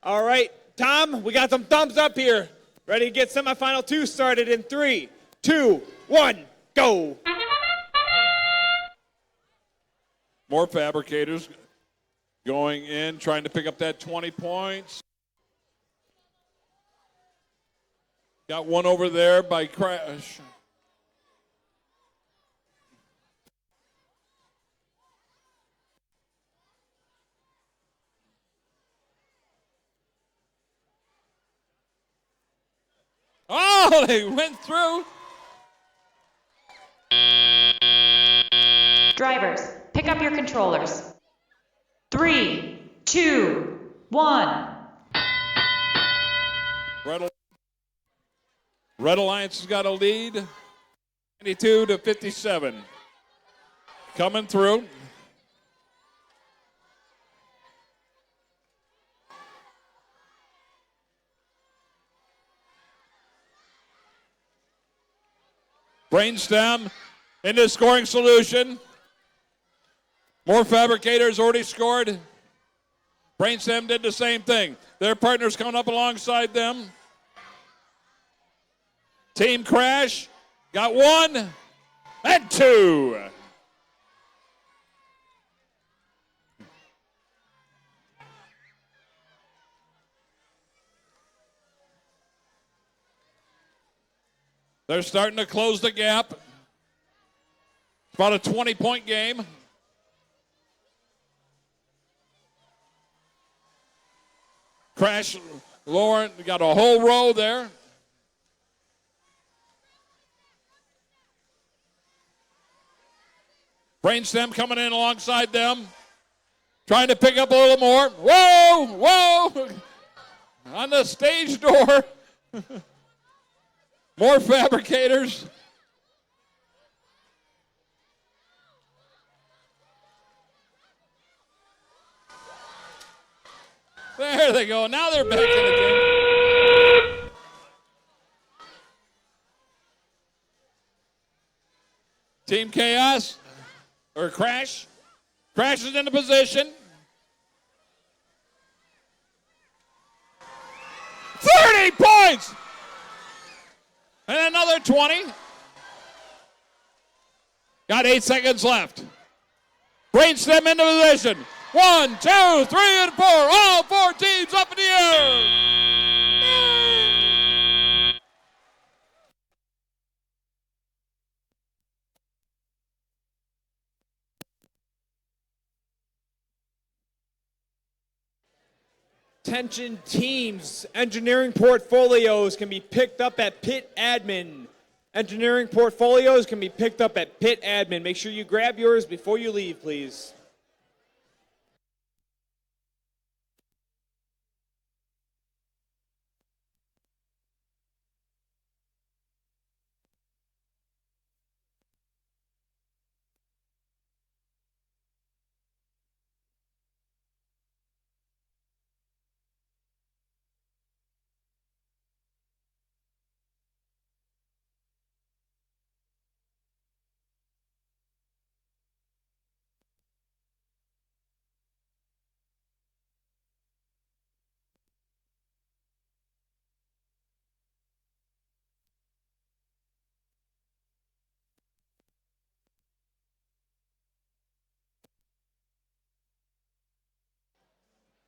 All right, Tom, we got some thumbs up here. Ready to get semifinal 2 started in 3, 2, 1, go. More Fabricators going in, trying to pick up that 20 points. Got one over there by Crash. Oh, they went through. Drivers, pick up your controllers. 3, 2, 1. Red Alliance has got a lead, 92 to 57. Coming through. Brainstem into scoring solution. More Fabricators already scored. Brainstem did the same thing. Their partners coming up alongside them. Team Crash got 1 and 2. They're starting to close the gap. It's about a 20-point game. Crash, Lauren, got a whole row there. Brainstem coming in alongside them. Trying to pick up a little more. Whoa, whoa! On the stage door. More Fabricators. There they go. Now they're back in the game. Team Chaos, or Crash. Crash is in the position. 30 points! And another 20. Got 8 seconds left. Brainstem into position. 1, 2, 3, and 4. All 4 teams up in the air. Attention teams, engineering portfolios can be picked up at pit admin. Engineering portfolios can be picked up at Pit Admin. Make sure you grab yours before you leave, please.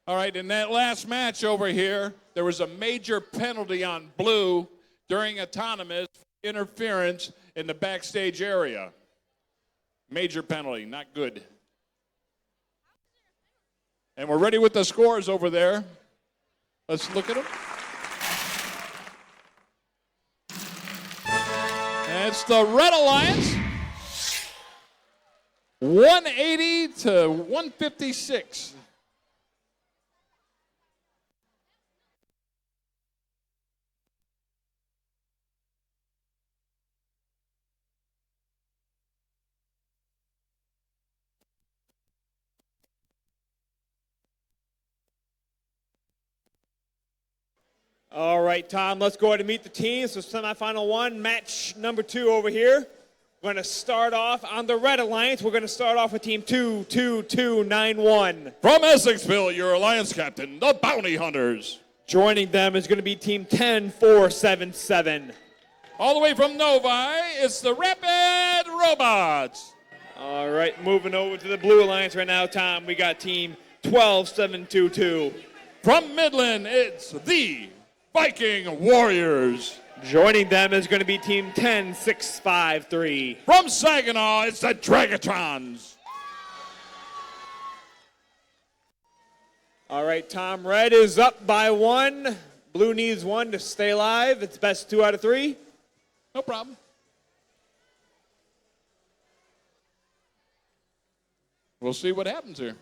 All right, in that last match over here, there was a major penalty on blue during autonomous interference in the backstage area. Major penalty, not good. And we're ready with the scores over there. Let's look at them. And it's the Red Alliance, 180 to 156. All right, Tom, let's go ahead and meet the teams. So semifinal one, match number 2 over here. We're going to start off on the Red Alliance. We're going to start off with team 22291. From Essexville, your Alliance captain, the Bounty Hunters. Joining them is going to be team 10477. All the way from Novi, it's the Rapid Robots. All right, moving over to the Blue Alliance right now, Tom. We got team 12722. From Midland, it's the Viking Warriors. Joining them is going to be team 10653. From Saginaw, it's the Dragatrons. All right, Tom, red is up by 1. Blue needs 1 to stay alive. It's best 2 out of 3. No problem. We'll see what happens here.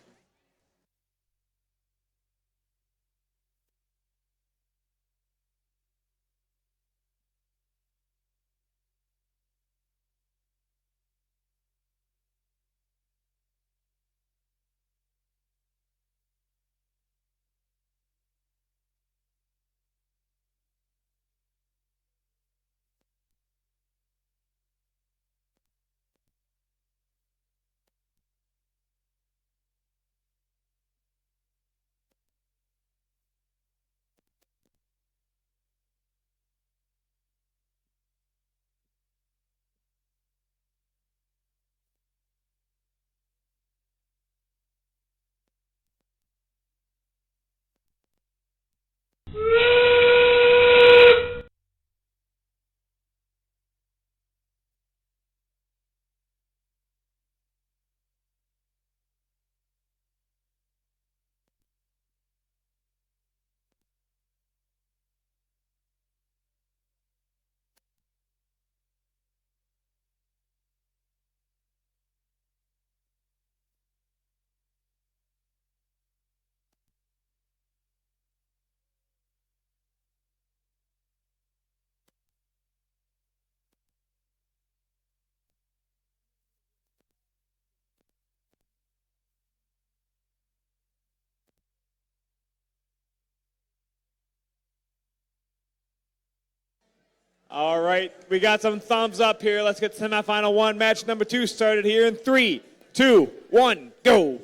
All right, we got some thumbs up here. Let's get semifinal 1, match number 2 started here in 3, 2, 1, go.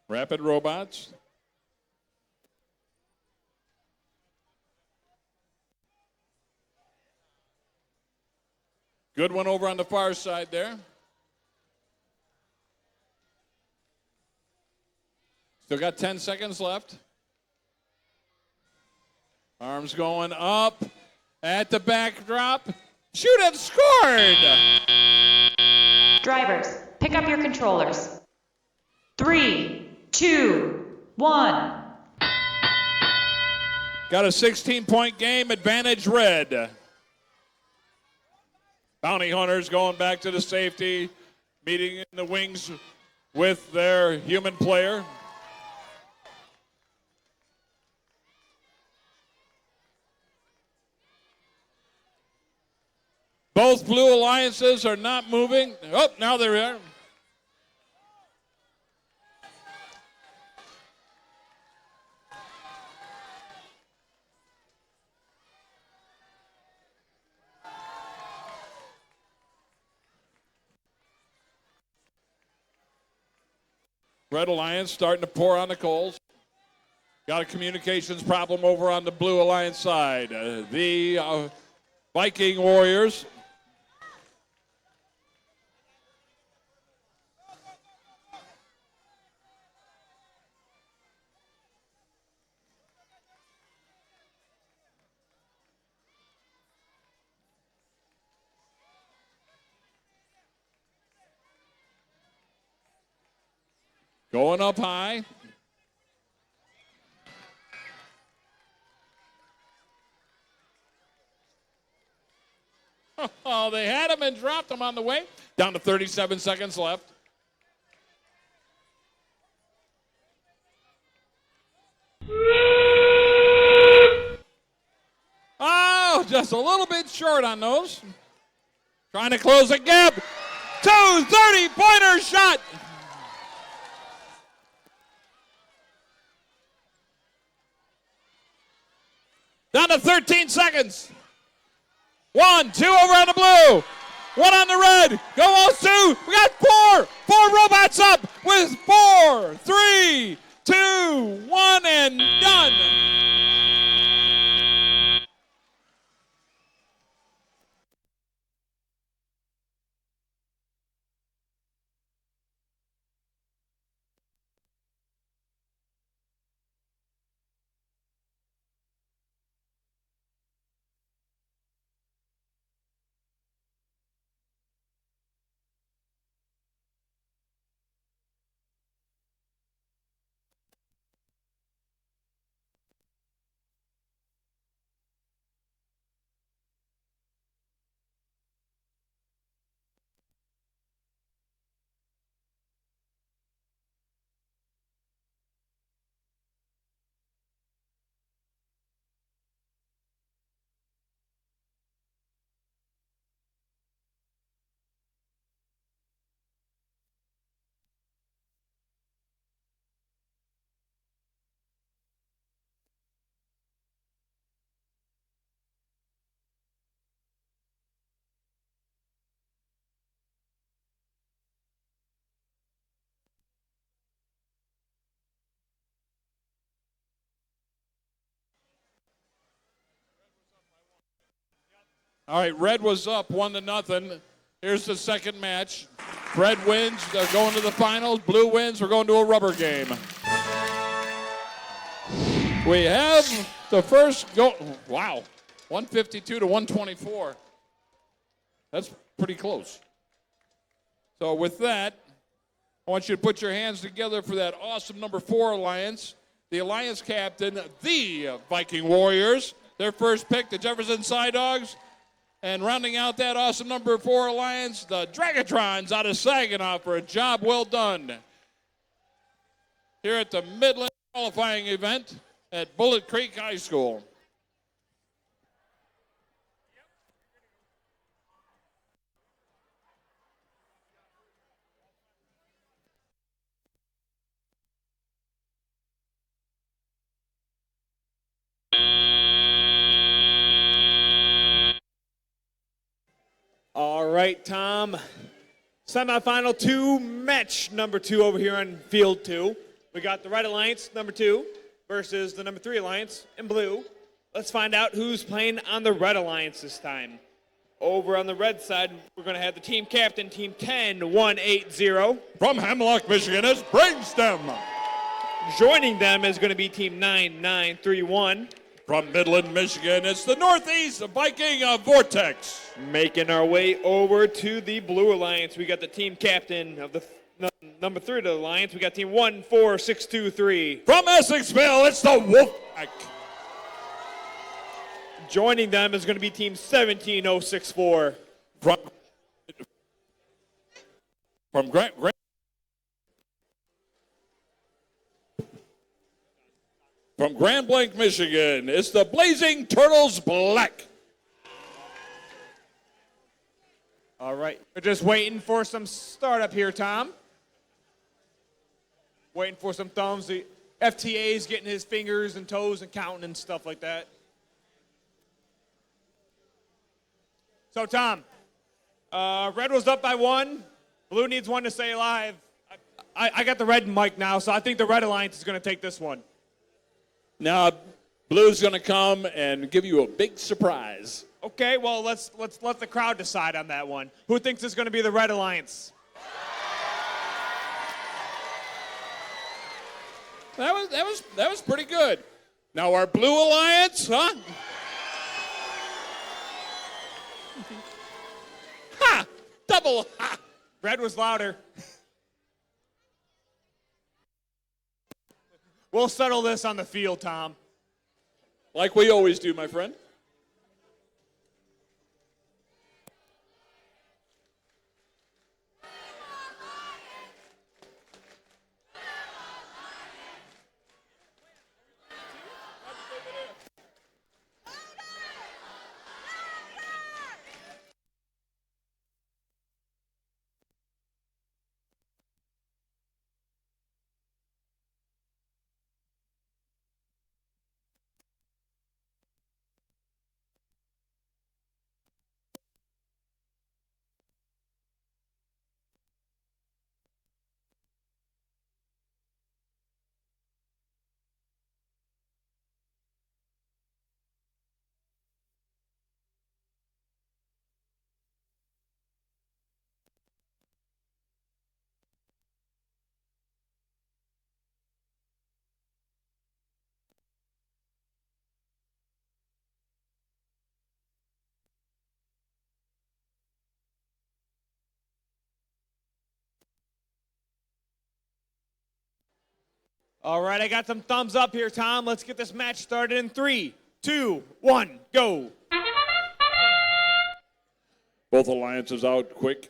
Rapid Robots. Good one over on the far side there. Still got 10 seconds left. Arms going up at the backdrop. Shoot and scored! Drivers, pick up your controllers. 3, 2, 1. Got a 16-point game, advantage red. Bounty Hunters going back to the safety, meeting in the wings with their human player. Both blue alliances are not moving. Oh, now they are. Red Alliance starting to pour on the coals. Got a communications problem over on the Blue Alliance side. The Viking Warriors going up high. Oh, they had him and dropped him on the way. Down to 37 seconds left. Oh, just a little bit short on those. Trying to close the gap. 2 30-pointer shot. Down to 13 seconds. 1, 2 over on the blue. 1 on the red. Go all 2. We got 4. 4 robots up with 4, 3, 2, 1, and done. All right, red was up 1-0. Here's the second match. Red wins, they're going to the finals. Blue wins, we're going to a rubber game. We have the first go. Wow, 152 to 124. That's pretty close. So with that, I want you to put your hands together for that awesome number 4 alliance. The alliance captain, the Viking Warriors. Their first pick, the Jefferson Side Dogs. And rounding out that awesome number 4 alliance, the Dragatrons out of Saginaw for a job well done. Here at the Midland qualifying event at Bullet Creek High School. All right, Tom. Semifinal 2, match number 2 over here on field 2. We got the Red Alliance, number 2, versus the number 3 Alliance in blue. Let's find out who's playing on the Red Alliance this time. Over on the red side, we're going to have the team captain, Team 10-180. From Hemlock, Michigan, is Brainstem. Joining them is going to be Team 9931. From Midland, Michigan, it's the Northeast Viking Vortex. Making our way over to the Blue Alliance, we got the team captain of the number 3 of the Alliance. We got Team 14623. From Essexville, it's the Wolfpack. Joining them is going to be team 17064. From Grand Blanc, Michigan, it's the Blazing Turtles Black. All right, we're just waiting for some startup here, Tom. Waiting for some thumbs. The FTA's getting his fingers and toes and counting and stuff like that. So, Tom, red was up by 1. Blue needs 1 to stay alive. I got the red mic now, so I think the Red Alliance is going to take this one. Now, Blue's going to come and give you a big surprise. Okay, well, let's let the crowd decide on that one. Who thinks it's going to be the Red Alliance? That was pretty good. Now our Blue Alliance, huh? Ha! Double ha! Red was louder. We'll settle this on the field, Tom. Like we always do, my friend. All right, I got some thumbs up here, Tom. Let's get this match started in 3, 2, 1, go. Both alliances out quick.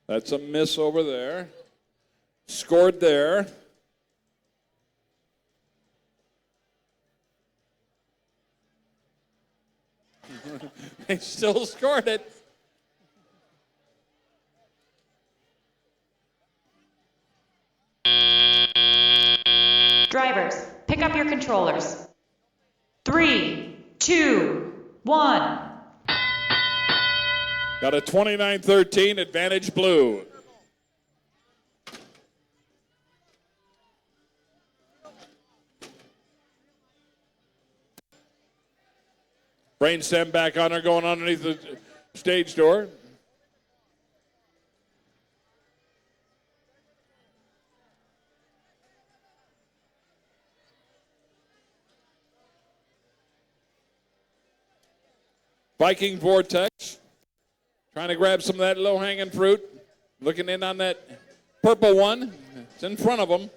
That's a miss over there. Scored there. They still scored it. Drivers, pick up your controllers. 3, 2, 1. Got a 29-13 advantage Blue. Brainstem back on her, going underneath the stage door. Viking Vortex, trying to grab some of that low-hanging fruit. Looking in on that purple one. It's in front of them.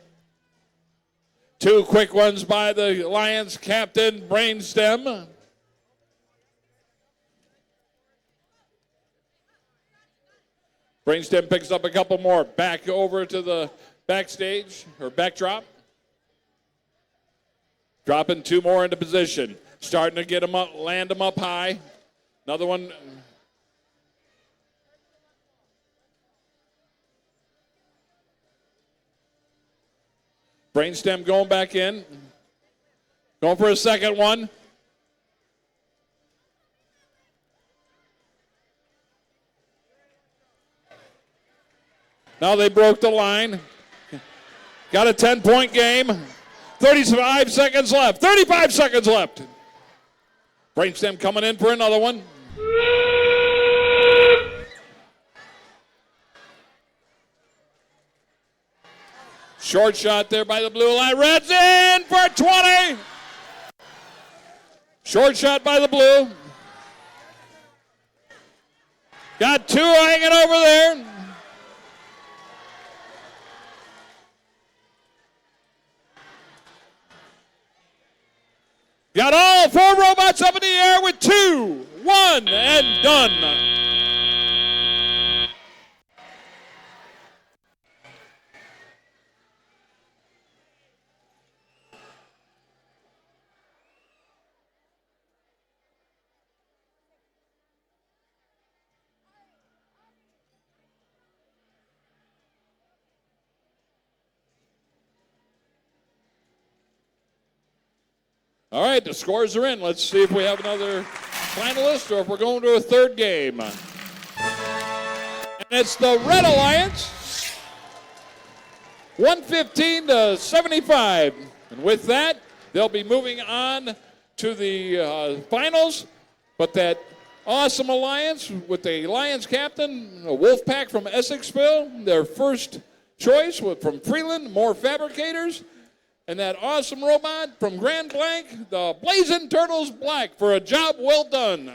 2 quick ones by the Alliance captain, Brainstem. Brainstem picks up a couple more. Back over to the backstage, or backdrop. Dropping 2 more into position. Starting to get them up, land them up high. Another one. Brainstem going back in. Going for a second one. Now they broke the line. Got a 10-point game. 35 seconds left. 35 seconds left. Brainstem coming in for another one. Short shot there by the blue line. Red's in for 20. Short shot by the blue. Got 2 hanging over there. done. All right, the scores are in. Let's see if we have another finalist or if we're going to a third game. And it's the Red Alliance, 115 to 75. And with that, they'll be moving on to the finals. But that awesome alliance with the Lions captain, a Wolfpack from Essexville, their first choice from Freeland, more fabricators. And that awesome robot from Grand Blanc, the Blazing Turtles Black, for a job well done.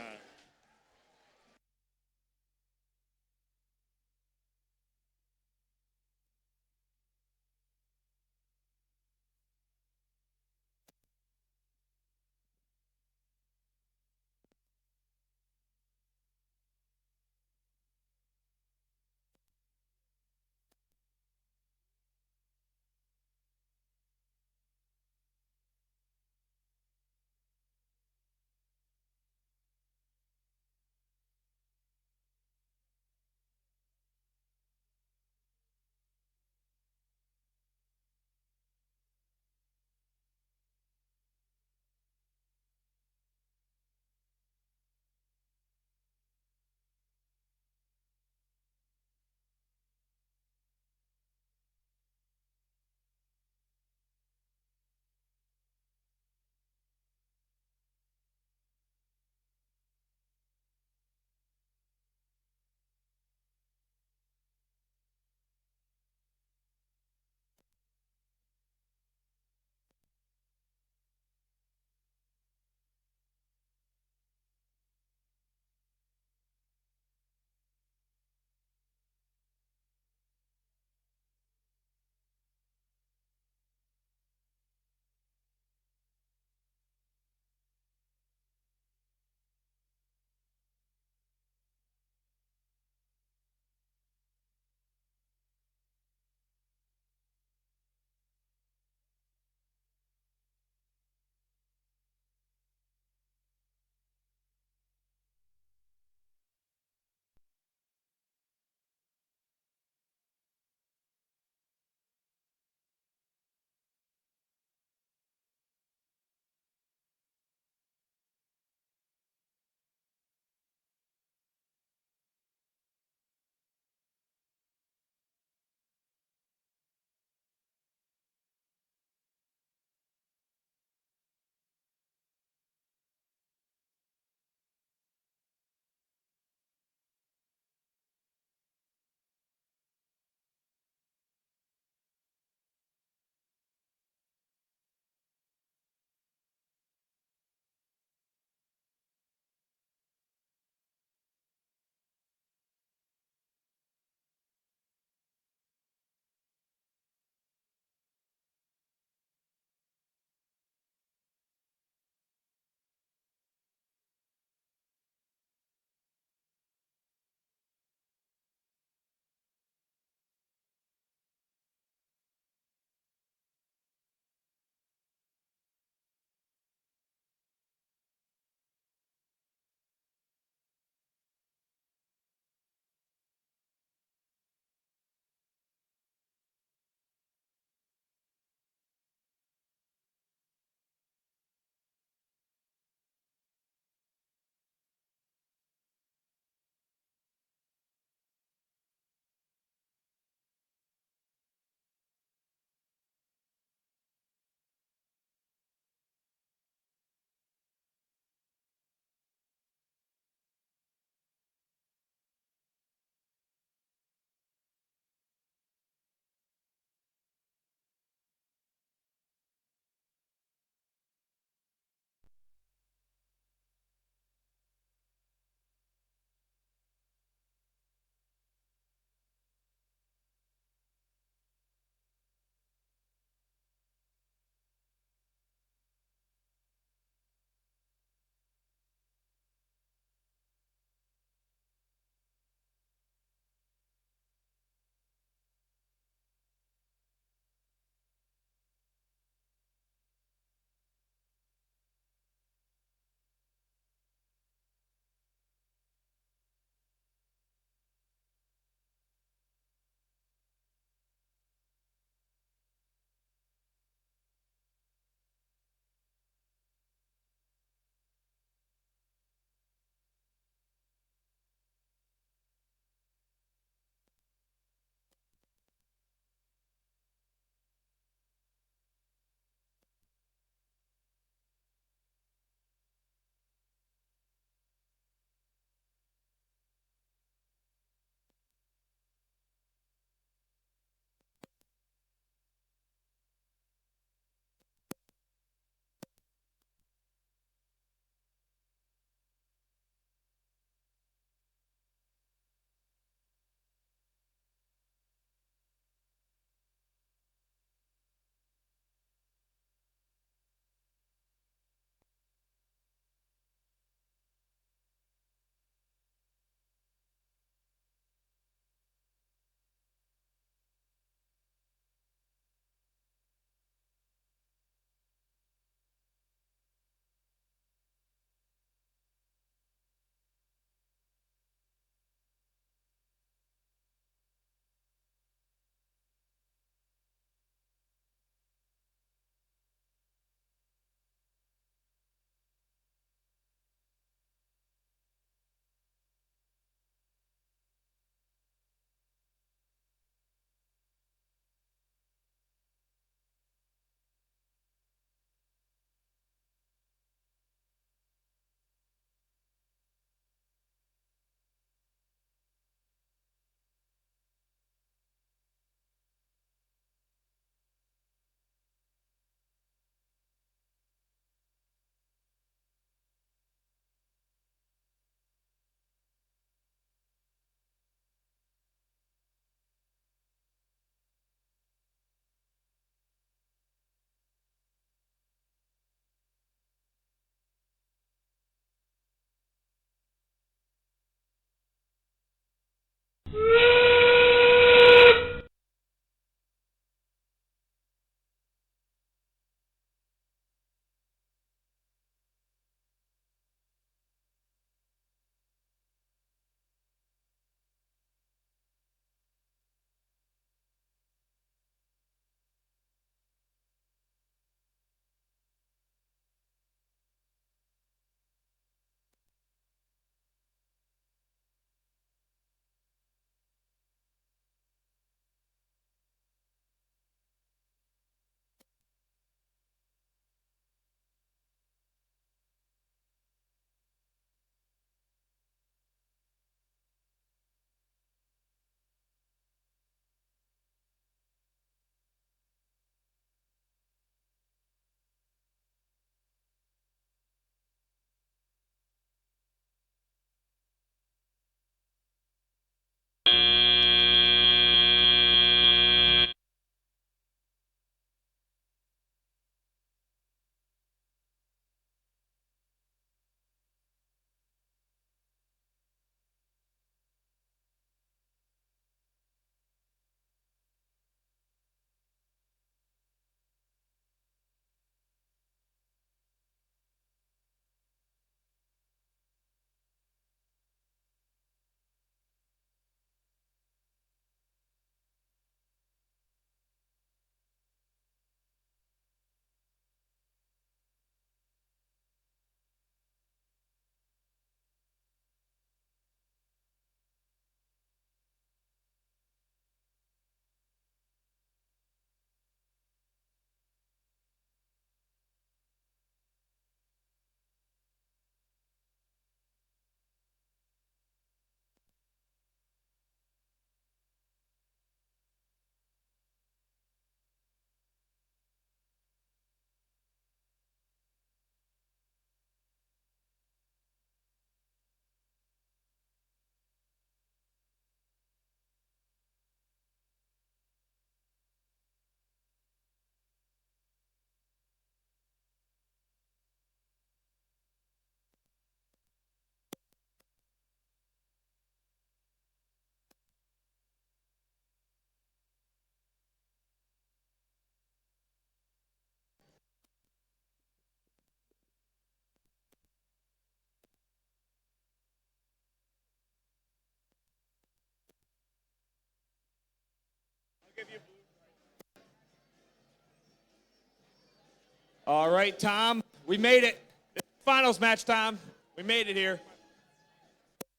All right, Tom, we made it. It's the finals match, Tom. We made it here.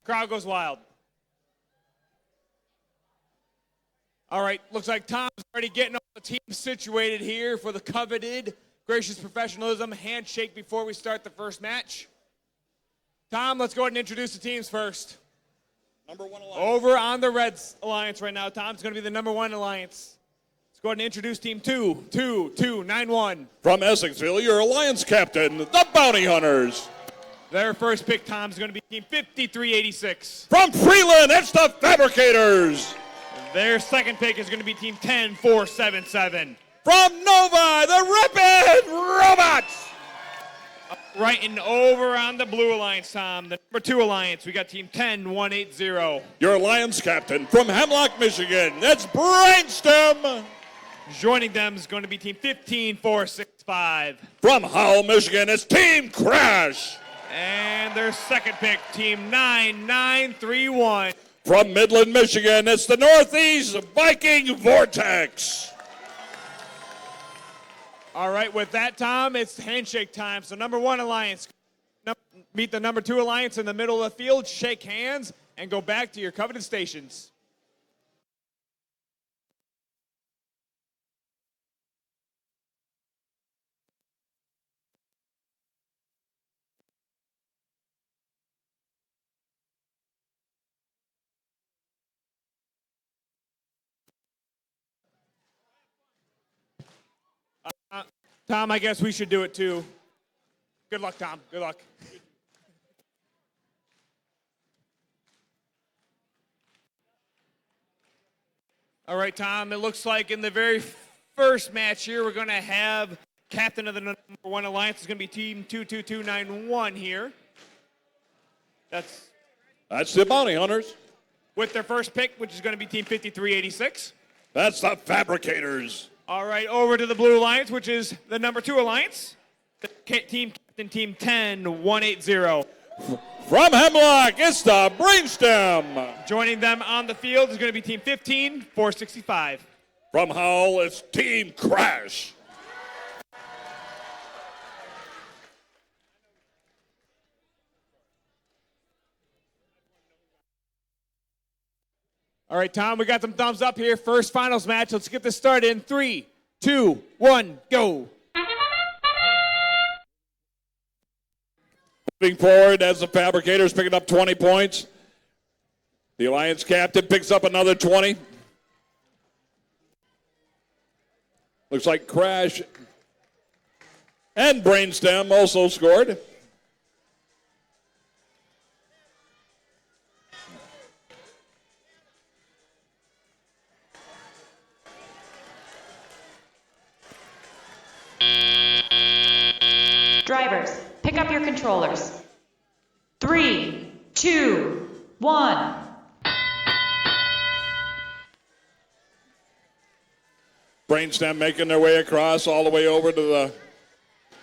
Crowd goes wild. All right, looks like Tom's already getting all the teams situated here for the coveted gracious professionalism handshake before we start the first match. Tom, let's go ahead and introduce the teams first. Number 1 alliance. Over on the Reds alliance right now, Tom's going to be the number 1 alliance. Let's go ahead and introduce team 2291. From Essexville, your alliance captain, the Bounty Hunters. Their first pick, Tom, is going to be team 5386. From Freeland, it's the Fabricators. Their second pick is going to be team 10477. From Novi, the Rapid Robots. Right and over on the blue alliance, Tom, the number 2 alliance, we got team 10180. Your alliance captain from Hemlock, Michigan, that's Brainstem. Joining them is going to be team 15465. From Howell, Michigan, it's Team Crash. And their second pick, team 9931. From Midland, Michigan, it's the Northeast Viking Vortex. All right, with that, Tom, it's handshake time. So number 1 alliance, meet the number 2 alliance in the middle of the field, shake hands, and go back to your coveted stations. Tom, I guess we should do it too. Good luck, Tom. Good luck. All right, Tom, it looks like in the very first match here, we're going to have captain of the number 1 alliance is going to be team 22291 here. That's the Bounty Hunters. With their first pick, which is going to be team 5386. That's the Fabricators. All right, over to the blue alliance, which is the number 2 alliance. Team captain, team 10180. From Hemlock, it's the Brainstem. Joining them on the field is going to be team 15465. From Howell, it's Team Crash. All right, Tom, we got some thumbs up here. First finals match. Let's get this started in 3, 2, 1, go. Moving forward as the Fabricators picking up 20 points. The Alliance captain picks up another 20. Looks like Crash and Brainstem also scored. Drivers, pick up your controllers. 3, 2, 1. Brainstem making their way across all the way over to the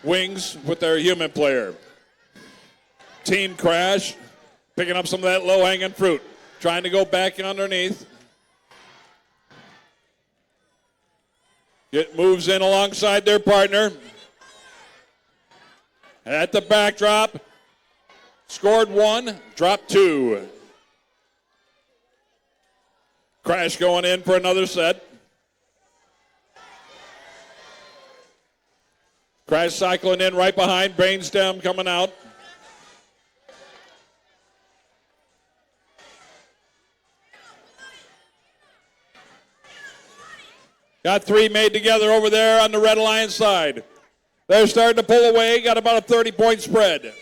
wings with their human player. Team Crash picking up some of that low-hanging fruit, trying to go back underneath. Moves in alongside their partner. At the backdrop, scored 1, dropped 2. Crash going in for another set. Crash cycling in right behind, Brainstem coming out. Got 3 made together over there on the Red Alliance side. They're starting to pull away, got about a 30-point spread.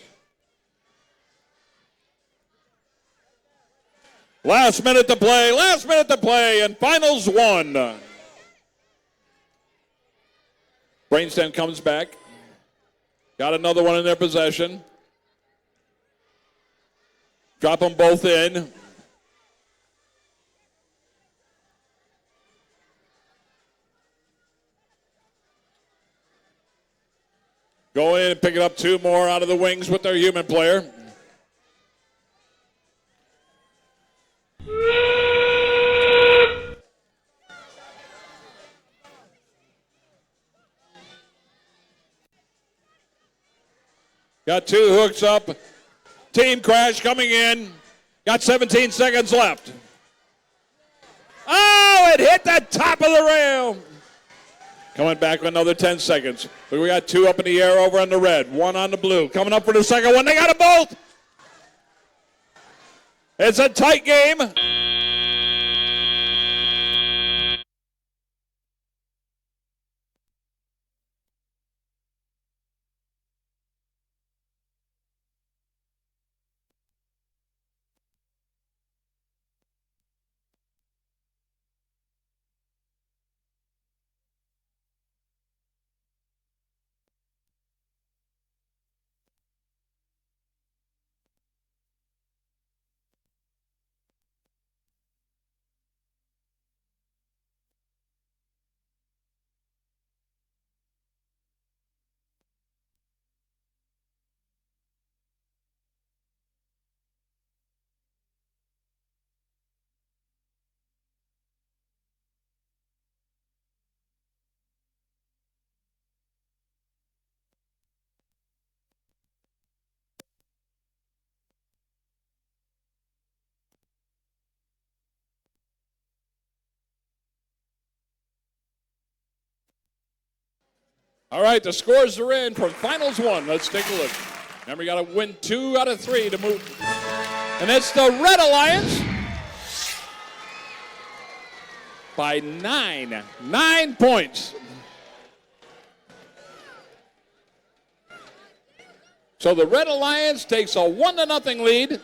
Last minute to play, and finals 1. Brainstem comes back. Got another one in their possession. Drop them both in. Go in and pick it up 2 more out of the wings with their human player. Got two hooks up. Team Crash coming in. Got 17 seconds left. Oh, it hit the top of the rail. Coming back with another 10 seconds. But we got two up in the air over on the red, one on the blue. Coming up for the second one. They got them both. It's a tight game. All right, the scores are in for Finals 1. Let's take a look. Remember, you got to win 2 out of 3 to move. And it's the Red Alliance by 9. 9 points. So the Red Alliance takes a 1-0 lead.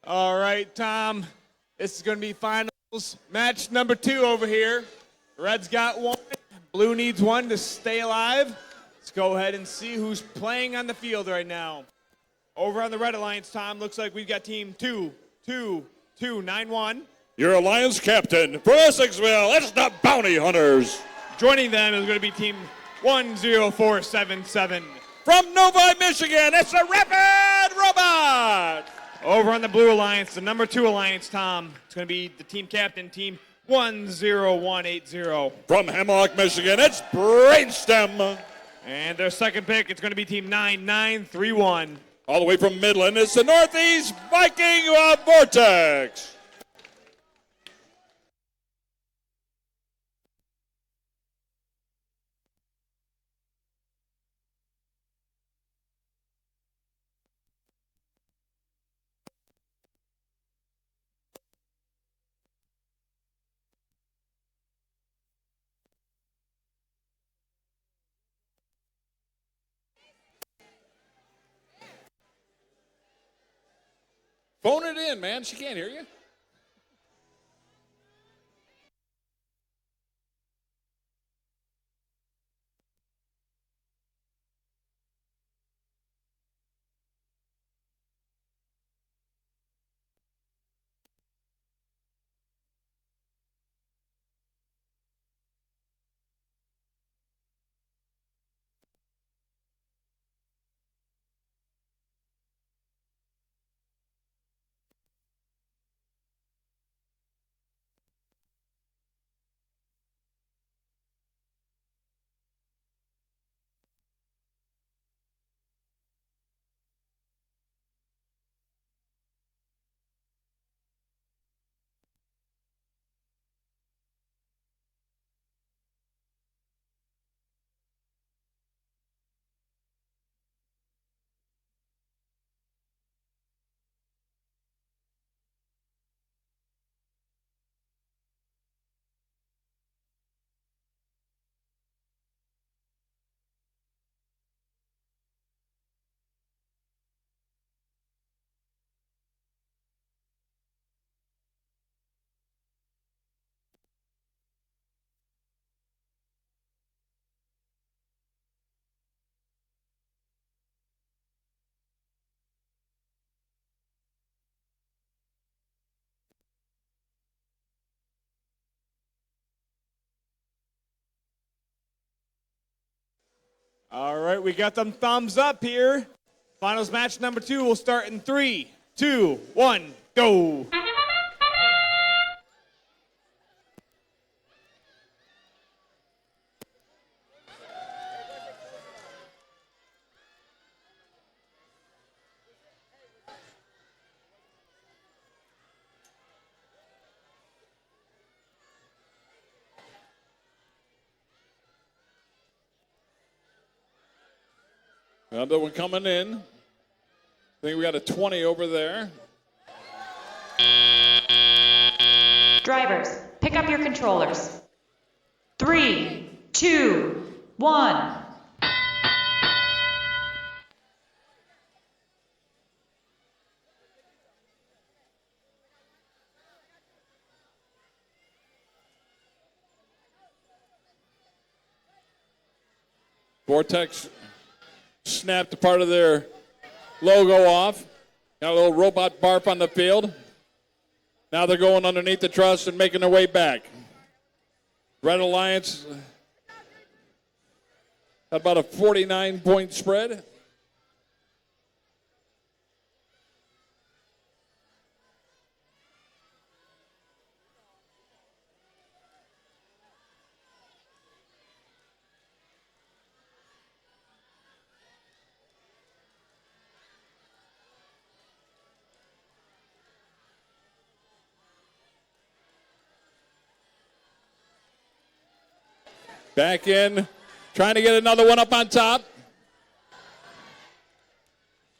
All right, Tom. This is going to be finals. Match number 2 over here. Red's got 1. Blue needs 1 to stay alive. Let's go ahead and see who's playing on the field right now. Over on the Red Alliance, Tom, looks like we've got team 2-2-2-9-1. Your Alliance captain from Essexville, it's the Bounty Hunters. Joining them is going to be team 10477. From Novi, Michigan, it's the Rapid Robot. Over on the Blue Alliance, the number 2 Alliance, Tom, it's going to be the team captain, team 10180. From Hemlock, Michigan, it's Brainstem. And their second pick, it's going to be team 9931. All the way from Midland, it's the Northeast Viking Vortex. Phone it in, man. She can't hear you. All right, we got them thumbs up here. Finals match number 2 will start in 3, 2, 1, go. Another one coming in. I think we got a 20 over there. Drivers, pick up your controllers. 3, 2, 1. Vortex snapped a part of their logo off. Got a little robot barf on the field. Now they're going underneath the truss and making their way back. Red Alliance had about a 49-point spread. Back in, trying to get another one up on top.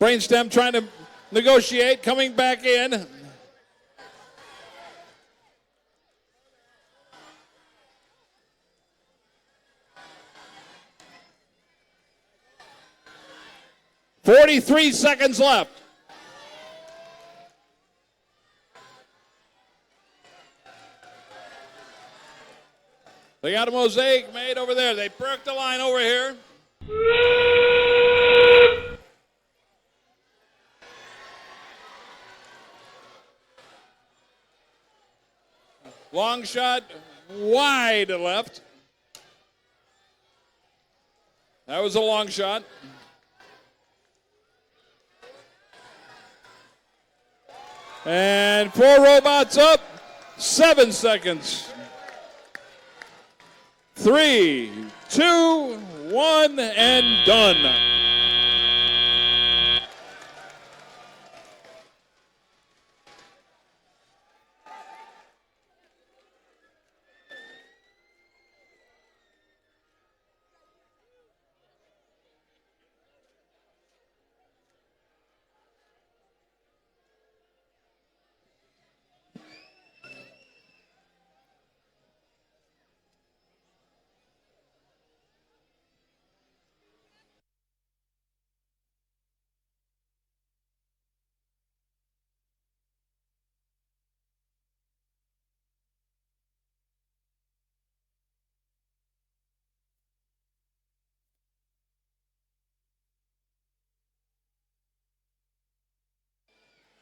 Brainstem trying to negotiate, coming back in. .43 seconds left. They got a mosaic made over there. They broke the line over here. Long shot, wide left. That was a long shot. And 4 robots up, 7 seconds. 3, 2, 1, and done.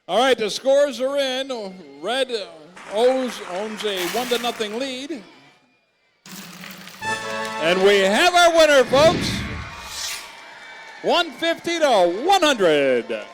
All right, the scores are in. Red owns a 1-0 lead. And we have our winner, folks. 150 to 100.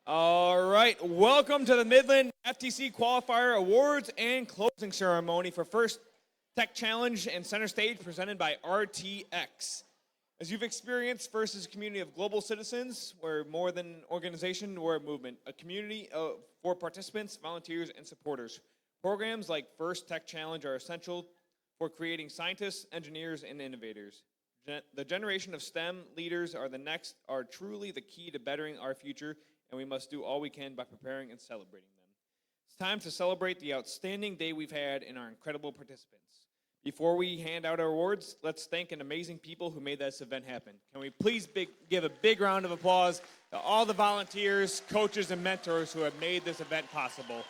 All right, welcome to the Midland FTC Qualifier Awards and Closing Ceremony for First Tech Challenge and Center Stage presented by RTX. As you've experienced, FIRST is a community of global citizens. We're more than an organization, we're a movement, a community for participants, volunteers, and supporters. Programs like FIRST Tech Challenge are essential for creating scientists, engineers, and innovators. The generation of STEM leaders are truly the key to bettering our future, and we must do all we can by preparing and celebrating them. It's time to celebrate the outstanding day we've had and our incredible participants. Before we hand out our awards, let's thank an amazing people who made this event happen. Can we please give a big round of applause to all the volunteers, coaches, and mentors who have made this event possible.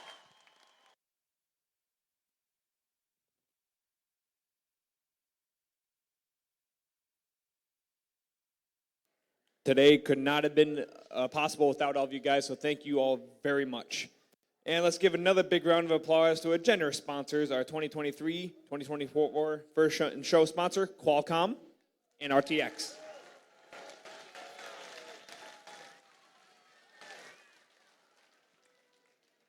Today could not have been possible without all of you guys, so thank you all very much. And let's give another big round of applause to our generous sponsors, our 2023-2024 First Show sponsor, Qualcomm and RTX.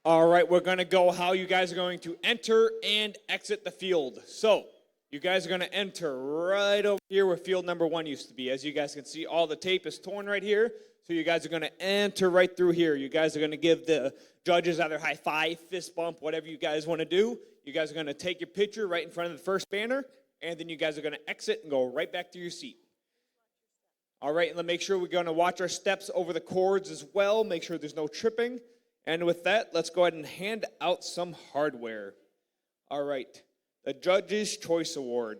All right, we're going to go how you guys are going to enter and exit the field. So, you guys are going to enter right over here where field number 1 used to be. As you guys can see, all the tape is torn right here. So you guys are going to enter right through here. You guys are going to give the judges either high five, fist bump, whatever you guys want to do. You guys are going to take your picture right in front of the first banner, and then you guys are going to exit and go right back to your seat. All right, and make sure we're going to watch our steps over the cords as well. Make sure there's no tripping. And with that, let's go ahead and hand out some hardware. All right, the Judges' Choice Award.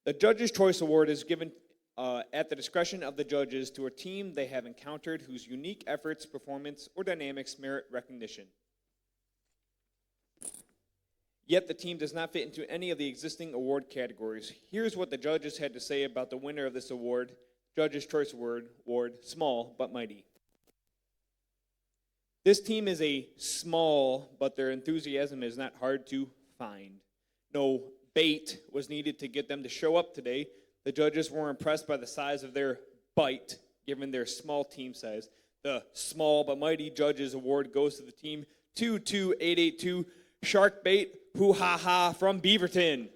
The Judges' Choice Award is given at the discretion of the judges to a team they have encountered whose unique efforts, performance, or dynamics merit recognition. Yet the team does not fit into any of the existing award categories. Here's what the judges had to say about the winner of this award, Judges' Choice Award, small but mighty. This team is a small, but their enthusiasm is not hard to find. No bait was needed to get them to show up today. The judges were impressed by the size of their bite, given their small team size. The Small But Mighty Judges Award goes to the team 22882 Shark Bait Hoo Ha Ha from Beaverton.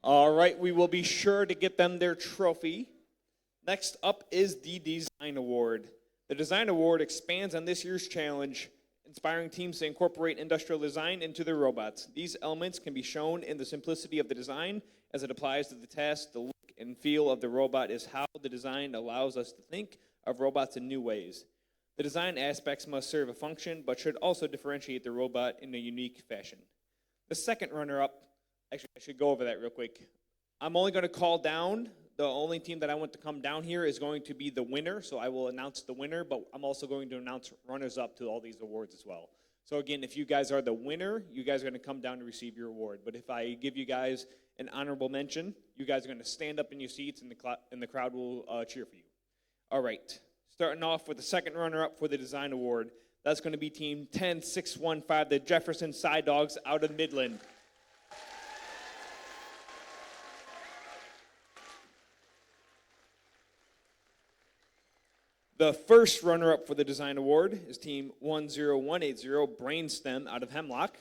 All right, we will be sure to get them their trophy. Next up is the Design Award. The Design Award expands on this year's challenge, inspiring teams to incorporate industrial design into their robots. These elements can be shown in the simplicity of the design as it applies to the task. The look and feel of the robot is how the design allows us to think of robots in new ways. The design aspects must serve a function, but should also differentiate the robot in a unique fashion. The second runner-up, actually, I should go over that real quick. I'm only going to call down. The only team that I want to come down here is going to be the winner, so I will announce the winner, but I'm also going to announce runners-up to all these awards as well. So again, if you guys are the winner, you guys are going to come down to receive your award. But if I give you guys an honorable mention, you guys are going to stand up in your seats, and the crowd will cheer for you. All right, starting off with the second runner-up for the Design Award. That's going to be Team 10615, the Jefferson Side Dogs out of Midland. The first runner-up for the Design Award is Team 10180, Brainstem out of Hemlock.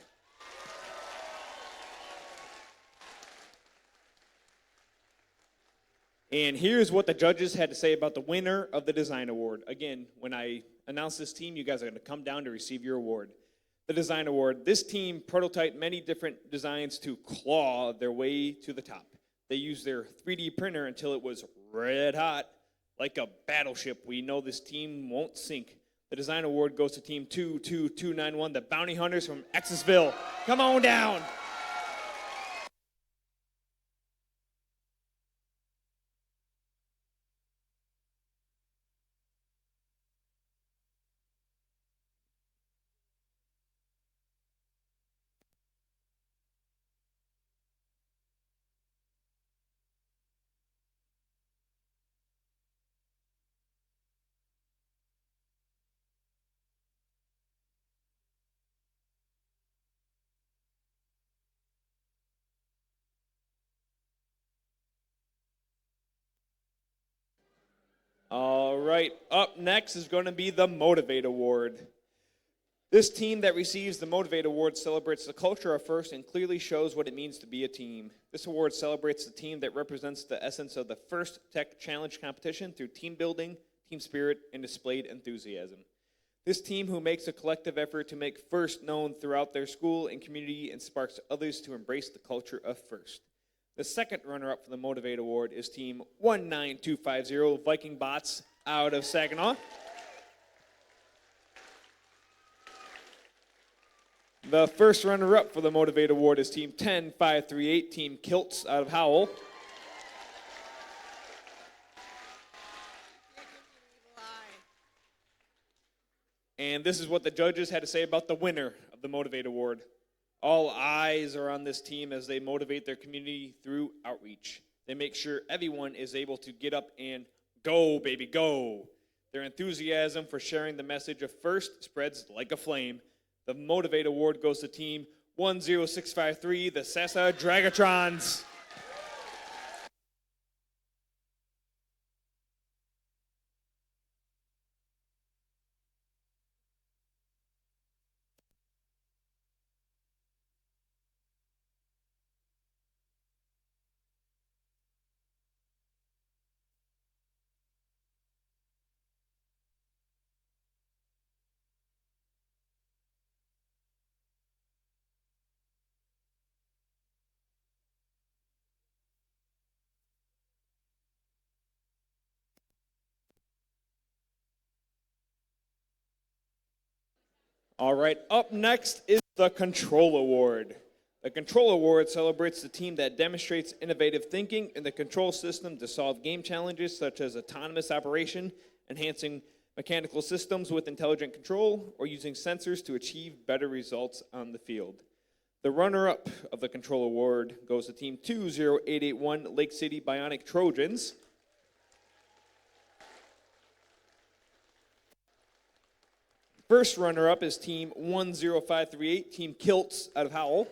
And here's what the judges had to say about the winner of the Design Award. Again, when I announce this team, you guys are going to come down to receive your award. The Design Award. This team prototyped many different designs to claw their way to the top. They used their 3D printer until it was red hot. Like a battleship, we know this team won't sink. The Design Award goes to Team 22291, the Bounty Hunters from Exesville. Come on down. All right, up next is going to be the Motivate Award. This team that receives the Motivate Award celebrates the culture of FIRST and clearly shows what it means to be a team. This award celebrates the team that represents the essence of the FIRST Tech Challenge competition through team building, team spirit, and displayed enthusiasm. This team who makes a collective effort to make FIRST known throughout their school and community and sparks others to embrace the culture of FIRST. The second runner-up for the Motivate Award is Team 19250 Viking Bots out of Saginaw. The first runner-up for the Motivate Award is Team 10538 Team Kilts out of Howell. And this is what the judges had to say about the winner of the Motivate Award. All eyes are on this team as they motivate their community through outreach. They make sure everyone is able to get up and go, baby, go. Their enthusiasm for sharing the message of FIRST spreads like a flame. The Motivate Award goes to Team 10653, the Sassa Dragatrons. All right, up next is the Control Award. The Control Award celebrates the team that demonstrates innovative thinking in the control system to solve game challenges such as autonomous operation, enhancing mechanical systems with intelligent control, or using sensors to achieve better results on the field. The runner-up of the Control Award goes to Team 20881 Lake City Bionic Trojans. First runner-up is Team 10538, Team Kilts out of Howell.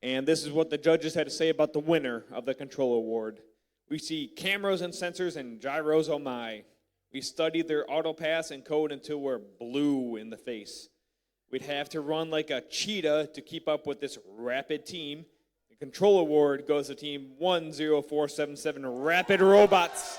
And this is what the judges had to say about the winner of the Control Award. We see cameras and sensors and gyros, oh my. We studied their auto pass and code until we're blue in the face. We'd have to run like a cheetah to keep up with this rapid team. Control Award goes to Team 10477 Rapid Robots.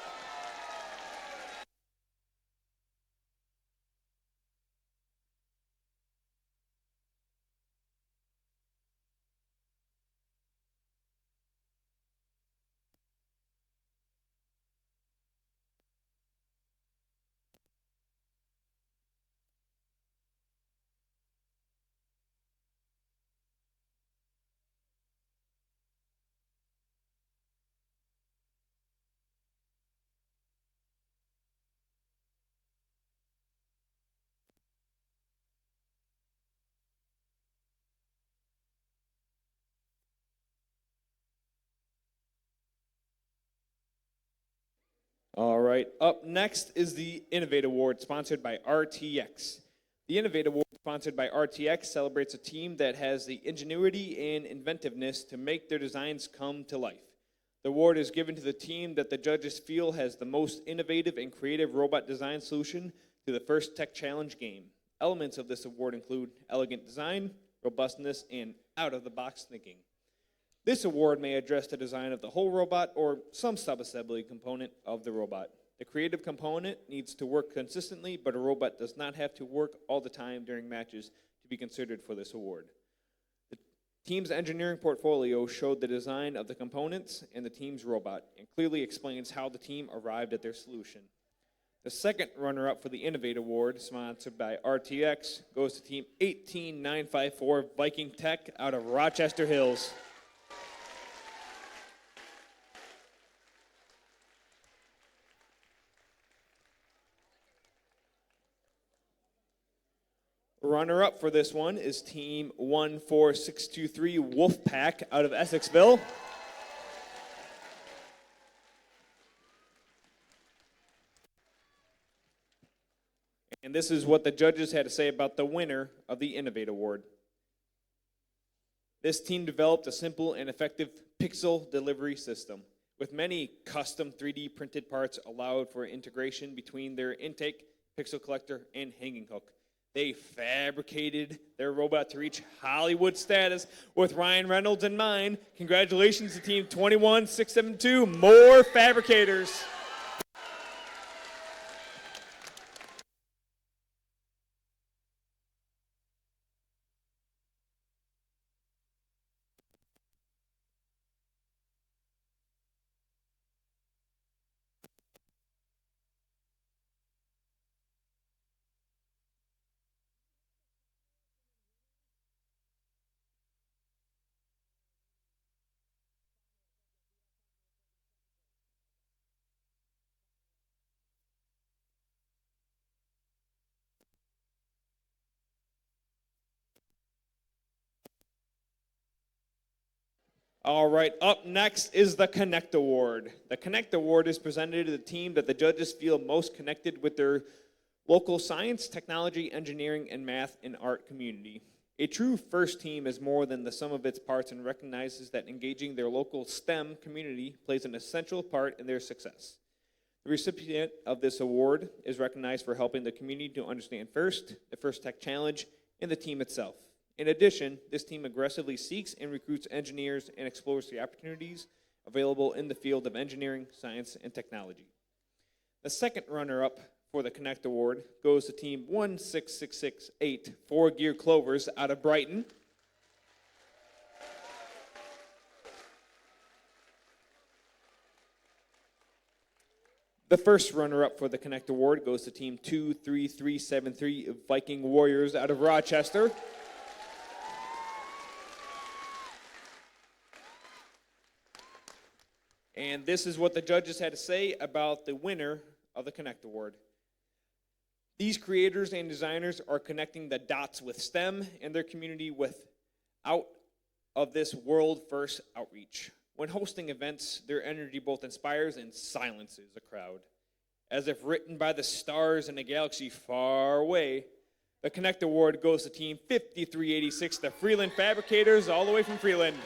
All right, up next is the Innovate Award, sponsored by RTX. The Innovate Award, sponsored by RTX, celebrates a team that has the ingenuity and inventiveness to make their designs come to life. The award is given to the team that the judges feel has the most innovative and creative robot design solution to the FIRST Tech Challenge game. Elements of this award include elegant design, robustness, and out-of-the-box thinking. This award may address the design of the whole robot or some sub-assembly component of the robot. The creative component needs to work consistently, but a robot does not have to work all the time during matches to be considered for this award. The team's engineering portfolio showed the design of the components and the team's robot and clearly explains how the team arrived at their solution. The second runner-up for the Innovate Award, sponsored by RTX, goes to Team 18954 Viking Tech out of Rochester Hills. Runner-up for this one is Team 14623 Wolfpack out of Essexville. And this is what the judges had to say about the winner of the Innovate Award. This team developed a simple and effective pixel delivery system with many custom 3D printed parts allowed for integration between their intake, pixel collector, and hanging hook. They fabricated their robot to reach Hollywood status with Ryan Reynolds in mind. Congratulations to Team 21672, more fabricators. All right, up next is the Connect Award. The Connect Award is presented to the team that the judges feel most connected with their local science, technology, engineering, and math and art community. A true FIRST team is more than the sum of its parts and recognizes that engaging their local STEM community plays an essential part in their success. The recipient of this award is recognized for helping the community to understand FIRST, the FIRST Tech Challenge, and the team itself. In addition, this team aggressively seeks and recruits engineers and explores the opportunities available in the field of engineering, science, and technology. The second runner-up for the Connect Award goes to Team 16668, 4 Gear Clovers out of Brighton. The first runner-up for the Connect Award goes to Team 23373, Viking Warriors out of Rochester. And this is what the judges had to say about the winner of the Connect Award. These creators and designers are connecting the dots with STEM and their community with out of this world first outreach. When hosting events, their energy both inspires and silences a crowd. As if written by the stars in a galaxy far away, the Connect Award goes to Team 5386, the Freeland Fabricators, all the way from Freeland.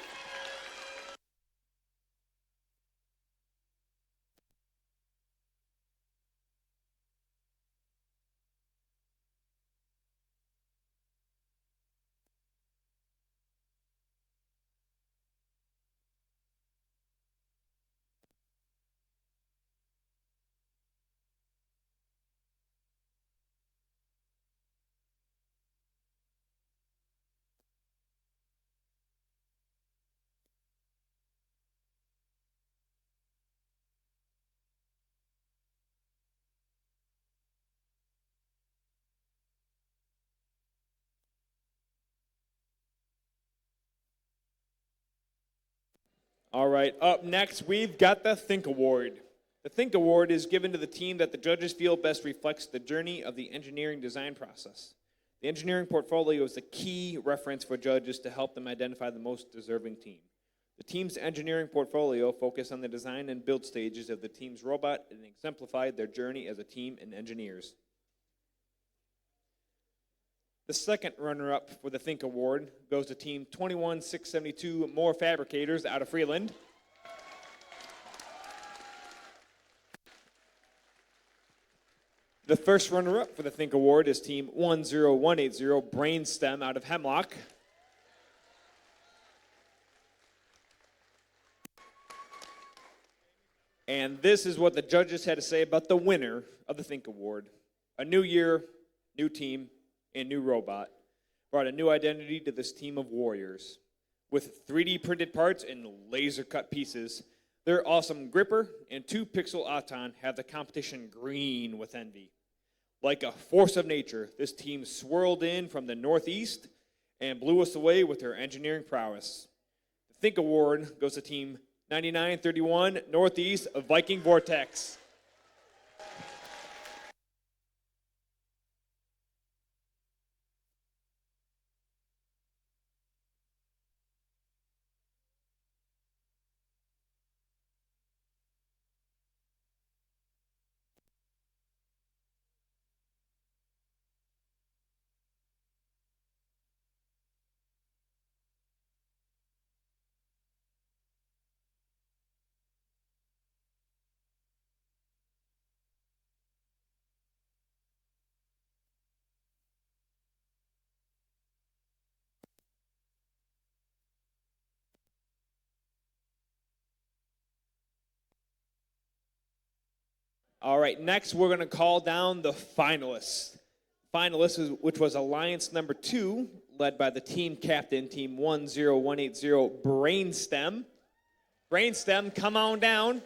All right, up next, we've got the Think Award. The Think Award is given to the team that the judges feel best reflects the journey of the engineering design process. The engineering portfolio is the key reference for judges to help them identify the most deserving team. The team's engineering portfolio focused on the design and build stages of the team's robot and exemplified their journey as a team and engineers. The second runner-up for the Think Award goes to Team 21672, More Fabricators out of Freeland. The first runner-up for the Think Award is Team 10180, Brainstem out of Hemlock. And this is what the judges had to say about the winner of the Think Award. A new year, new team, and new robot brought a new identity to this team of warriors. With 3D printed parts and laser cut pieces, their awesome gripper and 2-pixel Auton have the competition green with envy. Like a force of nature, this team swirled in from the northeast and blew us away with their engineering prowess. The Think Award goes to Team 9931 Northeast of Viking Vortex. All right, next we're going to call down the finalists. Finalists, which was Alliance number 2, led by the team captain, team 10180, Brainstem. Brainstem, come on down.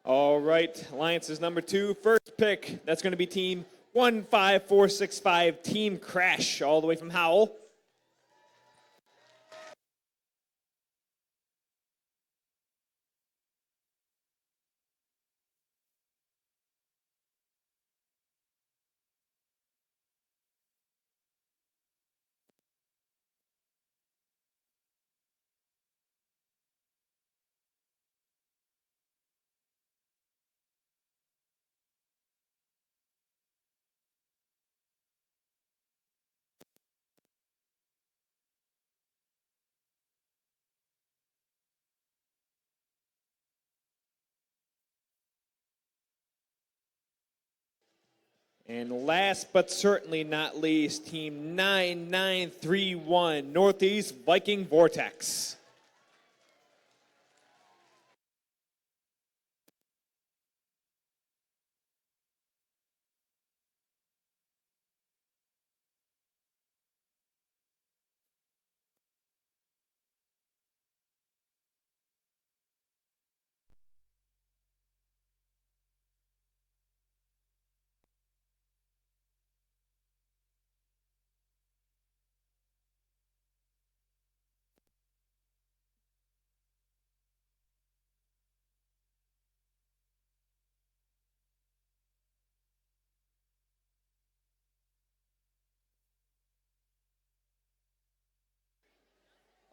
All right, Alliance is number 2. First pick, that's going to be team 15465, Team Crash, all the way from Howell. And last but certainly not least, team 9931, Northeast Viking Vortex.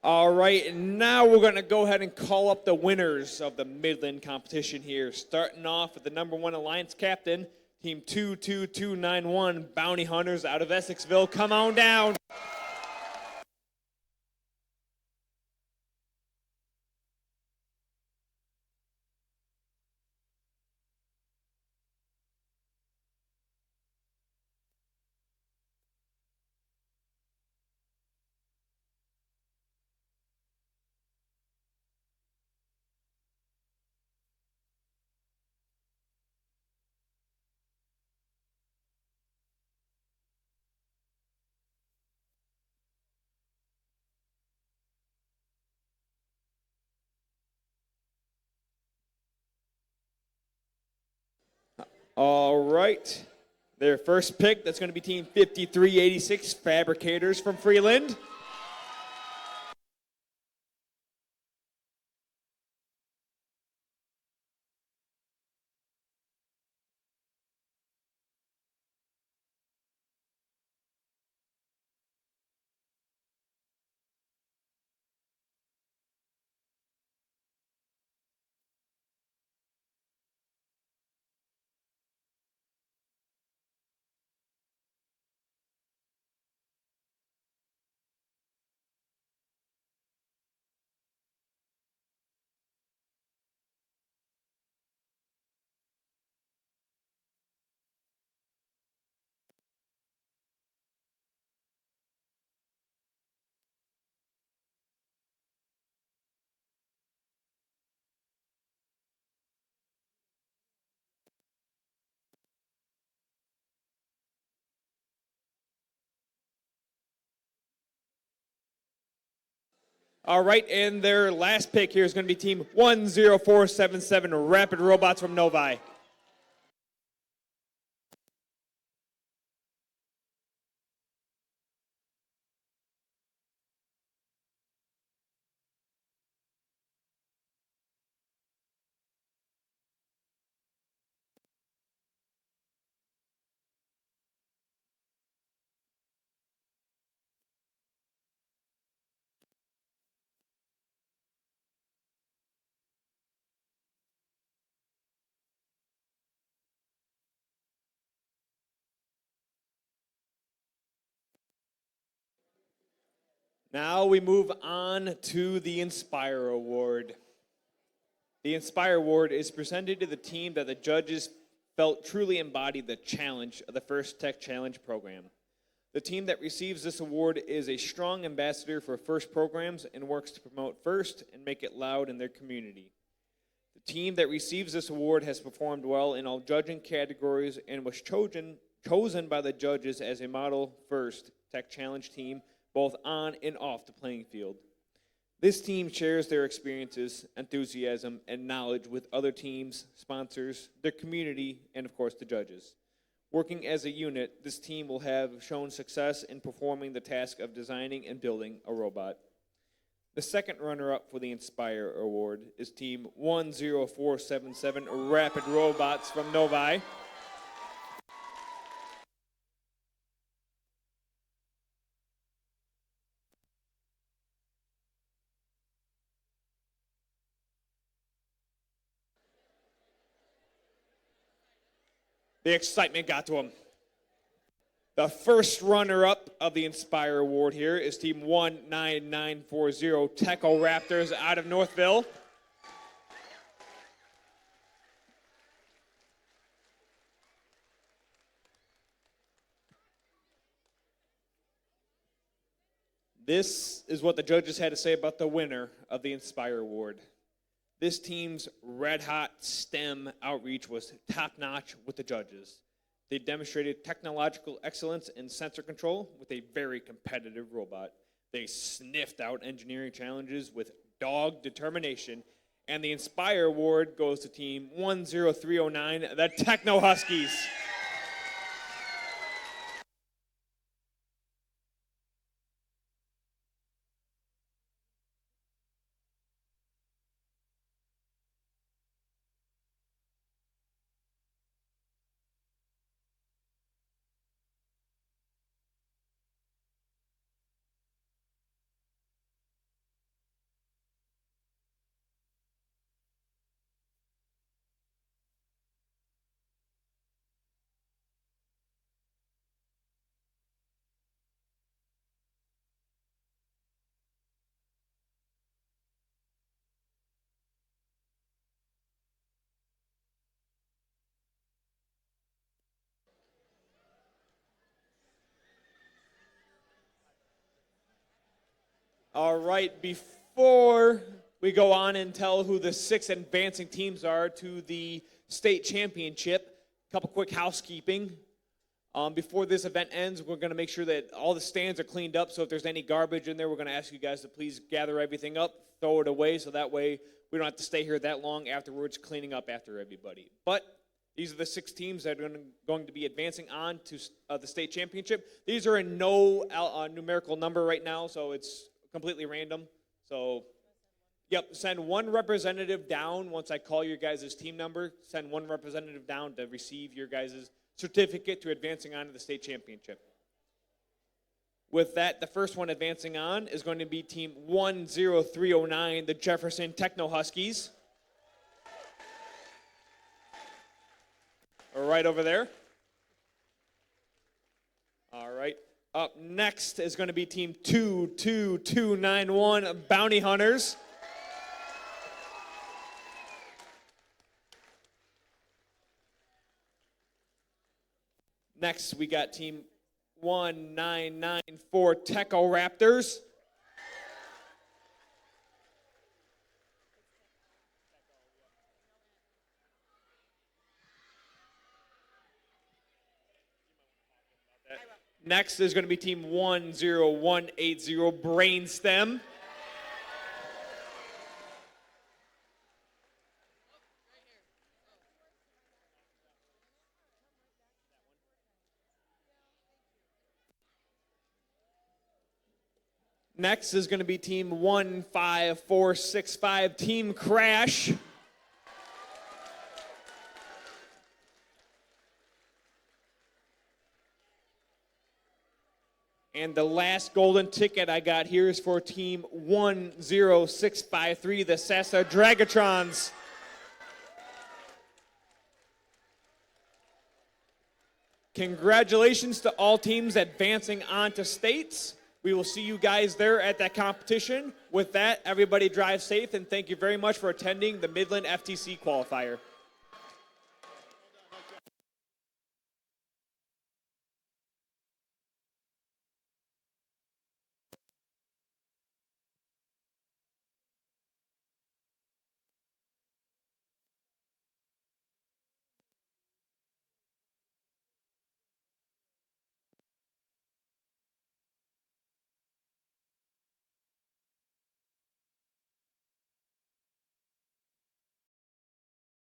All right, and now we're going to go ahead and call up the winners of the Midland competition here. Starting off with the number 1 Alliance captain, team 22291, Bounty Hunters out of Essexville. Come on down. All right. Their first pick, that's going to be team 5386, Fabricators from Freeland. All right, and their last pick here is going to be team 10477, Rapid Robots from Novi. Now we move on to the Inspire Award. The Inspire Award is presented to the team that the judges felt truly embodied the challenge of the First Tech Challenge program. The team that receives this award is a strong ambassador for FIRST programs and works to promote FIRST and make it loud in their community. The team that receives this award has performed well in all judging categories and was chosen by the judges as a model FIRST Tech Challenge team, both on and off the playing field. This team shares their experiences, enthusiasm, and knowledge with other teams, sponsors, their community, and of course the judges. Working as a unit, this team will have shown success in performing the task of designing and building a robot. The second runner-up for the Inspire Award is Team 10477 Rapid Robots from Novi. The excitement got to him. The first runner-up of the Inspire Award here is Team 19940 Techo Raptors out of Northville. This is what the judges had to say about the winner of the Inspire Award. This team's red-hot STEM outreach was top-notch with the judges. They demonstrated technological excellence in sensor control with a very competitive robot. They sniffed out engineering challenges with dogged determination, and the Inspire Award goes to Team 10309, the Techno Huskies. All right, before we go on and tell who the 6 advancing teams are to the state championship, a couple quick housekeeping. Before this event ends, we're going to make sure that all the stands are cleaned up, so if there's any garbage in there, we're going to ask you guys to please gather everything up, throw it away, so that way we don't have to stay here that long afterwards cleaning up after everybody. But these are the 6 teams that are going to be advancing on to the state championship. These are in no numerical number right now, so it's completely random. So, yep, send one representative down once I call your guys' team number. Send one representative down to receive your guys' certificate to advancing on to the state championship. With that, the first one advancing on is going to be Team 10309, the Jefferson Techno Huskies. Right over there. All right. Up next is going to be Team 22291, Bounty Hunters. Next, we got Team 1994, Techo Raptors. Next is going to be Team 10180, Brainstem. Next is going to be Team 15465, Team Crash. And the last golden ticket I got here is for Team 10653, the Sasa Dragatrons. Congratulations to all teams advancing on to states. We will see you guys there at that competition. With that, everybody drive safe, and thank you very much for attending the Midland FTC qualifier.